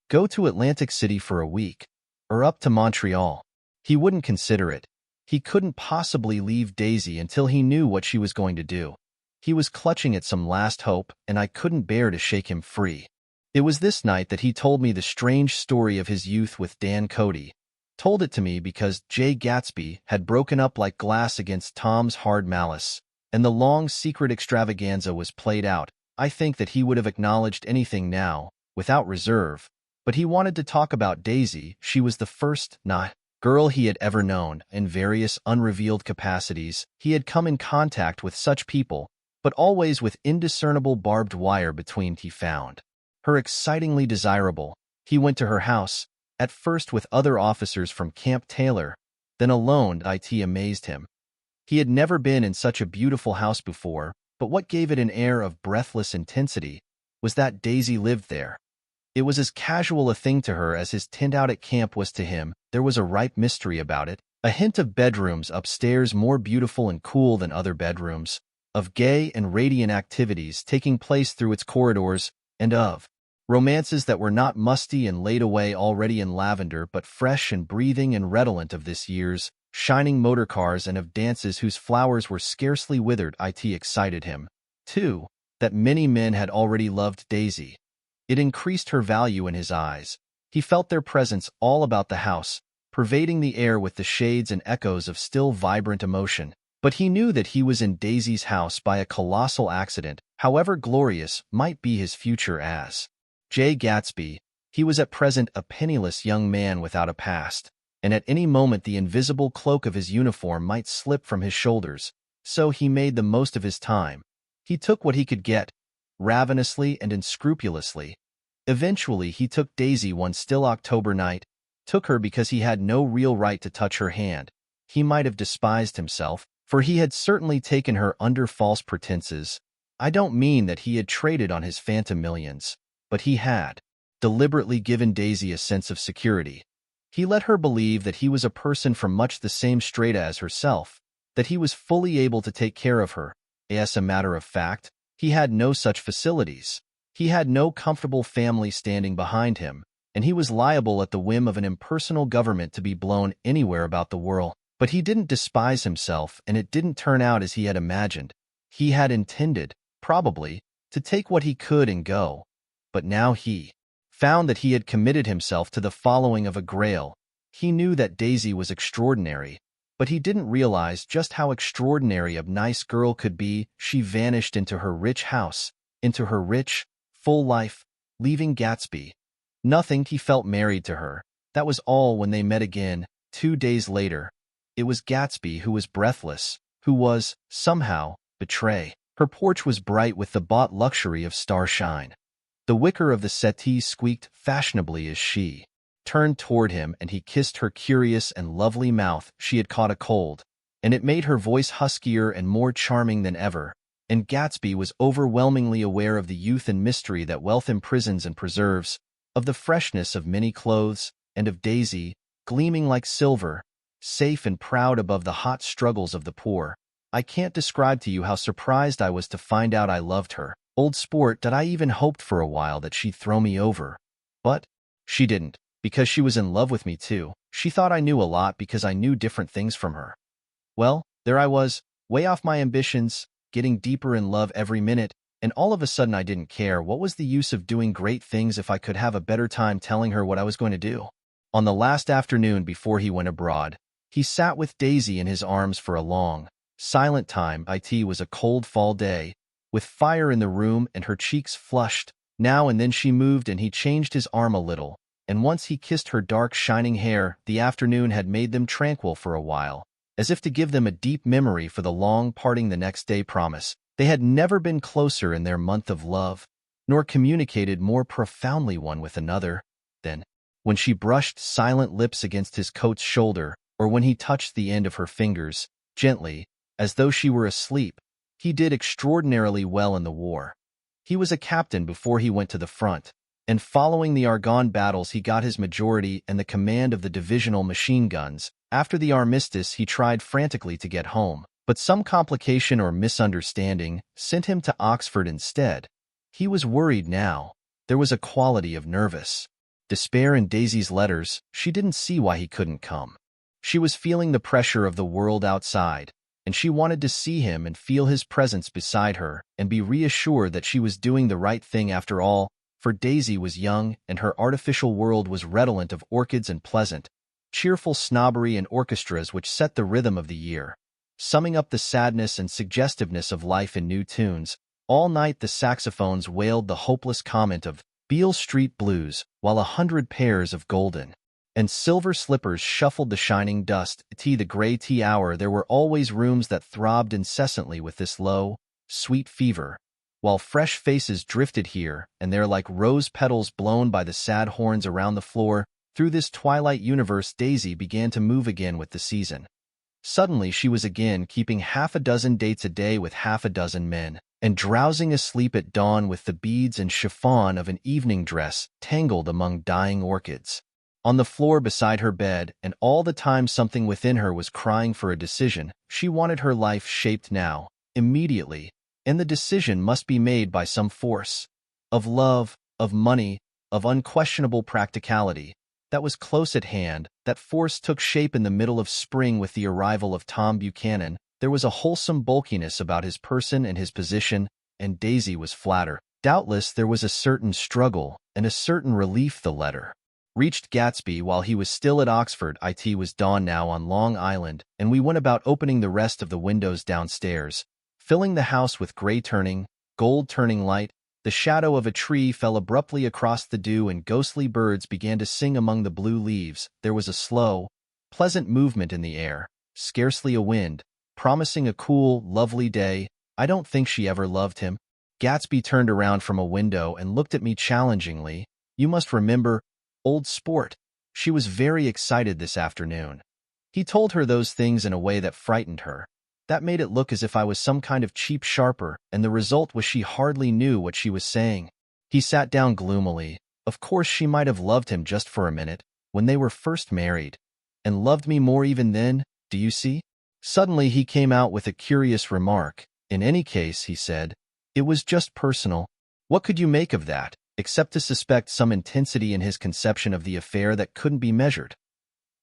Go to Atlantic City for a week, or up to Montreal." He wouldn't consider it. He couldn't possibly leave Daisy until he knew what she was going to do. He was clutching at some last hope, and I couldn't bear to shake him free. It was this night that he told me the strange story of his youth with Dan Cody. Told it to me because J. Gatsby had broken up like glass against Tom's hard malice, and the long secret extravaganza was played out. I think that he would have acknowledged anything now, without reserve, but he wanted to talk about Daisy. She was the first girl he had ever known. In various unrevealed capacities, he had come in contact with such people, but always with indiscernible barbed wire between. He found her excitingly desirable. He went to her house, at first with other officers from Camp Taylor, then alone. It amazed him. He had never been in such a beautiful house before, but what gave it an air of breathless intensity was that Daisy lived there. It was as casual a thing to her as his tent out at camp was to him. There was a ripe mystery about it, a hint of bedrooms upstairs more beautiful and cool than other bedrooms, of gay and radiant activities taking place through its corridors, and of romances that were not musty and laid away already in lavender but fresh and breathing and redolent of this year's shining motor cars, and of dances whose flowers were scarcely withered. It excited him, too, that many men had already loved Daisy. It increased her value in his eyes. He felt their presence all about the house, pervading the air with the shades and echoes of still vibrant emotion. But he knew that he was in Daisy's house by a colossal accident, however glorious might be his future as J. Gatsby. He was at present a penniless young man without a past, and at any moment the invisible cloak of his uniform might slip from his shoulders. So he made the most of his time. He took what he could get, ravenously and unscrupulously. Eventually he took Daisy one still October night, took her because he had no real right to touch her hand. He might have despised himself, for he had certainly taken her under false pretenses. I don't mean that he had traded on his phantom millions, but he had deliberately given Daisy a sense of security. He let her believe that he was a person from much the same strata as herself, that he was fully able to take care of her. As a matter of fact, he had no such facilities. He had no comfortable family standing behind him, and he was liable at the whim of an impersonal government to be blown anywhere about the world. But he didn't despise himself, and it didn't turn out as he had imagined. He had intended, probably, to take what he could and go. But now he found that he had committed himself to the following of a grail. He knew that Daisy was extraordinary, but he didn't realize just how extraordinary a nice girl could be. She vanished into her rich house, into her rich, full life, leaving Gatsby. Nothing. He felt married to her. That was all. When they met again, 2 days later, it was Gatsby who was breathless, who was, somehow, betrayed. Her porch was bright with the bought luxury of starshine. The wicker of the settee squeaked fashionably as she turned toward him, and he kissed her curious and lovely mouth. She had caught a cold, and it made her voice huskier and more charming than ever. And Gatsby was overwhelmingly aware of the youth and mystery that wealth imprisons and preserves, of the freshness of many clothes, and of Daisy, gleaming like silver, safe and proud above the hot struggles of the poor. I can't describe to you how surprised I was to find out I loved her. Old sport, that I even hoped for a while that she'd throw me over. But she didn't, because she was in love with me too. She thought I knew a lot because I knew different things from her. Well, there I was, way off my ambitions, getting deeper in love every minute, and all of a sudden I didn't care. What was the use of doing great things if I could have a better time telling her what I was going to do? On the last afternoon before he went abroad, he sat with Daisy in his arms for a long, silent time. It was a cold fall day, with fire in the room and her cheeks flushed. Now and then she moved and he changed his arm a little, and once he kissed her dark shining hair. The afternoon had made them tranquil for a while, as if to give them a deep memory for the long parting the next day promise. They had never been closer in their month of love, nor communicated more profoundly one with another than when she brushed silent lips against his coat's shoulder, or when he touched the end of her fingers, gently, as though she were asleep. He did extraordinarily well in the war. He was a captain before he went to the front, and following the Argonne battles he got his majority and the command of the divisional machine guns. After the armistice he tried frantically to get home, but some complication or misunderstanding sent him to Oxford instead. He was worried now. There was a quality of nervous despair in Daisy's letters. She didn't see why he couldn't come. She was feeling the pressure of the world outside, and she wanted to see him and feel his presence beside her and be reassured that she was doing the right thing after all, for Daisy was young and her artificial world was redolent of orchids and pleasant, cheerful snobbery and orchestras which set the rhythm of the year, summing up the sadness and suggestiveness of life in new tunes. All night the saxophones wailed the hopeless comment of Beale Street Blues, while 100 pairs of golden and silver slippers shuffled the shining dust. The gray tea hour. There were always rooms that throbbed incessantly with this low, sweet fever, while fresh faces drifted here and there like rose petals blown by the sad horns around the floor. Through this twilight universe Daisy began to move again with the season. Suddenly she was again keeping half a dozen dates a day with half a dozen men, and drowsing asleep at dawn with the beads and chiffon of an evening dress tangled among dying orchids. On the floor beside her bed, and all the time something within her was crying for a decision. She wanted her life shaped now, immediately, and the decision must be made by some force. Of love, of money, of unquestionable practicality. That was close at hand. That force took shape in the middle of spring with the arrival of Tom Buchanan. There was a wholesome bulkiness about his person and his position, and Daisy was flattered. Doubtless there was a certain struggle and a certain relief. The letter reached Gatsby while he was still at Oxford. It was dawn now on Long Island, and we went about opening the rest of the windows downstairs, filling the house with gray-turning, gold-turning light. The shadow of a tree fell abruptly across the dew, and ghostly birds began to sing among the blue leaves. There was a slow, pleasant movement in the air, scarcely a wind, promising a cool, lovely day. I don't think she ever loved him. Gatsby turned around from a window and looked at me challengingly. You must remember, old sport. She was very excited this afternoon. He told her those things in a way that frightened her. That made it look as if I was some kind of cheap sharper, and the result was she hardly knew what she was saying. He sat down gloomily. Of course she might have loved him just for a minute. when they were first married, and loved me more even then, do you see? Suddenly he came out with a curious remark. In any case, he said, it was just personal. What could you make of that, except to suspect some intensity in his conception of the affair that couldn't be measured?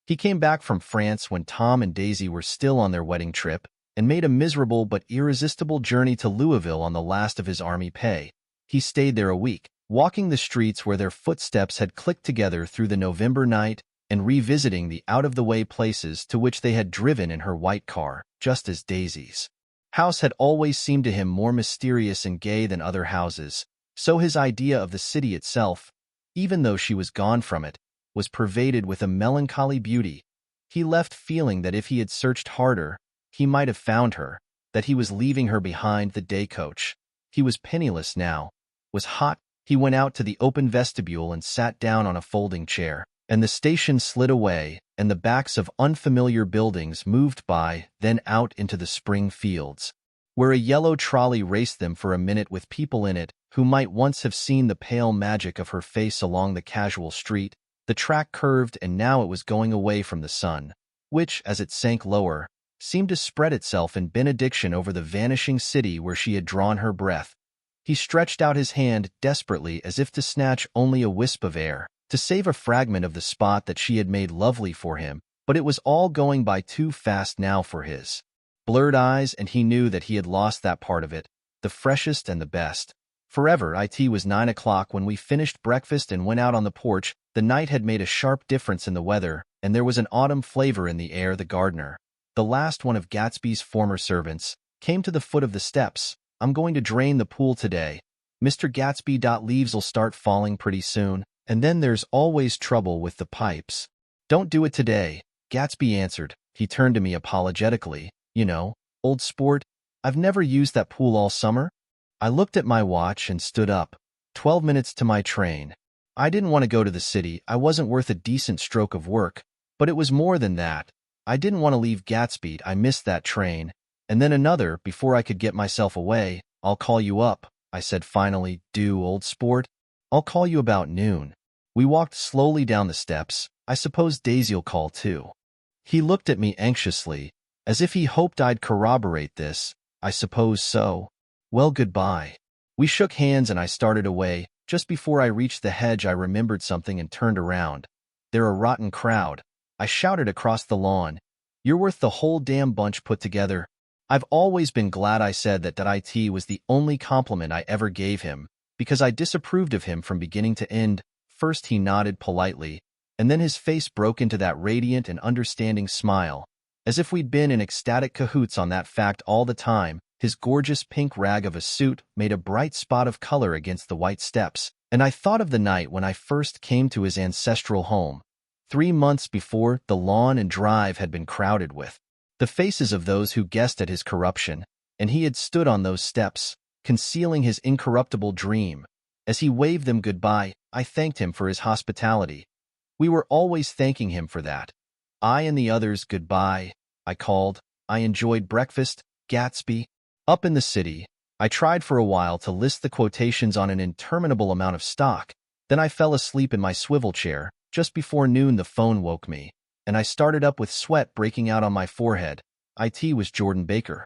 He came back from France when Tom and Daisy were still on their wedding trip, and made a miserable but irresistible journey to Louisville on the last of his army pay. He stayed there a week, walking the streets where their footsteps had clicked together through the November night and revisiting the out-of-the-way places to which they had driven in her white car, just as Daisy's house had always seemed to him more mysterious and gay than other houses, so his idea of the city itself, even though she was gone from it, was pervaded with a melancholy beauty. He left feeling that if he had searched harder, he might have found her, that he was leaving her behind the day coach. He was penniless now, was hot. He went out to the open vestibule and sat down on a folding chair, and the station slid away, and the backs of unfamiliar buildings moved by, then out into the spring fields, where a yellow trolley raced them for a minute with people in it who might once have seen the pale magic of her face along the casual street. The track curved, and now it was going away from the sun, which, as it sank lower, seemed to spread itself in benediction over the vanishing city where she had drawn her breath. He stretched out his hand desperately as if to snatch only a wisp of air, to save a fragment of the spot that she had made lovely for him, but it was all going by too fast now for his blurred eyes, and he knew that he had lost that part of it, the freshest and the best. Forever. It was 9 o'clock when we finished breakfast and went out on the porch. The night had made a sharp difference in the weather, and there was an autumn flavor in the air. The gardener, the last one of Gatsby's former servants, came to the foot of the steps. I'm going to drain the pool today, Mr. Gatsby. Leaves'll start falling pretty soon, and then there's always trouble with the pipes. Don't do it today, Gatsby answered. He turned to me apologetically. You know, old sport, I've never used that pool all summer. I looked at my watch and stood up. 12 minutes to my train. I didn't want to go to the city. I wasn't worth a decent stroke of work, but it was more than that. I didn't want to leave Gatsby. I missed that train, and then another before I could get myself away. I'll call you up, I said finally. Do, old sport? I'll call you about noon. We walked slowly down the steps. I suppose Daisy'll call too. He looked at me anxiously, as if he hoped I'd corroborate this. I suppose so. Well, goodbye. We shook hands and I started away. Just before I reached the hedge, I remembered something and turned around. They're a rotten crowd, I shouted across the lawn. You're worth the whole damn bunch put together. I've always been glad I said that. It was the only compliment I ever gave him, because I disapproved of him from beginning to end. First he nodded politely, and then his face broke into that radiant and understanding smile, as if we'd been in ecstatic cahoots on that fact all the time. His gorgeous pink rag of a suit made a bright spot of color against the white steps, and I thought of the night when I first came to his ancestral home. 3 months before, the lawn and drive had been crowded with the faces of those who guessed at his corruption, and he had stood on those steps, concealing his incorruptible dream. As he waved them goodbye, I thanked him for his hospitality. We were always thanking him for that. I and the others. Goodbye, I called. I enjoyed breakfast, Gatsby. Up in the city, I tried for a while to list the quotations on an interminable amount of stock. Then I fell asleep in my swivel chair. Just before noon the phone woke me, and I started up with sweat breaking out on my forehead. It was Jordan Baker.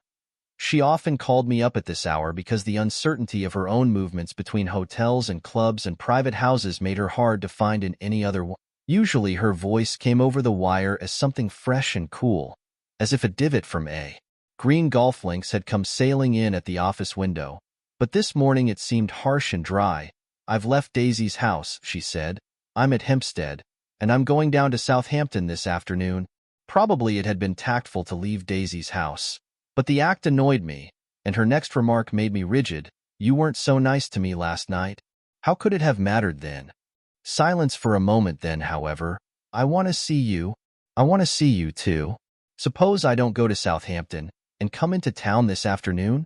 She often called me up at this hour because the uncertainty of her own movements between hotels and clubs and private houses made her hard to find in any other one. Usually her voice came over the wire as something fresh and cool, as if a divot from a green golf links had come sailing in at the office window. But this morning it seemed harsh and dry. I've left Daisy's house, she said. I'm at Hempstead, and I'm going down to Southampton this afternoon. Probably it had been tactful to leave Daisy's house, but the act annoyed me, and her next remark made me rigid. You weren't so nice to me last night. How could it have mattered then? Silence for a moment then, however. I want to see you. I want to see you too. Suppose I don't go to Southampton and come into town this afternoon?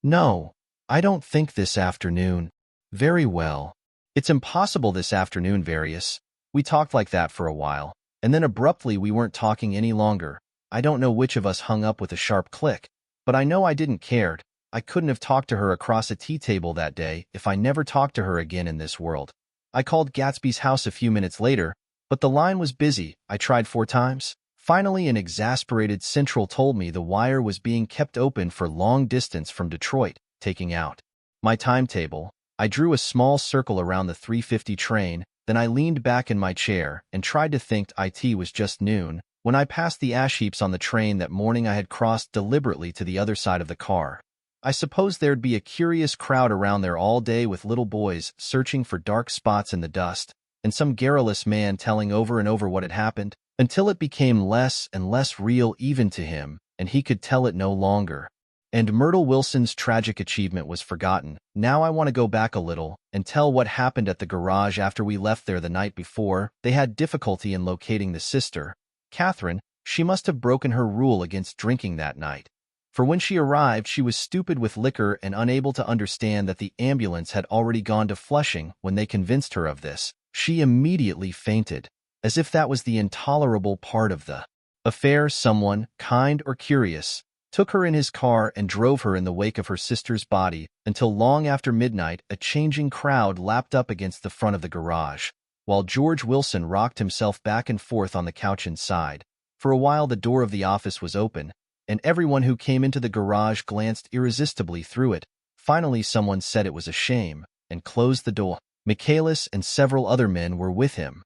No, I don't think this afternoon. Very well. It's impossible this afternoon, Various. We talked like that for a while, and then abruptly we weren't talking any longer. I don't know which of us hung up with a sharp click, but I know I didn't cared. I couldn't have talked to her across a tea table that day if I never talked to her again in this world. I called Gatsby's house a few minutes later. But the line was busy. I tried 4 times. Finally, an exasperated Central told me the wire was being kept open for long distance from Detroit, taking out my timetable. I drew a small circle around the 3:50 train, then I leaned back in my chair and tried to think. It was just noon when I passed the ash heaps on the train that morning I had crossed deliberately to the other side of the car. I suppose there'd be a curious crowd around there all day with little boys searching for dark spots in the dust, and some garrulous man telling over and over what had happened, until it became less and less real even to him, and he could tell it no longer. And Myrtle Wilson's tragic achievement was forgotten. Now I want to go back a little and tell what happened at the garage after we left there the night before. They had difficulty in locating the sister, Catherine. She must have broken her rule against drinking that night. For when she arrived, she was stupid with liquor and unable to understand that the ambulance had already gone to Flushing. When they convinced her of this, she immediately fainted, as if that was the intolerable part of the affair. Someone, kind or curious, took her in his car and drove her in the wake of her sister's body until long after midnight. A changing crowd lapped up against the front of the garage, while George Wilson rocked himself back and forth on the couch inside. For a while the door of the office was open, and everyone who came into the garage glanced irresistibly through it. Finally someone said it was a shame, and closed the door. Michaelis and several other men were with him.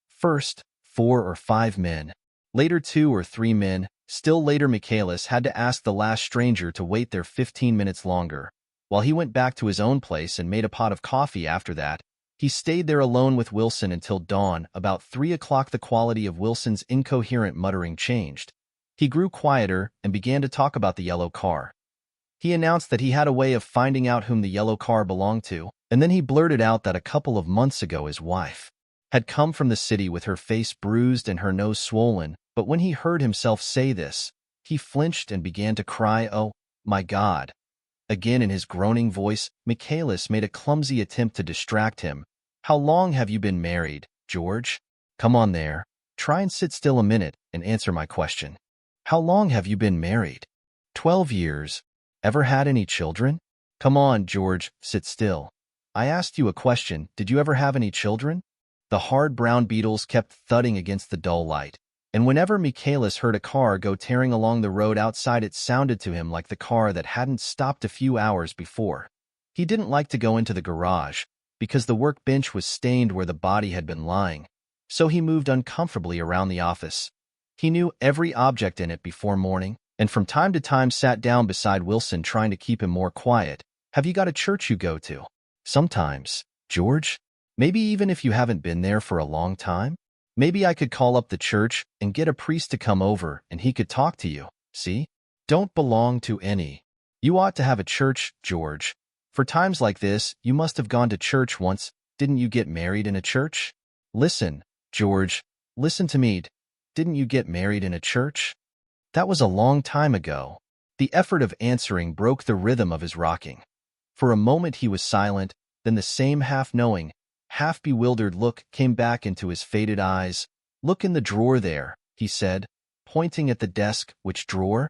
First, 4 or 5 men. Later 2 or 3 men. Still later Michaelis had to ask the last stranger to wait there 15 minutes longer. While he went back to his own place and made a pot of coffee after that, he stayed there alone with Wilson until dawn. About 3 o'clock the quality of Wilson's incoherent muttering changed. He grew quieter and began to talk about the yellow car. He announced that he had a way of finding out whom the yellow car belonged to, and then he blurted out that a couple of months ago his wife had come from the city with her face bruised and her nose swollen. But when he heard himself say this, he flinched and began to cry, "Oh, my God." Again in his groaning voice, Michaelis made a clumsy attempt to distract him. "How long have you been married, George? Come on there. Try and sit still a minute and answer my question. How long have you been married?" 12 years. Ever had any children? Come on, George, sit still. I asked you a question. Did you ever have any children? The hard brown beetles kept thudding against the dull light, and whenever Michaelis heard a car go tearing along the road outside, it sounded to him like the car that hadn't stopped a few hours before. He didn't like to go into the garage, because the workbench was stained where the body had been lying, so he moved uncomfortably around the office. He knew every object in it before morning, and from time to time sat down beside Wilson trying to keep him more quiet. Have you got a church you go to? Sometimes, George. Maybe even if you haven't been there for a long time? Maybe I could call up the church and get a priest to come over and he could talk to you, see? Don't belong to any. You ought to have a church, George. For times like this, you must have gone to church once. Didn't you get married in a church? Listen, George, listen to me. Didn't you get married in a church? That was a long time ago. The effort of answering broke the rhythm of his rocking. For a moment he was silent, then the same half-knowing, half-bewildered look came back into his faded eyes. Look in the drawer there, he said, pointing at the desk. Which drawer?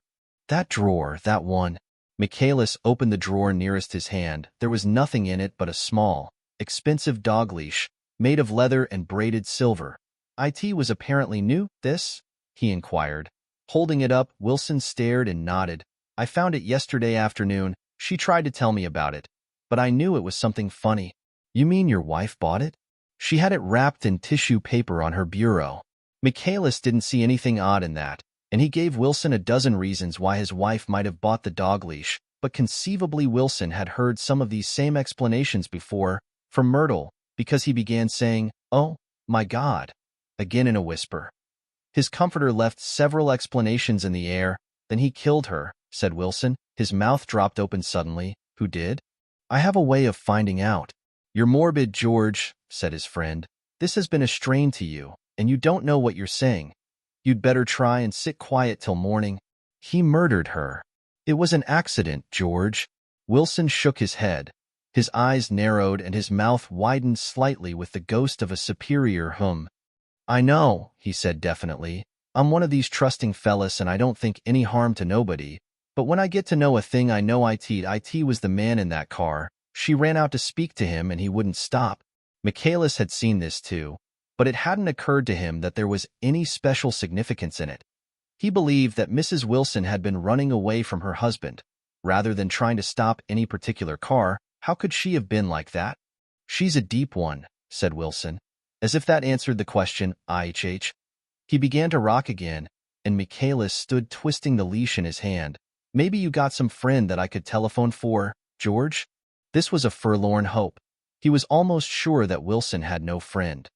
That drawer, that one. Michaelis opened the drawer nearest his hand. There was nothing in it but a small, expensive dog leash, made of leather and braided silver. It was apparently new, this? He inquired. Holding it up, Wilson stared and nodded. I found it yesterday afternoon. She tried to tell me about it, but I knew it was something funny. You mean your wife bought it? She had it wrapped in tissue paper on her bureau. Michaelis didn't see anything odd in that, and he gave Wilson a dozen reasons why his wife might have bought the dog leash, but conceivably Wilson had heard some of these same explanations before, from Myrtle, because he began saying, "Oh, my God," again in a whisper. His comforter left several explanations in the air. Then he killed her, said Wilson. His mouth dropped open suddenly. Who did? I have a way of finding out. You're morbid, George, said his friend. This has been a strain to you, and you don't know what you're saying. You'd better try and sit quiet till morning. He murdered her. It was an accident, George. Wilson shook his head. His eyes narrowed and his mouth widened slightly with the ghost of a superior hum. I know, he said definitely. I'm one of these trusting fellas and I don't think any harm to nobody. But when I get to know a thing, I know it was the man in that car. She ran out to speak to him and he wouldn't stop. Michaelis had seen this too, but it hadn't occurred to him that there was any special significance in it. He believed that Mrs. Wilson had been running away from her husband. Rather than trying to stop any particular car, how could she have been like that? "She's a deep one," said Wilson, as if that answered the question. He began to rock again, and Michaelis stood twisting the leash in his hand. "Maybe you got some friend that I could telephone for, George?" This was a forlorn hope. He was almost sure that Wilson had no friend.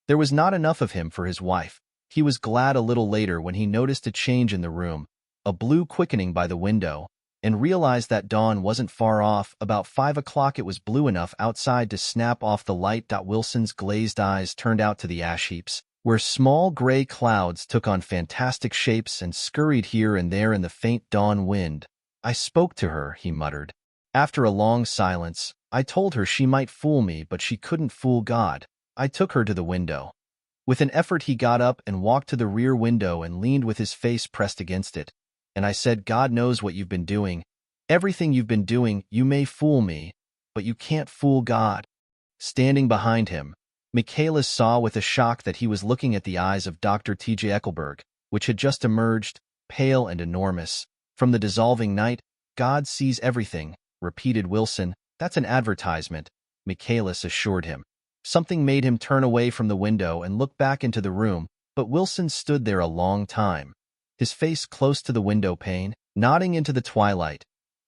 There was not enough of him for his wife. He was glad a little later when he noticed a change in the room, a blue quickening by the window, and realized that dawn wasn't far off. About 5 o'clock it was blue enough outside to snap off the light. Wilson's glazed eyes turned out to the ash heaps, where small gray clouds took on fantastic shapes and scurried here and there in the faint dawn wind. "I spoke to her," he muttered. After a long silence, "I told her she might fool me, but she couldn't fool God. I took her to the window." With an effort he got up and walked to the rear window and leaned with his face pressed against it. "And I said, God knows what you've been doing. Everything you've been doing, you may fool me, but you can't fool God." Standing behind him, Michaelis saw with a shock that he was looking at the eyes of Dr. T.J. Eckelberg, which had just emerged, pale and enormous, from the dissolving night. "God sees everything," repeated Wilson. "That's an advertisement," Michaelis assured him. Something made him turn away from the window and look back into the room, but Wilson stood there a long time, his face close to the window pane, nodding into the twilight.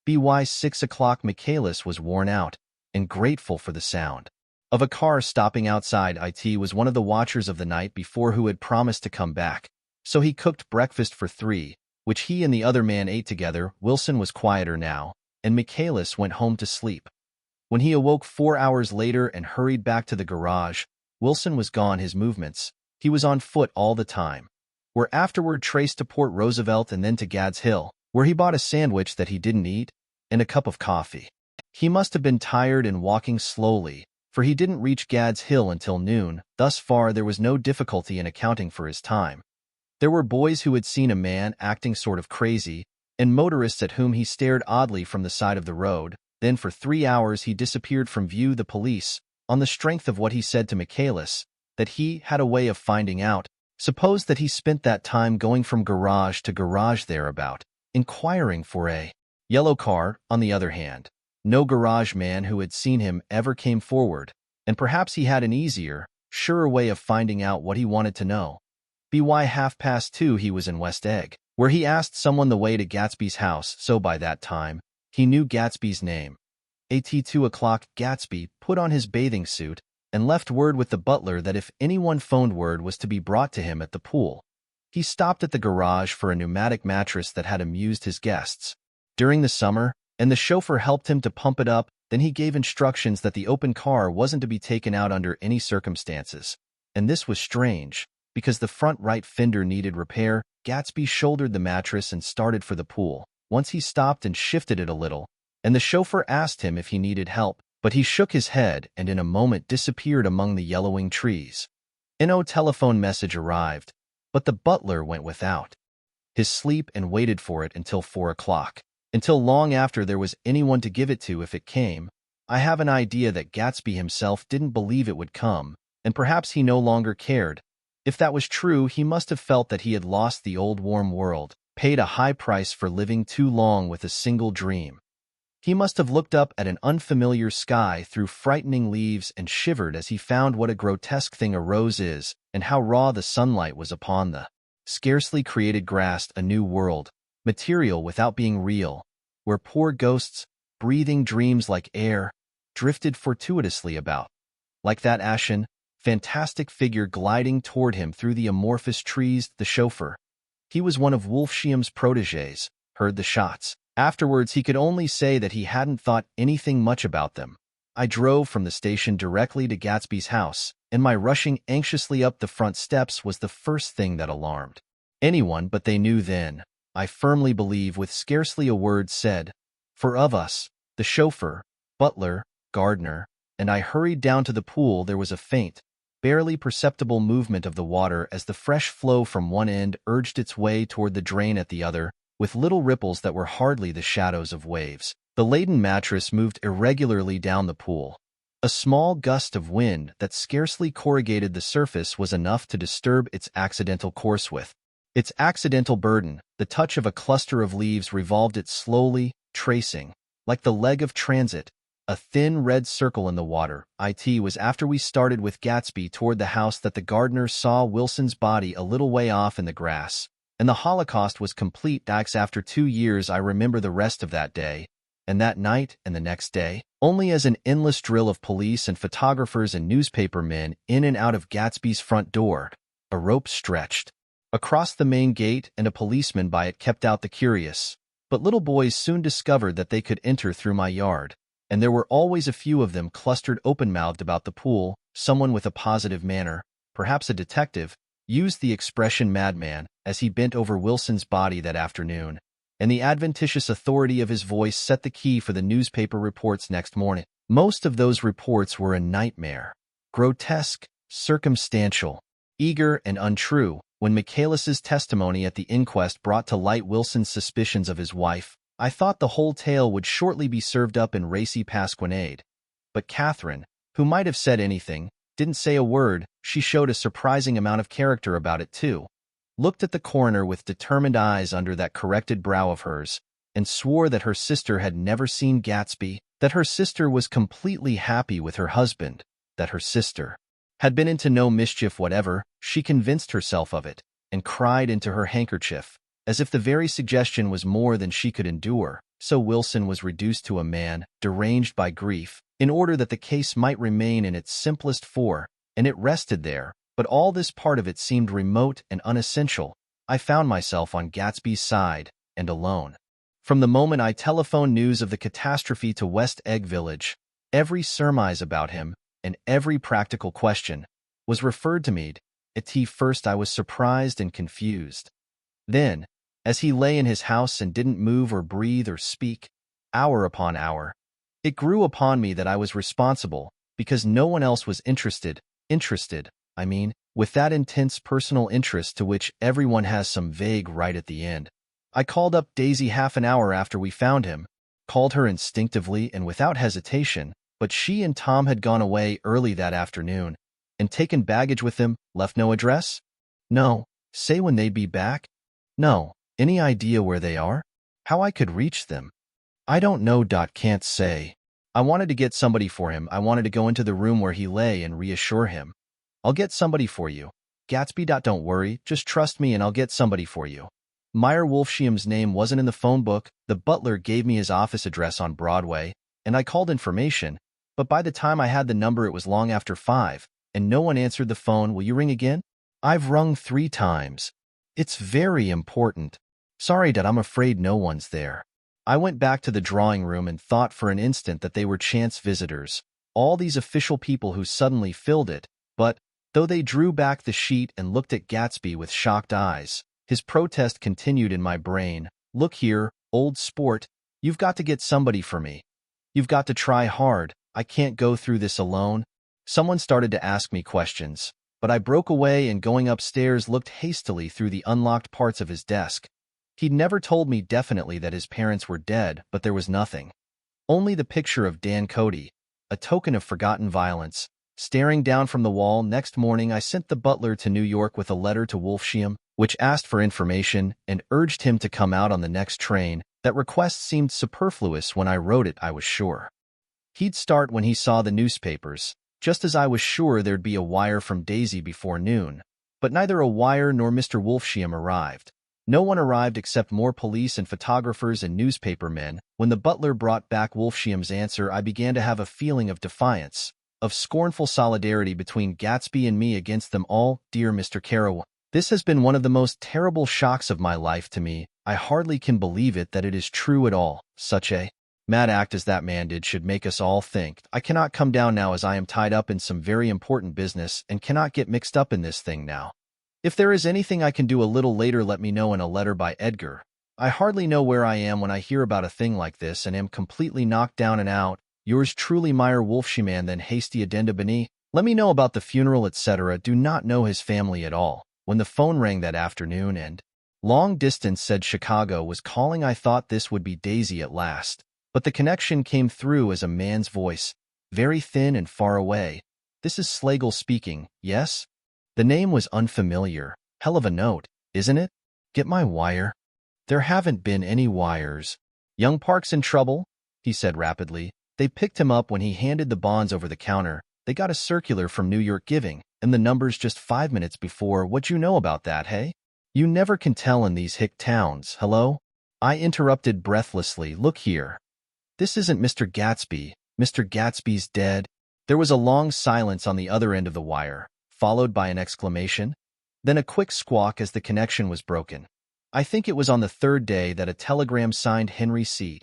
By 6 o'clock Michaelis was worn out, and grateful for the sound of a car stopping outside. It was one of the watchers of the night before who had promised to come back, so he cooked breakfast for 3, which he and the other man ate together. Wilson was quieter now, and Michaelis went home to sleep. When he awoke 4 hours later and hurried back to the garage, Wilson was gone. His movements, he was on foot all the time, were afterward traced to Port Roosevelt and then to Gads Hill, where he bought a sandwich that he didn't eat, and a cup of coffee. He must have been tired and walking slowly, for he didn't reach Gads Hill until noon. Thus far there was no difficulty in accounting for his time. There were boys who had seen a man acting sort of crazy, and motorists at whom he stared oddly from the side of the road. Then for 3 hours he disappeared from view. The police, on the strength of what he said to Michaelis, that he had a way of finding out, supposed that he spent that time going from garage to garage thereabout, inquiring for a yellow car. On the other hand, no garage man who had seen him ever came forward, and perhaps he had an easier, surer way of finding out what he wanted to know. By 2:30 he was in West Egg, where he asked someone the way to Gatsby's house, so by that time, he knew Gatsby's name. At 2 o'clock, Gatsby put on his bathing suit and left word with the butler that if anyone phoned, word was to be brought to him at the pool. He stopped at the garage for a pneumatic mattress that had amused his guests during the summer, and the chauffeur helped him to pump it up. Then he gave instructions that the open car wasn't to be taken out under any circumstances. And this was strange, because the front right fender needed repair. Gatsby shouldered the mattress and started for the pool. Once he stopped and shifted it a little, and the chauffeur asked him if he needed help, but he shook his head and in a moment disappeared among the yellowing trees. No telephone message arrived, but the butler went without his sleep and waited for it until 4 o'clock, until long after there was anyone to give it to if it came. I have an idea that Gatsby himself didn't believe it would come, and perhaps he no longer cared. If that was true, he must have felt that he had lost the old warm world, paid a high price for living too long with a single dream. He must have looked up at an unfamiliar sky through frightening leaves and shivered as he found what a grotesque thing a rose is, and how raw the sunlight was upon the scarcely created grass. A new world, material without being real, where poor ghosts, breathing dreams like air, drifted fortuitously about, like that ashen, fantastic figure gliding toward him through the amorphous trees. The chauffeur, he was one of Wolfschium's protégés, heard the shots. Afterwards he could only say that he hadn't thought anything much about them. I drove from the station directly to Gatsby's house, and my rushing anxiously up the front steps was the first thing that alarmed anyone, but they knew then, I firmly believe, with scarcely a word said, for of us, the chauffeur, butler, gardener, and I hurried down to the pool. There was a faint, barely perceptible movement of the water as the fresh flow from one end urged its way toward the drain at the other, with little ripples that were hardly the shadows of waves. The laden mattress moved irregularly down the pool. A small gust of wind that scarcely corrugated the surface was enough to disturb its accidental course with. Its accidental burden, the touch of a cluster of leaves revolved it slowly, tracing, like the leg of transit, a thin red circle in the water. It was after we started with Gatsby toward the house that the gardener saw Wilson's body a little way off in the grass, and the Holocaust was complete. After 2 years I remember the rest of that day, and that night and the next day, only as an endless drill of police and photographers and newspaper men in and out of Gatsby's front door, a rope stretched across the main gate, and a policeman by it kept out the curious. But little boys soon discovered that they could enter through my yard, and there were always a few of them clustered open-mouthed about the pool. Someone with a positive manner, perhaps a detective, used the expression madman as he bent over Wilson's body that afternoon, and the adventitious authority of his voice set the key for the newspaper reports next morning. Most of those reports were a nightmare, grotesque, circumstantial, eager, and untrue. When Michaelis's testimony at the inquest brought to light Wilson's suspicions of his wife, I thought the whole tale would shortly be served up in racy pasquinade. But Catherine, who might have said anything, didn't say a word. She showed a surprising amount of character about it, too. Looked at the coroner with determined eyes under that corrected brow of hers, and swore that her sister had never seen Gatsby, that her sister was completely happy with her husband, that her sister had been into no mischief whatever. She convinced herself of it, and cried into her handkerchief, as if the very suggestion was more than she could endure. So Wilson was reduced to a man, deranged by grief, in order that the case might remain in its simplest form, and it rested there. But all this part of it seemed remote and unessential. I found myself on Gatsby's side, and alone. From the moment I telephoned news of the catastrophe to West Egg Village, every surmise about him, and every practical question, was referred to me. At first I was surprised and confused. Then, as he lay in his house and didn't move or breathe or speak, hour upon hour, it grew upon me that I was responsible, because no one else was interested, with that intense personal interest to which everyone has some vague right at the end. I called up Daisy half an hour after we found him, called her instinctively and without hesitation, but she and Tom had gone away early that afternoon, and taken baggage with them. Left no address? No. Say when they'd be back? No. Any idea where they are? How I could reach them? I don't know. Can't say. I wanted to get somebody for him. I wanted to go into the room where he lay and reassure him. I'll get somebody for you, Gatsby. Don't worry, just trust me and I'll get somebody for you. Meyer Wolfshiem's name wasn't in the phone book. The butler gave me his office address on Broadway, and I called information, but by the time I had the number it was long after 5, and no one answered the phone. Will you ring again? I've rung 3 times. It's very important. Sorry, Dad, I'm afraid no one's there. I went back to the drawing room and thought for an instant that they were chance visitors, all these official people who suddenly filled it, but, though they drew back the sheet and looked at Gatsby with shocked eyes, his protest continued in my brain. Look here, old sport, you've got to get somebody for me. You've got to try hard. I can't go through this alone. Someone started to ask me questions, but I broke away and going upstairs looked hastily through the unlocked parts of his desk. He'd never told me definitely that his parents were dead, but there was nothing. Only the picture of Dan Cody, a token of forgotten violence, staring down from the wall. Next morning I sent the butler to New York with a letter to Wolfsheim, which asked for information and urged him to come out on the next train. That request seemed superfluous when I wrote it. I was sure he'd start when he saw the newspapers, just as I was sure there'd be a wire from Daisy before noon. But neither a wire nor Mr. Wolfsheim arrived. No one arrived except more police and photographers and newspaper men. When the butler brought back Wolfsheim's answer, I began to have a feeling of defiance, of scornful solidarity between Gatsby and me against them all. Dear Mr. Caraway, this has been one of the most terrible shocks of my life to me. I hardly can believe it that it is true at all. Such a mad act as that man did should make us all think. I cannot come down now as I am tied up in some very important business and cannot get mixed up in this thing now. If there is anything I can do a little later, let me know in a letter by Edgar. I hardly know where I am when I hear about a thing like this and am completely knocked down and out. Yours truly, Meyer Wolfsheim. Then hasty addenda beneath. Let me know about the funeral, etc. Do not know his family at all. When the phone rang that afternoon and long distance said Chicago was calling, I thought this would be Daisy at last. But the connection came through as a man's voice, very thin and far away. "This is Slagle speaking, yes?" The name was unfamiliar. Hell of a note, isn't it? "Get my wire?" "There haven't been any wires." "Young Park's in trouble?" he said rapidly. They picked him up when he handed the bonds over the counter. "They got a circular from New York Giving, and the numbers just 5 minutes before. What you know about that, hey? You never can tell in these hick towns, hello?" I interrupted breathlessly. "Look here. This isn't Mr. Gatsby. Mr. Gatsby's dead." There was a long silence on the other end of the wire, followed by an exclamation, then a quick squawk as the connection was broken. I think it was on the third day that a telegram signed Henry C.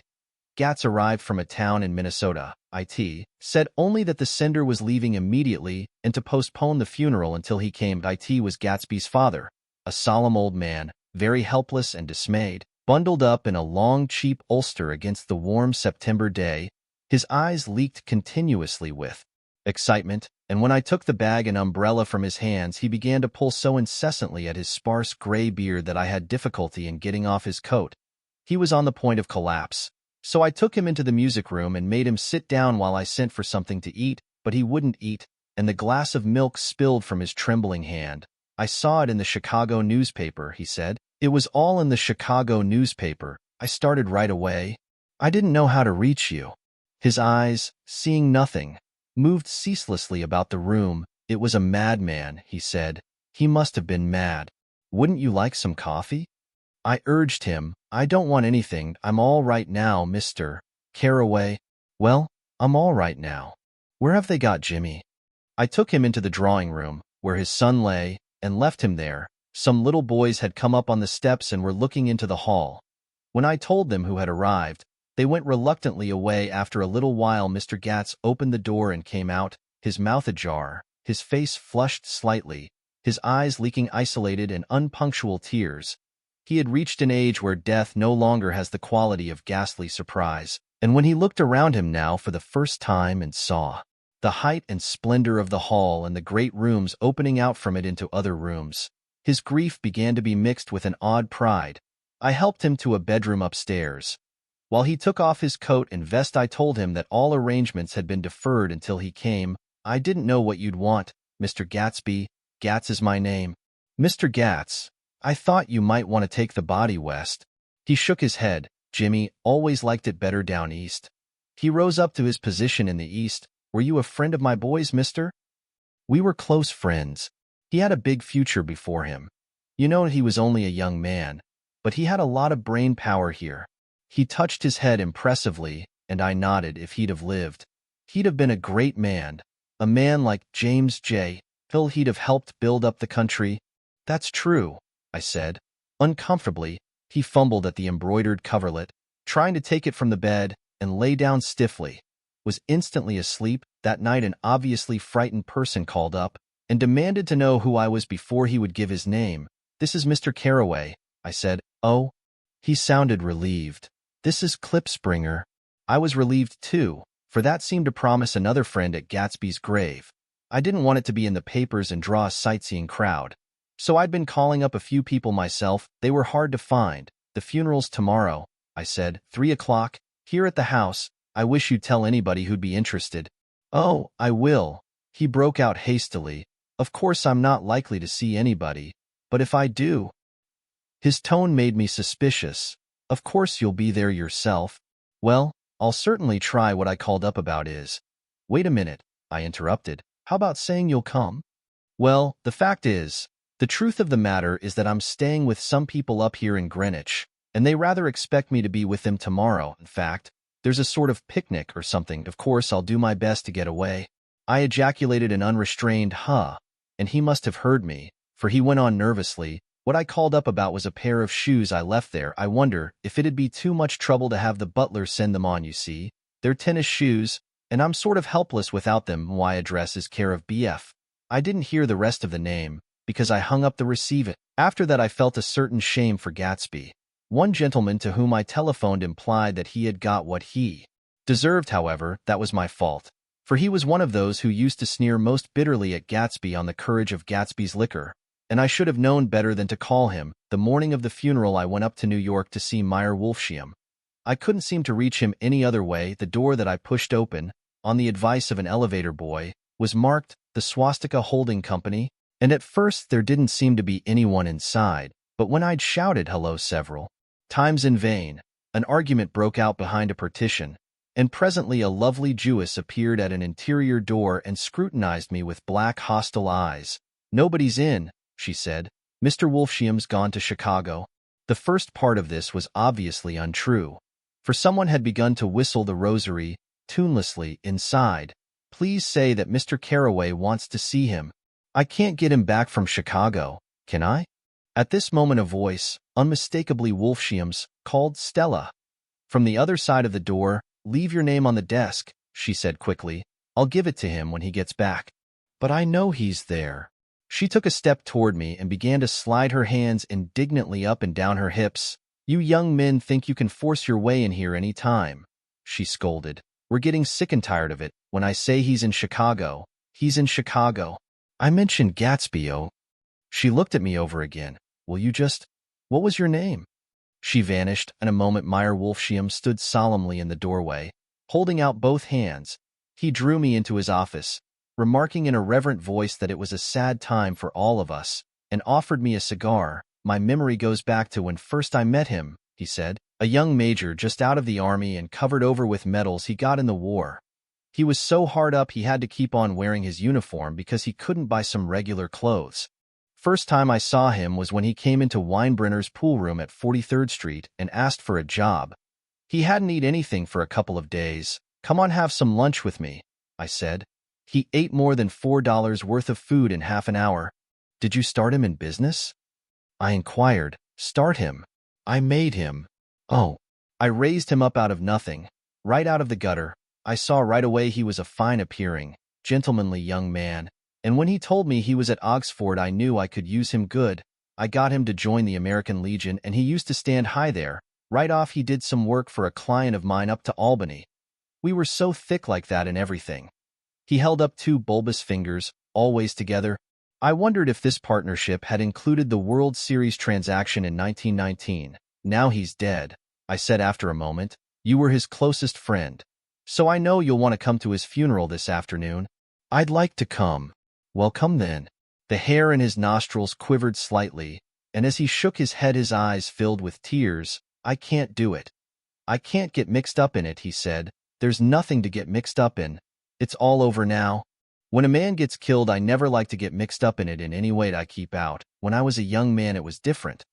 Gats arrived from a town in Minnesota. It said only that the sender was leaving immediately and to postpone the funeral until he came. It was Gatsby's father, a solemn old man, very helpless and dismayed, bundled up in a long, cheap ulster against the warm September day. His eyes leaked continuously with excitement, and when I took the bag and umbrella from his hands, he began to pull so incessantly at his sparse gray beard that I had difficulty in getting off his coat. He was on the point of collapse. So I took him into the music room and made him sit down while I sent for something to eat, but he wouldn't eat, and the glass of milk spilled from his trembling hand. "I saw it in the Chicago newspaper," he said. "It was all in the Chicago newspaper. I started right away. I didn't know how to reach you." His eyes, seeing nothing, moved ceaselessly about the room. "It was a madman," he said. "He must have been mad. Wouldn't you like some coffee?" I urged him. "I don't want anything. I'm all right now, Mr. Carraway." "Well, I'm all right now. Where have they got Jimmy?" I took him into the drawing room, where his son lay, and left him there. Some little boys had come up on the steps and were looking into the hall. When I told them who had arrived, they went reluctantly away. After a little while, Mr. Gats opened the door and came out, his mouth ajar, his face flushed slightly, his eyes leaking isolated and unpunctual tears. He had reached an age where death no longer has the quality of ghastly surprise, and when he looked around him now for the first time and saw the height and splendor of the hall and the great rooms opening out from it into other rooms, his grief began to be mixed with an odd pride. I helped him to a bedroom upstairs. While he took off his coat and vest, I told him that all arrangements had been deferred until he came. "I didn't know what you'd want, Mr. Gatsby. Gats is my name." "Mr. Gats, I thought you might want to take the body west." He shook his head. "Jimmy always liked it better down east." He rose up to his position in the east. "Were you a friend of my boy's, mister?" "We were close friends. He had a big future before him. You know, he was only a young man, but he had a lot of brain power here." He touched his head impressively, and I nodded. "If he'd have lived, he'd have been a great man. A man like James J. Hill. He'd have helped build up the country." "That's true," I said, uncomfortably. He fumbled at the embroidered coverlet, trying to take it from the bed, and lay down stiffly. Was instantly asleep. That night an obviously frightened person called up and demanded to know who I was before he would give his name. "This is Mr. Carraway," I said. "Oh?" He sounded relieved. "This is Klipspringer." I was relieved too, for that seemed to promise another friend at Gatsby's grave. I didn't want it to be in the papers and draw a sightseeing crowd. So I'd been calling up a few people myself. They were hard to find. "The funeral's tomorrow," I said. 3 o'clock, here at the house. I wish you'd tell anybody who'd be interested." "Oh, I will," he broke out hastily. "Of course I'm not likely to see anybody, but if I do—" His tone made me suspicious. "Of course you'll be there yourself." "Well, I'll certainly try. What I called up about is—" "Wait a minute," I interrupted. "How about saying you'll come?" "Well, the fact is, the truth of the matter is that I'm staying with some people up here in Greenwich, and they rather expect me to be with them tomorrow. In fact, there's a sort of picnic or something. Of course, I'll do my best to get away." I ejaculated an unrestrained "huh," and he must have heard me, for he went on nervously. "What I called up about was a pair of shoes I left there. I wonder if it'd be too much trouble to have the butler send them on. You see, they're tennis shoes, and I'm sort of helpless without them. My address is care of B.F. I didn't hear the rest of the name, because I hung up the receiver. After that I felt a certain shame for Gatsby. One gentleman to whom I telephoned implied that he had got what he deserved. However, that was my fault, for he was one of those who used to sneer most bitterly at Gatsby on the courage of Gatsby's liquor, and I should have known better than to call him. The morning of the funeral I went up to New York to see Meyer Wolfsheim. I couldn't seem to reach him any other way. The door that I pushed open, on the advice of an elevator boy, was marked the Swastika Holding Company, and at first there didn't seem to be anyone inside, but when I'd shouted hello several times in vain, an argument broke out behind a partition, and presently a lovely Jewess appeared at an interior door and scrutinized me with black hostile eyes. "Nobody's in," she said. "Mr. Wolfshiam's gone to Chicago." The first part of this was obviously untrue, for someone had begun to whistle the rosary tunelessly inside. "Please say that Mr. Carraway wants to see him. I can't get him back from Chicago, can I?" At this moment a voice, unmistakably Wolfshiam's, called Stella. From the other side of the door, "Leave your name on the desk," she said quickly. "I'll give it to him when he gets back." "But I know he's there." She took a step toward me and began to slide her hands indignantly up and down her hips. "You young men think you can force your way in here any time," she scolded. "We're getting sick and tired of it. When I say he's in Chicago, he's in Chicago. I mentioned Gatsby, oh." She looked at me over again. "Will you just— What was your name?" She vanished, and a moment Meyer Wolfshiam stood solemnly in the doorway, holding out both hands. He drew me into his office, remarking in a reverent voice that it was a sad time for all of us, and offered me a cigar. "My memory goes back to when first I met him," he said. "A young major just out of the army and covered over with medals he got in the war. He was so hard up he had to keep on wearing his uniform because he couldn't buy some regular clothes. First time I saw him was when he came into Weinbrenner's pool room at 43rd Street and asked for a job. He hadn't eaten anything for a couple of days. 'Come on, have some lunch with me,' I said. He ate more than $4 worth of food in half an hour." "Did you start him in business?" I inquired. "Start him? I made him." "Oh." "I raised him up out of nothing, right out of the gutter. I saw right away he was a fine-appearing, gentlemanly young man, and when he told me he was at Oxford I knew I could use him good. I got him to join the American Legion, and he used to stand high there. Right off he did some work for a client of mine up to Albany. We were so thick like that in everything." He held up two bulbous fingers, always together. "I wondered if this partnership had included the World Series transaction in 1919. Now he's dead," I said after a moment. "You were his closest friend, so I know you'll want to come to his funeral this afternoon." "I'd like to come." "Well, come then." The hair in his nostrils quivered slightly, and as he shook his head his eyes filled with tears. "I can't do it. I can't get mixed up in it," he said. "There's nothing to get mixed up in. It's all over now. When a man gets killed, I never like to get mixed up in it in any way I keep out. When I was a young man, it was different.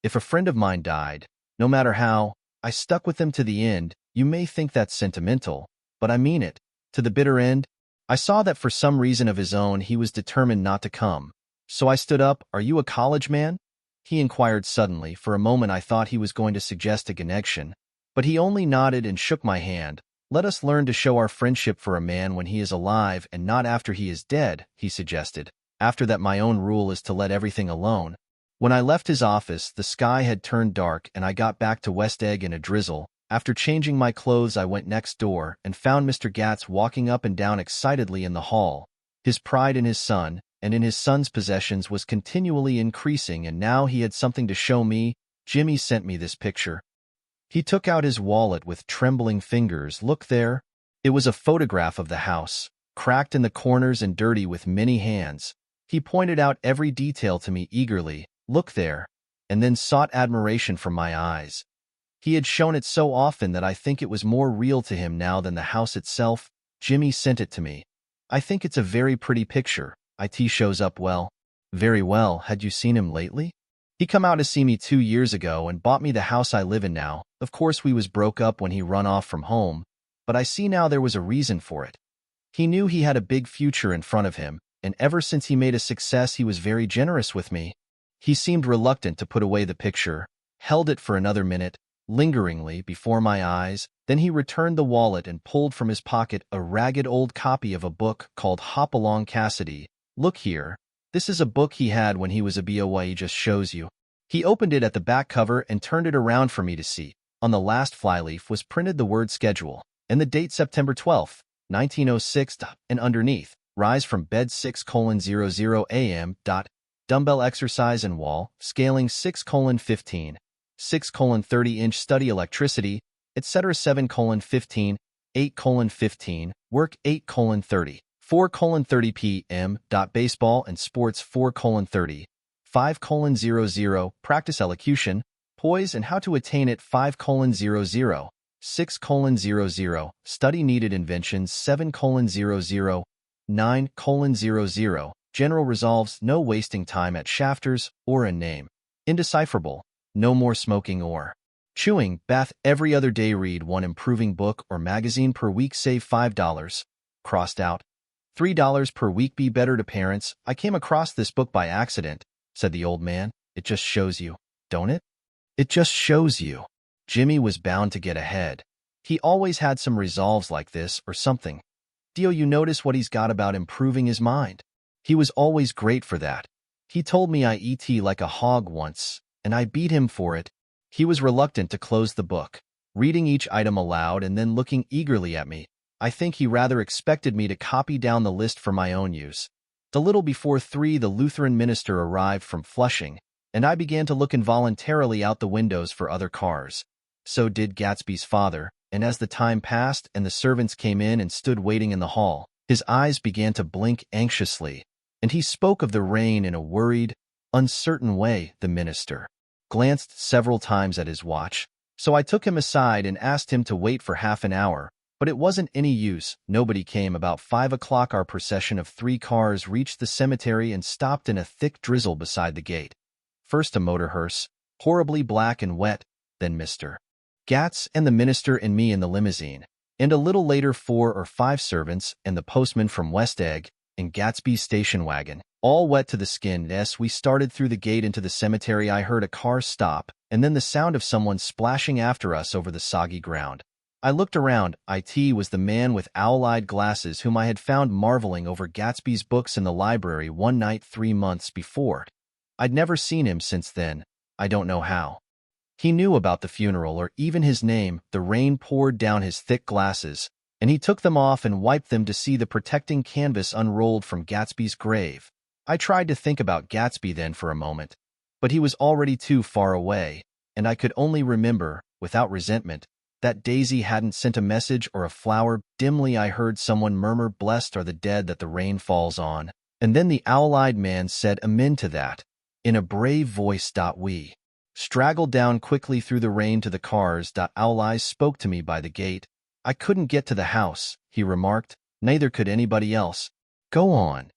If a friend of mine died, no matter how, I stuck with them to the end. You may think that's sentimental, but I mean it. To the bitter end. I saw that for some reason of his own he was determined not to come. So I stood up. Are you a college man?" he inquired suddenly. For a moment I thought he was going to suggest a connection, but he only nodded and shook my hand. "Let us learn to show our friendship for a man when he is alive and not after he is dead," he suggested. "After that, my own rule is to let everything alone." When I left his office, the sky had turned dark and I got back to West Egg in a drizzle. After changing my clothes, I went next door and found Mr. Gatz walking up and down excitedly in the hall. His pride in his son and in his son's possessions was continually increasing, and now he had something to show me. "Jimmy sent me this picture." He took out his wallet with trembling fingers. "Look there." It was a photograph of the house, cracked in the corners and dirty with many hands. He pointed out every detail to me eagerly. "Look there," and then sought admiration from my eyes. He had shown it so often that I think it was more real to him now than the house itself. "Jimmy sent it to me. I think it's a very pretty picture. It shows up well." "Very well. Had you seen him lately?" "He come out to see me 2 years ago and bought me the house I live in now. Of course we was broke up when he run off from home, but I see now there was a reason for it. He knew he had a big future in front of him, and ever since he made a success he was very generous with me." He seemed reluctant to put away the picture, held it for another minute, lingeringly, before my eyes. Then he returned the wallet and pulled from his pocket a ragged old copy of a book called Hop Along Cassidy. "Look here. This is a book he had when he was a boy. Just shows you." He opened it at the back cover and turned it around for me to see. On the last flyleaf was printed the word schedule, and the date September 12th, 1906, and underneath, "Rise from bed 6:00 a.m. Dumbbell exercise and wall, scaling 6:15, 6:30-inch study electricity, etc. 7:15. 8:15, work 8:30, 4:30 p.m. Baseball and sports 4:30, 5:00, practice elocution, poise and how to attain it 5:00, 6:00, study needed inventions 7:00, 9:00, general resolves no wasting time at shafters or a name. Indecipherable, no more smoking or chewing, bath every other day, read one improving book or magazine per week, save $5. Crossed out. $3 per week, be better to parents. I came across this book by accident, said the old man. It just shows you, don't it? It just shows you. Jimmy was bound to get ahead. He always had some resolves like this or something. Dio, you notice what he's got about improving his mind? He was always great for that. He told me I eat like a hog once, and I beat him for it. He was reluctant to close the book, reading each item aloud and then looking eagerly at me. I think he rather expected me to copy down the list for my own use. A little before 3, the Lutheran minister arrived from Flushing, and I began to look involuntarily out the windows for other cars. So did Gatsby's father, and as the time passed and the servants came in and stood waiting in the hall, his eyes began to blink anxiously, and he spoke of the rain in a worried, uncertain way. The minister glanced several times at his watch, so I took him aside and asked him to wait for half an hour, but it wasn't any use. Nobody came. About 5 o'clock our procession of 3 cars reached the cemetery and stopped in a thick drizzle beside the gate. First a motor hearse, horribly black and wet, then Mr. Gats and the minister and me in the limousine, and a little later 4 or 5 servants and the postman from West Egg in Gatsby's station wagon, all wet to the skin. As we started through the gate into the cemetery, I heard a car stop, and then the sound of someone splashing after us over the soggy ground. I looked around. It was the man with owl-eyed glasses whom I had found marveling over Gatsby's books in the library one night 3 months before. I'd never seen him since then. I don't know how he knew about the funeral or even his name. The rain poured down his thick glasses, and he took them off and wiped them to see the protecting canvas unrolled from Gatsby's grave. I tried to think about Gatsby then for a moment, but he was already too far away, and I could only remember, without resentment, that Daisy hadn't sent a message or a flower. Dimly I heard someone murmur, "Blessed are the dead that the rain falls on," and then the owl-eyed man said amen to that, in a brave voice. We straggled down quickly through the rain to the cars. Owl Eyes spoke to me by the gate. "I couldn't get to the house," he remarked. "Neither could anybody else." "Go on,"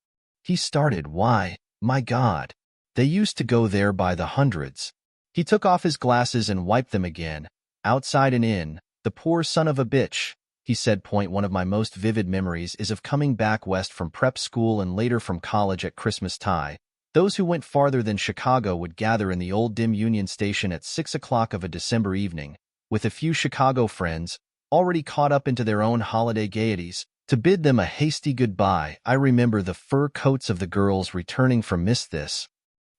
he started. "Why, my God, they used to go there by the hundreds." He took off his glasses and wiped them again, outside and in. "The poor son of a bitch," he said. One of my most vivid memories is of coming back west from prep school and later from college at Christmas time. Those who went farther than Chicago would gather in the old dim Union Station at 6 o'clock of a December evening, with a few Chicago friends, already caught up into their own holiday gaieties, to bid them a hasty goodbye. I remember the fur coats of the girls returning from Miss This,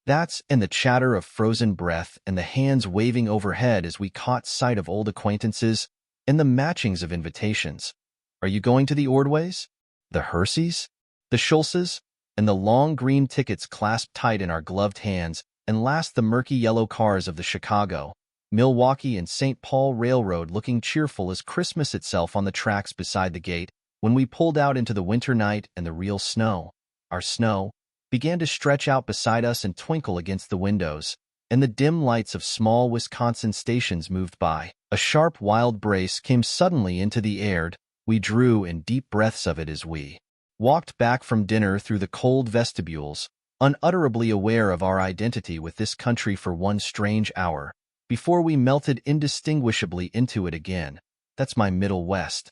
That's, and the chatter of frozen breath and the hands waving overhead as we caught sight of old acquaintances and the matchings of invitations. "Are you going to the Ordways? The Herseys? The Schultzes?" And the long green tickets clasped tight in our gloved hands, and last the murky yellow cars of the Chicago, Milwaukee and St. Paul Railroad looking cheerful as Christmas itself on the tracks beside the gate when we pulled out into the winter night and the real snow, our snow, began to stretch out beside us and twinkle against the windows, and the dim lights of small Wisconsin stations moved by. A sharp wild brace came suddenly into the air. We drew in deep breaths of it as we walked back from dinner through the cold vestibules, unutterably aware of our identity with this country for one strange hour, before we melted indistinguishably into it again. That's my Middle West.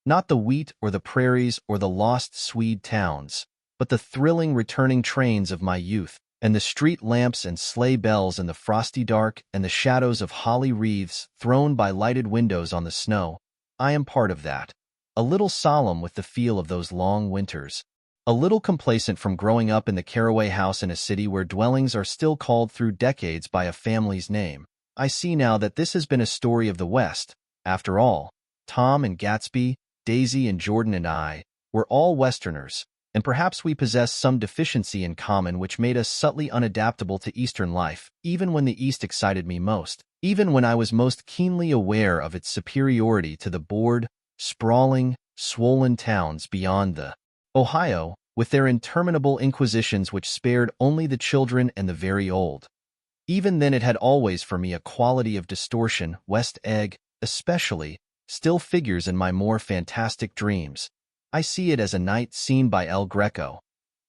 Not the wheat or the prairies or the lost Swede towns, but the thrilling returning trains of my youth, and the street lamps and sleigh bells in the frosty dark and the shadows of holly wreaths thrown by lighted windows on the snow. I am part of that. A little solemn with the feel of those long winters. A little complacent from growing up in the Caraway house in a city where dwellings are still called through decades by a family's name. I see now that this has been a story of the West. After all, Tom and Gatsby, Daisy and Jordan and I, were all Westerners, and perhaps we possess some deficiency in common which made us subtly unadaptable to Eastern life, even when the East excited me most, even when I was most keenly aware of its superiority to the bored, sprawling, swollen towns beyond the Ohio, with their interminable inquisitions which spared only the children and the very old. Even then it had always for me a quality of distortion. West Egg, especially, still figures in my more fantastic dreams. I see it as a night seen by El Greco.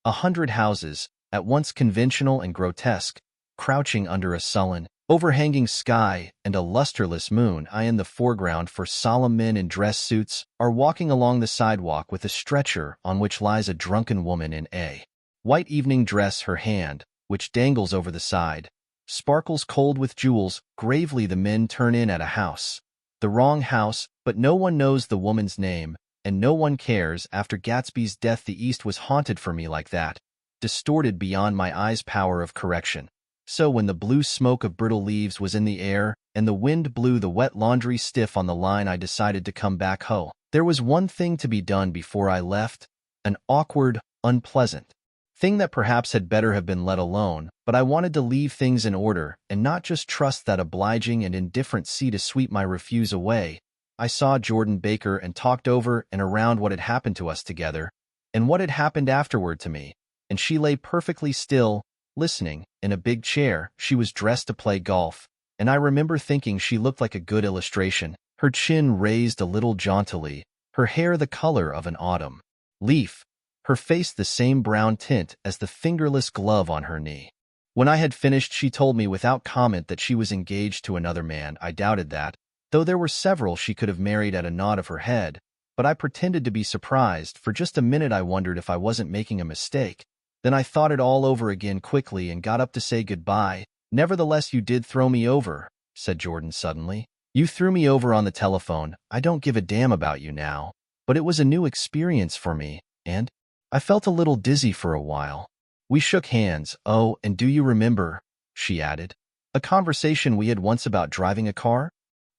100 houses, at once conventional and grotesque, crouching under a sullen, overhanging sky and a lusterless moon. I in the foreground, for solemn men in dress suits are walking along the sidewalk with a stretcher on which lies a drunken woman in a white evening dress. Her hand, which dangles over the side, sparkles cold with jewels. Gravely the men turn in at a house. The wrong house, but no one knows the woman's name, and no one cares. After Gatsby's death the East was haunted for me like that, distorted beyond my eyes' power of correction. So when the blue smoke of brittle leaves was in the air, and the wind blew the wet laundry stiff on the line, I decided to come back home. There was one thing to be done before I left, an awkward, unpleasant thing that perhaps had better have been let alone, but I wanted to leave things in order and not just trust that obliging and indifferent sea to sweep my refuse away. I saw Jordan Baker and talked over and around what had happened to us together, and what had happened afterward to me, and she lay perfectly still, listening, in a big chair. She was dressed to play golf, and I remember thinking she looked like a good illustration, her chin raised a little jauntily, her hair the color of an autumn leaf, her face the same brown tint as the fingerless glove on her knee. When I had finished she told me without comment that she was engaged to another man. I doubted that, though there were several she could have married at a nod of her head, but I pretended to be surprised. For just a minute I wondered if I wasn't making a mistake. Then I thought it all over again quickly and got up to say goodbye. Nevertheless, you did throw me over, said Jordan suddenly. You threw me over on the telephone. I don't give a damn about you now. But it was a new experience for me, and I felt a little dizzy for a while. We shook hands. Oh, and do you remember, she added, a conversation we had once about driving a car?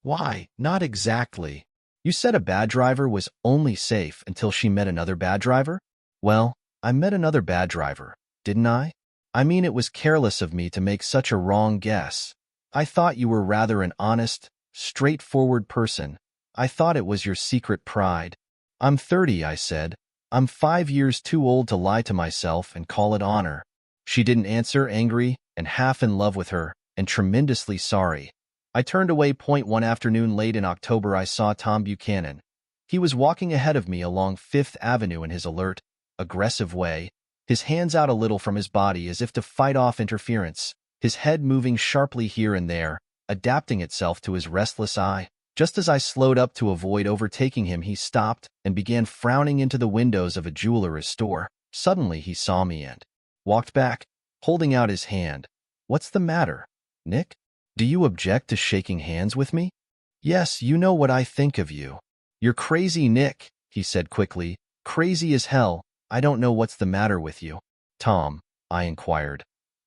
Why, not exactly. You said a bad driver was only safe until she met another bad driver? Well, I met another bad driver, didn't I? I mean, it was careless of me to make such a wrong guess. I thought you were rather an honest, straightforward person. I thought it was your secret pride. I'm 30, I said. I'm 5 years too old to lie to myself and call it honor. She didn't answer, angry and half in love with her, and tremendously sorry. I turned away. One afternoon late in October I saw Tom Buchanan. He was walking ahead of me along Fifth Avenue in his alert, aggressive way, his hands out a little from his body as if to fight off interference, his head moving sharply here and there, adapting itself to his restless eye. Just as I slowed up to avoid overtaking him, he stopped and began frowning into the windows of a jeweller's store. Suddenly he saw me and walked back, holding out his hand. What's the matter, Nick? Do you object to shaking hands with me? Yes, you know what I think of you. You're crazy, Nick, he said quickly. Crazy as hell. I don't know what's the matter with you. Tom, I inquired.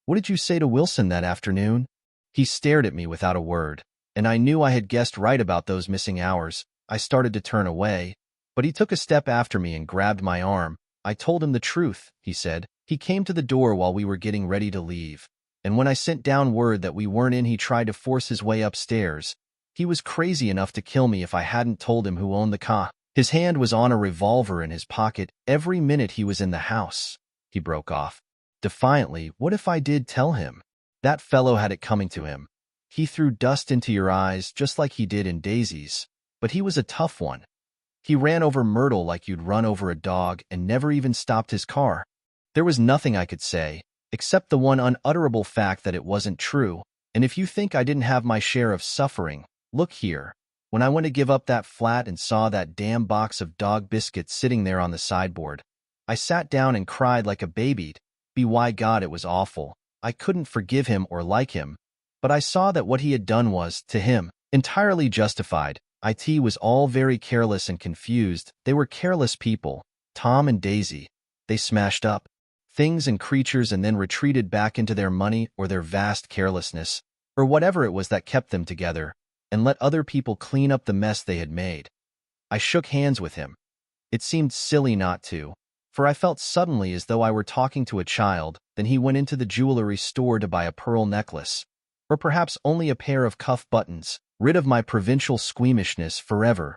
What did you say to Wilson that afternoon? He stared at me without a word, and I knew I had guessed right about those missing hours. I started to turn away, but he took a step after me and grabbed my arm. I told him the truth, he said. He came to the door while we were getting ready to leave, and when I sent down word that we weren't in, he tried to force his way upstairs. He was crazy enough to kill me if I hadn't told him who owned the car. His hand was on a revolver in his pocket every minute he was in the house. He broke off defiantly. What if I did tell him? That fellow had it coming to him. He threw dust into your eyes just like he did in Daisy's, but he was a tough one. He ran over Myrtle like you'd run over a dog and never even stopped his car. There was nothing I could say, except the one unutterable fact that it wasn't true. And if you think I didn't have my share of suffering, look here. When I went to give up that flat and saw that damn box of dog biscuits sitting there on the sideboard, I sat down and cried like a baby. By God, it was awful. I couldn't forgive him or like him, but I saw that what he had done was, to him, entirely justified. It was all very careless and confused. They were careless people, Tom and Daisy. They smashed up things and creatures and then retreated back into their money or their vast carelessness, or whatever it was that kept them together, and let other people clean up the mess they had made. I shook hands with him. It seemed silly not to, for I felt suddenly as though I were talking to a child. Then he went into the jewelry store to buy a pearl necklace, or perhaps only a pair of cuff buttons, rid of my provincial squeamishness forever.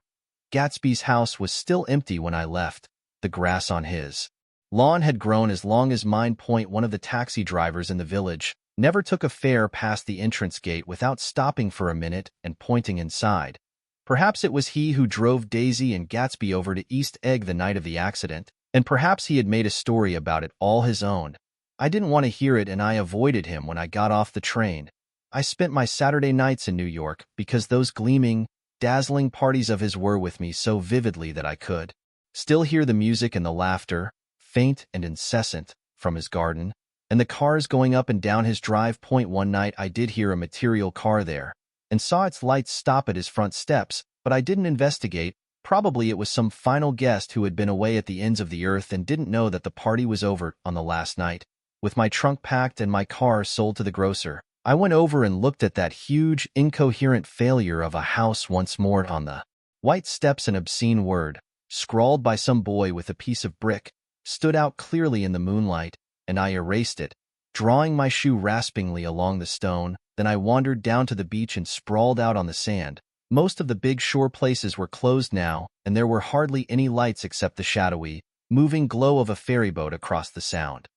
Gatsby's house was still empty when I left. The grass on his lawn had grown as long as mine. One of the taxi drivers in the village never took a fare past the entrance gate without stopping for a minute and pointing inside. Perhaps it was he who drove Daisy and Gatsby over to East Egg the night of the accident, and perhaps he had made a story about it all his own. I didn't want to hear it, and I avoided him when I got off the train. I spent my Saturday nights in New York because those gleaming, dazzling parties of his were with me so vividly that I could still hear the music and the laughter, faint and incessant, from his garden, and the cars going up and down his drive. One night I did hear a material car there, and saw its lights stop at his front steps, but I didn't investigate. Probably it was some final guest who had been away at the ends of the earth and didn't know that the party was over on the last night. With my trunk packed and my car sold to the grocer, I went over and looked at that huge, incoherent failure of a house once more. On the white steps an obscene word, scrawled by some boy with a piece of brick, stood out clearly in the moonlight, and I erased it, drawing my shoe raspingly along the stone. Then I wandered down to the beach and sprawled out on the sand. Most of the big shore places were closed now, and there were hardly any lights except the shadowy, moving glow of a ferryboat across the sound.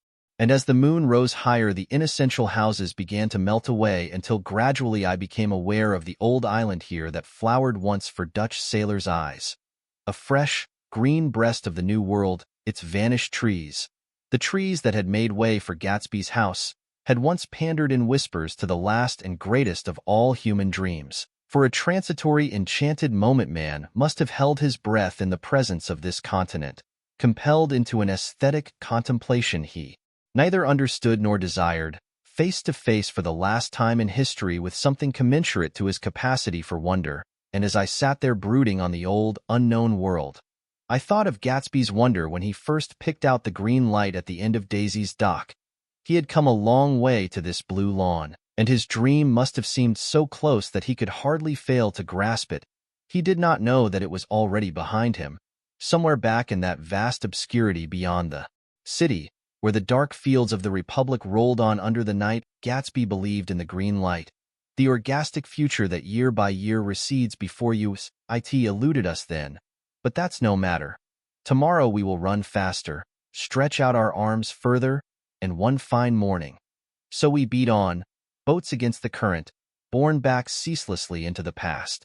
And as the moon rose higher, the inessential houses began to melt away until gradually I became aware of the old island here that flowered once for Dutch sailors' eyes. A fresh, green breast of the new world, its vanished trees. The trees that had made way for Gatsby's house had once pandered in whispers to the last and greatest of all human dreams. For a transitory, enchanted moment man must have held his breath in the presence of this continent, compelled into an aesthetic contemplation he neither understood nor desired, face to face for the last time in history with something commensurate to his capacity for wonder. And as I sat there brooding on the old, unknown world, I thought of Gatsby's wonder when he first picked out the green light at the end of Daisy's dock. He had come a long way to this blue lawn, and his dream must have seemed so close that he could hardly fail to grasp it. He did not know that it was already behind him, somewhere back in that vast obscurity beyond the city, where the dark fields of the Republic rolled on under the night. Gatsby believed in the green light, the orgastic future that year by year recedes before you. It eluded us then, but that's no matter. Tomorrow we will run faster, stretch out our arms further, and one fine morning. So we beat on, boats against the current, borne back ceaselessly into the past.